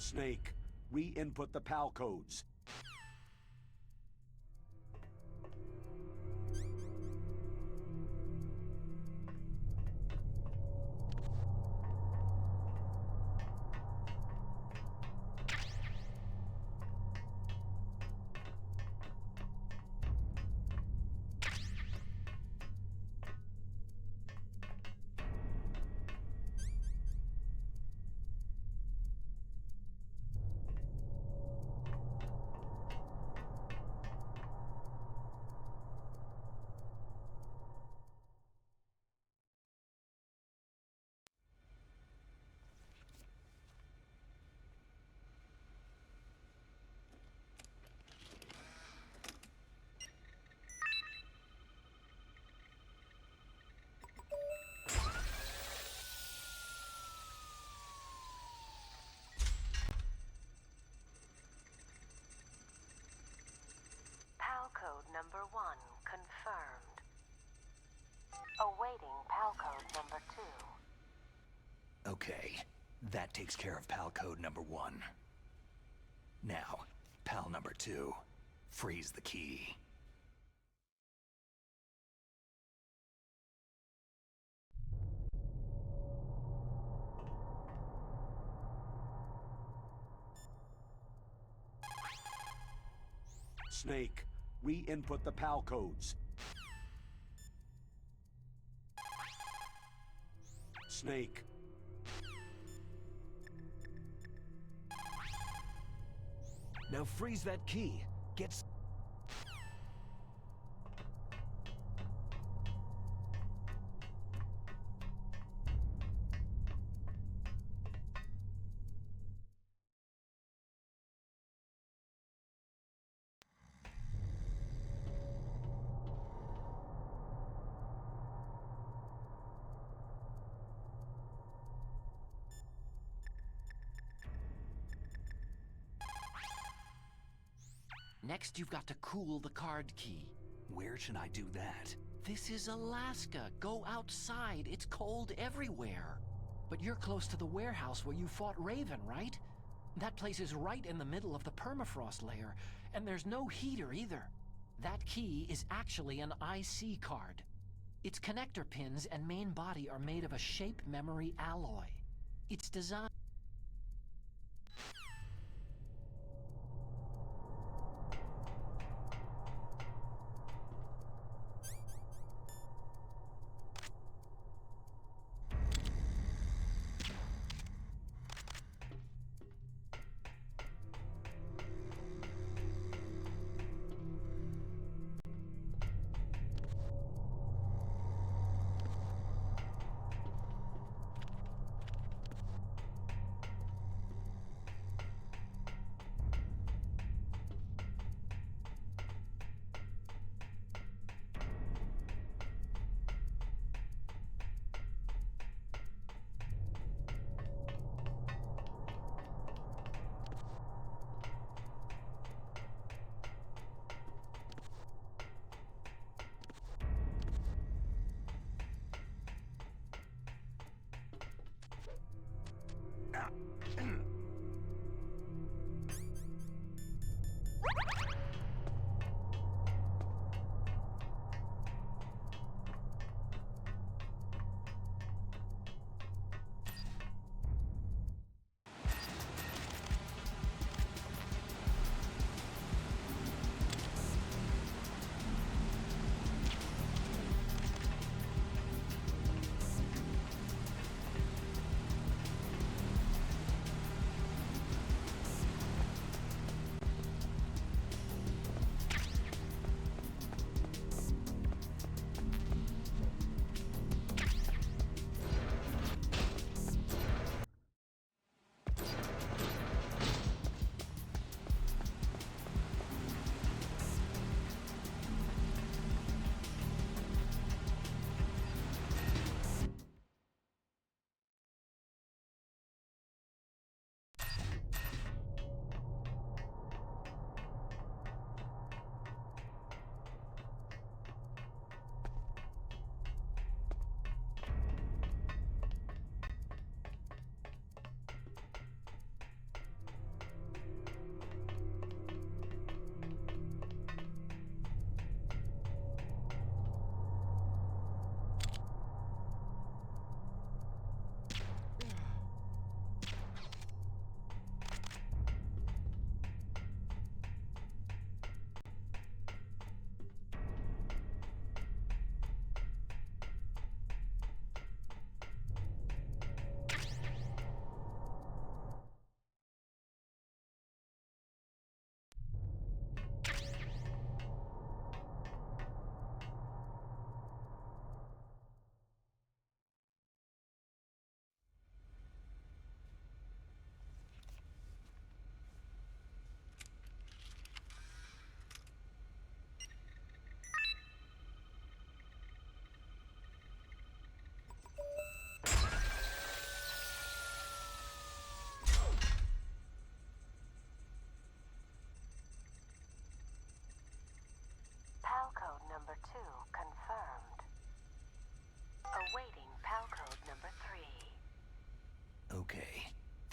Snake, re-input the PAL codes. PAL code number 1 confirmed. Awaiting PAL code number 2. Okay, that takes care of PAL code number 1. Now, PAL number 2. Freeze the key. Snake, re-input the PAL codes. Snake. Now freeze that key. Get... Next, you've got to cool the card key. Where should I do that? This is Alaska. Go outside. It's cold everywhere. But you're close to the warehouse where you fought Raven, right? That place is right in the middle of the permafrost layer, and there's no heater either. That key is actually an IC card. Its connector pins and main body are made of a shape memory alloy. It's designed...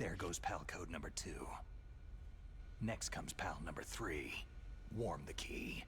There goes pal code number 2. Next comes pal number 3. Warm the key.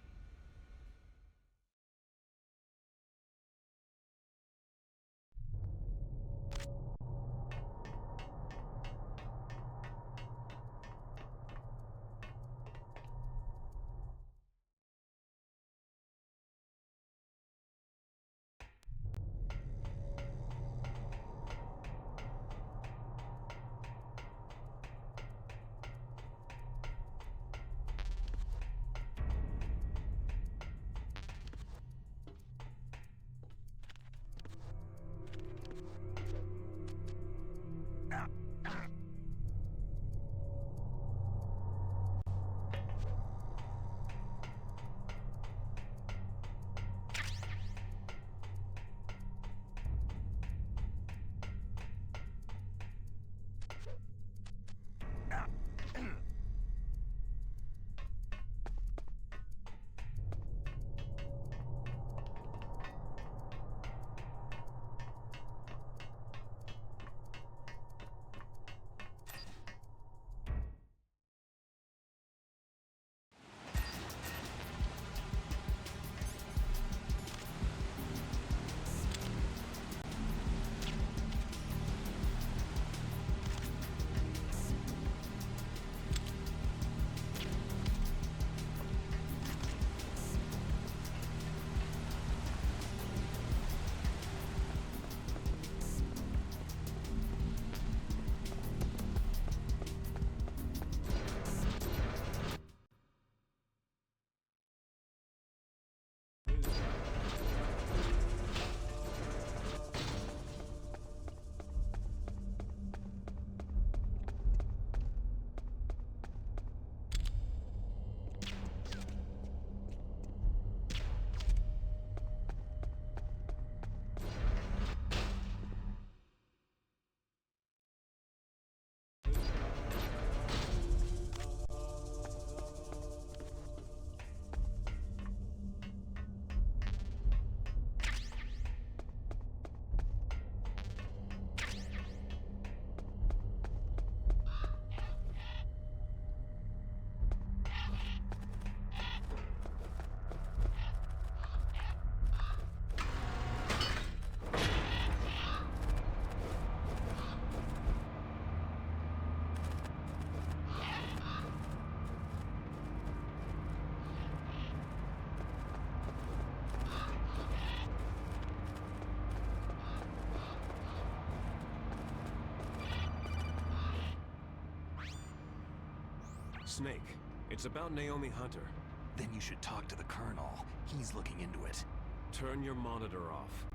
Snake, it's about Naomi Hunter. Then you should talk to the Colonel. He's looking into it. Turn your monitor off.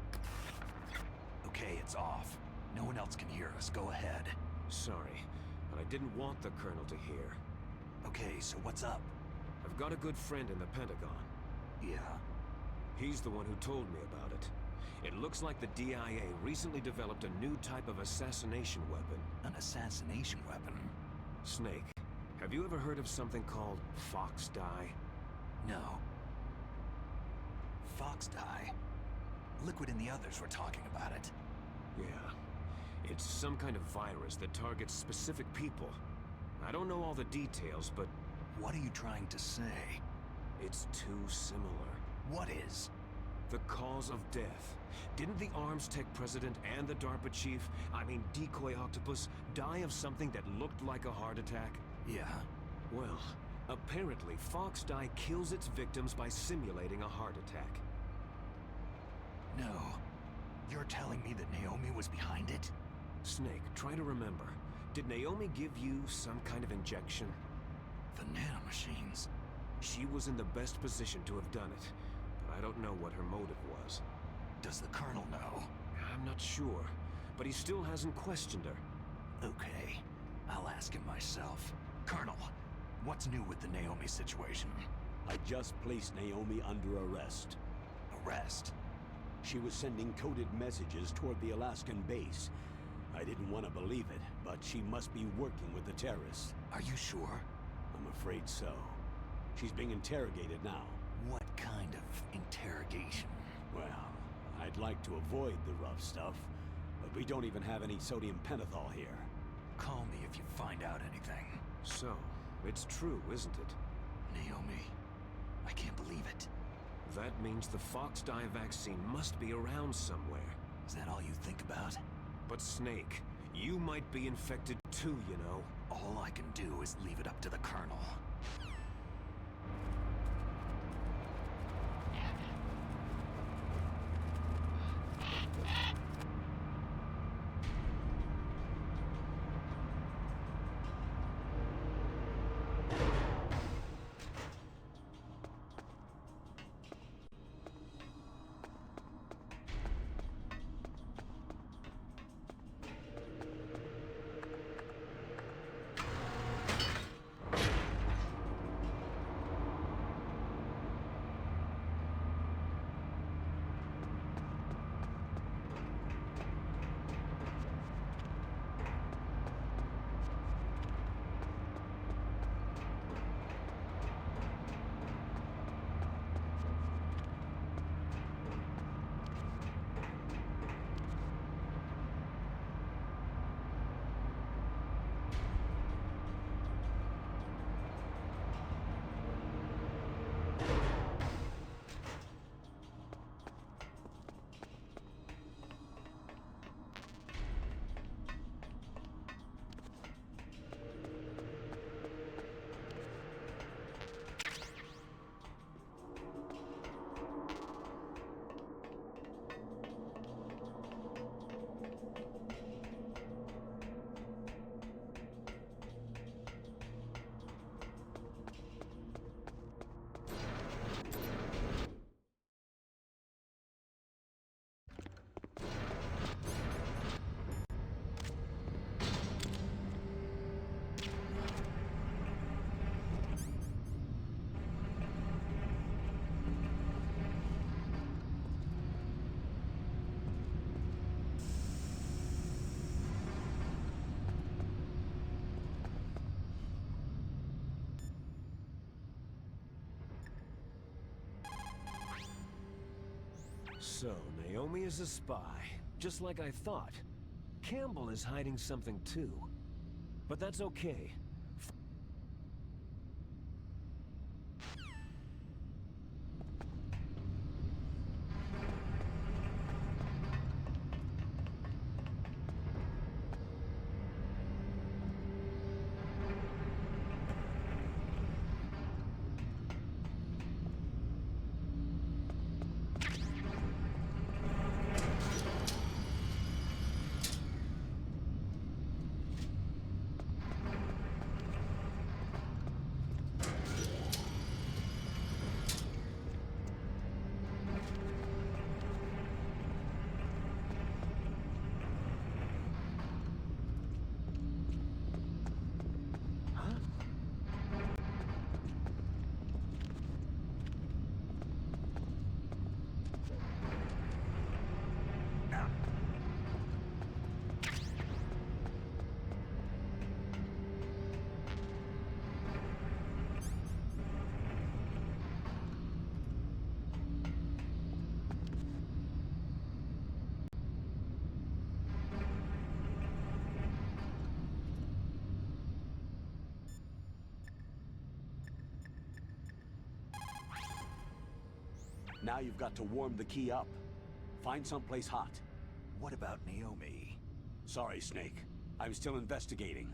Okay, it's off. No one else can hear us. Go ahead. Sorry, but I didn't want the Colonel to hear. Okay, so what's up? I've got a good friend in the Pentagon. Yeah? He's the one who told me about it. It looks like the DIA recently developed a new type of assassination weapon. An assassination weapon? Snake, have you ever heard of something called Fox Dye? No. Fox Dye? Liquid and the others were talking about it. Yeah. It's some kind of virus that targets specific people. I don't know all the details, but... What are you trying to say? It's too similar. What is? The cause of death. Didn't the Arms Tech president and the DARPA chief, Decoy Octopus, die of something that looked like a heart attack? Yeah. Well, apparently Fox Dye kills its victims by simulating a heart attack. No. You're telling me that Naomi was behind it? Snake, try to remember. Did Naomi give you some kind of injection? The nanomachines. She was in the best position to have done it, but I don't know what her motive was. Does the Colonel know? I'm not sure, but he still hasn't questioned her. Okay, I'll ask him myself. Colonel, what's new with the Naomi situation? I just placed Naomi under arrest. Arrest? She was sending coded messages toward the Alaskan base. I didn't want to believe it, but she must be working with the terrorists. Are you sure? I'm afraid so. She's being interrogated now. What kind of interrogation? Well, I'd like to avoid the rough stuff, but we don't even have any sodium pentothal here. Call me if you find out anything. So, it's true, isn't it? Naomi, I can't believe it. That means the Fox dye vaccine must be around somewhere. Is that all you think about? But Snake, you might be infected too, you know. All I can do is leave it up to the Colonel. So, Naomi is a spy, just like I thought. Campbell is hiding something too. But that's okay. Now you've got to warm the key up. Find someplace hot. What about Naomi? Sorry, Snake. I'm still investigating.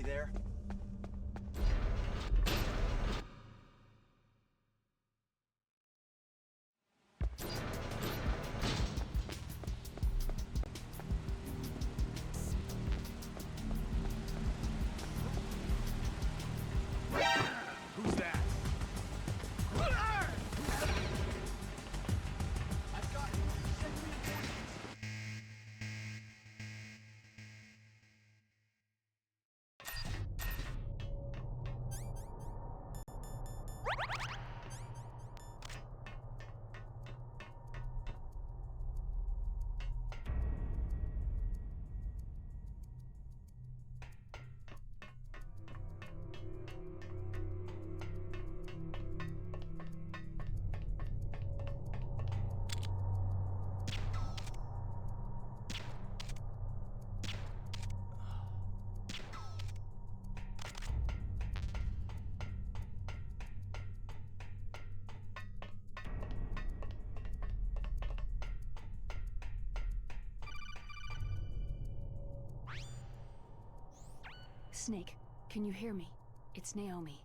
there? Who's that? I've got it. Send reinforcements. Snake, can you hear me? It's Naomi.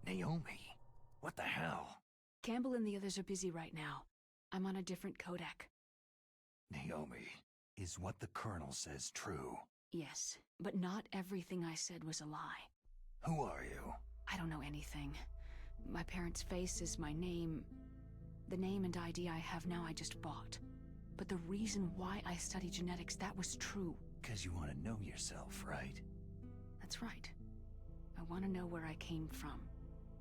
Naomi? What the hell? Campbell and the others are busy right now. I'm on a different codec. Naomi, is what the Colonel says true? Yes, but not everything I said was a lie. Who are you? I don't know anything. My parents' face is my name. The name and ID I have now I just bought. But the reason why I study genetics, that was true. 'Cause you want to know yourself, right? That's right. I want to know where I came from.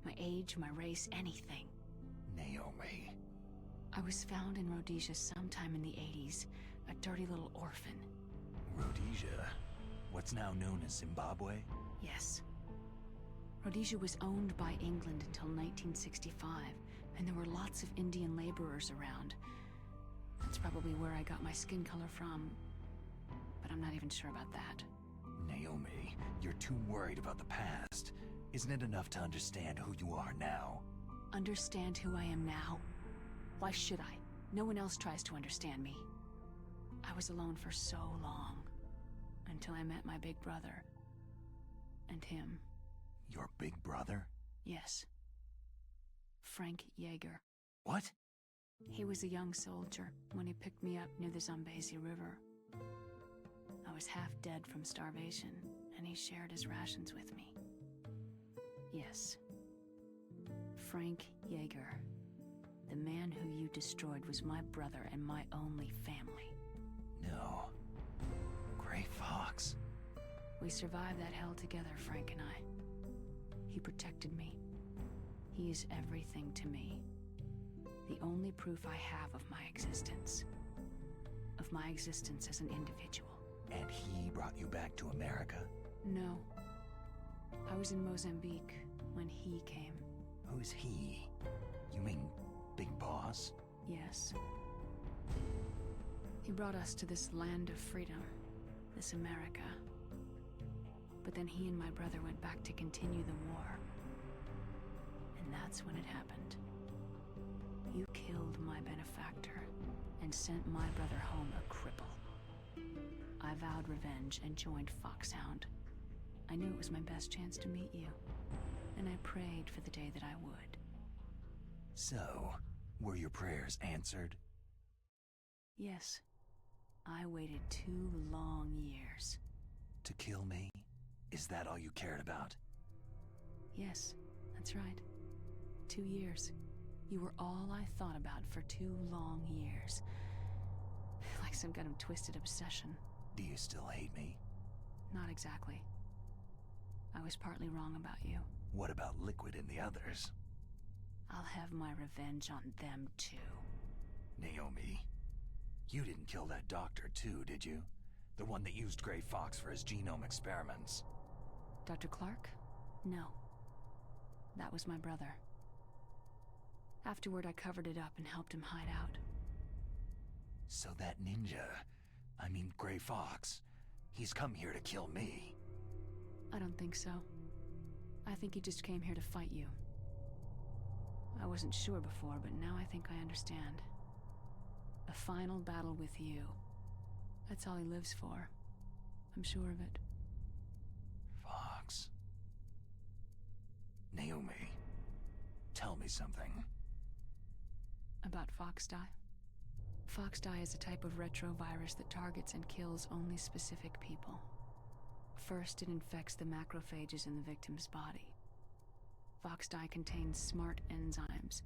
My age, my race, anything. Naomi. I was found in Rhodesia sometime in the 80s. A dirty little orphan. Rhodesia? What's now known as Zimbabwe? Yes. Rhodesia was owned by England until 1965, and there were lots of Indian laborers around. That's probably where I got my skin color from, but I'm not even sure about that. Naomi, you're too worried about the past. Isn't it enough to understand who you are now? Understand who I am now? Why should I? No one else tries to understand me. I was alone for so long, until I met my big brother. And him. Your big brother? Yes. Frank Yeager. What? He was a young soldier when he picked me up near the Zambezi River. I was half dead from starvation, and he shared his rations with me. Yes. Frank Yeager. The man who you destroyed was my brother and my only family. No. Gray Fox. We survived that hell together, Frank and I. He protected me. He is everything to me. The only proof I have of my existence. Of my existence as an individual. And he brought you back to America? No. I was in Mozambique when he came. Who's he? You mean Big Boss? Yes. He brought us to this land of freedom, this America. But then he and my brother went back to continue the war. And that's when it happened. You killed my benefactor and sent my brother home a cripple. I vowed revenge and joined FOXHOUND. I knew it was my best chance to meet you, and I prayed for the day that I would. So, were your prayers answered? Yes. I waited 2 long years. To kill me? Is that all you cared about? Yes, that's right. 2 years. You were all I thought about for 2 long years. Like some kind of twisted obsession. Do you still hate me? Not exactly. I was partly wrong about you. What about Liquid and the others? I'll have my revenge on them too. Naomi, you didn't kill that doctor too, did you? The one that used Gray Fox for his genome experiments. Dr. Clark? No. That was my brother. Afterward, I covered it up and helped him hide out. So that ninja, I mean Gray Fox, he's come here to kill me. I don't think so. I think he just came here to fight you. I wasn't sure before, but now I think I understand. A final battle with you. That's all he lives for. I'm sure of it. Fox. Fox. Naomi, tell me something. About FOXDIE? FOXDIE is a type of retrovirus that targets and kills only specific people. First, it infects the macrophages in the victim's body. FOXDIE contains smart enzymes,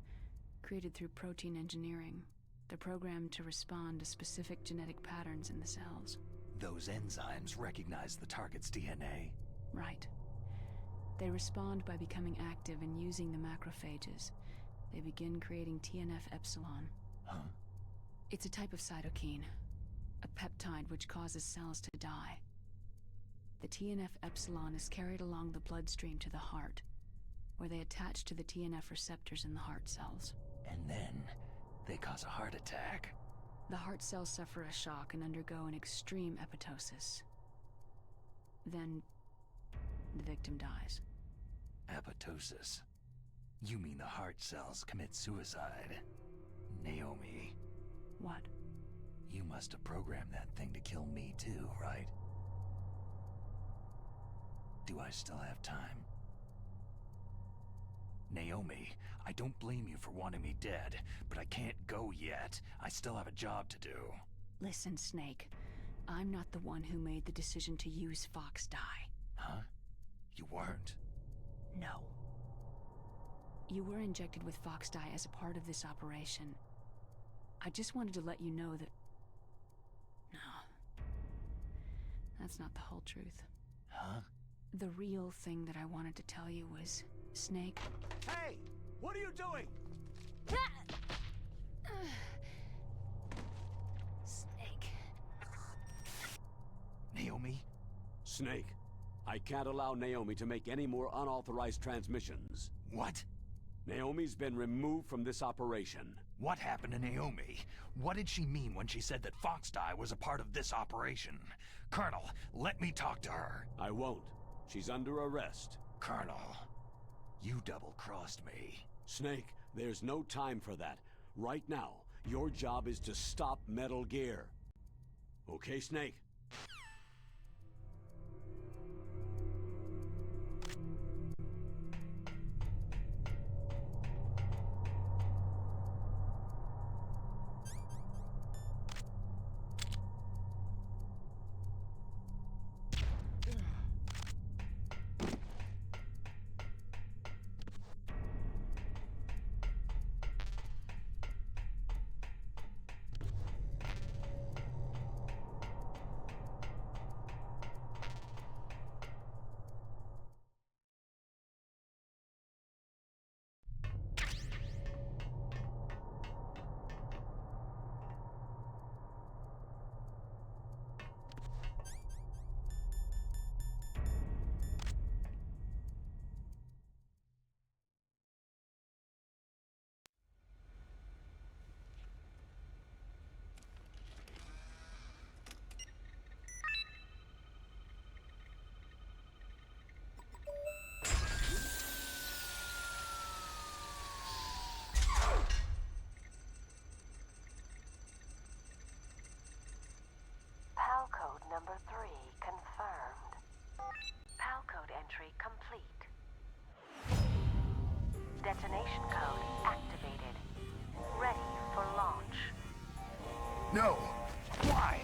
created through protein engineering. They're programmed to respond to specific genetic patterns in the cells. Those enzymes recognize the target's DNA? Right. They respond by becoming active and using the macrophages. They begin creating TNF-epsilon. Huh? It's a type of cytokine, a peptide which causes cells to die. The TNF-epsilon is carried along the bloodstream to the heart, where they attach to the TNF receptors in the heart cells. And then they cause a heart attack. The heart cells suffer a shock and undergo an extreme apoptosis. Then, the victim dies. Apoptosis? You mean the heart cells commit suicide? Naomi. What? You must have programmed that thing to kill me too, right? Do I still have time? Naomi, I don't blame you for wanting me dead, but I can't go yet. I still have a job to do. Listen, Snake. I'm not the one who made the decision to use FOXDIE. Huh? You weren't? No. You were injected with FOXDIE as a part of this operation. I just wanted to let you know that... No. That's not the whole truth. Huh? The real thing that I wanted to tell you was... Snake... Hey! What are you doing? Snake... Naomi? Snake, I can't allow Naomi to make any more unauthorized transmissions. What? Naomi's been removed from this operation. What happened to Naomi? What did she mean when she said that FOXDIE was a part of this operation? Colonel, let me talk to her. I won't. She's under arrest. Colonel, you double-crossed me. Snake, there's no time for that. Right now, your job is to stop Metal Gear. Okay, Snake? PAL code number 3 confirmed. PAL code entry complete. Detonation code activated. Ready for launch. No! Why?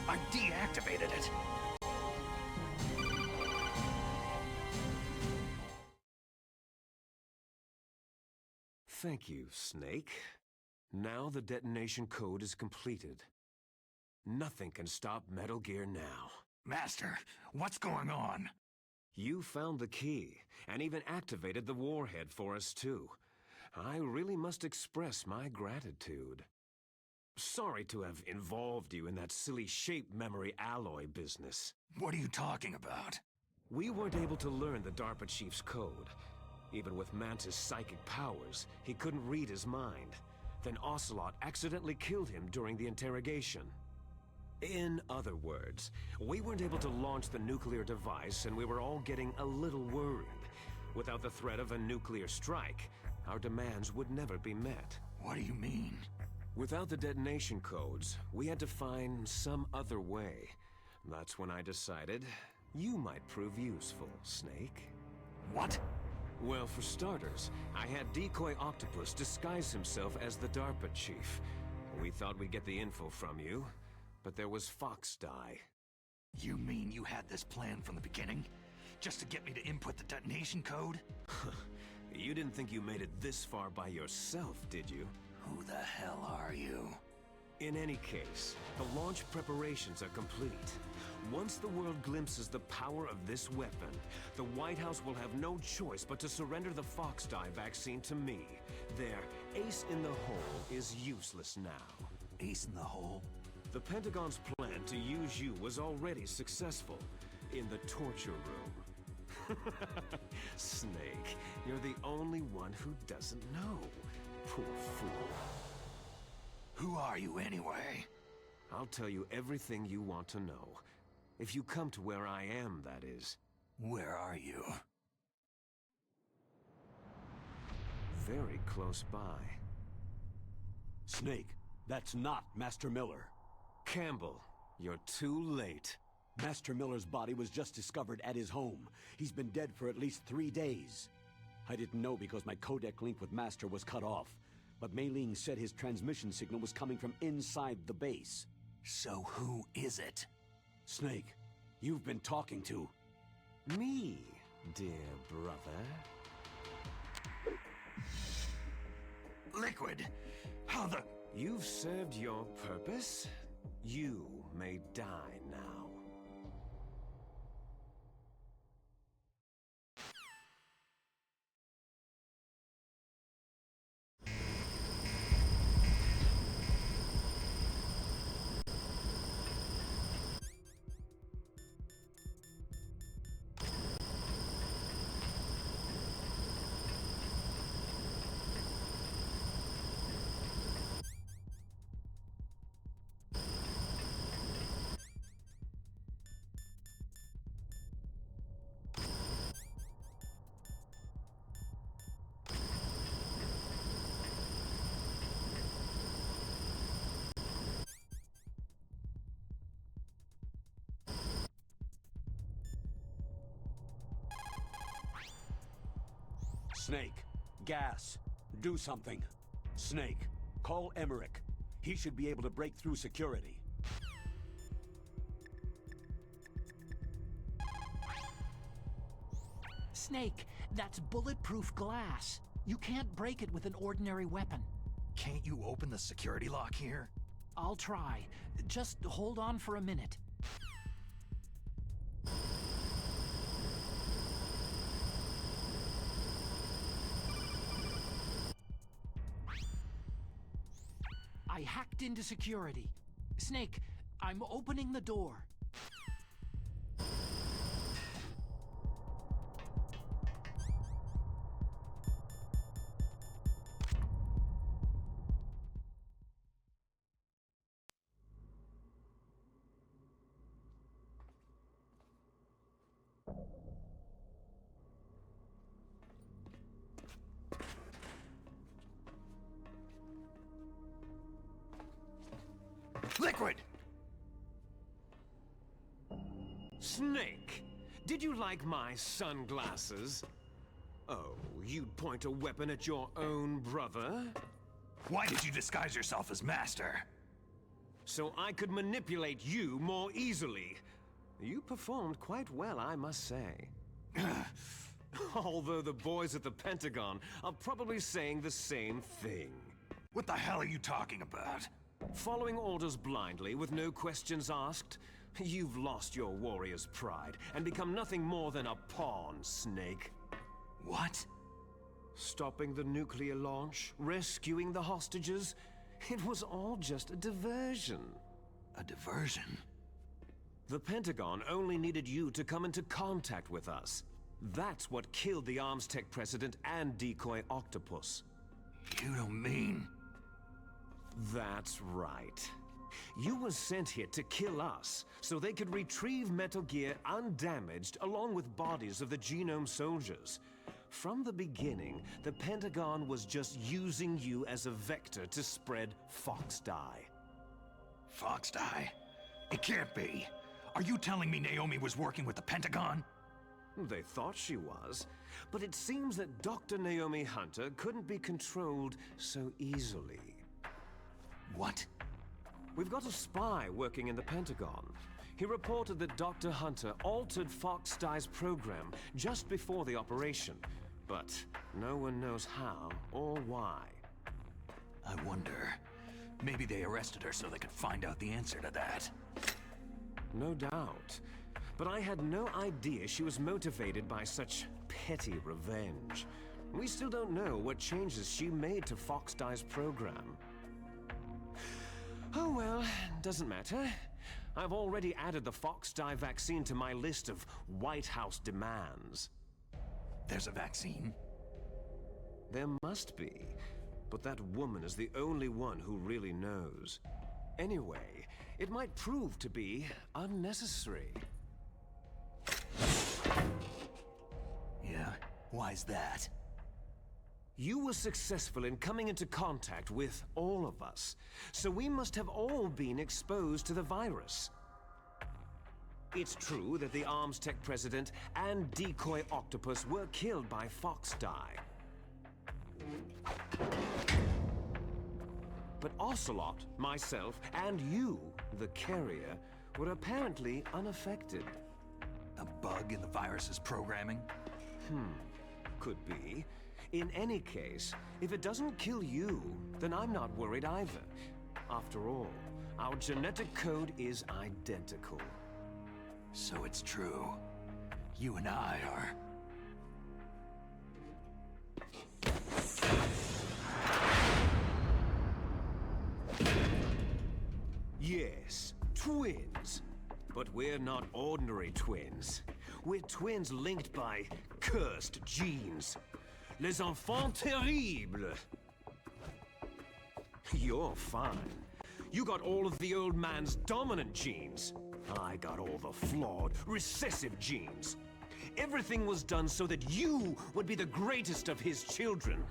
I deactivated it. Thank you, Snake. Now the detonation code is completed. Nothing can stop Metal Gear now. Master, what's going on? You found the key, and even activated the warhead for us too. I really must express my gratitude. Sorry to have involved you in that silly shape memory alloy business. What are you talking about? We weren't able to learn the DARPA chief's code. Even with Mantis' psychic powers, he couldn't read his mind. Then Ocelot accidentally killed him during the interrogation. In other words, we weren't able to launch the nuclear device, and we were all getting a little worried. Without the threat of a nuclear strike, our demands would never be met. What do you mean? Without the detonation codes, we had to find some other way. That's when I decided you might prove useful, Snake. What? Well, for starters, I had Decoy Octopus disguise himself as the DARPA chief. We thought we'd get the info from you, but there was FOXHOUND. You mean you had this plan from the beginning? Just to get me to input the detonation code? You didn't think you made it this far by yourself, did you? Who the hell are you? In any case, the launch preparations are complete. Once the world glimpses the power of this weapon, the White House will have no choice but to surrender the FOXHOUND vaccine to me. Their ace in the hole is useless now. Ace in the hole? The Pentagon's plan to use you was already successful in the torture room. Snake, you're the only one who doesn't know. Poor fool. Who are you anyway? I'll tell you everything you want to know. If you come to where I am, that is. Where are you? Very close by. Snake, that's not Master Miller. Campbell, you're too late. Master Miller's body was just discovered at his home. He's been dead for at least 3 days. I didn't know because my codec link with Master was cut off. But Mei Ling said his transmission signal was coming from inside the base. So who is it? Snake, you've been talking to... Me, dear brother. Liquid, how the... You've served your purpose. You may die now. Snake, gas, do something. Snake, call Emmerich. He should be able to break through security. Snake, that's bulletproof glass. You can't break it with an ordinary weapon. Can't you open the security lock here? I'll try. Just hold on for a minute. I hacked into security. Snake, I'm opening the door. Liquid! Snake, did you like my sunglasses? Oh, you'd point a weapon at your own brother? Why did you disguise yourself as Master? So I could manipulate you more easily. You performed quite well, I must say. Although the boys at the Pentagon are probably saying the same thing. What the hell are you talking about? Following orders blindly with no questions asked, you've lost your warrior's pride and become nothing more than a pawn, Snake. What? Stopping the nuclear launch, rescuing the hostages, it was all just a diversion. A diversion? The Pentagon only needed you to come into contact with us. That's what killed the Arms Tech president and Decoy Octopus. You don't mean... That's right. You were sent here to kill us, so they could retrieve Metal Gear undamaged along with bodies of the Genome soldiers. From the beginning, the Pentagon was just using you as a vector to spread Fox dye. Fox dye? It can't be. Are you telling me Naomi was working with the Pentagon? They thought she was, but it seems that Dr. Naomi Hunter couldn't be controlled so easily. What? We've got a spy working in the Pentagon. He reported that Dr. Hunter altered Fox Dye's program just before the operation, but no one knows how or why. I wonder. Maybe they arrested her so they could find out the answer to that. No doubt. But I had no idea she was motivated by such petty revenge. We still don't know what changes she made to Fox Dye's program. Oh well, doesn't matter. I've already added the Fox Dye vaccine to my list of White House demands. There's a vaccine? There must be, but that woman is the only one who really knows. Anyway, it might prove to be unnecessary. Yeah? Why's that? You were successful in coming into contact with all of us, so we must have all been exposed to the virus. It's true that the Arms Tech president and decoy octopus were killed by Fox Dye. But Ocelot, myself, and you, the carrier, were apparently unaffected. A bug in the virus's programming? Could be. In any case, if it doesn't kill you, then I'm not worried either. After all, our genetic code is identical. So it's true. You and I are... Yes, twins. But we're not ordinary twins. We're twins linked by cursed genes. Les enfants terribles. You're fine. You got all of the old man's dominant genes. I got all the flawed, recessive genes. Everything was done so that you would be the greatest of his children.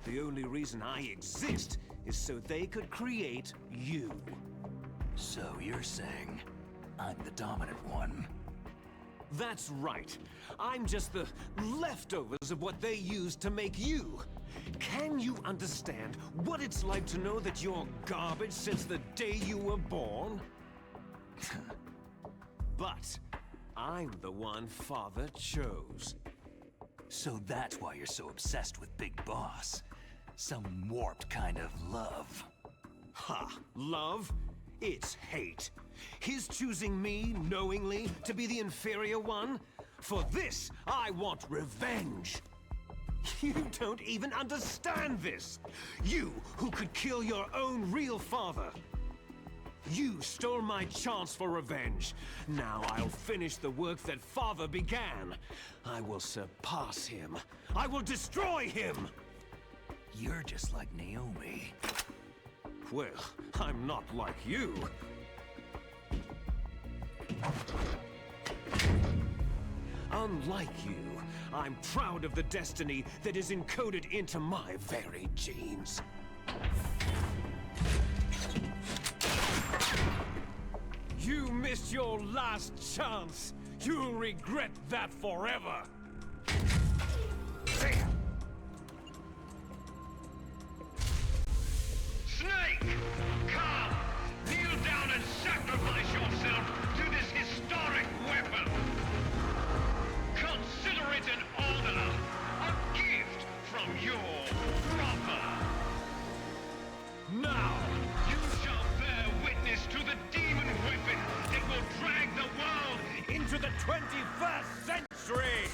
The only reason I exist is so they could create you. So you're saying I'm the dominant one? That's right. I'm just the leftovers of what they used to make you. Can you understand what it's like to know that you're garbage since the day you were born? But I'm the one Father chose. So that's why you're so obsessed with Big Boss. Some warped kind of love. Ha! Love? It's hate. His choosing me, knowingly, to be the inferior one? For this, I want revenge. You don't even understand this. You, who could kill your own real father. You stole my chance for revenge. Now I'll finish the work that Father began. I will surpass him. I will destroy him. You're just like Naomi. Well, I'm not like you. Unlike you, I'm proud of the destiny that is encoded into my very genes. You missed your last chance. You'll regret that forever. Snake! Come! Kneel down and sacrifice yourself to this historic weapon! Consider it an honor, a gift from your brother! Now, you shall bear witness to the demon weapon that will drag the world into the 21st century!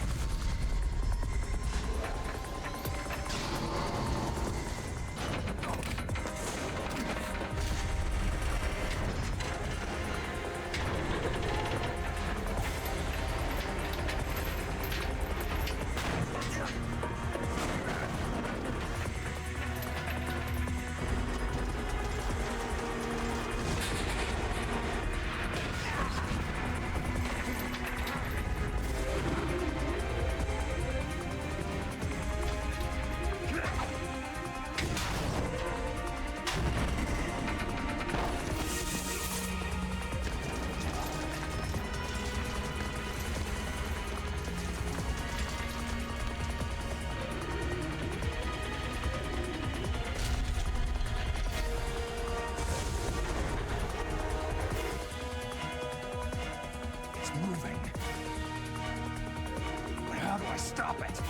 Stop it!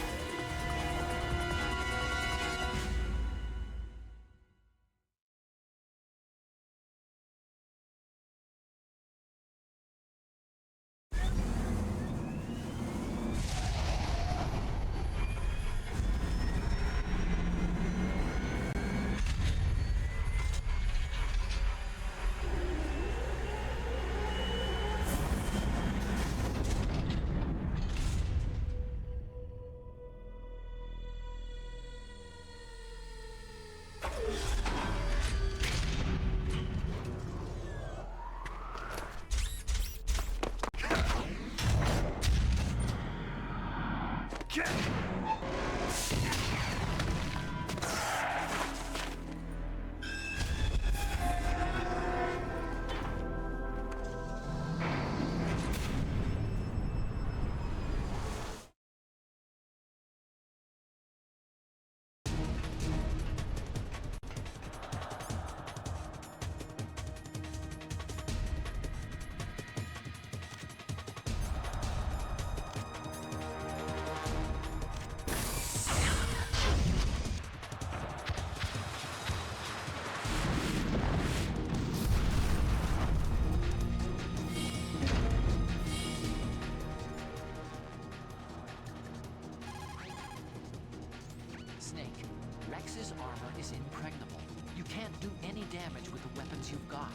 Rex's armor is impregnable. You can't do any damage with the weapons you've got.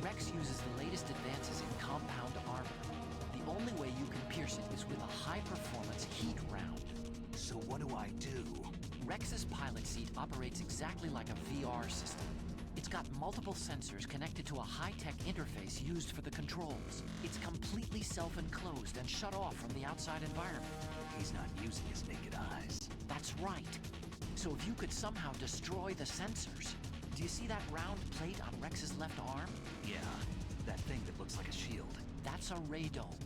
Rex uses the latest advances in compound armor. The only way you can pierce it is with a high-performance heat round. So what do I do? Rex's pilot seat operates exactly like a VR system. It's got multiple sensors connected to a high-tech interface used for the controls. It's completely self-enclosed and shut off from the outside environment. He's not using his naked eyes. That's right. So if you could somehow destroy the sensors... Do you see that round plate on Rex's left arm? Yeah, that thing that looks like a shield. That's a radome.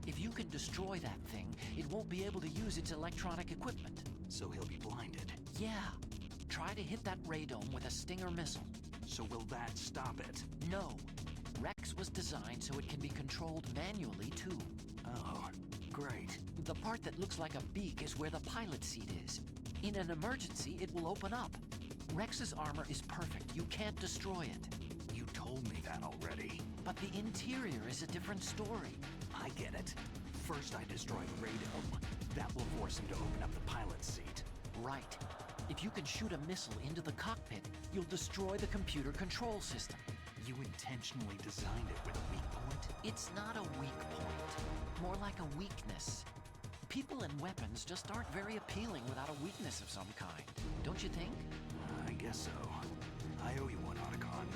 If you can destroy that thing, it won't be able to use its electronic equipment. So he'll be blinded. Yeah. Try to hit that radome with a Stinger missile. So will that stop it? No. Rex was designed so it can be controlled manually, too. Oh, great. The part that looks like a beak is where the pilot seat is. In an emergency, it will open up. Rex's armor is perfect. You can't destroy it. You told me that already. But the interior is a different story. I get it. First I destroy the radome. That will force him to open up the pilot seat. Right. If you can shoot a missile into the cockpit, you'll destroy the computer control system. You intentionally designed it with a weak point? It's not a weak point. More like a weakness. People and weapons just aren't very appealing without a weakness of some kind. Don't you think? I guess so. I owe you one, Otacon.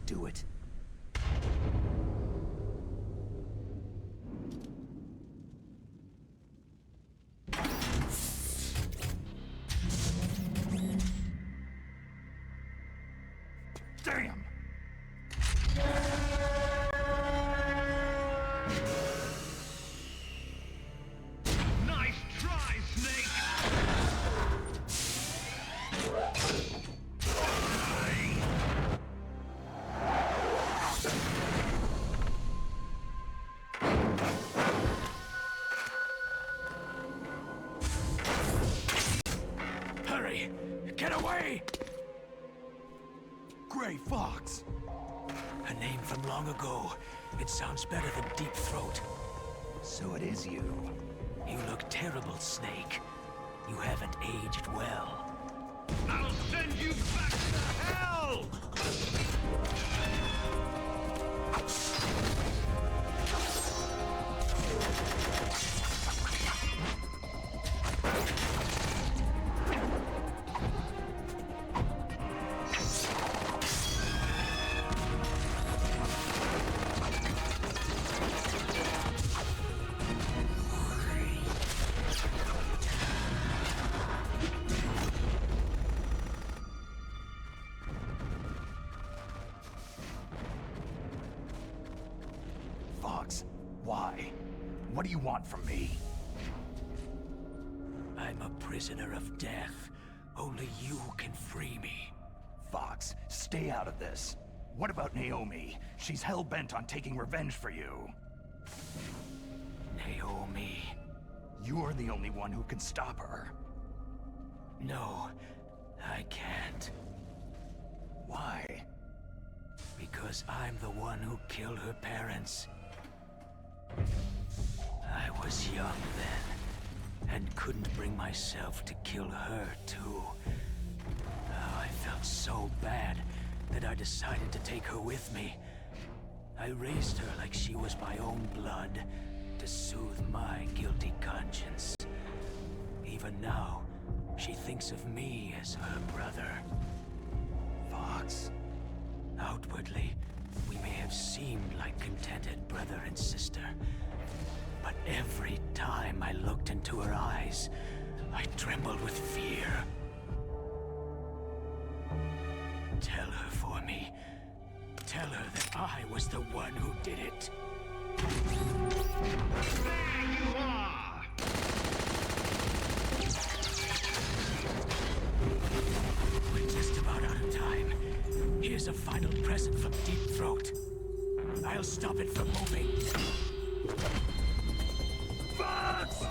do it. Damn! Nice try, Snake! Hurry! Get away! Gray Fox! A name from long ago. It sounds better than Deep Throat. So it is you. You look terrible, Snake. You haven't aged well. I'll send you back to hell! Fox, why? What do you want from me? I'm a prisoner of death. Only you can free me. Fox, stay out of this. What about Naomi? She's hell-bent on taking revenge for you. Naomi. You're the only one who can stop her. No, I can't. Why? Because I'm the one who killed her parents. I was young then, and couldn't bring myself to kill her too. Oh, I felt so bad that I decided to take her with me. I raised her like she was my own blood, to soothe my guilty conscience. Even now, she thinks of me as her brother. Fox. Outwardly, we may have seemed like contented brother and sister. But every time I looked into her eyes, I trembled with fear. Tell her for me. Tell her that I was the one who did it. There you are! We're just about out of time. Here's a final present from Deep Throat. I'll stop it from moving. Fox!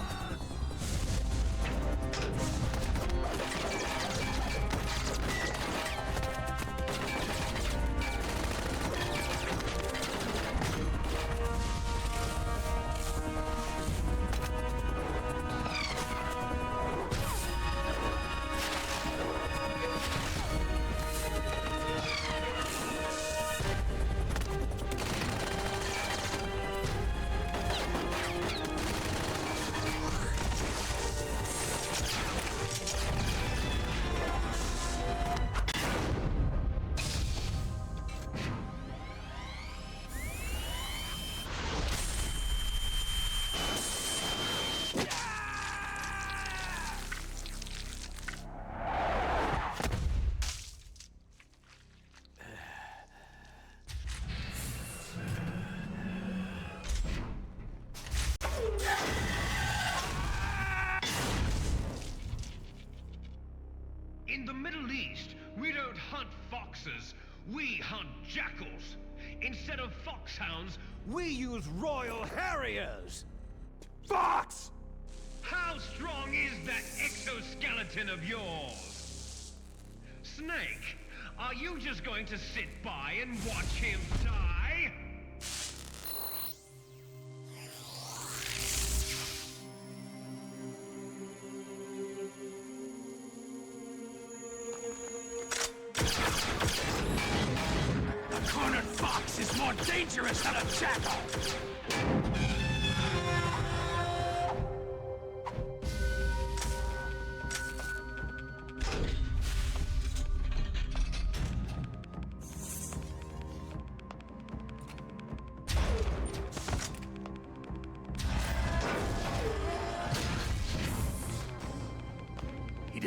In the Middle East, we don't hunt foxes, we hunt jackals. Instead of foxhounds, we use royal harriers. Fox! How strong is that exoskeleton of yours? Snake, are you just going to sit by and watch him die? A cornered fox is more dangerous than a jackal!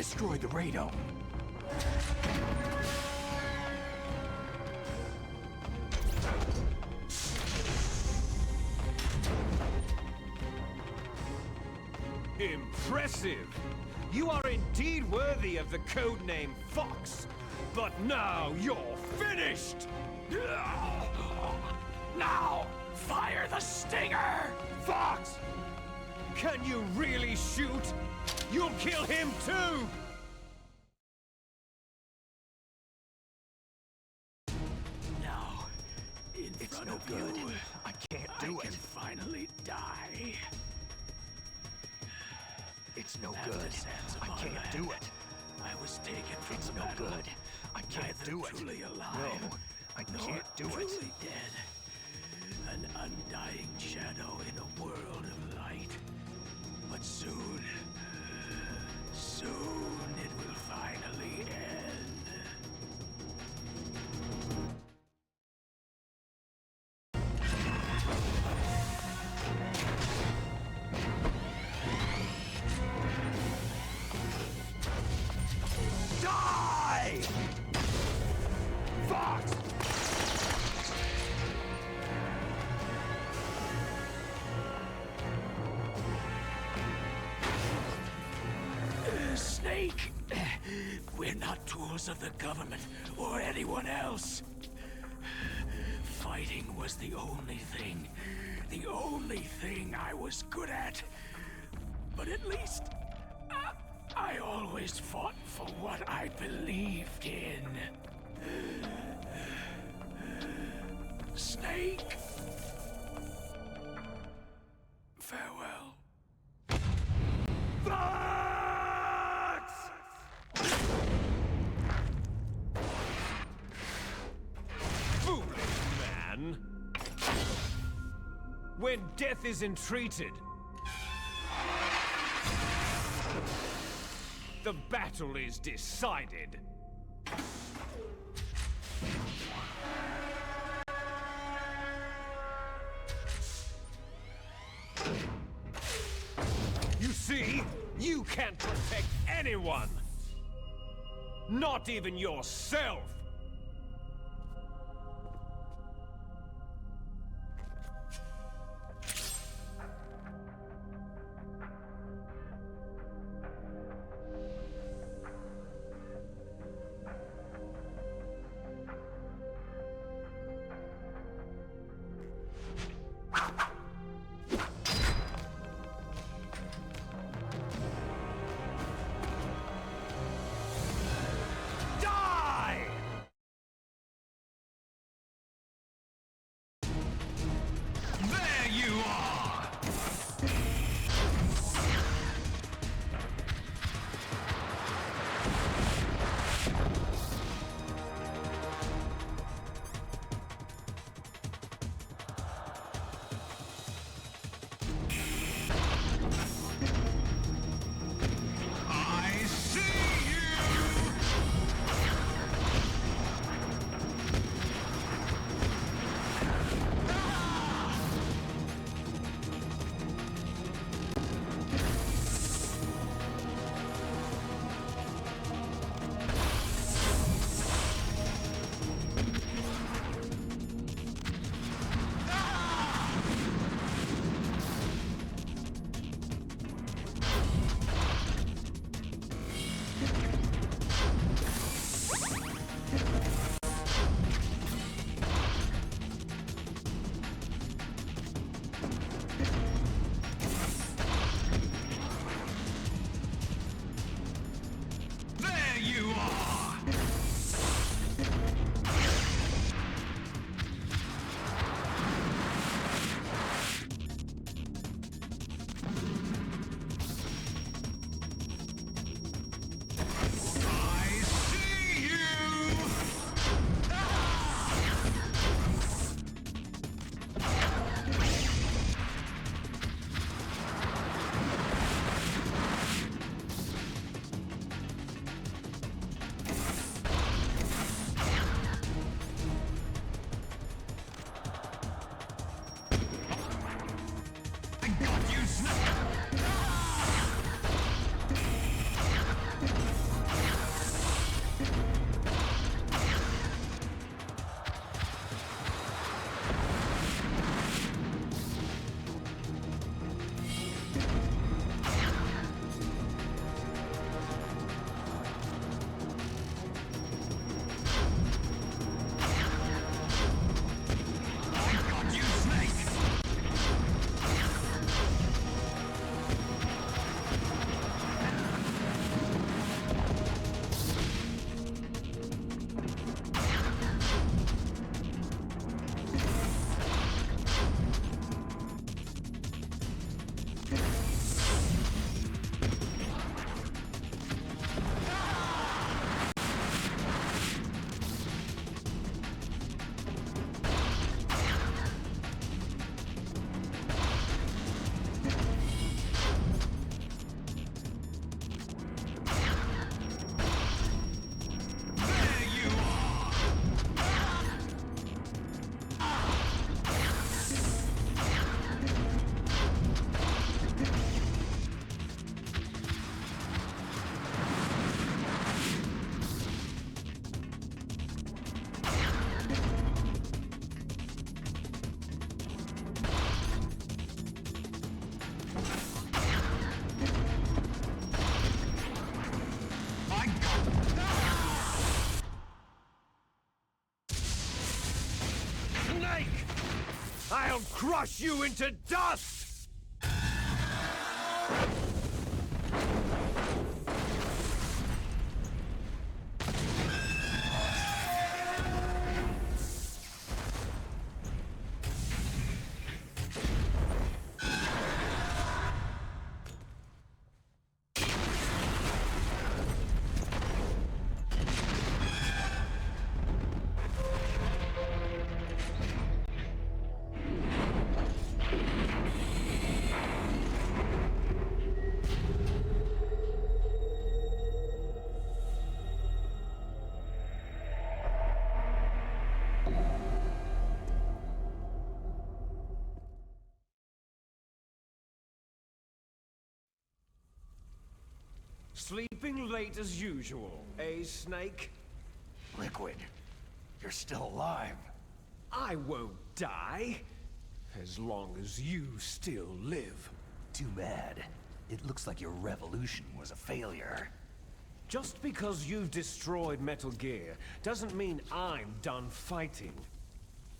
destroy the radome. Impressive! You are indeed worthy of the codename Fox. But now you're finished! Now, fire the stinger! Fox! Can you really shoot? You'll kill him too! Now, it's no good. I can't do it. Finally die. It's no good. I can't do it. I was taken from It's no good. I can't do it. Truly alive. No, I can't do it. Truly dead. An undying shadow in a world of light. But soon, soon it will finally end. Die! Fox! Snake! We're not tools of the government or anyone else. Fighting was the only thing I was good at. But at least, I always fought for what I believed in. Snake! Farewell. Foolish man! When death is entreated, the battle is decided. You see, you can't protect anyone! Not even yourself! Die! I'll crush you into dust! Sleeping late as usual, eh, Snake? Liquid, you're still alive. I won't die, as long as you still live. Too bad. It looks like your revolution was a failure. Just because you've destroyed Metal Gear doesn't mean I'm done fighting.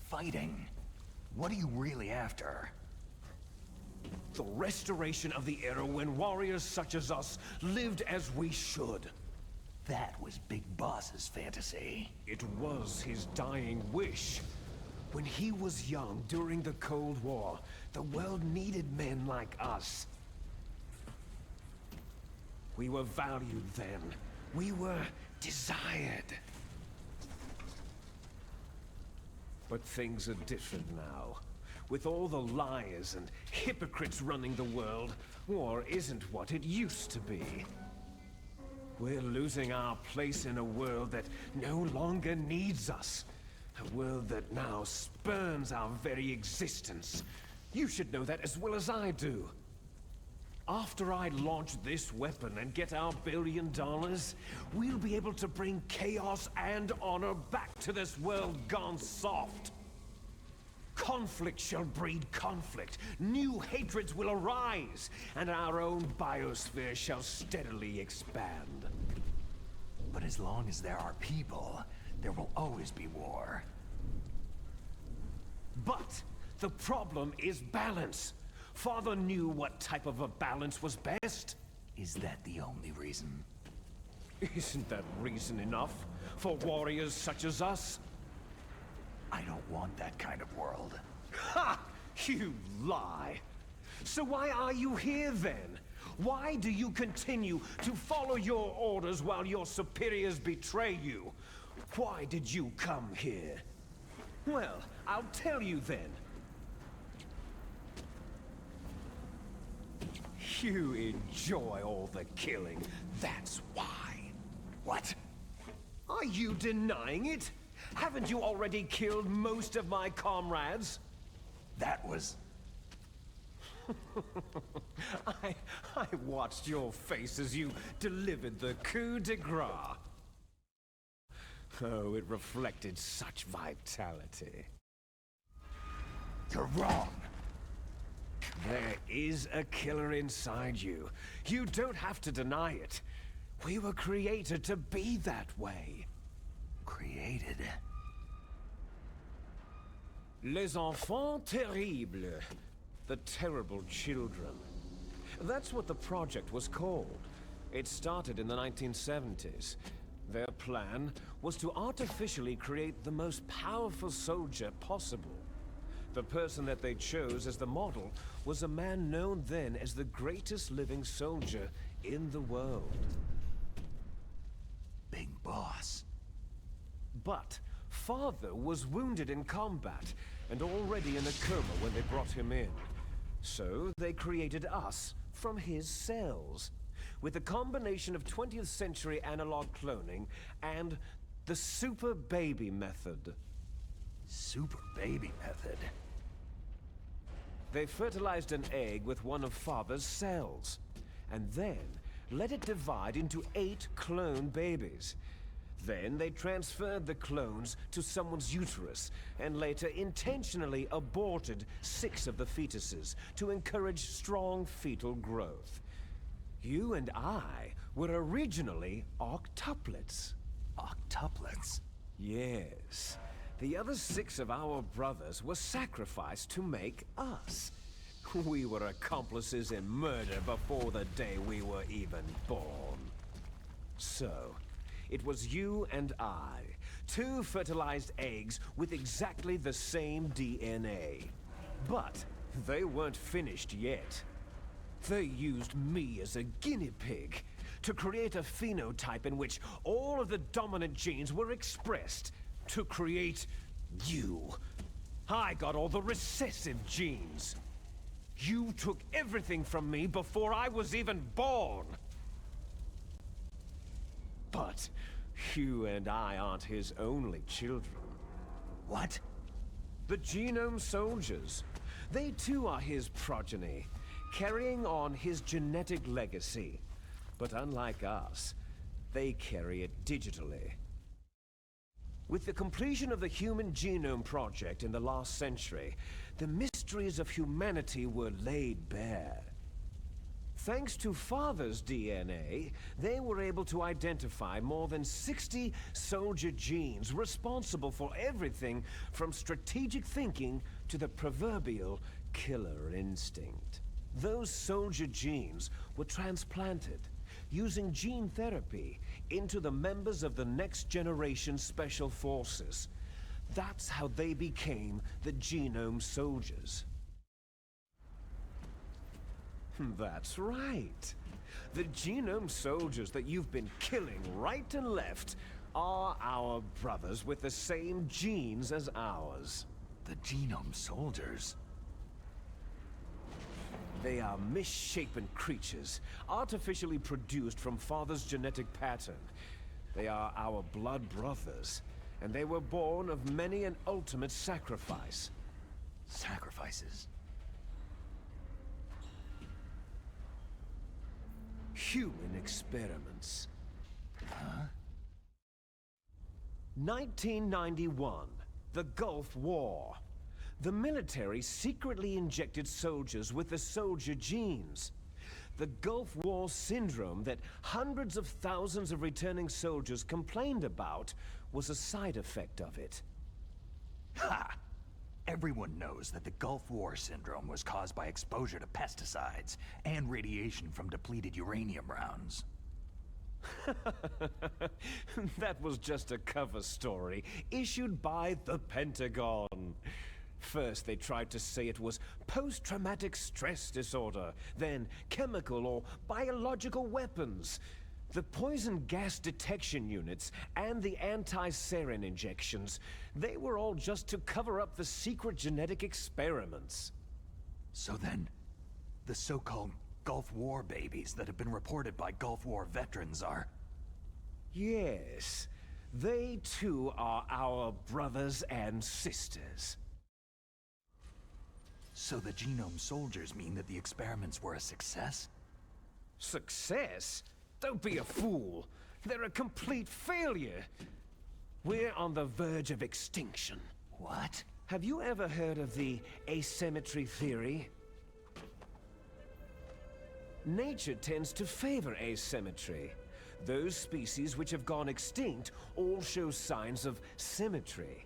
Fighting? What are you really after? The restoration of the era when warriors such as us lived as we should. That was Big Boss's fantasy. It was his dying wish. When he was young during the Cold War, the world needed men like us. We were valued then. We were desired. But things are different now. With all the liars and hypocrites running the world, war isn't what it used to be. We're losing our place in a world that no longer needs us. A world that now spurns our very existence. You should know that as well as I do. After I launch this weapon and get our $1 billion, we'll be able to bring chaos and honor back to this world gone soft. Conflict shall breed conflict, new hatreds will arise, and our own biosphere shall steadily expand. But as long as there are people, there will always be war. But the problem is balance. Father knew what type of a balance was best. Is that the only reason? Isn't that reason enough for warriors such as us? I don't want that kind of world. Ha! You lie! So why are you here then? Why do you continue to follow your orders while your superiors betray you? Why did you come here? Well, I'll tell you then. You enjoy all the killing, that's why. What? Are you denying it? Haven't you already killed most of my comrades? That was... I watched your face as you delivered the coup de grace. Oh, it reflected such vitality. You're wrong. There is a killer inside you. You don't have to deny it. We were created to be that way. Created? Les enfants terribles. The terrible children. That's what the project was called. It started in the 1970s. Their plan was to artificially create the most powerful soldier possible. The person that they chose as the model was a man known then as the greatest living soldier in the world. Big Boss. But Father was wounded in combat and already in a coma when they brought him in. So they created us from his cells, with a combination of 20th century analog cloning and the super baby method. Super baby method? They fertilized an egg with one of Father's cells, and then let it divide into 8 clone babies. Then they transferred the clones to someone's uterus, and later intentionally aborted 6 of the fetuses to encourage strong fetal growth. You and I were originally octuplets. Octuplets? Yes. The other 6 of our brothers were sacrificed to make us. We were accomplices in murder before the day we were even born. So, it was you and I, 2 fertilized eggs with exactly the same DNA. But they weren't finished yet. They used me as a guinea pig to create a phenotype in which all of the dominant genes were expressed to create you. I got all the recessive genes. You took everything from me before I was even born. But you and I aren't his only children. What? The Genome Soldiers. They too are his progeny, carrying on his genetic legacy. But unlike us, they carry it digitally. With the completion of the Human Genome Project in the last century, the mysteries of humanity were laid bare. Thanks to Father's DNA, they were able to identify more than 60 soldier genes responsible for everything from strategic thinking to the proverbial killer instinct. Those soldier genes were transplanted, using gene therapy, into the members of the next generation Special Forces. That's how they became the Genome Soldiers. That's right. The Genome Soldiers that you've been killing right and left are our brothers with the same genes as ours. The Genome Soldiers? They are misshapen creatures, artificially produced from Father's genetic pattern. They are our blood brothers, and they were born of many an ultimate sacrifice. Sacrifices? Human experiments. Huh? 1991, the Gulf War. The military secretly injected soldiers with the soldier genes. The Gulf War syndrome that hundreds of thousands of returning soldiers complained about was a side effect of it. Ha! Everyone knows that the Gulf War syndrome was caused by exposure to pesticides and radiation from depleted uranium rounds. That was just a cover story issued by the Pentagon. First, they tried to say it was post-traumatic stress disorder, then chemical or biological weapons. The poison gas detection units and the anti-sarin injections, they were all just to cover up the secret genetic experiments. So then, the so-called Gulf War babies that have been reported by Gulf War veterans are... Yes, they too are our brothers and sisters. So the Genome Soldiers mean that the experiments were a success? Success? Don't be a fool. They're a complete failure. We're on the verge of extinction. What? Have you ever heard of the asymmetry theory? Nature tends to favor asymmetry. Those species which have gone extinct all show signs of symmetry.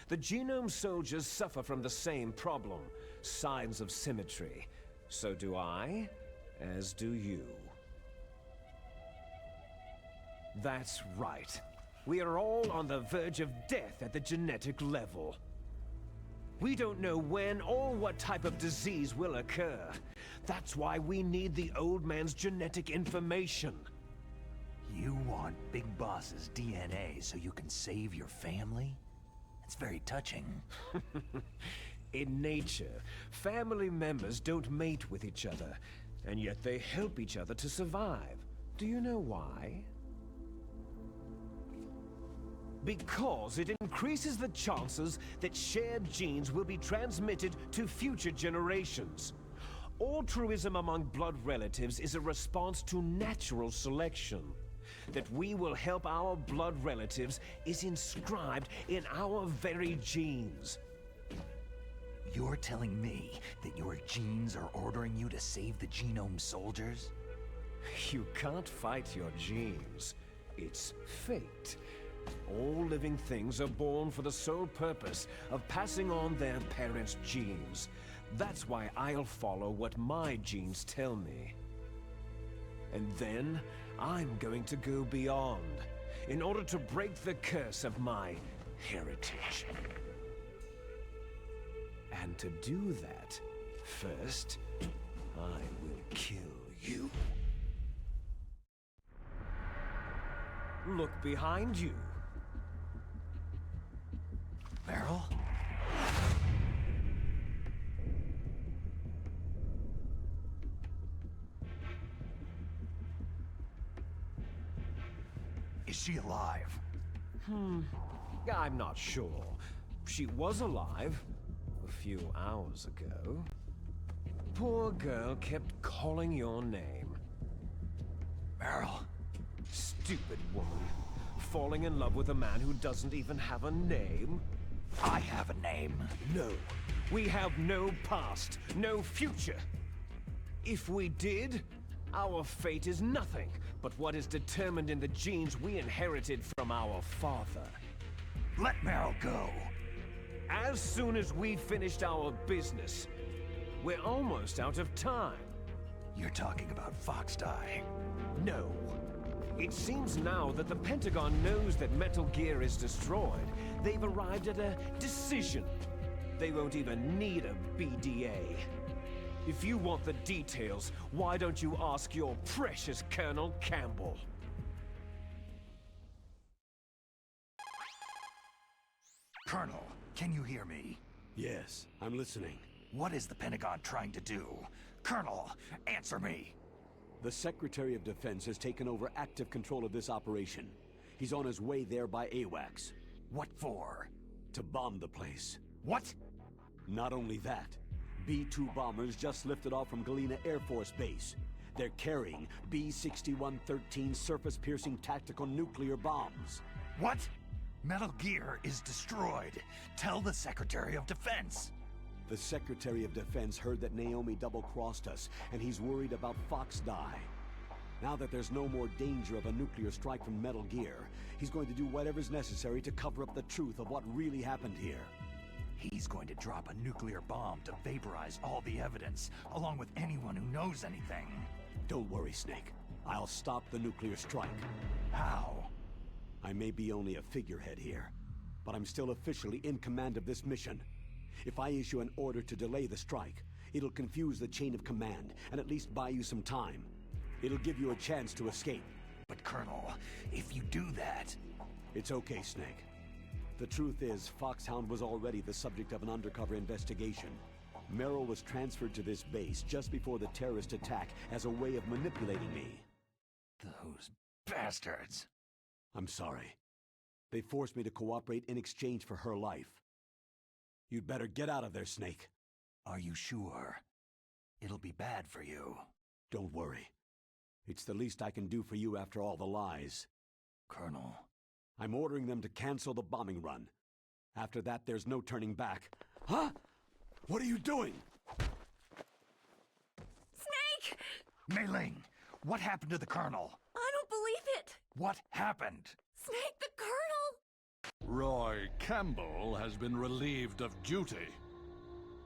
The Genome Soldiers suffer from the same problem, signs of symmetry. So do I, as do you. That's right. We are all on the verge of death at the genetic level. We don't know when or what type of disease will occur. That's why we need the old man's genetic information. You want Big Boss's DNA so you can save your family? It's very touching. In nature, family members don't mate with each other, and yet they help each other to survive. Do you know why? Because it increases the chances that shared genes will be transmitted to future generations. Altruism among blood relatives is a response to natural selection. That we will help our blood relatives is inscribed in our very genes. You're telling me that your genes are ordering you to save the Genome Soldiers? You can't fight your genes. It's fate. All living things are born for the sole purpose of passing on their parents' genes. That's why I'll follow what my genes tell me. And then, I'm going to go beyond, in order to break the curse of my heritage. And to do that, first, I will kill you. Look behind you. Meryl? Is she alive? I'm not sure. She was alive a few hours ago. Poor girl kept calling your name. Meryl? Stupid woman. Falling in love with a man who doesn't even have a name? I have a name. No. We have no past, no future. If we did, our fate is nothing but what is determined in the genes we inherited from our father. Let Meryl go. As soon as we finished our business, we're almost out of time. You're talking about FOXHOUND. No. It seems now that the Pentagon knows that Metal Gear is destroyed. They've arrived at a decision. They won't even need a BDA. If you want the details, why don't you ask your precious Colonel Campbell? Colonel, can you hear me? Yes, I'm listening. What is the Pentagon trying to do? Colonel, answer me! The Secretary of Defense has taken over active control of this operation. He's on his way there by AWACS. What for? To bomb the place. What? Not only that, B-2 bombers just lifted off from Galena Air Force Base. They're carrying B-6113 surface-piercing tactical nuclear bombs. What? Metal Gear is destroyed. Tell the Secretary of Defense. The Secretary of Defense heard that Naomi double-crossed us, and he's worried about FOXHOUND. Now that there's no more danger of a nuclear strike from Metal Gear, he's going to do whatever's necessary to cover up the truth of what really happened here. He's going to drop a nuclear bomb to vaporize all the evidence, along with anyone who knows anything. Don't worry, Snake. I'll stop the nuclear strike. How? I may be only a figurehead here, but I'm still officially in command of this mission. If I issue an order to delay the strike, it'll confuse the chain of command and at least buy you some time. It'll give you a chance to escape. But Colonel, if you do that... It's okay, Snake. The truth is, FOXHOUND was already the subject of an undercover investigation. Meryl was transferred to this base just before the terrorist attack as a way of manipulating me. Those bastards. I'm sorry. They forced me to cooperate in exchange for her life. You'd better get out of there, Snake. Are you sure? It'll be bad for you. Don't worry. It's the least I can do for you after all the lies. Colonel. I'm ordering them to cancel the bombing run. After that, there's no turning back. Huh? What are you doing? Snake! Mei Ling, what happened to the Colonel? I don't believe it! What happened? Snake, the Colonel! Roy Campbell has been relieved of duty.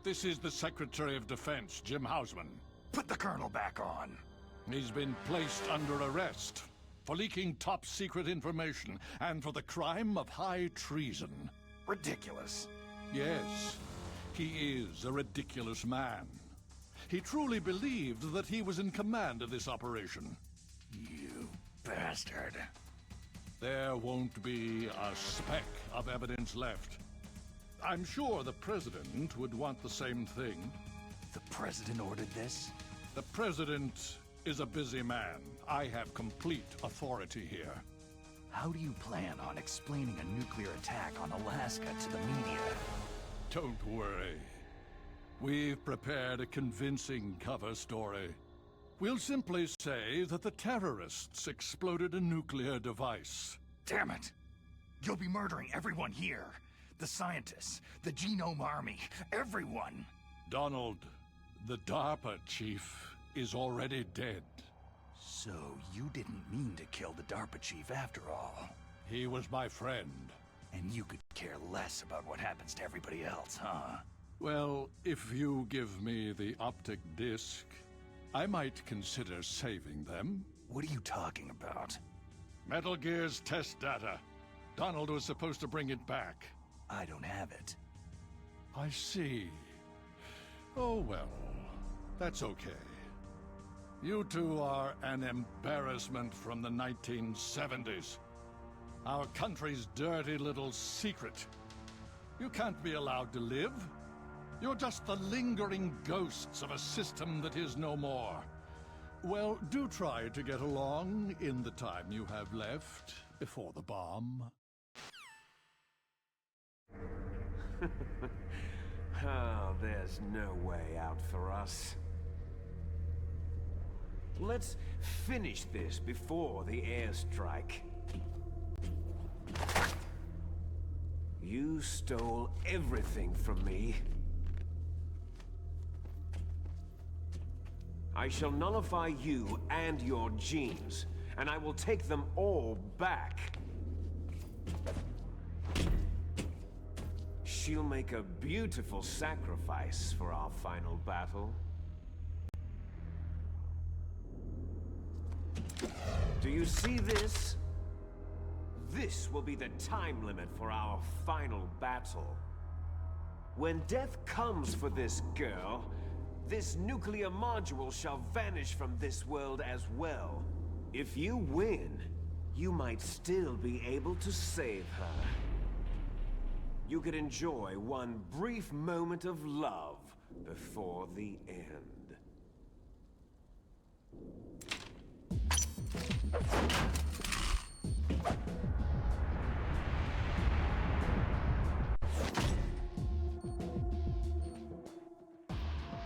This is the Secretary of Defense, Jim Hausman. Put the Colonel back on. He's been placed under arrest for leaking top-secret information and for the crime of high treason. Ridiculous. Yes, he is a ridiculous man. He truly believed that he was in command of this operation. You bastard. There won't be a speck of evidence left. I'm sure the President would want the same thing. The President ordered this? The President is a busy man. I have complete authority here. How do you plan on explaining a nuclear attack on Alaska to the media? Don't worry. We've prepared a convincing cover story. We'll simply say that the terrorists exploded a nuclear device. Damn it! You'll be murdering everyone here. The scientists, the Genome Army, everyone. Donald, the DARPA chief is already dead. So you didn't mean to kill the DARPA chief after all. He was my friend. And you could care less about what happens to everybody else, huh? Well, if you give me the optic disc, I might consider saving them. What are you talking about? Metal Gear's test data. Donald was supposed to bring it back. I don't have it. I see. Oh well, that's okay. You two are an embarrassment from the 1970s. Our country's dirty little secret. You can't be allowed to live. You're just the lingering ghosts of a system that is no more. Well, do try to get along in the time you have left before the bomb. Oh, there's no way out for us. Let's finish this before the airstrike. You stole everything from me. I shall nullify you and your genes, and I will take them all back. She'll make a beautiful sacrifice for our final battle. Do you see this? This will be the time limit for our final battle. When death comes for this girl, this nuclear module shall vanish from this world as well. If you win, you might still be able to save her. You could enjoy one brief moment of love before the end.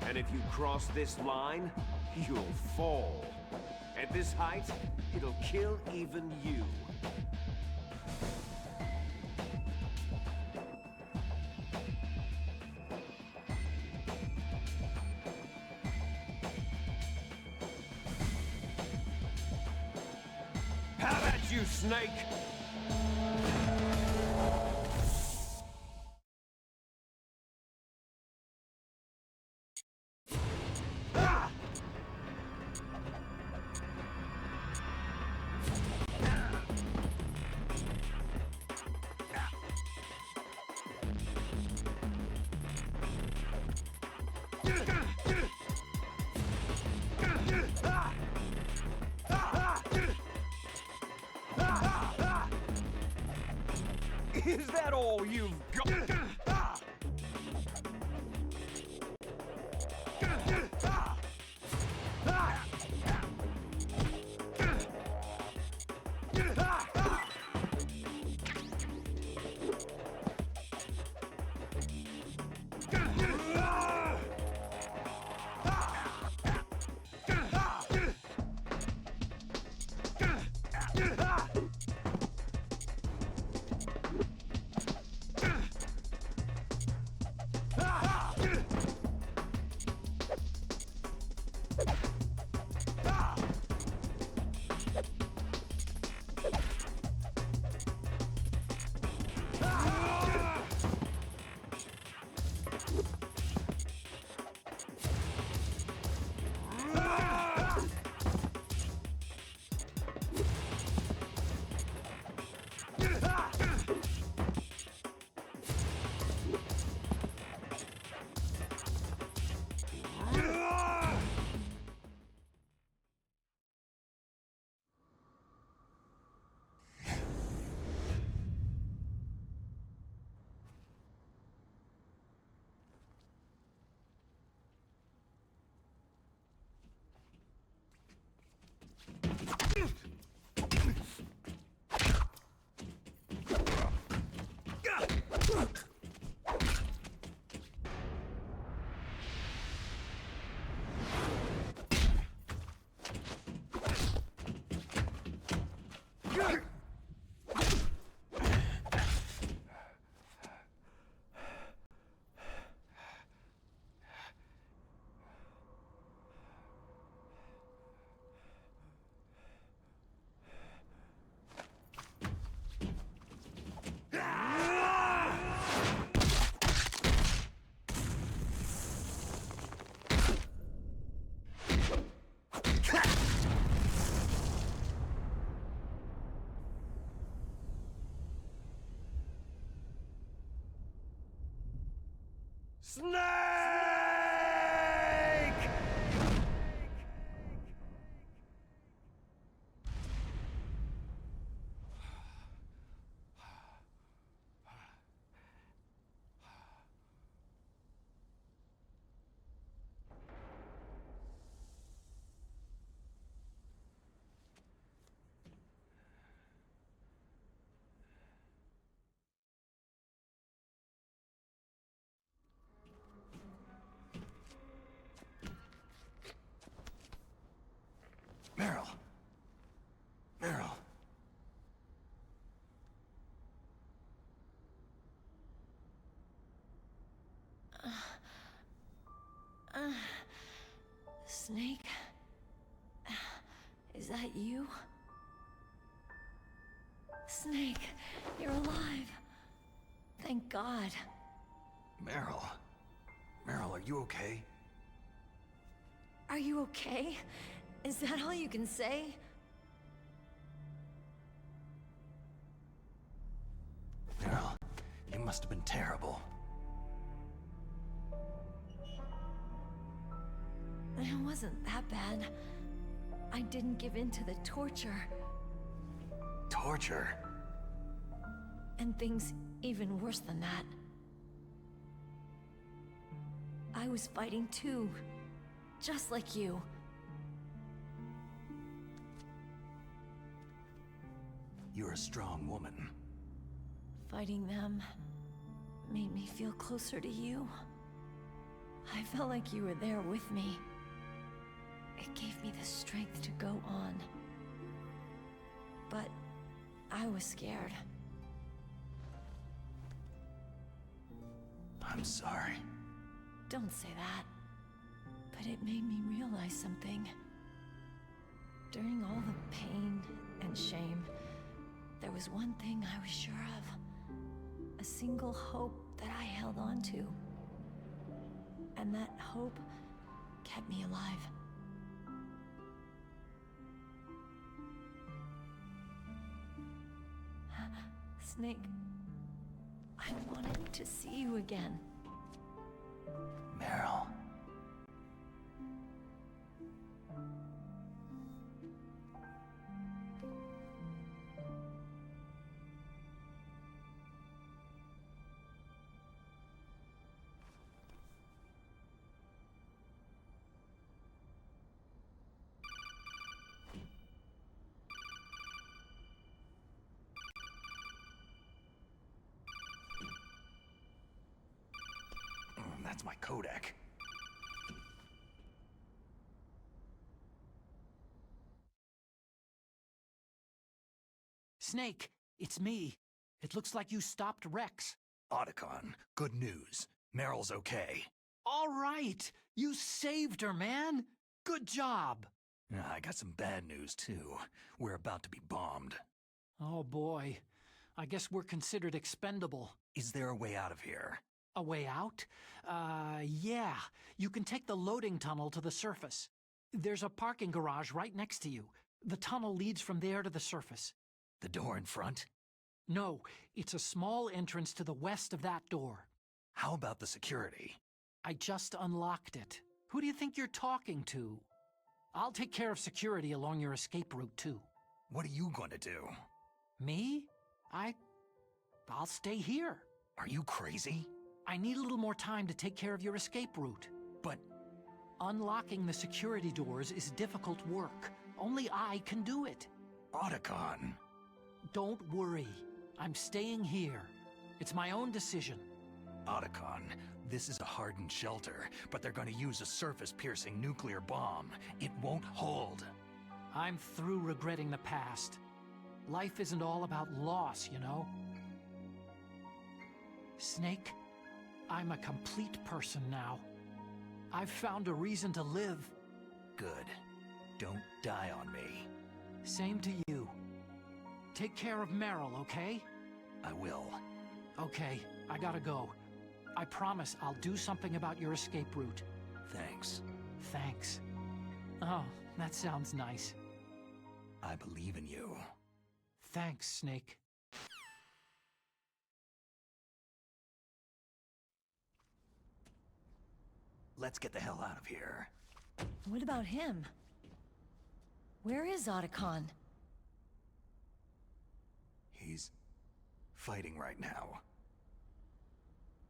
And if you cross this line, you'll fall. At this height, it'll kill even you. Have at you, Snake! Is that all you've got? Snake? Is that you? Snake, you're alive. Thank God. Meryl. Meryl, are you okay? Are you okay? Is that all you can say? Meryl, you must have been terrible. It wasn't that bad. I didn't give in to the torture. Torture? And things even worse than that. I was fighting too. Just like you. You're a strong woman. Fighting them made me feel closer to you. I felt like you were there with me. It gave me the strength to go on. But I was scared. I'm sorry. Don't say that. But it made me realize something. During all the pain and shame, there was one thing I was sure of. A single hope that I held on to. And that hope kept me alive. Snake, I wanted to see you again. Meryl. That's my Kodak. Snake, it's me. It looks like you stopped Rex. Otacon, good news. Meryl's okay. All right! You saved her, man! Good job! I got some bad news, too. We're about to be bombed. Oh boy. I guess we're considered expendable. Is there a way out of here? A way out? Yeah. You can take the loading tunnel to the surface. There's a parking garage right next to you. The tunnel leads from there to the surface. The door in front? No, it's a small entrance to the west of that door. How about the security? I just unlocked it. Who do you think you're talking to? I'll take care of security along your escape route, too. What are you going to do? Me? I'll stay here. Are you crazy? I need a little more time to take care of your escape route. But unlocking the security doors is difficult work. Only I can do it. Otacon. Don't worry. I'm staying here. It's my own decision. Otacon, this is a hardened shelter, but they're going to use a surface-piercing nuclear bomb. It won't hold. I'm through regretting the past. Life isn't all about loss, you know? Snake, I'm a complete person now. I've found a reason to live. Good. Don't die on me. Same to you. Take care of Meryl, okay? I will. Okay, I gotta go. I promise I'll do something about your escape route. Thanks. Thanks. Oh, that sounds nice. I believe in you. Thanks, Snake. Let's get the hell out of here. What about him? Where is Otacon? He's fighting right now.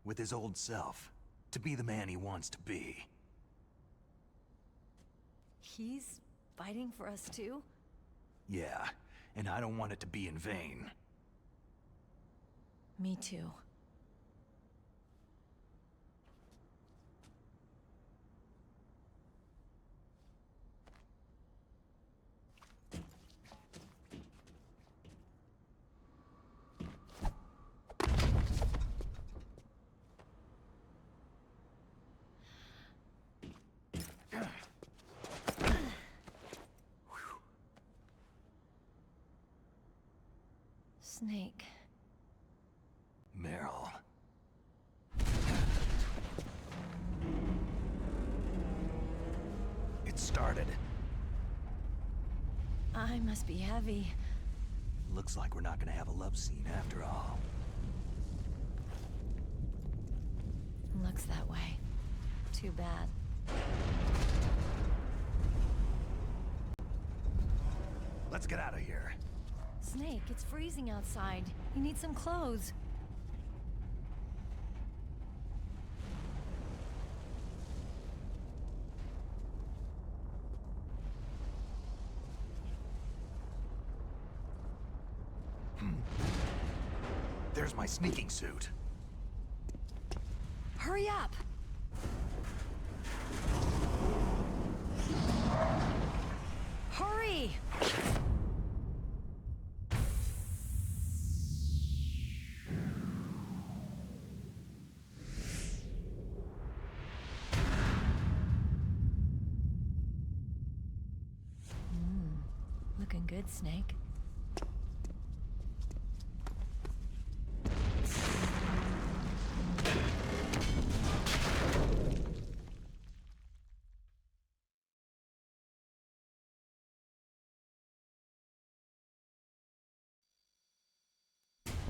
With his old self. To be the man he wants to be. He's fighting for us too? Yeah, and I don't want it to be in vain. Me too. Snake. Meryl. It started. I must be heavy. Looks like we're not gonna have a love scene after all. Looks that way. Too bad. Let's get out of here. Snake, it's freezing outside. You need some clothes. There's my sneaking suit. Hurry up! Hurry! Looking good, Snake.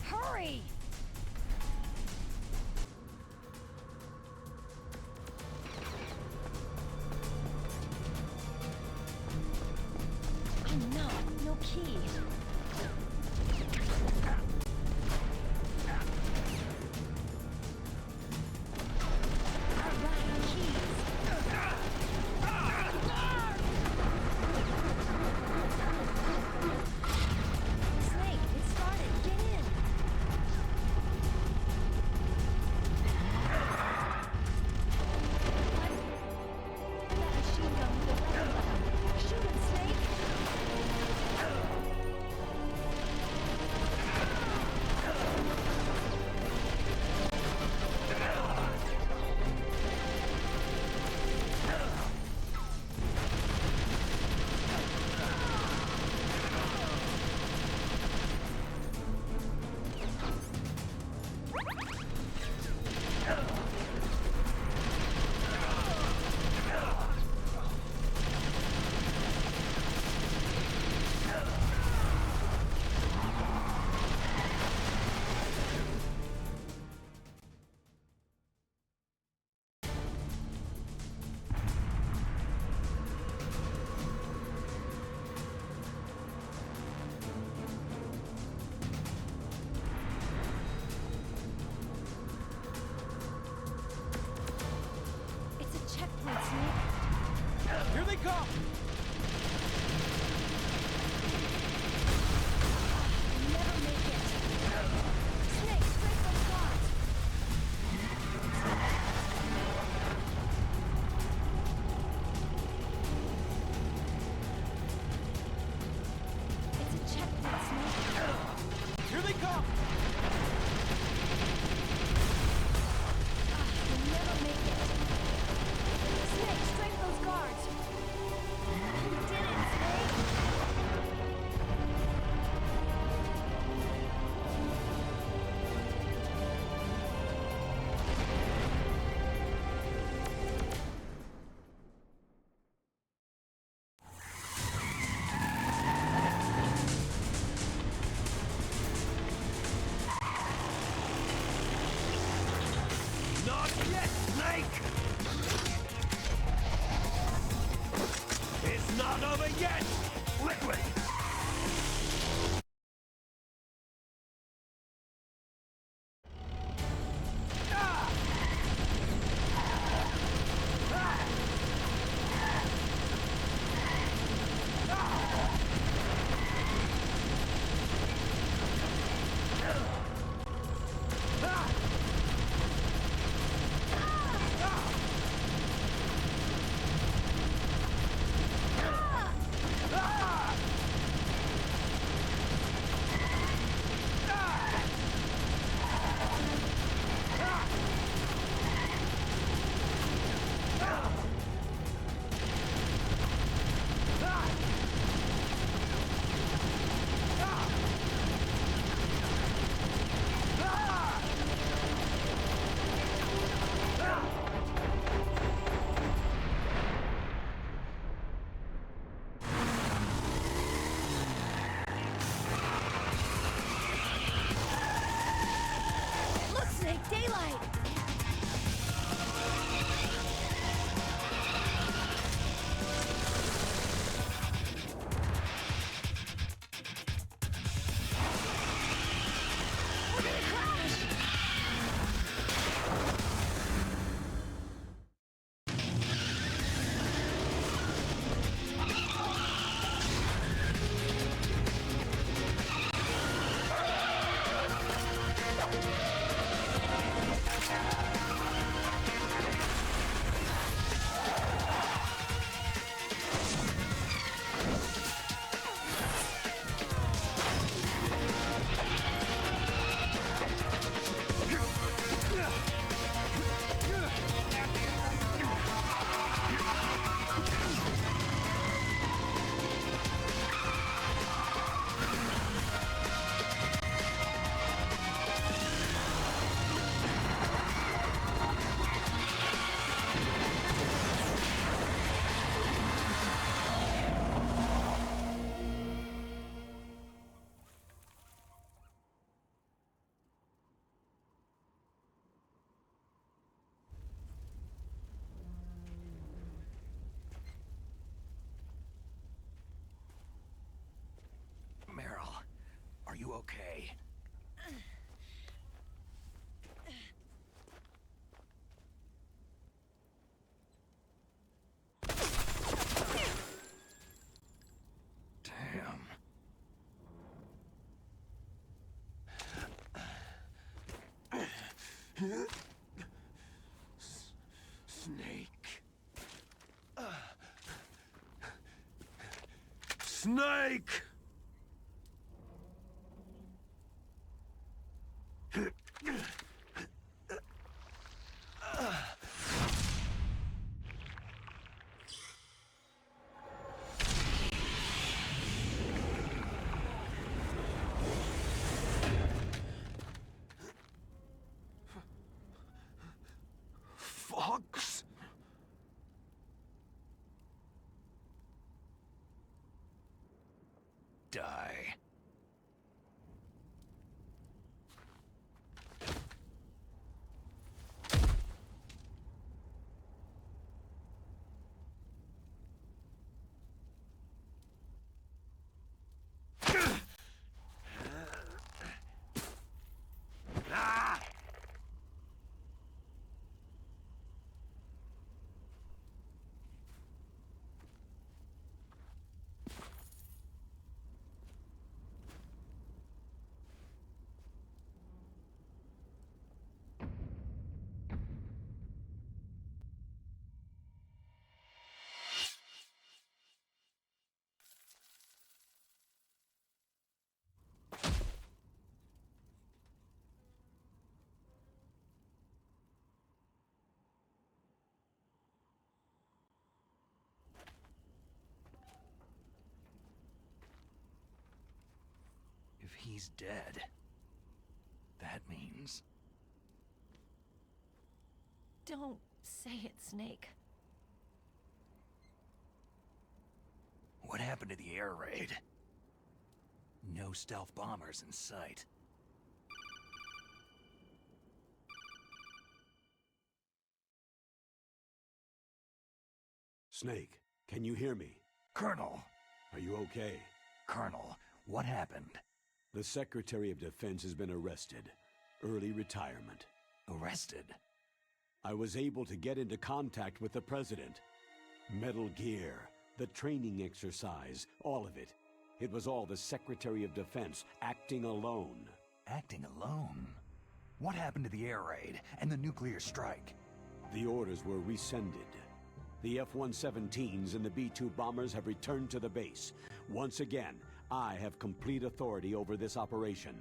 Hurry! Oh no, no key. Are you okay? Damn. Snake. Snake! Fox? Die. If he's dead, that means... Don't say it, Snake. What happened to the air raid? No stealth bombers in sight. Snake, can you hear me? Colonel! Are you okay? Colonel, what happened? The Secretary of Defense has been arrested. Early retirement. Arrested? I was able to get into contact with the President. Metal Gear, the training exercise, all of it. It was all the Secretary of Defense acting alone. Acting alone? What happened to the air raid and the nuclear strike? The orders were rescinded. The F-117s and the B-2 bombers have returned to the base. Once again, I have complete authority over this operation.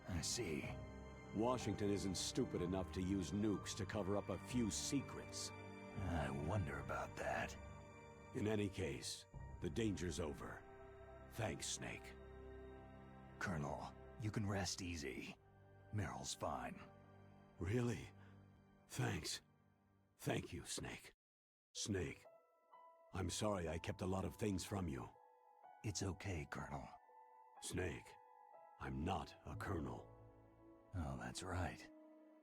I see. Washington isn't stupid enough to use nukes to cover up a few secrets. I wonder about that. In any case, the danger's over. Thanks, Snake. Colonel, you can rest easy. Meryl's fine. Really? Thanks. Thank you, Snake. Snake, I'm sorry I kept a lot of things from you. It's okay, Colonel. Snake, I'm not a colonel. Oh, that's right.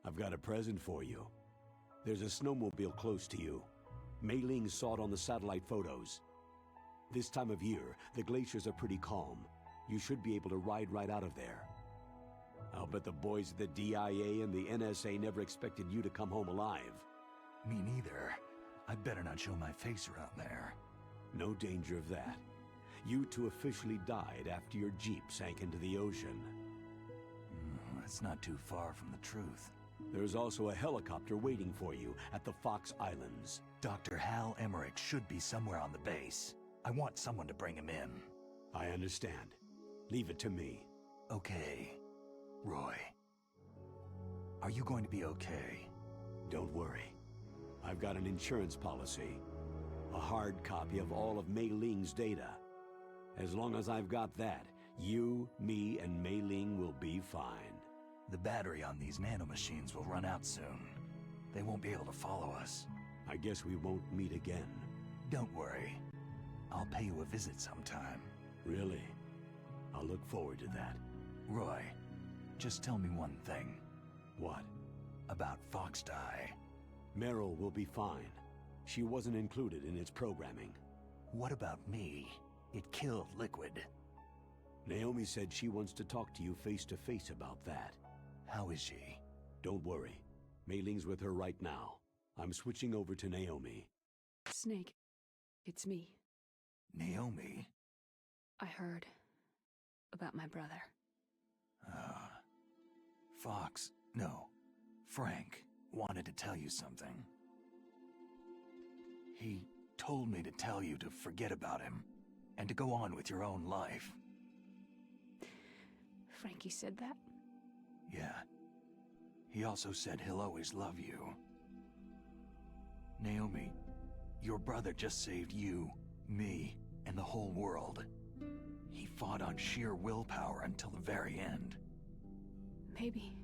I've got a present for you. There's a snowmobile close to you. Mei Ling saw it on the satellite photos. This time of year, the glaciers are pretty calm. You should be able to ride right out of there. I'll bet the boys at the DIA and the NSA never expected you to come home alive. Me neither. I'd better not show my face around there. No danger of that. You two officially died after your Jeep sank into the ocean. That's not too far from the truth. There's also a helicopter waiting for you at the Fox Islands. Dr. Hal Emmerich should be somewhere on the base. I want someone to bring him in. I understand. Leave it to me. Okay. Roy. Are you going to be okay? Don't worry. I've got an insurance policy. A hard copy of all of Mei Ling's data. As long as I've got that, you, me, and Mei Ling will be fine. The battery on these nanomachines will run out soon. They won't be able to follow us. I guess we won't meet again. Don't worry. I'll pay you a visit sometime. Really? I'll look forward to that. Roy, just tell me one thing. What? About FOXHOUND. Meryl will be fine. She wasn't included in its programming. What about me? It killed Liquid. Naomi said she wants to talk to you face to face about that. How is she? Don't worry. Mei Ling's with her right now. I'm switching over to Naomi. Snake, it's me. Naomi? I heard about my brother. Frank wanted to tell you something. He told me to tell you to forget about him and to go on with your own life. Frankie said that? Yeah. He also said he'll always love you. Naomi, your brother just saved you, me, and the whole world. He fought on sheer willpower until the very end. Maybe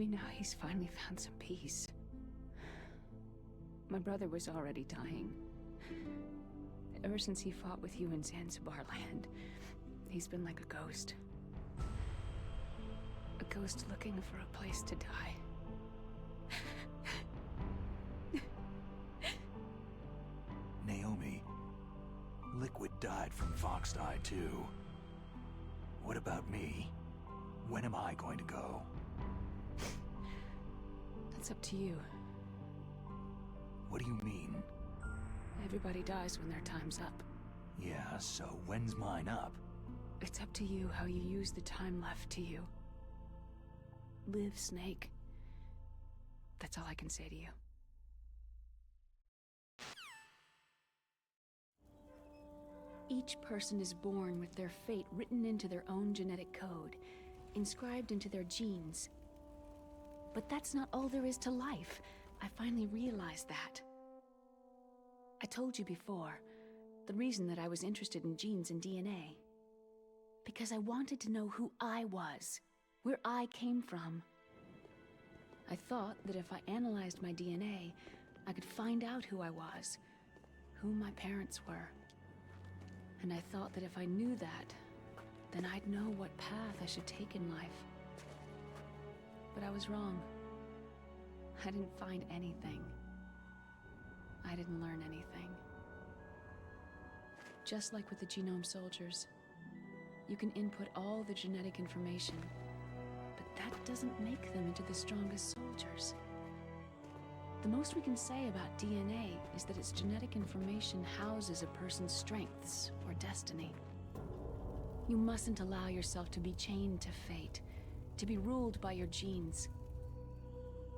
now he's finally found some peace. My brother was already dying. Ever since he fought with you in Zanzibar land, he's been like a ghost. A ghost looking for a place to die. Naomi, Liquid died from FOXHOUND too. What about me? When am I going to go? That's up to you. What do you mean? Everybody dies when their time's up. Yeah, so when's mine up? It's up to you how you use the time left to you. Live, Snake. That's all I can say to you. Each person is born with their fate written into their own genetic code, inscribed into their genes. But that's not all there is to life. I finally realized that. I told you before, the reason that I was interested in genes and DNA. Because I wanted to know who I was, where I came from. I thought that if I analyzed my DNA, I could find out who I was, who my parents were. And I thought that if I knew that, then I'd know what path I should take in life. But I was wrong. I didn't find anything. I didn't learn anything. Just like with the genome soldiers, you can input all the genetic information, but that doesn't make them into the strongest soldiers. The most we can say about DNA is that its genetic information houses a person's strengths or destiny. You mustn't allow yourself to be chained to fate, to be ruled by your genes.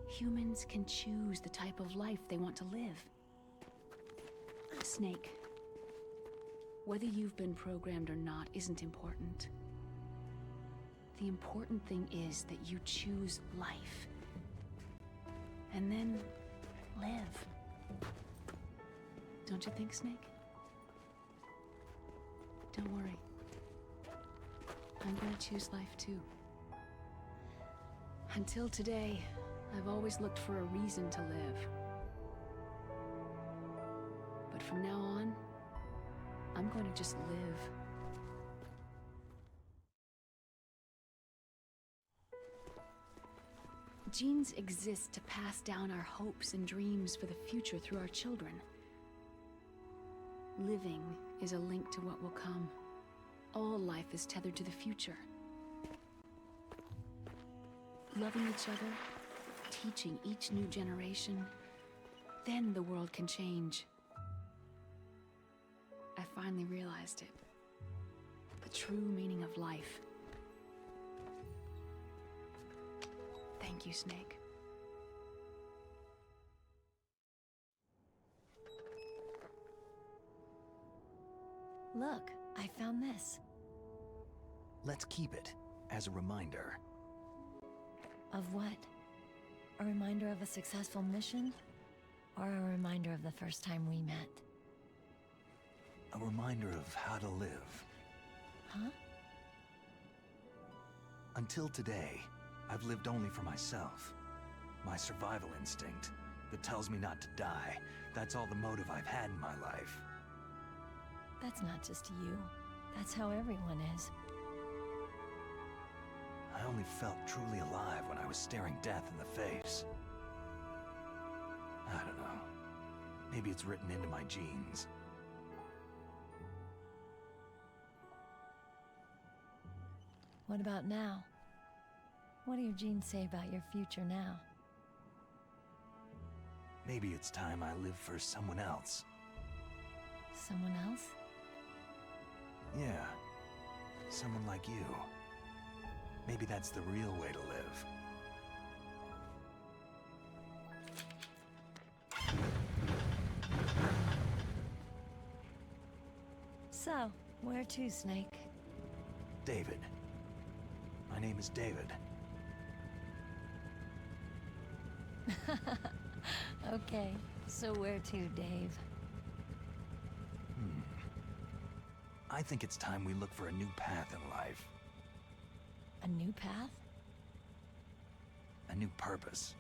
Humans can choose the type of life they want to live. Snake, whether you've been programmed or not isn't important. The important thing is that you choose life. And then live. Don't you think, Snake? Don't worry. I'm gonna choose life too. Until today, I've always looked for a reason to live. But from now on, I'm going to just live. Genes exist to pass down our hopes and dreams for the future through our children. Living is a link to what will come. All life is tethered to the future. Loving each other, teaching each new generation, then the world can change. I finally realized it. The true meaning of life. Thank you, Snake. Look, I found this. Let's keep it as a reminder. Of what? A reminder of a successful mission? Or a reminder of the first time we met? A reminder of how to live. Huh? Until today, I've lived only for myself. My survival instinct that tells me not to die. That's all the motive I've had in my life. That's not just you. That's how everyone is. I only felt truly alive when I was staring death in the face. I don't know. Maybe it's written into my genes. What about now? What do your genes say about your future now? Maybe it's time I live for someone else. Someone else? Yeah. Someone like you. Maybe that's the real way to live. So, where to, Snake? David. My name is David. Okay, so where to, Dave? I think it's time we look for a new path in life. A new path? A new purpose.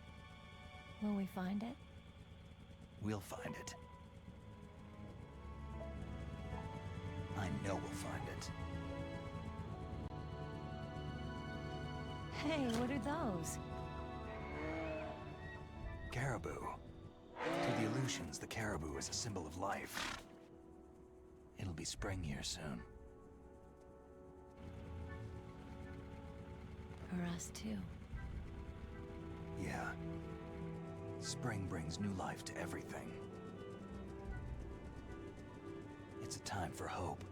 Will we find it? We'll find it. I know we'll find it. Hey, what are those? Caribou. To the Aleutians, the caribou is a symbol of life. It'll be spring here soon. For us, too. Yeah. Spring brings new life to everything. It's a time for hope.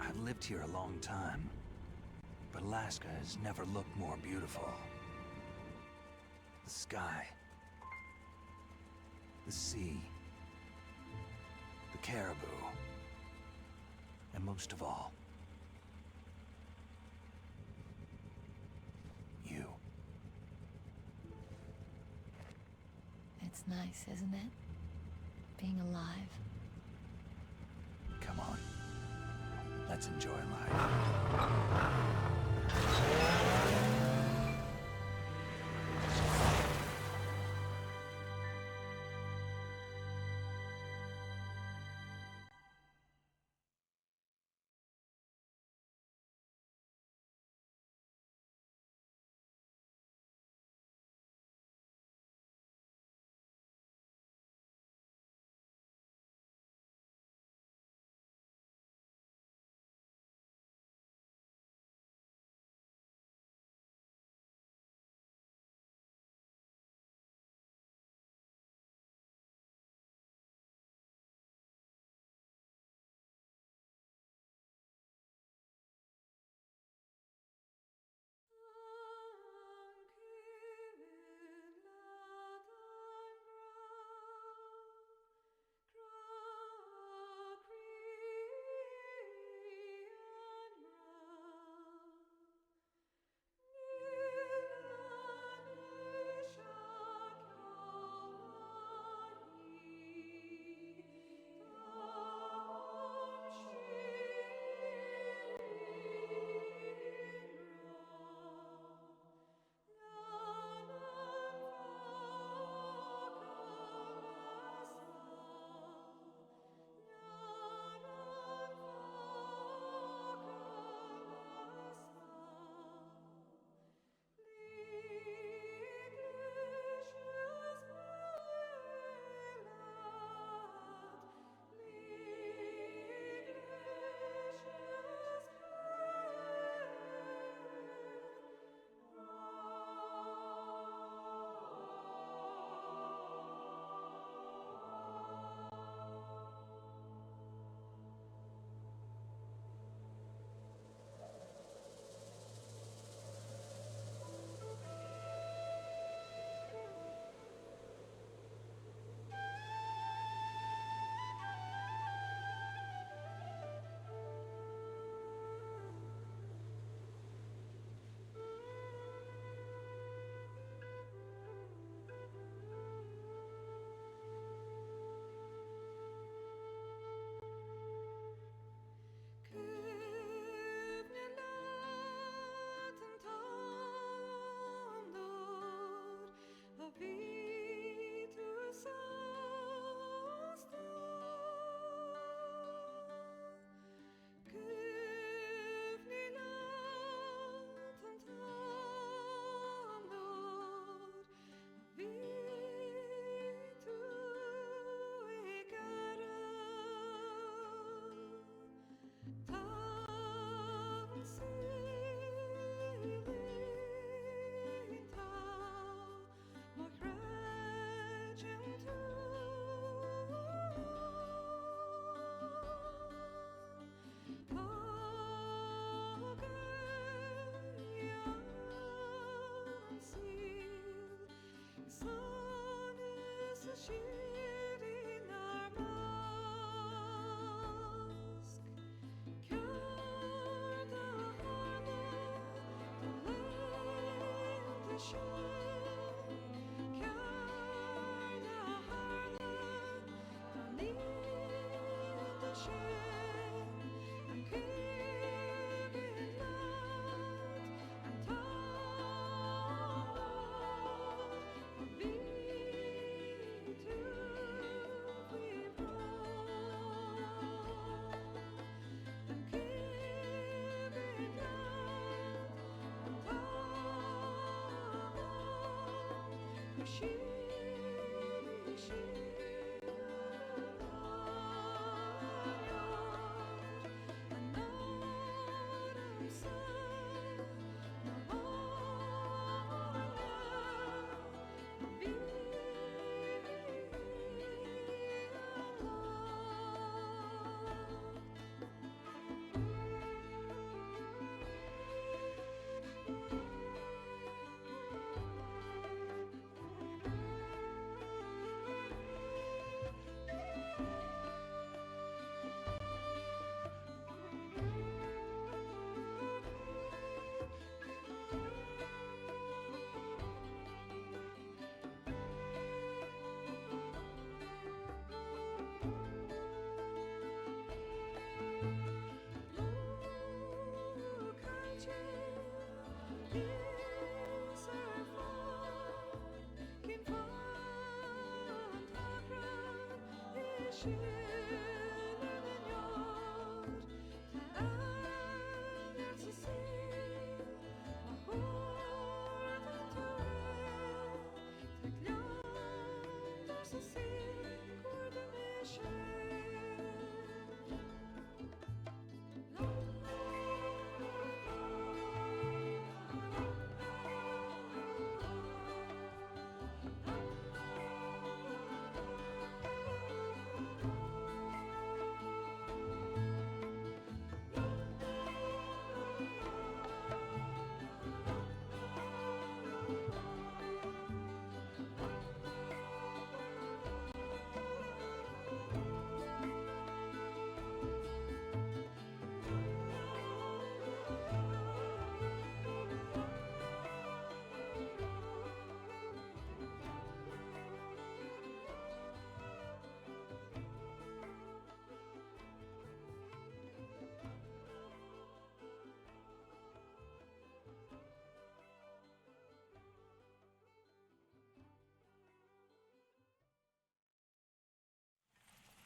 I've lived here a long time, but Alaska has never looked more beautiful. The sky, the sea, the caribou, and most of all, you. It's nice, isn't it? Being alive. Come on. Let's enjoy life.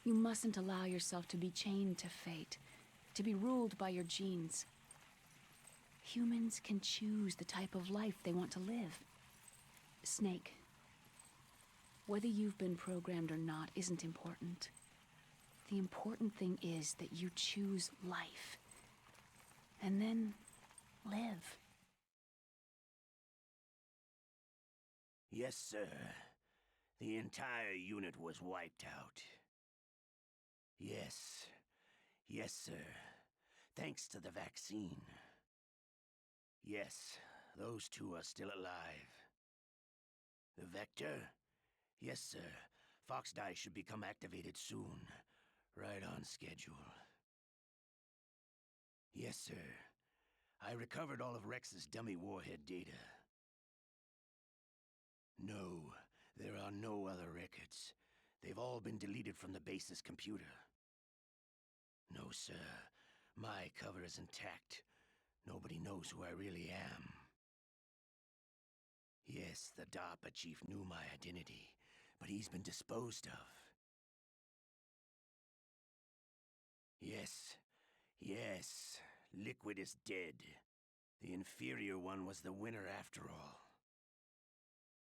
You mustn't allow yourself to be chained to fate, to be ruled by your genes. Humans can choose the type of life they want to live. Snake, whether you've been programmed or not isn't important. The important thing is that you choose life. And then live. Yes, sir. The entire unit was wiped out. Yes. Yes, sir. Thanks to the vaccine. Yes, those two are still alive. The Vector? Yes, sir. FOXHOUND should become activated soon. Right on schedule. Yes, sir. I recovered all of Rex's dummy warhead data. No, there are no other records. They've all been deleted from the base's computer. No, sir. My cover is intact. Nobody knows who I really am. Yes, the DARPA chief knew my identity, but he's been disposed of. Yes. Yes. Liquid is dead. The inferior one was the winner after all.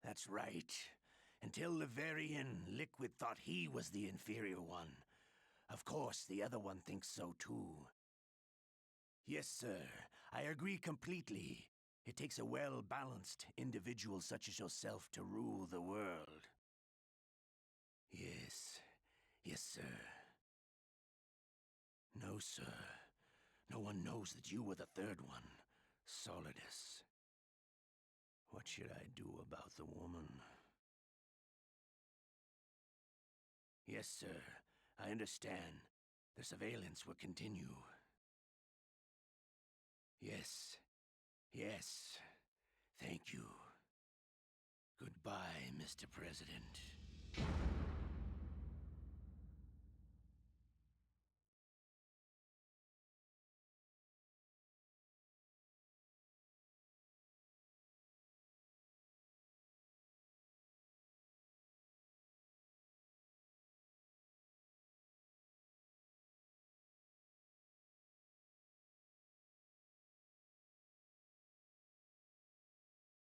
That's right. Until the very end, Liquid thought he was the inferior one. Of course, the other one thinks so too. Yes, sir. I agree completely. It takes a well-balanced individual such as yourself to rule the world. Yes. Yes, sir. No, sir. No one knows that you were the third one, Solidus. What should I do about the woman? Yes, sir. I understand. The surveillance will continue. Yes. Yes. Thank you. Goodbye, Mr. President.